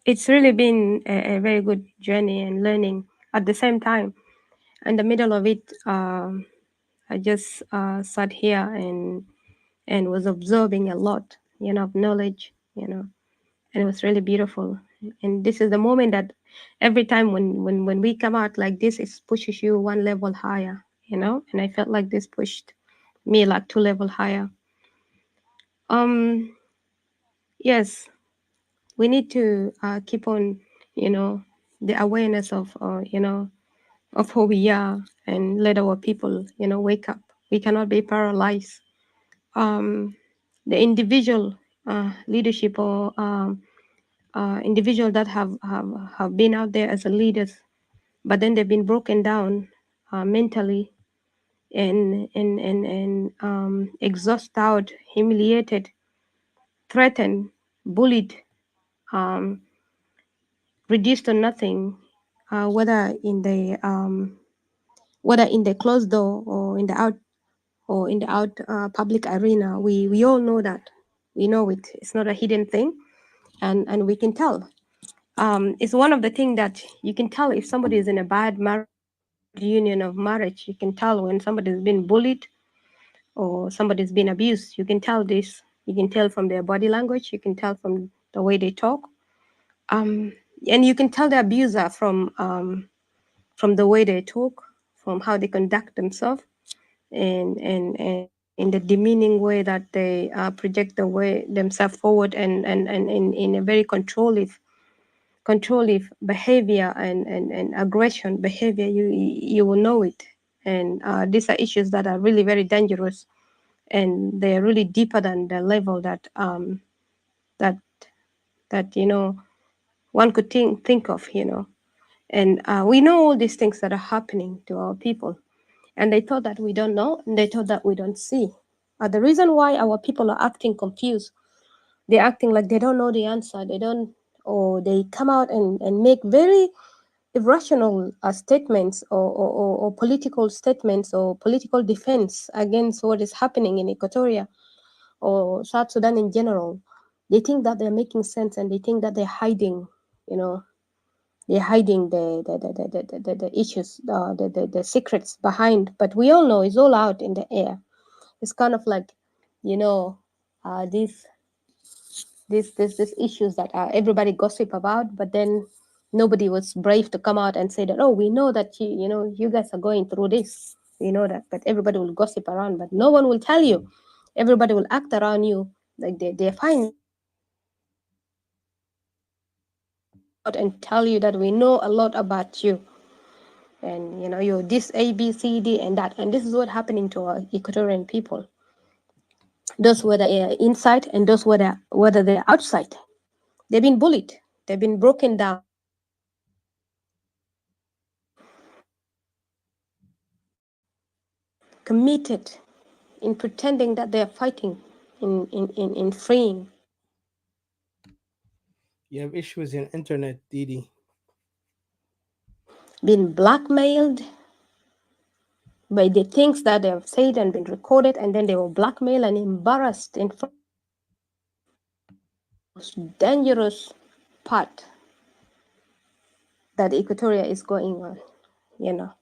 it's really been a very good journey and learning at the same time. In the middle of it, I just sat here and was absorbing a lot, of knowledge, and it was really beautiful. And this is the moment that every time when we come out like this, it pushes you one level higher, and I felt like this pushed me like two level higher. um yes, we need to keep on, the awareness of who we are, and let our people, wake up. We cannot be paralyzed. um the individual leadership, or individual that have been out there as a leaders, but then they've been broken down mentally, and exhausted out, humiliated, threatened, bullied, um, reduced to nothing, whether in the closed door or in the out public arena. We all know that. We know it. It's not a hidden thing, and we can tell. It's one of the things that you can tell if somebody is in a bad union of marriage. You can tell when somebody's been bullied or somebody's been abused. You can tell this. You can tell from their body language. You can tell from the way they talk. Um, and you can tell the abuser from the way they talk, from how they conduct themselves, and in the demeaning way that they project the way themselves forward, and in a very controlling behavior and aggression behavior, you will know it. And these are issues that are really very dangerous, and they are really deeper than the level that that one could think of. And we know all these things that are happening to our people, and they thought that we don't know, and they thought that we don't see. The reason why our people are acting confused, they're acting like they don't know the answer, they don't, or they come out and make very irrational statements, or political statements, or political defense against what is happening in Equatoria or South Sudan in general. They think that they're making sense, and they think that they're hiding, you know, they're hiding the issues, the secrets behind. But we all know it's all out in the air. It's kind of like, you know, these issues that everybody gossip about, but then nobody was brave to come out and say that, oh, we know that you guys are going through this. We know that, but everybody will gossip around, but no one will tell you. Everybody will act around you like they're fine, out and tell you that we know a lot about you, and you're this A B C D and that. And this is what happening to our Equatorian people, those whether they're inside and those whether they're outside. They've been bullied, they've been broken down, committed in pretending that they're fighting in freeing, You have issues in internet, Didi. been blackmailed by the things that they have said and been recorded, and then they were blackmailed and embarrassed in front. Most dangerous part that Equatoria is going on, you know,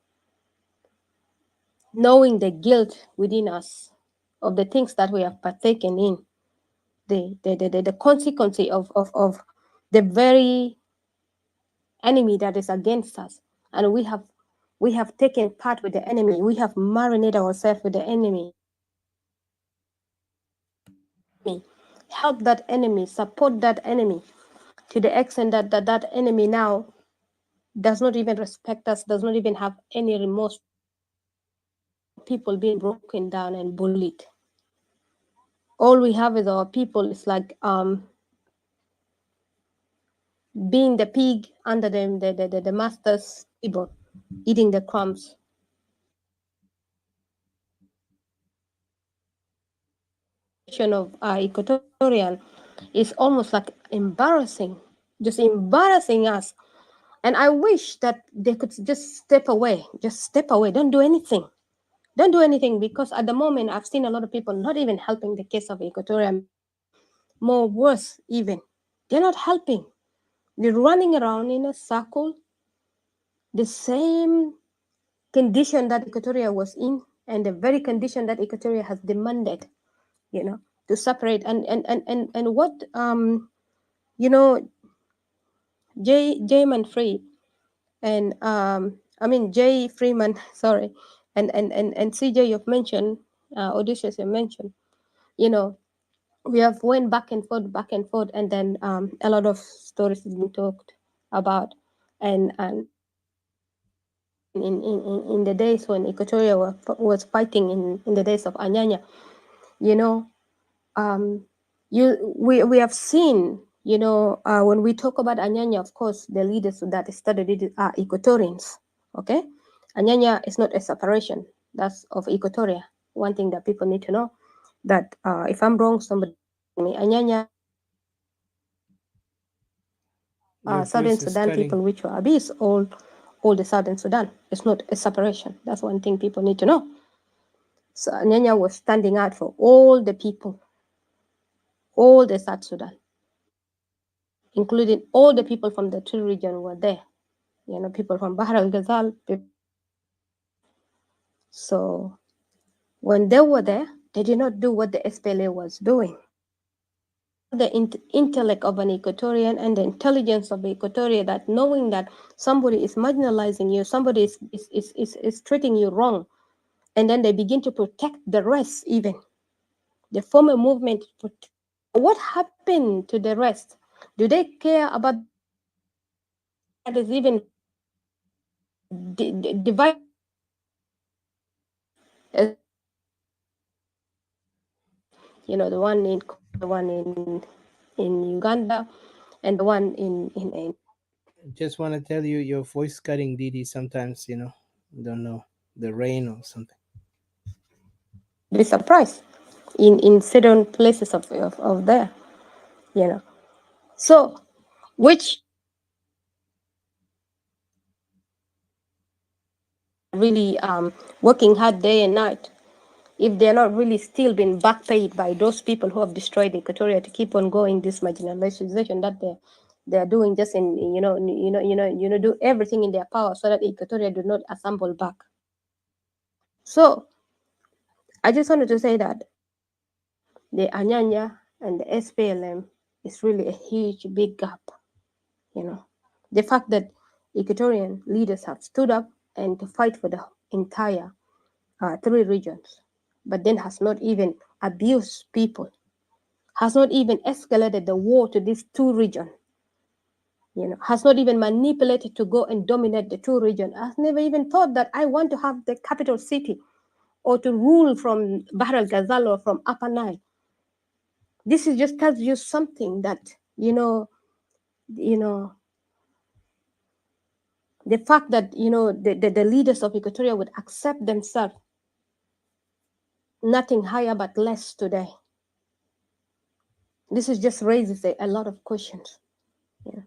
knowing the guilt within us of the things that we have partaken in, the consequence of the very enemy that is against us. And we have taken part with the enemy. We have marinated ourselves with the enemy. Help that enemy, support that enemy to the extent that enemy now does not even respect us, does not even have any remorse. People being broken down and bullied. All we have is our people is like being the pig under the master's table, eating the crumbs. Of Equatorian is almost like embarrassing, just embarrassing us. And I wish that they could just step away, don't do anything. Don't do anything, because at the moment I've seen a lot of people not even helping the case of Equatorial, more worse even. They're not helping. They're running around in a circle, the same condition that Equatoria was in, and the very condition that Equatoria has demanded, to separate. And what you know, J Manfred and Jay Freeman, sorry, and CJ you've mentioned, Odysseus you mentioned, you know, we have went back and forth, and then a lot of stories has been talked about, and in the days when Equatoria was fighting in the days of Anyanya, you know, um, we have seen, when we talk about Anyanya, of course, the leaders that started it are Equatorians, okay? Anyanya is not a separation, that's of Equatoria. One thing that people need to know, that if I'm wrong, somebody me. Anyanya, Your Southern voice is Sudan people, cutting. which were Abis, all the Southern Sudan. It's not a separation. That's one thing people need to know. So Anyanya was standing out for all the people, all the South Sudan, including all the people from the two region were there. People from Bahar al Ghazal. So when they were there, they did not do what the SPLA was doing. the intellect of an Equatorian and the intelligence of Equatoria, that knowing that somebody is marginalizing you, somebody is treating you wrong, and then they begin to protect the rest even. They form a movement. What happened to the rest? Do they care about that is even divided? The one in Uganda, and the one in Just want to tell you, your voice cutting, Didi. Sometimes, don't know, the rain or something. be surprised in certain places of there, you know. So, which really working hard day and night, if they're not really still being backpaid by those people who have destroyed Equatoria to keep on going this marginalization that they're doing, just in do everything in their power so that Equatoria do not assemble back. So I just wanted to say that the Anyanya and the SPLM is really a huge big gap. The fact that Equatorian leaders have stood up and to fight for the entire three regions, but then has not even abused people, has not even escalated the war to these two regions, has not even manipulated to go and dominate the two regions, has never even thought that I want to have the capital city or to rule from Bahr al Ghazal or from Upper Nile. This is just tells you something that, you know, the fact that, the leaders of Equatoria would accept themselves nothing higher but less today. This is just raises a lot of questions. Yeah.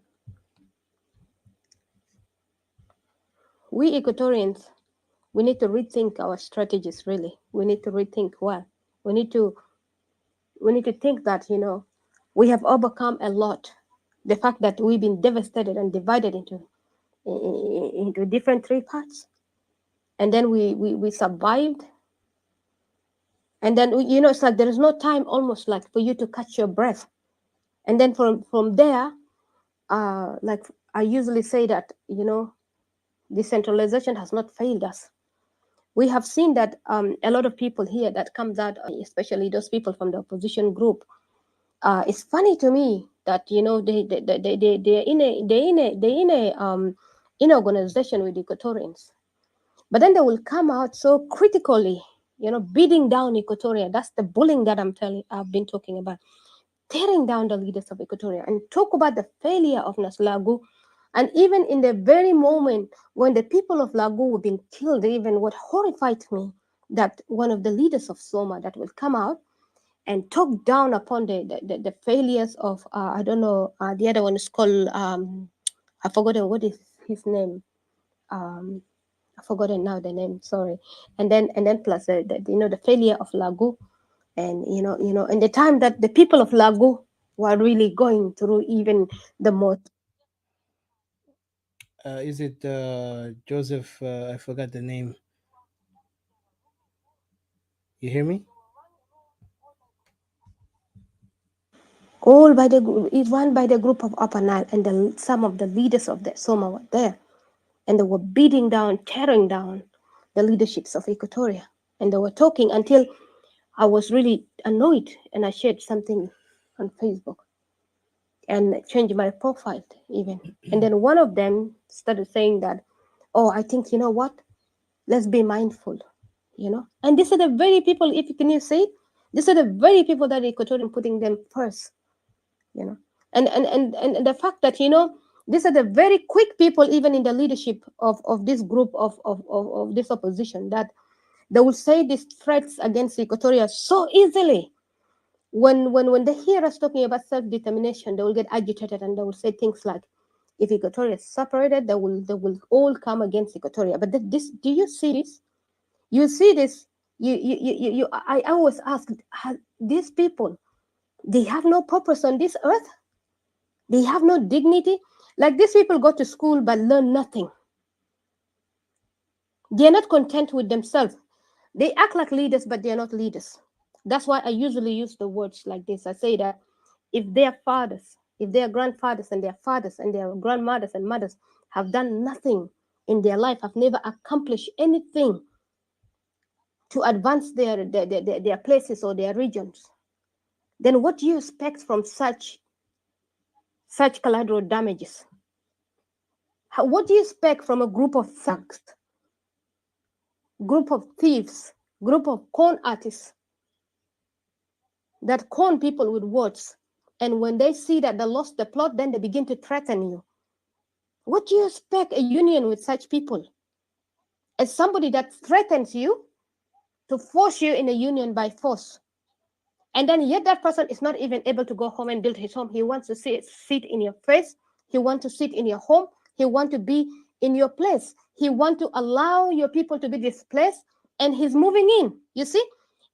We Equatorians, we need to rethink our strategies. Really, we need to rethink well. We need to think that we have overcome a lot. The fact that we've been devastated and divided into different three parts, and then we survived. And then it's like there is no time, almost like for you to catch your breath. And then from there, like I usually say that decentralization has not failed us. We have seen that a lot of people here that comes out, especially those people from the opposition group. It's funny to me that they're in organization with Equatorians, but then they will come out so critically, beating down Equatoria. That's the bullying that I've been talking about, tearing down the leaders of Equatoria, and talk about the failure of Naslagu. And even in the very moment when the people of Lagu were being killed, even what horrified me, that one of the leaders of Soma that will come out and talk down upon the failures of, I don't know, the other one is called, I forgotten what is his name. I forgotten now the name, sorry. And then plus the failure of Lagu, and and the time that the people of Lagu were really going through even the most. Is it Joseph? I forgot the name. You hear me? All by is run by the group of Upper Nile, and some of the leaders of the Soma were there, and they were beating down, tearing down the leaderships of Equatoria, and they were talking until I was really annoyed, and I shared something on Facebook and changed my profile even. And then one of them started saying that, oh, I think what? Let's be mindful, And these are the very people, if you can you see, these are the very people that Equatorian putting them first, and the fact that these are the very quick people even in the leadership of this group of this opposition, that they will say these threats against Equatoria so easily. When they hear us talking about self-determination, they will get agitated, and they will say things like, if Equatoria is separated, they will all come against Equatoria. But this, do you see this? You see this? I always ask, these people, they have no purpose on this earth. They have no dignity. Like, these people go to school but learn nothing. They are not content with themselves. They act like leaders, but they are not leaders. That's why I usually use the words like this. I say that If their fathers, if their grandfathers and their fathers and their grandmothers and mothers have done nothing in their life, have never accomplished anything to advance their places or their regions, then what do you expect from such collateral damages? What do you expect from a group of thugs, group of thieves, group of con artists that con people with words? And when they see that they lost the plot, then they begin to threaten you. What do you expect a union with such people? As somebody that threatens you to force you in a union by force. And then yet that person is not even able to go home and build his home. He wants to sit in your face. He wants to sit in your home. He wants to be in your place. He wants to allow your people to be displaced. And he's moving in, you see?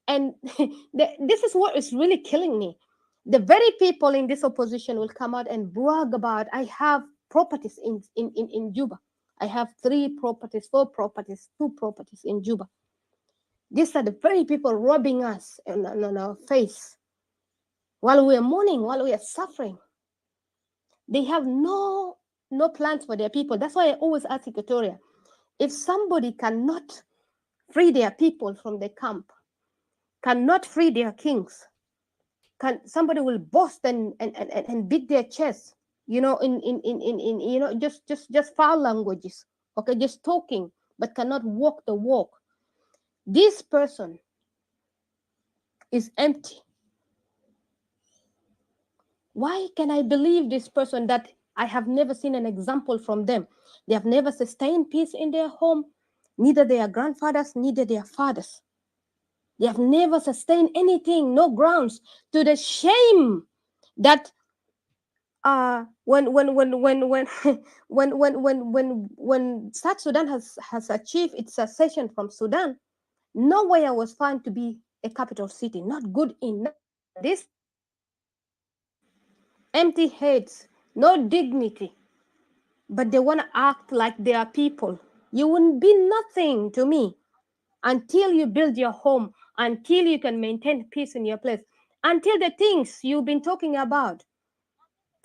And this is what is really killing me. The very people in this opposition will come out and brag about, I have properties in Juba. I have 3 properties, 4 properties, 2 properties in Juba. These are the very people robbing us on our face while we are mourning, while we are suffering. They have no plans for their people. That's why I always ask Equatoria, if somebody cannot free their people from the camp, cannot free their kings, somebody will boast and beat their chest, in just foul languages, okay, just talking, but cannot walk the walk. This person is empty. Why can I believe this person that I have never seen an example from them? They have never sustained peace in their home, neither their grandfathers, neither their fathers. They have never sustained anything, no grounds, to the shame that when South Sudan has achieved its secession from Sudan, nowhere was found to be a capital city, not good enough. This empty heads, no dignity, but they want to act like they are people. You wouldn't be nothing to me until you build your home, until you can maintain peace in your place, until the things you've been talking about,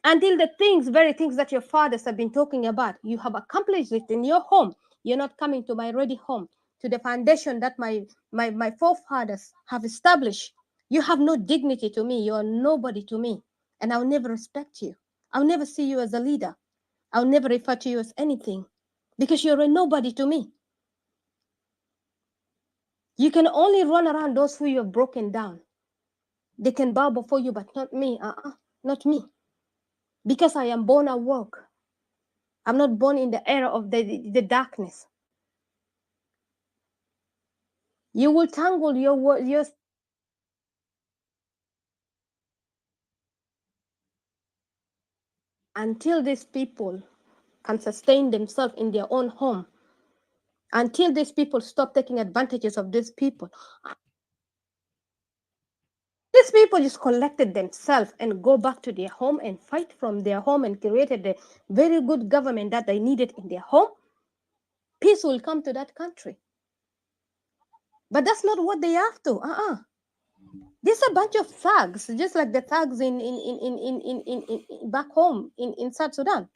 until the very things that your fathers have been talking about, you have accomplished it in your home. You're not coming to my ready home, to the foundation that my forefathers have established. You have no dignity to me. You are nobody to me, and I'll never respect you. I'll never see you as a leader. I'll never refer to you as anything, because you're a nobody to me. You can only run around those who you have broken down. They can bow before you, but not me. Not me. Because I am born at work. I'm not born in the era of the darkness. You will tangle your until these people can sustain themselves in their own home. Until these people stop taking advantages of these people. These people just collected themselves and go back to their home and fight from their home and created a very good government that they needed in their home. Peace will come to that country. But that's not what they have to. There's a bunch of thugs, just like the thugs in back home in South Sudan.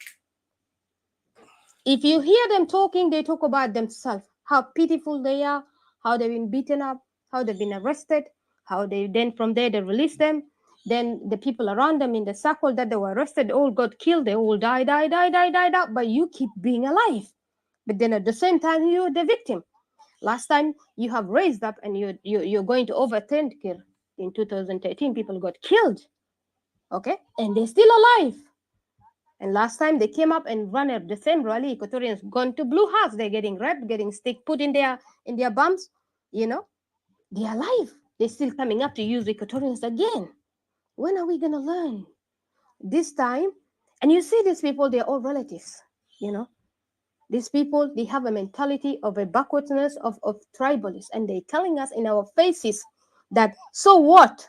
If you hear them talking, they talk about themselves, how pitiful they are, how they've been beaten up, how they've been arrested, how they then from there they release them. Then the people around them in the circle that they were arrested all got killed. They all die. But you keep being alive. But then at the same time, you're the victim. Last time you have raised up and you're going to overturn Kir. In 2013, people got killed. Okay, and they're still alive. And last time they came up and ran the same rally, Equatorians gone to Blue House. They're getting raped, getting stick put in their bums. They're alive. They're still coming up to use Equatorians again. When are we gonna learn? This time, and you see these people, they're all relatives. These people, they have a mentality of a backwardness of tribalists, and they're telling us in our faces that, so what?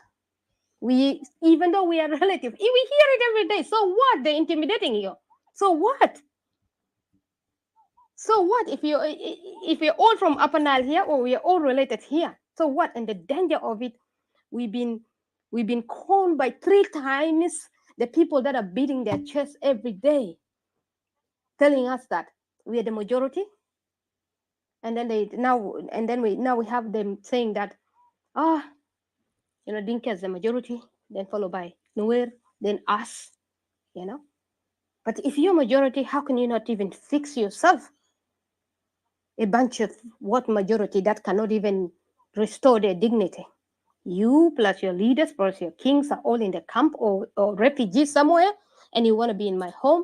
Even though we are relatives, we hear it every day. So what? They're intimidating you. So what? So what if you're all from Upper Nile here, or we are all related here? So what? And the danger of it, we've been We've been conned by 3 times the people that are beating their chest every day, telling us that we are the majority. And then we have them saying that, Dinka is the majority, then followed by Nuer, then us, you know. But if you're majority, how can you not even fix yourself? A bunch of what majority that cannot even restore their dignity. You plus your leaders plus your kings are all in the camp or refugees somewhere, and you want to be in my home,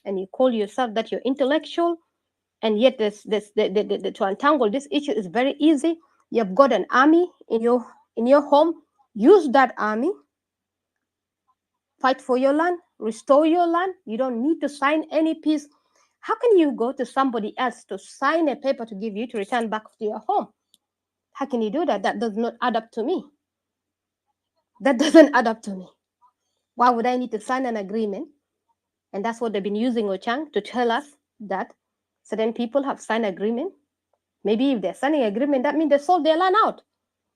and you call yourself that you're intellectual, and yet to untangle this issue is very easy. You've got an army in your home. Use that army. Fight for your land. Restore your land. You don't need to sign any peace. How can you go to somebody else to sign a paper to give you to return back to your home? How can you do that? That does not add up to me. That doesn't add up to me. Why would I need to sign an agreement? And that's what they've been using Ochang to tell us, that certain people have signed agreement. Maybe if they're signing agreement, that means they sold their land out.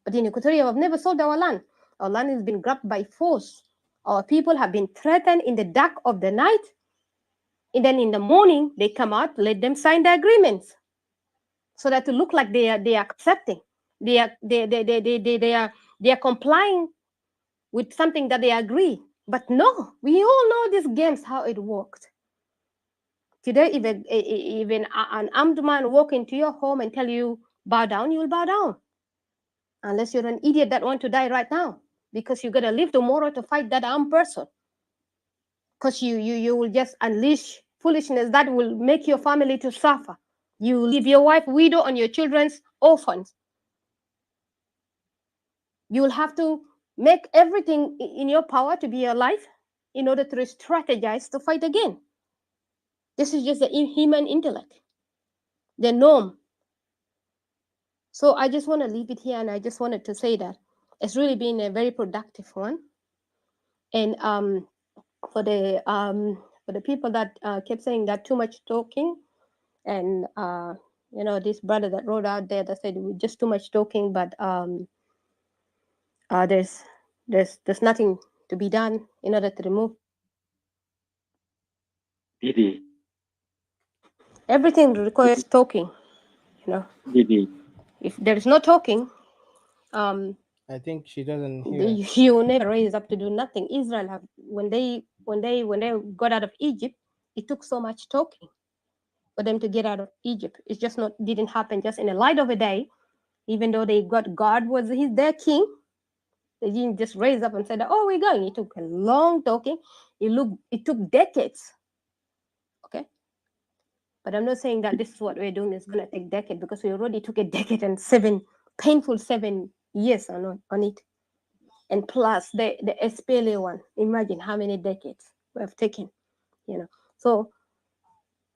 But in Equatoria, we've never sold our land. Our land has been grabbed by force. Our people have been threatened in the dark of the night. And then in the morning, they come out, let them sign the agreements. So that to look like they are accepting. They are complying with something that they agree. But no, we all know these games, how it worked. Today, even an armed man walk into your home and tell you, bow down, you will bow down. Unless you're an idiot that want to die right now, because you're going to live tomorrow to fight that armed person. Because you will just unleash foolishness that will make your family to suffer. You leave your wife widow and your children's orphans. You will have to make everything in your power to be alive in order to strategize to fight again. This is just the human intellect, the norm. So I just want to leave it here, and I just wanted to say that it's really been a very productive one. And for the people that kept saying that too much talking, and this brother that wrote out there that said just too much talking, but there's nothing to be done in order to remove. Didi, Everything requires talking, Didi, If there is no talking, I think she doesn't hear us. you will never raise up to do nothing. Israel have when they got out of Egypt, it took so much talking for them to get out of Egypt. It just not didn't happen just in the light of a day. Even though they got God was their king, they didn't just raise up and say, "Oh, we're going." It took a long talking. It took decades. Okay, but I'm not saying that this is what we're doing is going to take decade, because we already took a decade and painful 7 years on it. And plus the SPLA one, imagine how many decades we have taken, So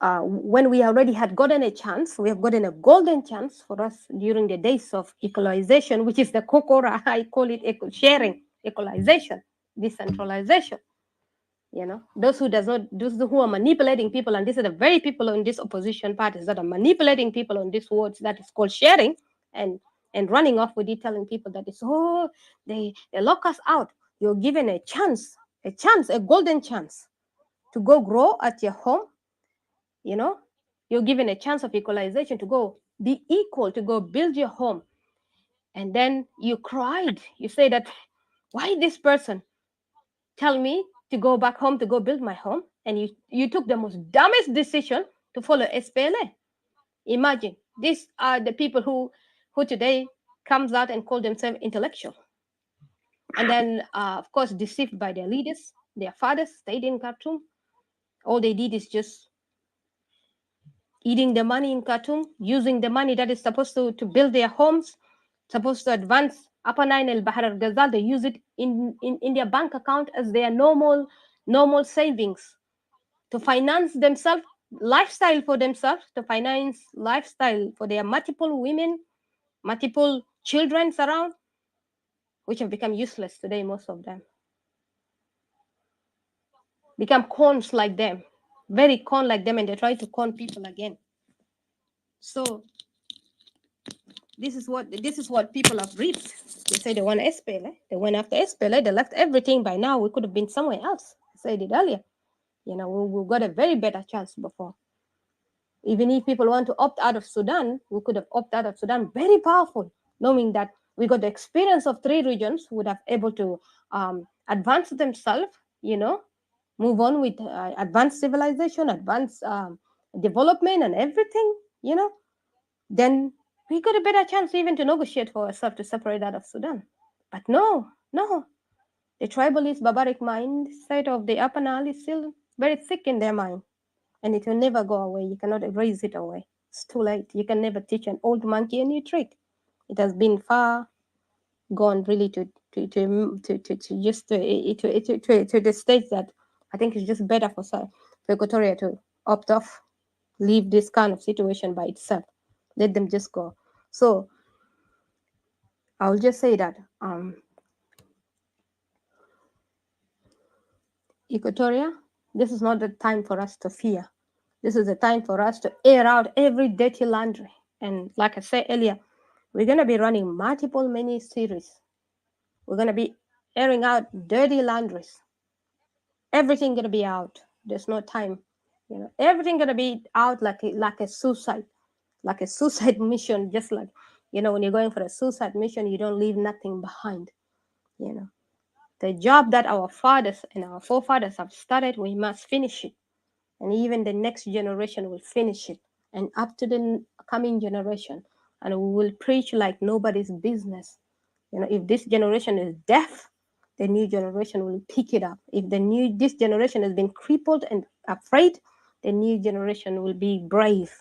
when we already had gotten a chance, we have gotten a golden chance for us during the days of equalization, which is the COCORA, I call it sharing, equalization, decentralization. Those who are manipulating people, and these are the very people in these opposition parties that are manipulating people on these words that is called sharing, and running off with it, telling people that they lock us out. You're given a chance, a golden chance to go grow at your home. You're given a chance of equalization to go be equal, to go build your home. And then you cried. You say that, why this person tell me to go back home to go build my home, and you took the most dumbest decision to follow SPLA. Imagine, these are the people who today comes out and call themselves intellectual, and then of course deceived by their leaders. Their fathers stayed in Khartoum. All they did is just eating the money in Khartoum, using the money that is supposed to build their homes, supposed to advance Upper Nile and Bahar al Ghazal. They use it in their bank account as their normal savings to finance themselves, lifestyle for themselves, to finance lifestyle for their multiple women, multiple children around, which have become useless today, most of them. Become cons like them, very con like them, and they try to con people again. So This is what people have reaped. They say they want SPLA. They went after SPLA. They left everything. By now, we could have been somewhere else. I said it earlier. We got a very better chance before. Even if people want to opt out of Sudan, we could have opted out of Sudan. Very powerful, knowing that we got the experience of three regions, would have able to advance themselves, move on with advanced civilization, advanced development and everything, then we got a better chance even to negotiate for ourselves to separate out of Sudan. But no, no. The tribalist barbaric mindset of the Upper Nile is still very thick in their mind, and it will never go away. You cannot erase it away. It's too late. You can never teach an old monkey a new trick. It has been far gone really to just to the stage that I think it's just better for Equatoria to opt off, leave this kind of situation by itself, let them just go. So I'll just say that Equatoria, this is not the time for us to fear. This is the time for us to air out every dirty laundry. And like I said earlier, we're going to be running multiple mini series. We're going to be airing out dirty laundries. Everything going to be out. There's no time. Everything going to be out like a suicide mission. Just like, when you're going for a suicide mission, you don't leave nothing behind. The job that our fathers and our forefathers have started, we must finish it. And even the next generation will finish it, and up to the coming generation, and we will preach like nobody's business. If this generation is deaf, the new generation will pick it up. If this generation has been crippled and afraid, the new generation will be brave.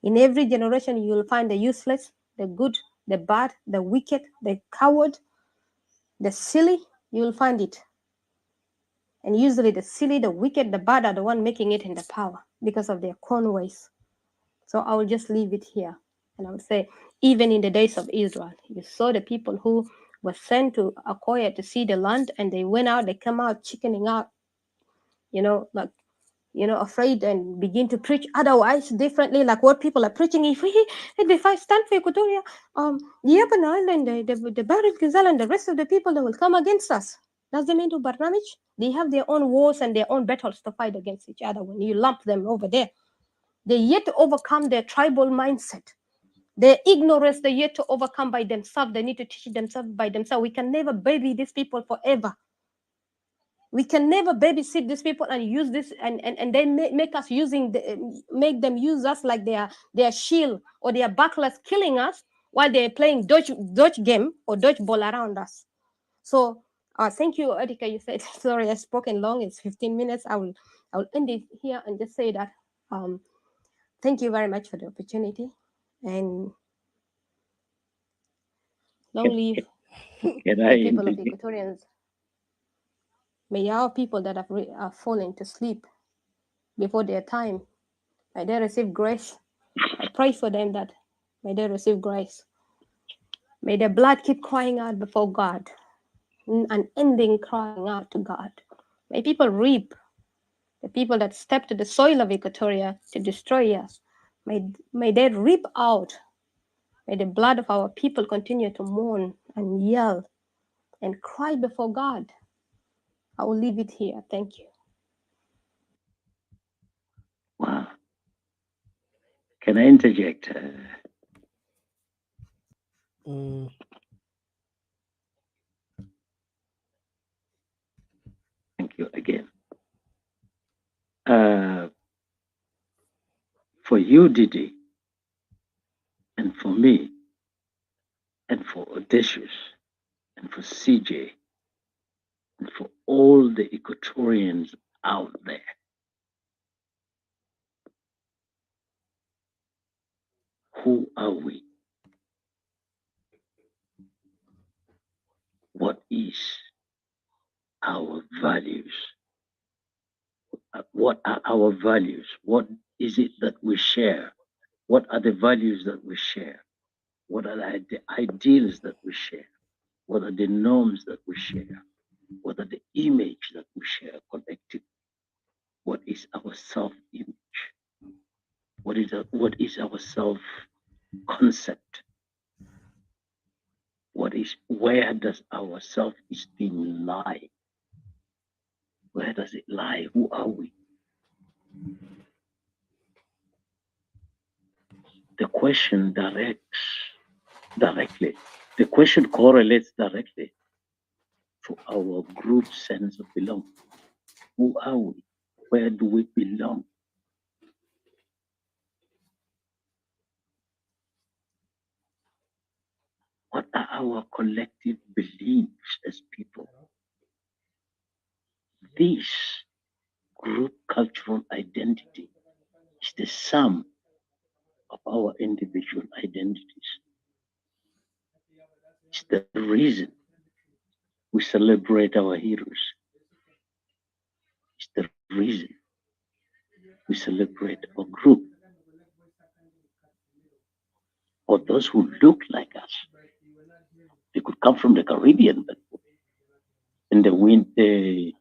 In every generation, you will find the useless, the good, the bad, the wicked, the coward, the silly. You will find it. And usually the silly, the wicked, the bad are the one making it in the power because of their own ways. So I will just leave it here. And I would say, even in the days of Israel, you saw the people who were sent to Akoya to see the land, and they went out, they come out chickening out, afraid, and begin to preach otherwise differently, like what people are preaching. If I stand for Equatoria, the Upper Island, the Barit Gazal, and the rest of the people that will come against us. Does they mean to Barnamij? They have their own wars and their own battles to fight against each other. When you lump them over there, they yet to overcome their tribal mindset. Their ignorance, they yet to overcome by themselves. They need to teach themselves by themselves. We can never baby these people forever. We can never babysit these people and use this and then make us make them use us like their shield or their bucklers, killing us while they're playing dodge game or dodge ball around us. So thank you, Erika. You said sorry, I've spoken long. It's 15 minutes. I will end it here and just say that thank you very much for the opportunity, and long live Can the I people of interject? Equatorians. May our people that have fallen to sleep before their time, may they receive grace. I pray for them that may they receive grace. May their blood keep crying out before God, unending crying out to God. May people reap, the people that step to the soil of Equatoria to destroy us. May they reap out. May the blood of our people continue to mourn and yell and cry before God. I will leave it here. Thank you. Wow. Can I interject? Mm. Thank you again. For you, Didi, and for me, and for Odysseus, and for CJ, and for all the Equatorians out there, who are we? What is our values? What are our values? What is it that we share? What are the values that we share? What are the ideals that we share? What are the norms that we share? What are the image that we share collectively? What is our self-image? What is our self-concept? Where does our self-esteem lie? Where does it lie? Who are we? The question directly. The question correlates directly to our group sense of belonging. Who are we? Where do we belong? What are our collective beliefs as people? This group cultural identity is the sum of our individual identities. It's the reason we celebrate our heroes. It's the reason we celebrate our group or those who look like us. They could come from the Caribbean, but and they win the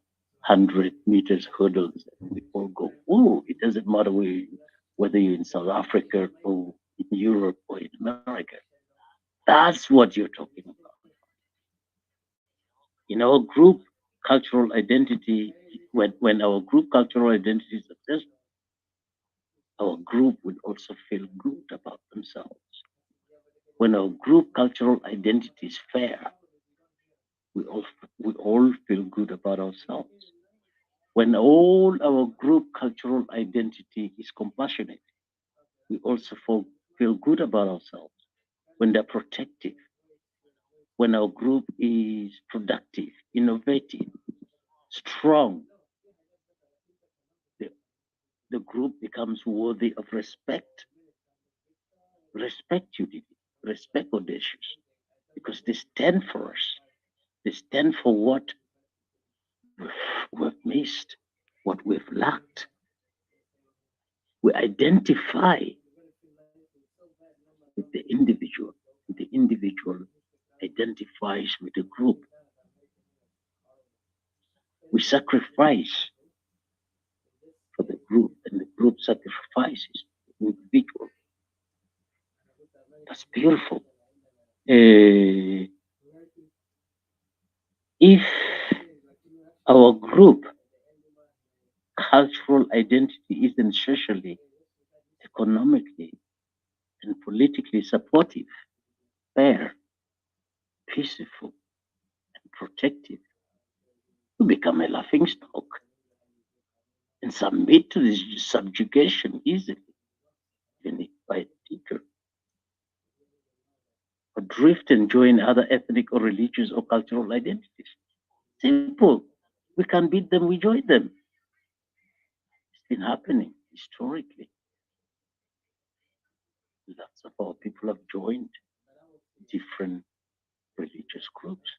100 meters hurdles, and we all go, oh, it doesn't matter whether you're in South Africa or in Europe or in America. That's what you're talking about. In our group cultural identity, when our group cultural identity is successful, our group will also feel good about themselves. When our group cultural identity is fair, we all feel good about ourselves. When all our group cultural identity is compassionate, we also feel good about ourselves. When they're protective, when our group is productive, innovative, strong, the, the group becomes worthy of respect. Respect you, respect audacious, because they stand for us. They stand for what we've missed, what we've lacked. We identify with the individual. The individual identifies with the group. We sacrifice for the group, and the group sacrifices the individual. That's beautiful. If our group cultural identity isn't socially, economically, and politically supportive, fair, peaceful, and protective, we become a laughing stock and submit to this subjugation easily, even by teacher, or drift and join other ethnic or religious or cultural identities. Simple. We can't beat them, we join them. It's been happening historically. Lots of our people have joined different religious groups.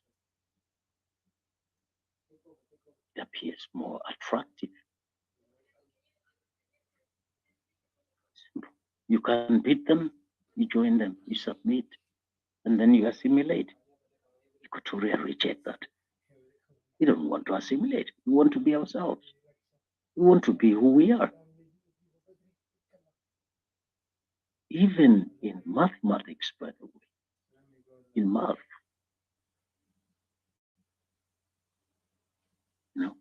It appears more attractive. Simple. You can beat them, you join them, you submit, and then you assimilate. Equatoria reject that. We don't want to assimilate. We want to be ourselves. We want to be who we are. Even in mathematics, by the way, in math, you know,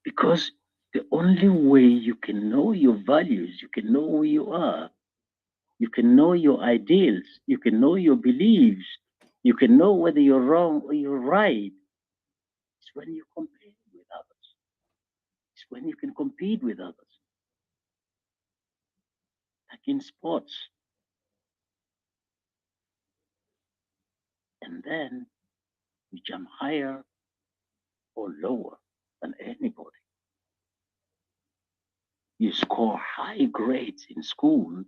because the only way you can know your values, you can know who you are, you can know your ideals, you can know your beliefs, you can know whether you're wrong or you're right. It's when you compete with others. It's when you can compete with others. Like in sports. And then you jump higher or lower than anybody. You score high grades in school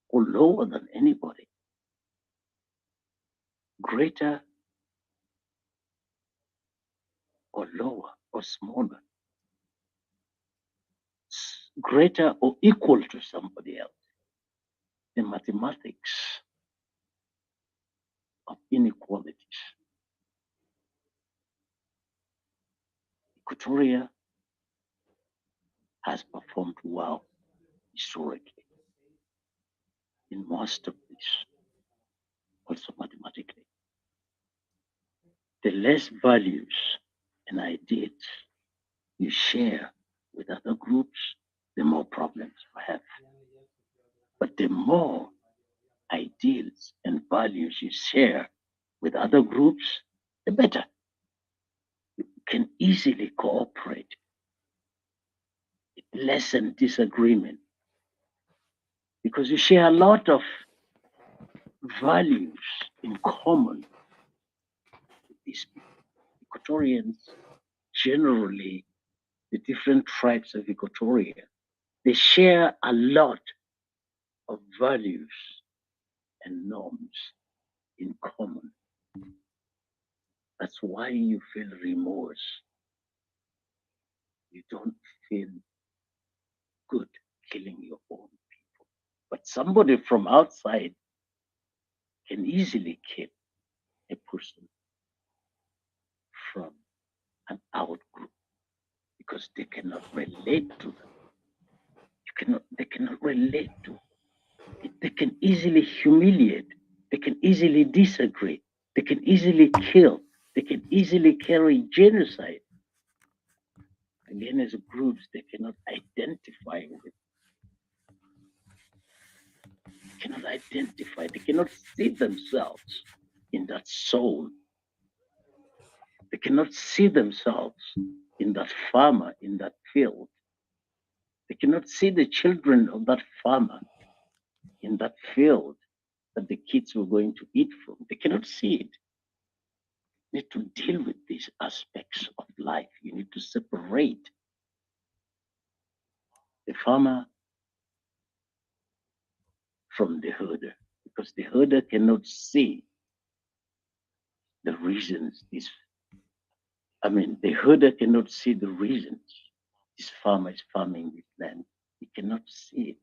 or lower than anybody. Greater or lower or smaller. Greater or equal to somebody else. The mathematics of inequalities. Equatoria has performed well historically in most of this. also mathematically. The less values and ideas you share with other groups, the more problems you have. But the more ideals and values you share with other groups, the better. You can easily cooperate, lessen disagreement, because you share a lot of values in common with these people. Equatorians, generally, the different tribes of Equatoria, they share a lot of values and norms in common. That's why you feel remorse. You don't feel good killing your own people. But somebody from outside can easily kill a person from an out group because they cannot relate to them. They cannot relate to it. They can easily humiliate. They can easily disagree. They can easily kill. They can easily carry genocide against groups they cannot identify with. Cannot identify. They cannot see themselves in that soul. They cannot see themselves in that farmer, in that field. They cannot see the children of that farmer in that field that the kids were going to eat from. They cannot see it. You need to deal with these aspects of life. You need to separate the farmer from the herder, because the herder cannot see the reasons the herder cannot see the reasons this farmer is farming this land. He cannot see it.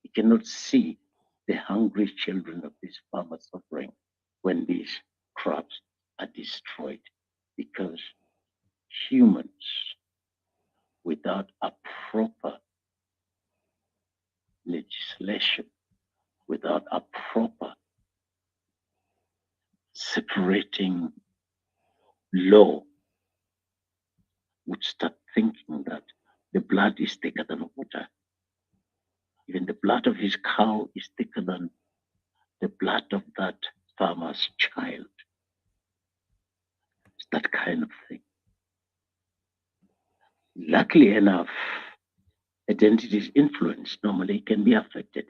He cannot see the hungry children of this farmer suffering when these crops are destroyed, because humans, without a proper legislation, without a proper separating law, would start thinking that the blood is thicker than water. Even the blood of his cow is thicker than the blood of that farmer's child. It's that kind of thing. Luckily enough, identity's influence normally can be affected,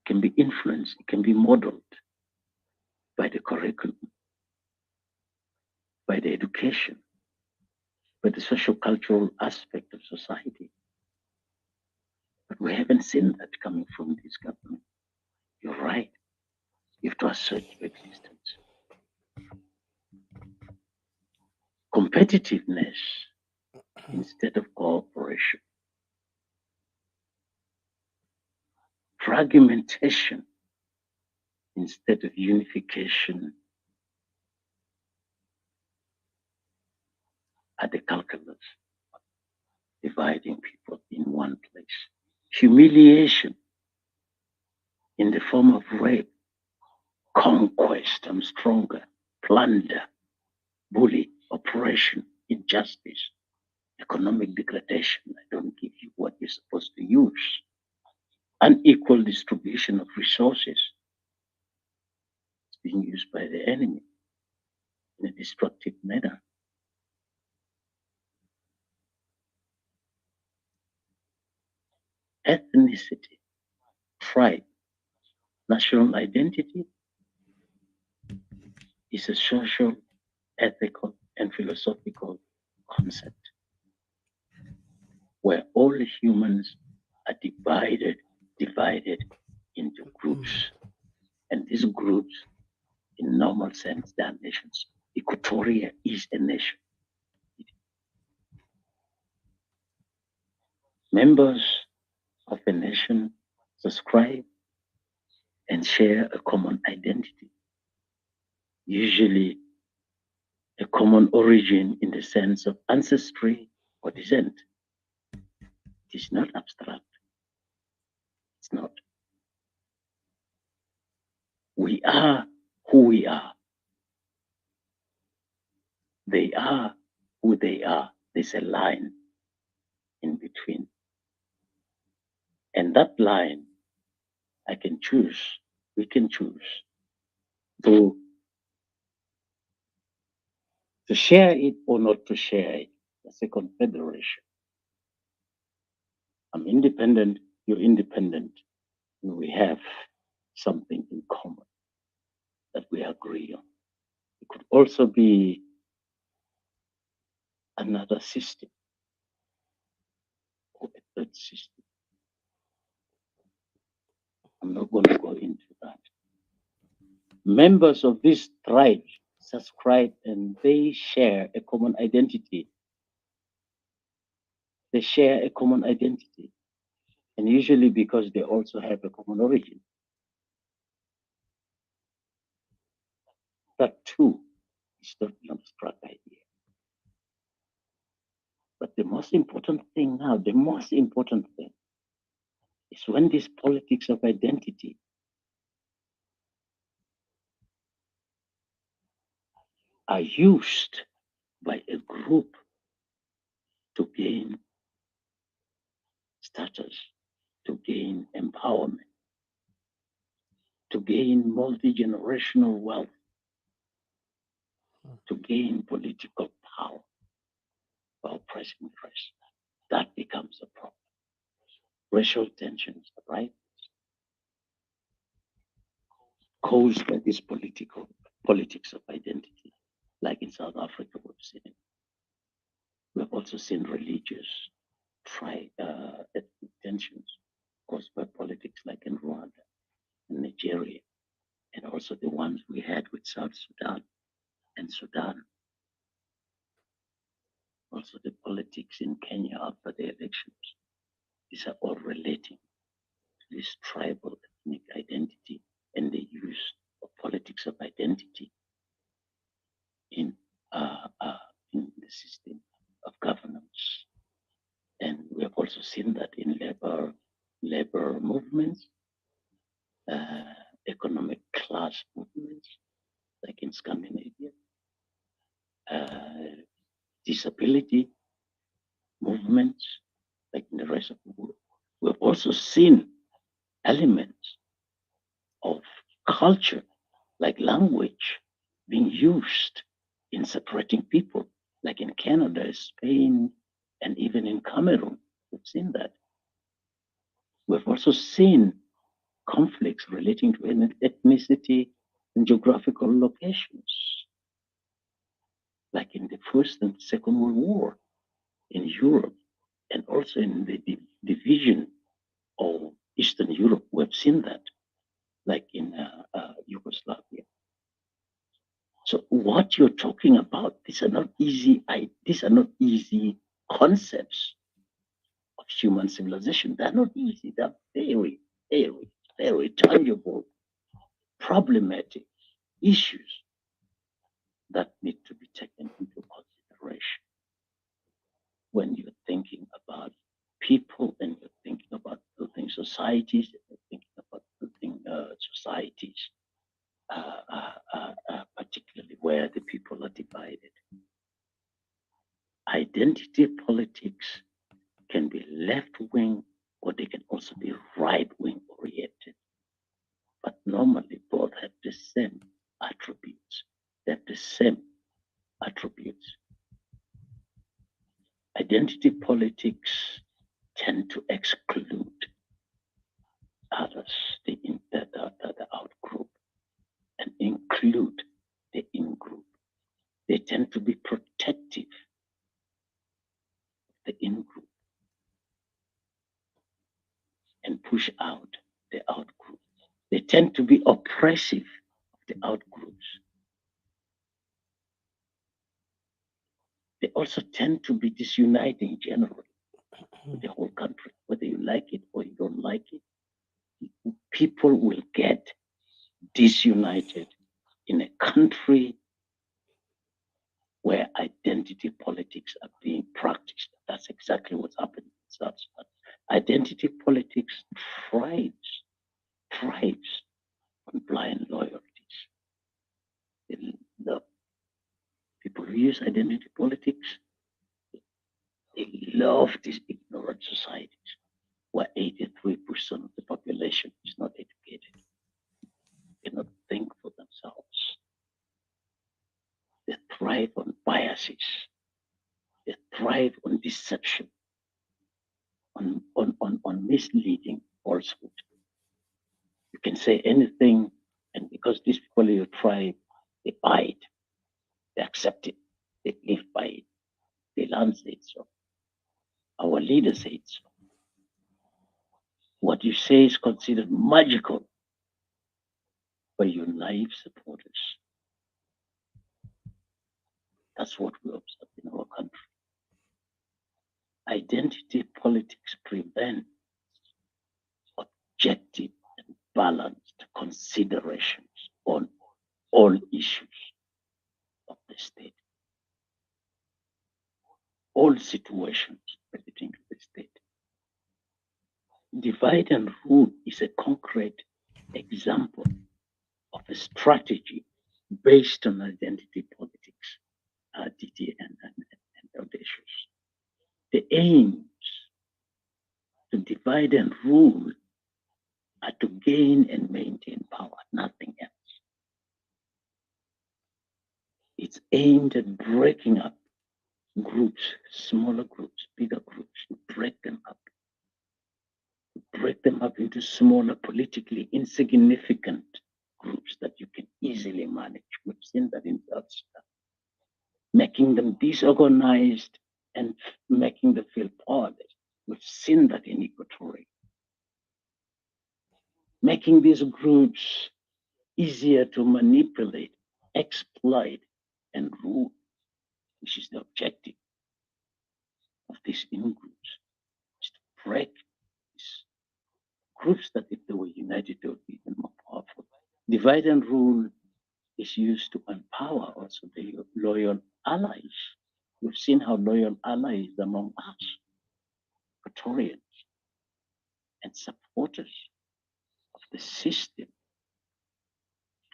can be influenced, it can be modeled by the curriculum, by the education, by the social cultural aspect of society. But we haven't seen that coming from this government. You're right. You have to assert your existence. Competitiveness instead of cooperation. Fragmentation instead of unification are the calculus dividing people in one place. Humiliation in the form of rape, conquest, I'm stronger, plunder, bully, oppression, injustice, economic degradation. I don't give you what you're supposed to use. Unequal distribution of resources. It's being used by the enemy in a destructive manner. Ethnicity, tribe, national identity is a social, ethical, and philosophical concept where all humans are divided into groups. And these groups, in normal sense, they are nations. Equatoria is a nation. Members of a nation subscribe and share a common identity, usually a common origin in the sense of ancestry or descent. It is not abstract. It's not. We are who we are. They are who they are. There's a line in between. And that line, I can choose, we can choose to share it or not to share it. That's a confederation. I'm independent, you're independent, and we have something in common that we agree on. It could also be another system or a third system. I'm not going to go into that. Members of this tribe subscribe and they share a common identity. They share a common identity. And usually because they also have a common origin. That too is not an abstract idea. But the most important thing now, the most important thing is when this politics of identity are used by a group to gain status, to gain empowerment, to gain multi-generational wealth, to gain political power while pressing interest. That becomes a problem. Racial tensions, right? Caused by this politics of identity, like in South Africa, we've seen it. We've also seen religious ethnic tensions caused by politics, like in Rwanda and Nigeria, and also the ones we had with South Sudan and Sudan. Also the politics in Kenya after the elections. These are all relating to this tribal ethnic identity and the use of politics of identity in the system of governance. And we have also seen that in labor movements, economic class movements, like in Scandinavia, disability movements, like in the rest of the world. We've also seen elements of culture, like language, being used in separating people, like in Canada, Spain, and even in Cameroon. We've seen that. We've also seen conflicts relating to ethnicity and geographical locations, like in the First and Second World War in Europe, and also in the division of Eastern Europe. We've seen that, like in Yugoslavia. So what you're talking about, these are not easy concepts of human civilization. They're not easy. They're very, very, very tangible, problematic issues that need to be taken into consideration when you're thinking about people and you're thinking about building societies, and you're thinking about building societies, particularly where the people are divided. Identity politics can be left-wing or they can also be right-wing oriented. But normally both have the same attributes. They have the same attributes. Identity politics tend to exclude others, the out group, and include the in group. They tend to be protective of the in group and push out the out group. They tend to be oppressive of the out groups. They also tend to be disuniting generally with the whole country, whether you like it or you don't like it. People will get disunited in a country where identity politics are being practiced. That's exactly what's happening in South Sudan. Identity politics thrives on blind loyalties. The, the people who use identity politics, they love these ignorant societies where 83% of the population is not educated, cannot think for themselves. They thrive on biases, they thrive on deception, on misleading falsehood. You can say anything, and because these people in your tribe, they buy it, they accept it, they live by it. The land said so. Our leaders said so. What you say is considered magical by your naive supporters. That's what we observe in our country. Identity politics prevent objective and balanced considerations on all issues of the state, all situations relating to the state. Divide and rule is a concrete example of a strategy based on identity politics, DT and audacious. The aims to divide and rule are to gain and maintain power, nothing else. It's aimed at breaking up groups, smaller groups, bigger groups, to break them up into smaller, politically insignificant groups that you can easily manage. We've seen that in South Sudan, making them disorganized and making them feel powerless. We've seen that in Equatoria, making these groups easier to manipulate, exploit, and rule, which is the objective of these in-groups, is to break these groups that if they were united, they would be even more powerful. Divide and rule is used to empower also the loyal allies. We've seen how loyal allies among us, Equatorians, and supporters of the system,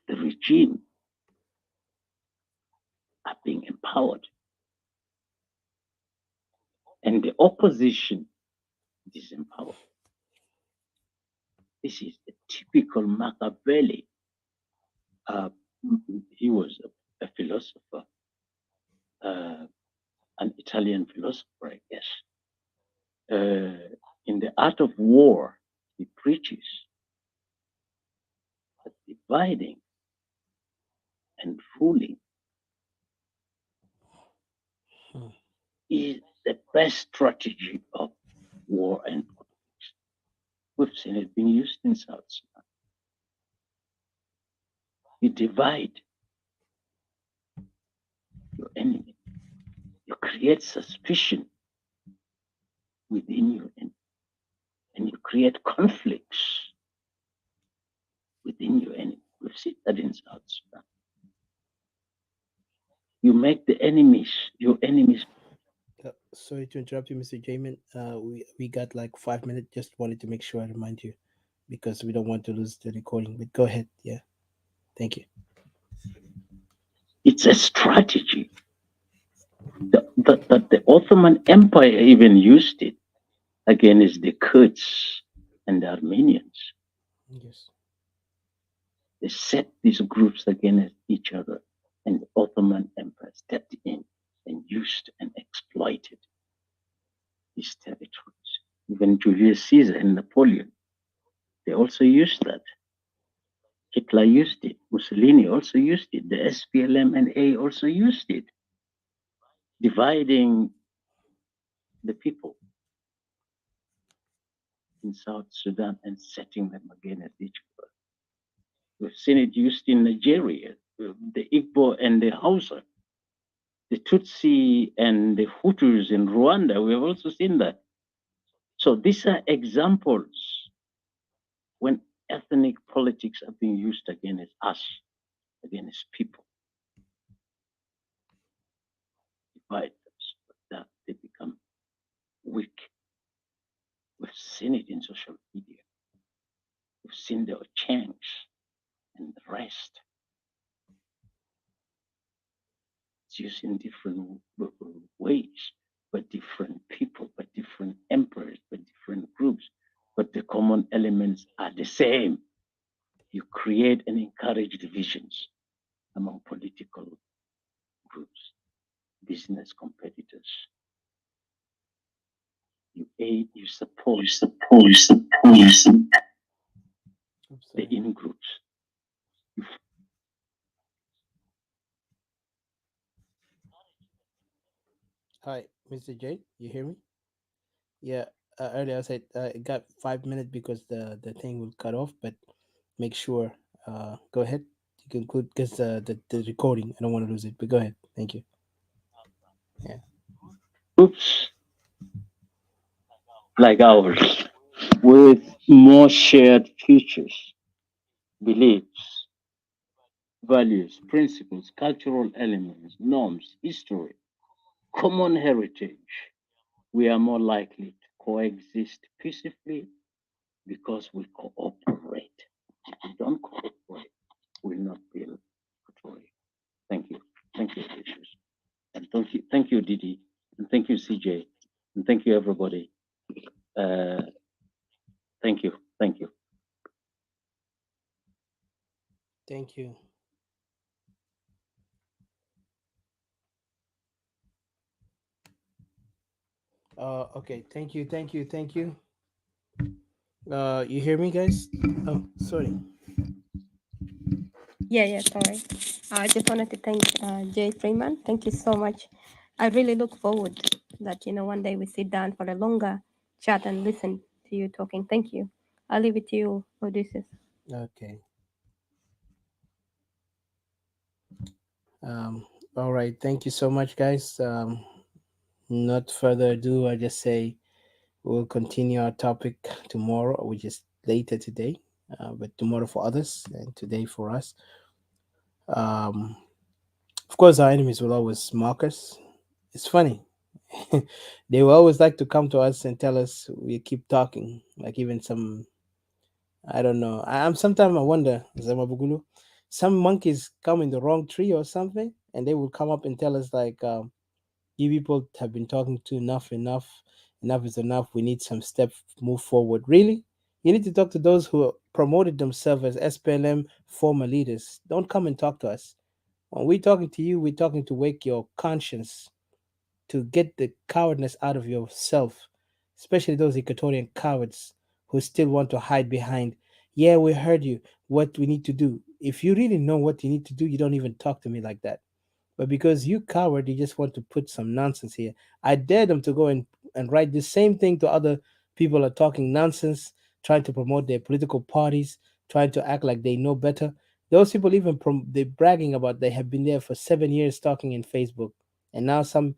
the regime, are being empowered. And the opposition disempowered. This is a typical Machiavelli. He was a philosopher, an Italian philosopher, I guess. In The Art of War, he preaches that dividing and ruling is the best strategy of war and politics. We've seen it being used in South Sudan. You divide your enemy, you create suspicion within your enemy, and you create conflicts within your enemy. We've seen that in South Sudan. You make the enemies, your enemies. Sorry to interrupt you, Mr. Jamin. We got like 5 minutes. Just wanted to make sure I remind you because we don't want to lose the recording. But go ahead. Yeah. Thank you. It's a strategy. The Ottoman Empire even used it against the Kurds and the Armenians. Yes. They set these groups against each other, and the Ottoman Empire stepped in and used and exploited these territories. Even Julius Caesar and Napoleon, they also used that. Hitler used it. Mussolini also used it. The SPLM&A also used it, dividing the people in South Sudan and setting them against each other. We've seen it used in Nigeria, the Igbo and the Hausa, the Tutsi and the Hutus in Rwanda. We have also seen that. So these are examples when ethnic politics are being used against us, against people. Divide them so that they become weak. We've seen it in social media. We've seen the change and the rest. It's used in different ways, but different people, but different emperors, but different groups, but the common elements are the same. You create and encourage divisions among political groups, business competitors. You aid, you support I'm the sorry. in groups. You Hi, Mr. J. You hear me? Yeah. Earlier I said it got 5 minutes because the thing will cut off, but make sure. Go ahead. You can conclude because the recording. I don't want to lose it. But go ahead. Thank you. Yeah. groups like ours with more shared futures, beliefs, values, principles, cultural elements, norms, history, common heritage, we are more likely to coexist peacefully because we cooperate. If we don't cooperate, we'll not build Equatoria. Thank you. Thank you, Jesus. And thank you, Didi. And thank you, CJ. And thank you, everybody. Uh, thank you. Thank you. Thank you. Okay. Thank you. Thank you. Thank you. You hear me, guys? Oh, sorry. Yeah, yeah, sorry. I just wanted to thank Jay Freeman. Thank you so much. I really look forward that, one day we sit down for a longer chat and listen to you talking. Thank you. I'll leave it to you, Odysseus. Okay. Um. All right. Thank you so much, guys. Not further ado, I just say we'll continue our topic tomorrow, which is later today, but tomorrow for others and today for us. Um, of course, our enemies will always mock us. It's funny. They will always like to come to us and tell us we keep talking. Like even some, I don't know. I'm sometimes I wonder, Zamabugulu, some monkeys come in the wrong tree or something, and they will come up and tell us like, you people have been talking to enough is enough. We need some steps move forward. Really, you need to talk to those who promoted themselves as SPLM former leaders. Don't come and talk to us. When we're talking to you, we're talking to wake your conscience, to get the cowardness out of yourself, especially those Equatorian cowards who still want to hide behind, yeah, we heard you, what we need to do. If you really know what you need to do, you don't even talk to me like that. But because you coward, you just want to put some nonsense here. I dare them to go and write the same thing to other people are talking nonsense, trying to promote their political parties, trying to act like they know better. Those people even they bragging about they have been there for 7 years talking in Facebook, and now some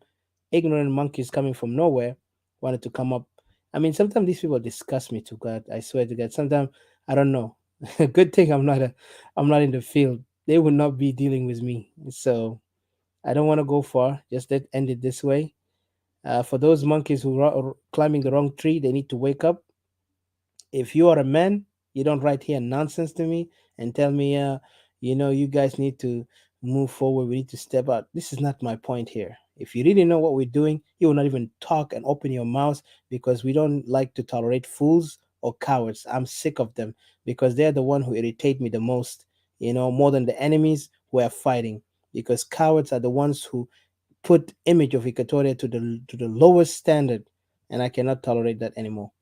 ignorant monkeys coming from nowhere wanted to come up. I mean, sometimes these people disgust me to God. I swear to God. Sometimes I don't know. Good thing I'm not in the field. They would not be dealing with me. So I don't want to go far. Just let end it this way. For those monkeys who are climbing the wrong tree, they need to wake up. If you are a man, you don't write here nonsense to me and tell me, you guys need to move forward. We need to step out. This is not my point here. If you really know what we're doing, you will not even talk and open your mouth because we don't like to tolerate fools or cowards. I'm sick of them because they're the one who irritate me the most, more than the enemies who are fighting. Because cowards are the ones who put image of Equatoria to the lowest standard, and I cannot tolerate that anymore.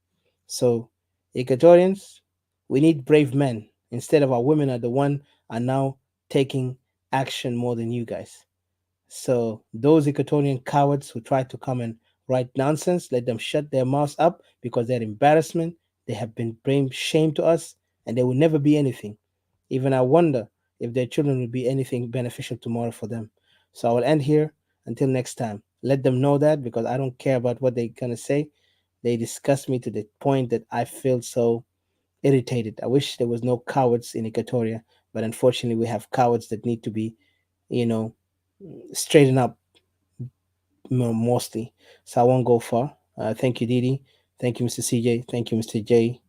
So, Equatorians, we need brave men. Instead of our women are the one are now taking action more than you guys. So those Equatorian cowards who try to come and write nonsense, let them shut their mouths up because they're embarrassment. They have been bring shame to us, and they will never be anything. Even I wonder if their children will be anything beneficial tomorrow for them. So I will end here until next time. Let them know that because I don't care about what they're gonna say. They disgust me to the point that I feel so irritated. I wish there was no cowards in Equatoria, but unfortunately, we have cowards that need to be, you know, straightened up mostly. So I won't go far. Thank you, Didi. Thank you, Mr. CJ. Thank you, Mr. J.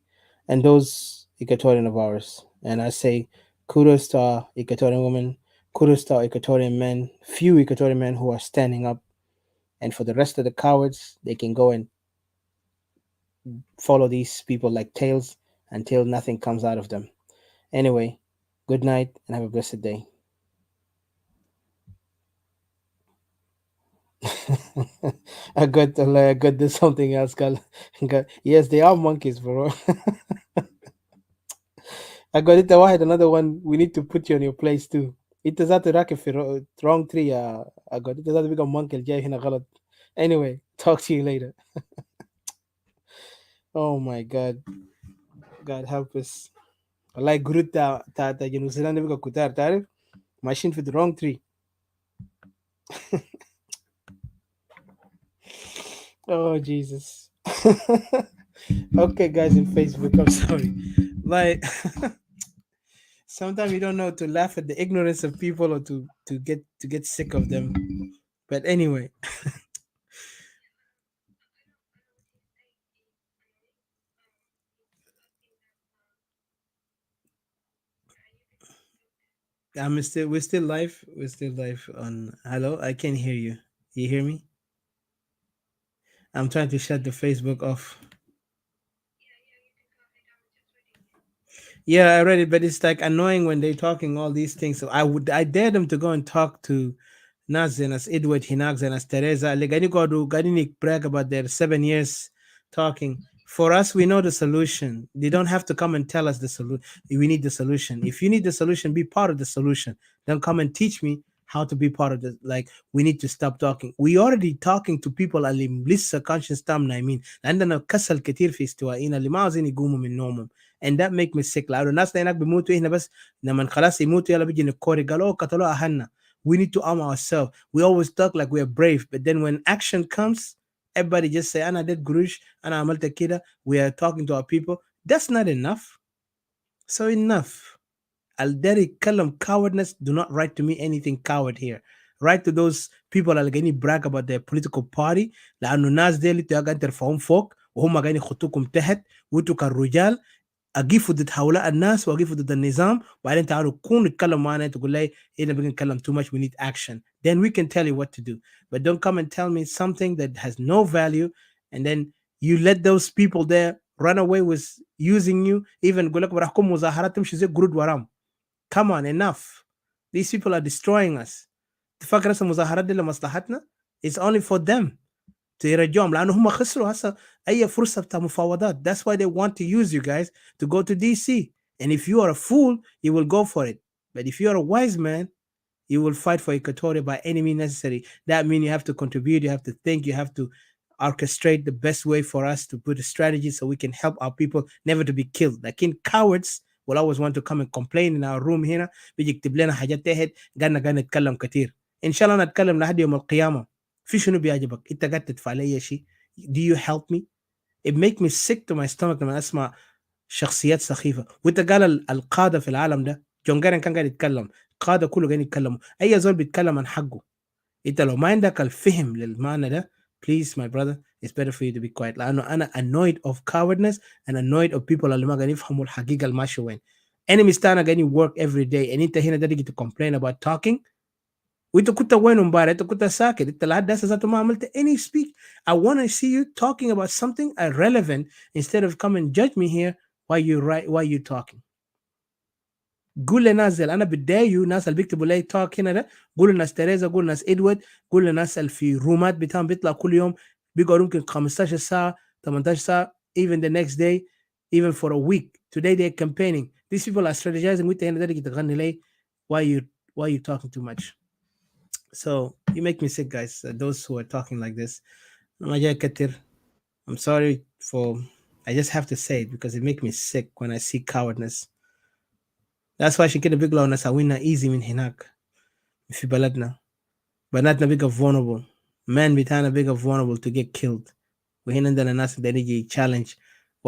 And those Equatorian of ours. And I say kudos to our Equatorian women kudos to our Equatorian men, few Equatorian men who are standing up. And for the rest of the cowards, they can go and follow these people like tails until nothing comes out of them. Anyway, good night and have a blessed day. I got this something else. Yes, they are monkeys, bro. I got it. Another one. We need to put you on your place too. It is that راكب في wrong tree. I got it. That big monkey جاي هنا غلط. Anyway, talk to you later. Oh my God. God help us. والله جروت تا جنوب السودان ده بقى كتار تعرف ماشيين في the wrong tree. Oh Jesus. Okay, guys in Facebook, I'm sorry. Like sometimes you don't know to laugh at the ignorance of people or to get sick of them. But anyway, we're still live. We're still live on hello. I can hear you. You hear me? I'm trying to shut the Facebook off. Yeah, I read it, but it's like annoying when they're talking all these things. So I dare them to go and talk to Nas and as Edward Hinax and as Teresa. Like I go to Gadinik brag about their 7 years talking. For us, we know the solution. They don't have to come and tell us the solution. We need the solution. If you need the solution, be part of the solution. Don't come and teach me how to be part of the like we need to stop talking. We already talking to people اللي لسه conscious تامنا نايمين عندنا كسل كتير في استوائنا اللي ما عاوزين يقوموا من نومهم and that make me sick لأنه الناس هناك بيموتوا هنا بس لما خلاص يموتوا يلا بيجي نكوري قالوا قتلوا أهلنا. We need to arm ourselves. We always talk like we're brave, but then when action comes, everybody just say, "Ana did gurush, ana amalta kida." We are talking to our people. That's not enough. So enough. Alderi kalam cowardness. Do not write to me anything coward here. Write to those people that are going to brag about their political party. لأنه الناس دي اللي تقدر ترفعهم فوق وهم قاعدين يخطوكم تحت وانتوا كالرجال اقيفوا ضد هؤلاء الناس واقيفوا ضد النظام وبعدين تعالوا كونوا نتكلم معنا تقول لي هنا بنتكلم too much we need action then we can tell you what to do but don't come and tell me something that has no value and then you let those people there run away with using you even يقول لك براحكم مظاهرات تمشي زي قرود ورام come on enough these people are destroying us تفكر هسه المظاهرات دي لمصلحتنا it's only for them تيرجعهم لانه هم خسروا هسه اي فرصه بتاع مفاوضات that's why they want to use you guys to go to DC and if you are a fool you will go for it but if you are a wise man you will fight for Equatoria by any means necessary. That means you have to contribute, you have to think, you have to orchestrate the best way for us to put a strategy so we can help our people never to be killed. Like in cowards will always want to come and complain in our room هنا بيجي يكتب لنا حاجات تحت قاعد نتكلم كتير ان شاء الله نتكلم لحد يوم القيامه في شنو بيعجبك انت قاعد تدفع لي اي شيء do you help me it make me sick to my stomach لما اسمع شخصيات سخيفه وانت قال القاده في العالم ده جون جارن كان قاعد يتكلم قاده كله قاعد يتكلموا اي زول بيتكلم عن حقه انت لو ما عندك الفهم للمعنى ده please my brother it's better for you to be quiet لانه انا annoyed of cowardness and annoyed of people اللي ما قاعدين يفهموا الحقيقه الماشيه وين enemies تاعنا قاعدين work every day and انت هنا ده تيجي to complain about talking وانت كنت وين امبارح انت كنت ساكت انت لحد هسه ذاته ما عملت any speak I want to see you talking about something irrelevant instead of come and judge me here why you talking قول لناس زي انا بتضايقوا ناس اللي بيكتبوا لي توك هنا ده قول لناس تريزا قول لناس ادوارد قول لناس اللي في رومات بتاعهم بيطلع كل يوم بيقعدوا يمكن 15 ساعه 18 ساعه even the next day even for a week today they're campaigning these people are strategizing وانت هنا ده تغني لي why you talking too much so you make me sick guys those who are talking like this ما جاي كتير I'm sorry for I just have to say it because it make me sick when I see cowardness that's why عشان كده بيقلعوا نساوينا easy من هناك في بلدنا بناتنا بيقى vulnerable men بتاعنا بيقى vulnerable to get killed وهنا عندنا ناس اللي يجي challenge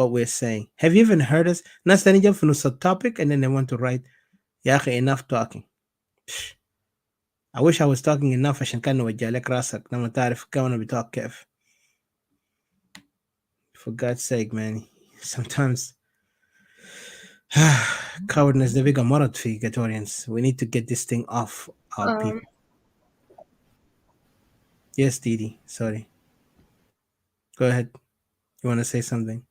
what we're saying have you even heard us ناس تاني جنب في نص topic and then they want to write يا أخي enough talking Psh. I wish I was talking enough عشان كان نوجه لك راسك لما تعرف كمان بتوع كيف for God's sake man sometimes Cowardness ده بقى مرض في Equatorians. We need to get this thing off our Um, people. Yes, Didi. Sorry. Go ahead. You want to say something?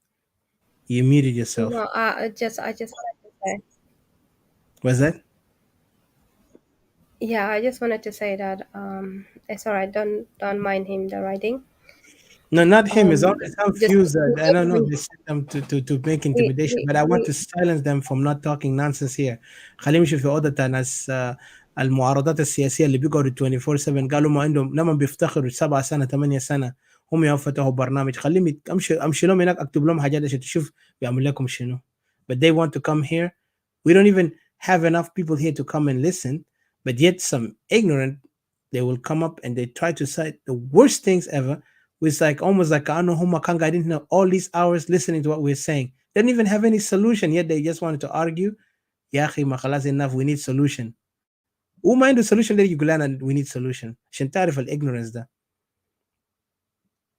You muted yourself. no, I just wanted to say, Was that? yeah, I just wanted to say that it's alright. Don't mind him the writing. No, not him. It's Um, only some just few that I don't know. we They send them to make intimidation, but I want to silence them from not talking nonsense here. خليهم يمشوا في أوضة ناس المعارضات السياسية اللي بيقعدوا 24/7 قالوا ما عندهم لما بيفتخروا 7 سنة 8 سنة هم يفتحوا برنامج. خليهم أمشي لهم هناك أكتب لهم حاجات عشان تشوف بيعمل لكم شنو. But they want to come here. We don't even have enough people here to come and listen. But yet some ignorant, they will come up and they try to cite the worst things ever. It's like almost like I know Homa Kanga. I didn't know all these hours listening to what we're saying. They didn't even have any solution, yet they just wanted to argue. Yahi Makalas enough, we need solution. Who mind the solution that you and we need solution. Shantarif al ignorance da.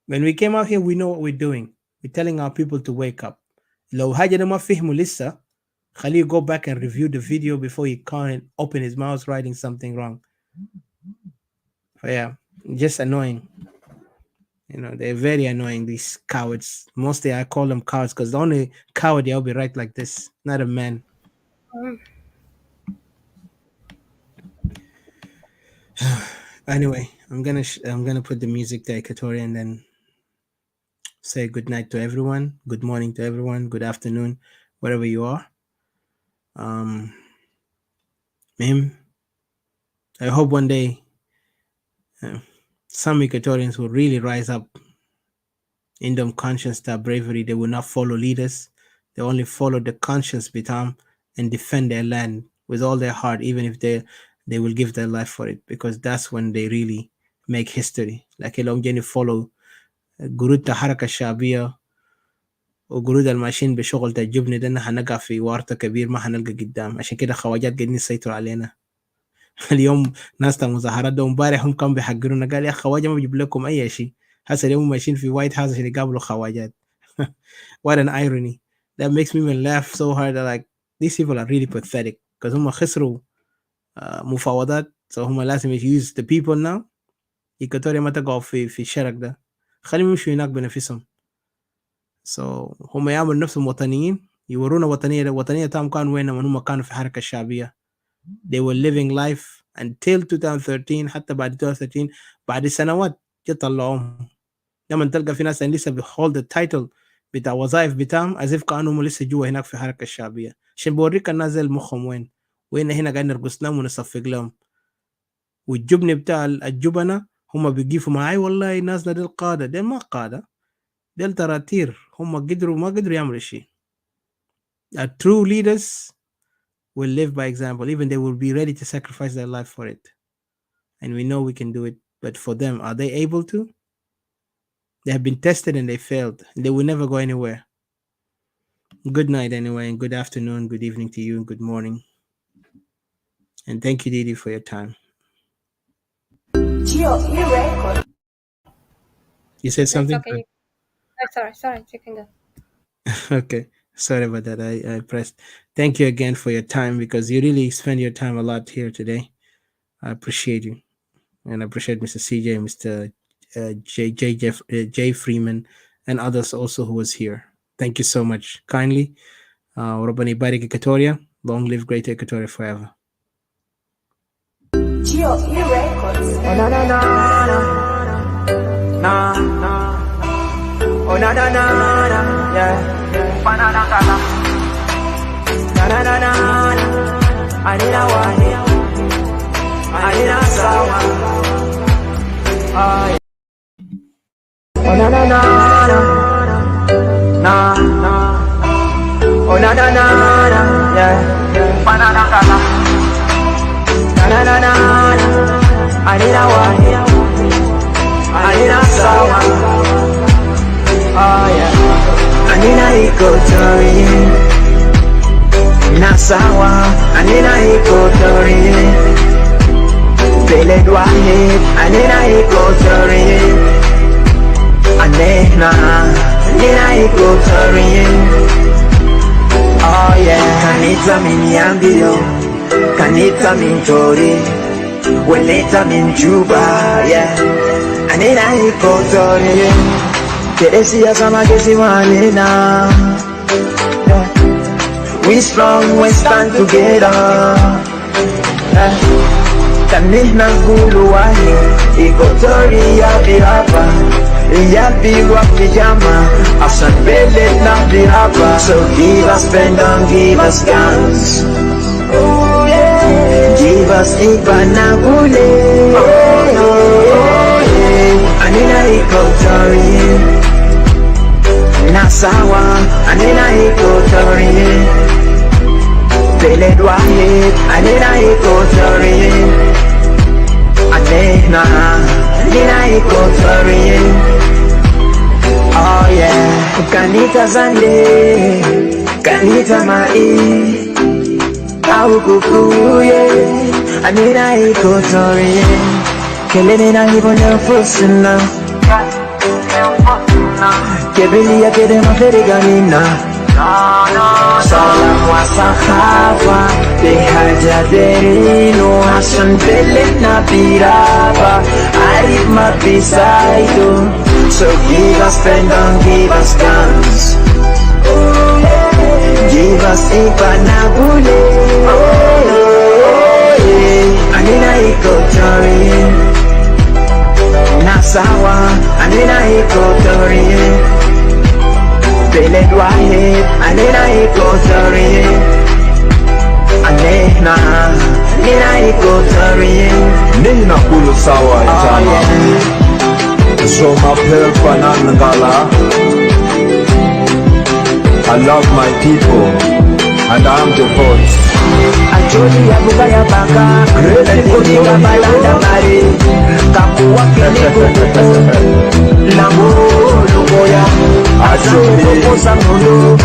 When we came out here, we know what we're doing. We're telling our people to wake up. Low haja ma fihmu lissa, Khali go back and review the video before he can't open his mouth writing something wrong. But yeah, just annoying. You know, they're very annoying, these cowards. Mostly I call them cowards because the only coward they'll be right like this, not a man. Anyway, I'm gonna put the music to Equatoria and then say good night to everyone, good morning to everyone, good afternoon, wherever you are. Mim, I hope one day some Equatorians will really rise up in them conscience, that bravery. They will not follow leaders. They only follow the conscience bitam and defend their land with all their heart, even if they will give their life for it, because that's when they really make history. Like Elom Jenny follow Gurud ta Haraka Shabia وجرود الماشيين بشغل الجبن ده هنقع في ورطة كبير ما هنلقى قدام. عشان كده خواجات قاعدين يسيطروا علينا. اليوم ناس المظاهرات ده امبارح هم كانوا بيحقرونا، قال يا خواجه ما بجيب لكم اي شيء. هسه اليوم ماشيين في وايت هاوس عشان يقابلوا خواجات. What an irony. That makes me even laugh so hard. Like, these people are really pathetic because هم خسروا مفاوضات. So هم لازم use the people now. إيكواتوريا ما تقعوا في الشرق ده، خليهم يمشوا هناك بنفسهم. So هم يعملوا نفسهم وطنيين، يورونا وطنية تام كانوا وين من هم كانوا في الحركة الشعبية. They were living life until 2013. حتى بعد 2013 بعد سنوات يطلعوهم. لما تلقى في ناس لسه بيhold the title بتاع وظائف بتاعهم as if كانوا هم لسه جوا هناك في الحركة الشعبية، عشان بوريك الناس زي المخهم وين هنا قاعدين نرقص لهم ونصفق لهم. والجبن بتاع الجبنة هم بيقيفوا معاي والله الناس دي القادة، دي ما قادة، دي تراتير. هم ما قدروا يعملوا شيء. True leaders will live by example. Even they will be ready to sacrifice their life for it. And we know we can do it. But for them, are they able to? They have been tested and they failed. They will never go anywhere. Good night anyway, and good afternoon, good evening to you, and good morning. And thank you, Didi, for your time. You said something? Okay. Sorry, you can go. Okay. Sorry about that. I pressed. Thank you again for your time, because you really spend your time a lot here today. I appreciate you. And I appreciate Mr. CJ, Mr. J Freeman, and others also who was here. Thank you so much. Kindly. Rabbani Barik Equatoria. Long live Great Equatoria forever. Oh na na na na, yeah. Banana kala. Na na na na na. Anina wani. Anina sawa. Ay. Oh na na na na. Na na. Oh na na na na, yeah. Banana kala. Na na na na na. Anina wani. Anina sawa. Oh yeah, Anina Equatoria, Nasawa, Anina Equatoria, Beled Wahid, Anina Equatoria, Anina Equatoria. Oh yeah, kanita miniambio, kanita mintori, weleta minchuba, yeah. Anina Equatoria, Keresia sama kesi manina. We strong, we stand together. Kanina gulu wahi, Equatoria biraba. Ya bigwa pijama, asan bele na biraba. So give us pen and give us guns. Oh yeah, give us ibanagule. Oh yeah, Anina Equatoria, Nasawa, Anina Equatoria, Bele Dwahe, Anina Equatoria. Anena, Anina Equatoria. Oh yeah, Kanita Zande, Kanita Mai, Au Kukuye, Anina Equatoria. Kelena Hibona Fusina, Kebelia Kedema Feriganina. Salam wa sahaba, behaja derino Hasan bele na biraba, arif mabisaido. So give us pen and give us guns. Give us ipanabule. Anina Equatoria, Nasawa, Anina Equatoria. Bele Dwahe, Anina Equatoria. Anena, Anina Equatoria. Nina kulu sawa jama. So my pelpa nangala. I love my people and I'm the voice. Ajoli ya buga ya baka, Grete kuniga balanda mare, Kapuwa kene kukuku, Lambo lugoya, Ajoli kukusa mulu,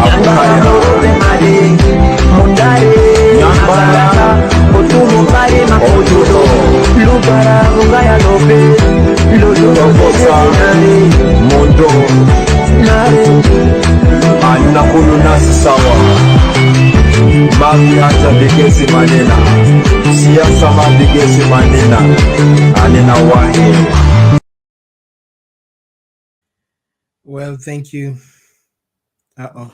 Nyambara morobe mare, Mundare, Nyambara, Otumu mare makojulo, Lubara buga ya lobe, Lulu Robosa, Mondo, Nare, Anakulu nasi sawa. Mami hata bigesi manena, siasa mabigesi manena, anena wahe. Well, thank you. Uh-oh.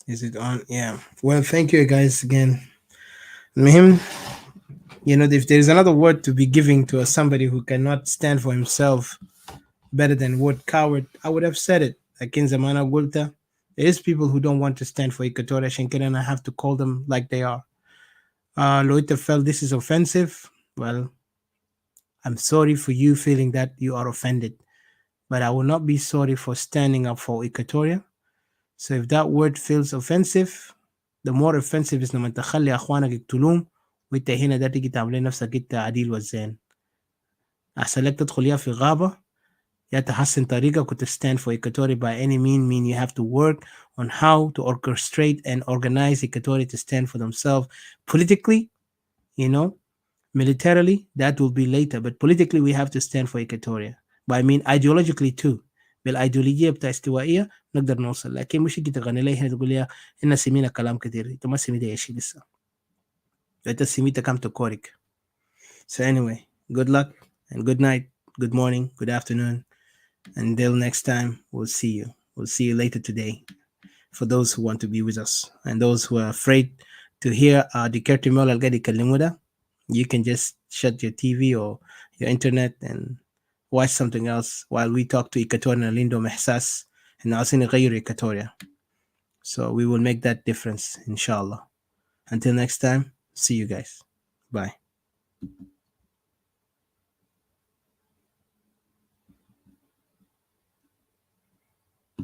Is it on? Yeah. Well, thank you guys again. Him, if there is another word to be giving to somebody who cannot stand for himself better than word coward, I would have said it. Like in Zamana Gulta, there is people who don't want to stand for Equatoria Shenkin, and I have to call them like they are. Loita felt this is offensive. Well, I'm sorry for you feeling that you are offended, but I will not be sorry for standing up for Equatoria. So if that word feels offensive, the more offensive is لما تخلي اخوانك يقتلوهم وانت هنا ده تيجي تعمل نفسك انت عديل والزين. احسن لك تدخل يا في غابه يا تحسن طريقك وت stand for Equatoria by any mean you have to work on how to orchestrate and organize Equatoria to stand for themselves politically, militarily that will be later, but politically we have to stand for Equatoria. But I mean ideologically too. بالايديولوجيه بتاع استوائيه نقدر نوصل، لكن مش تجي تغني لي هنا تقول لي ان سمينا كلام كثير، انت ما سميت اي شيء لسه، انت سميت كم تكورك. So anyway, good luck and good night, good morning, good afternoon. Until next time, we'll see you later today. For those who want to be with us and those who are afraid to hear the Kertimol Al Gadi Kalimuda, you can just shut your TV or your internet and watch something else while we talk to Equatoria and Lindo Mehsas and عاوزين نغير Equatoria. So we will make that difference, inshallah. Until next time, see you guys. Bye.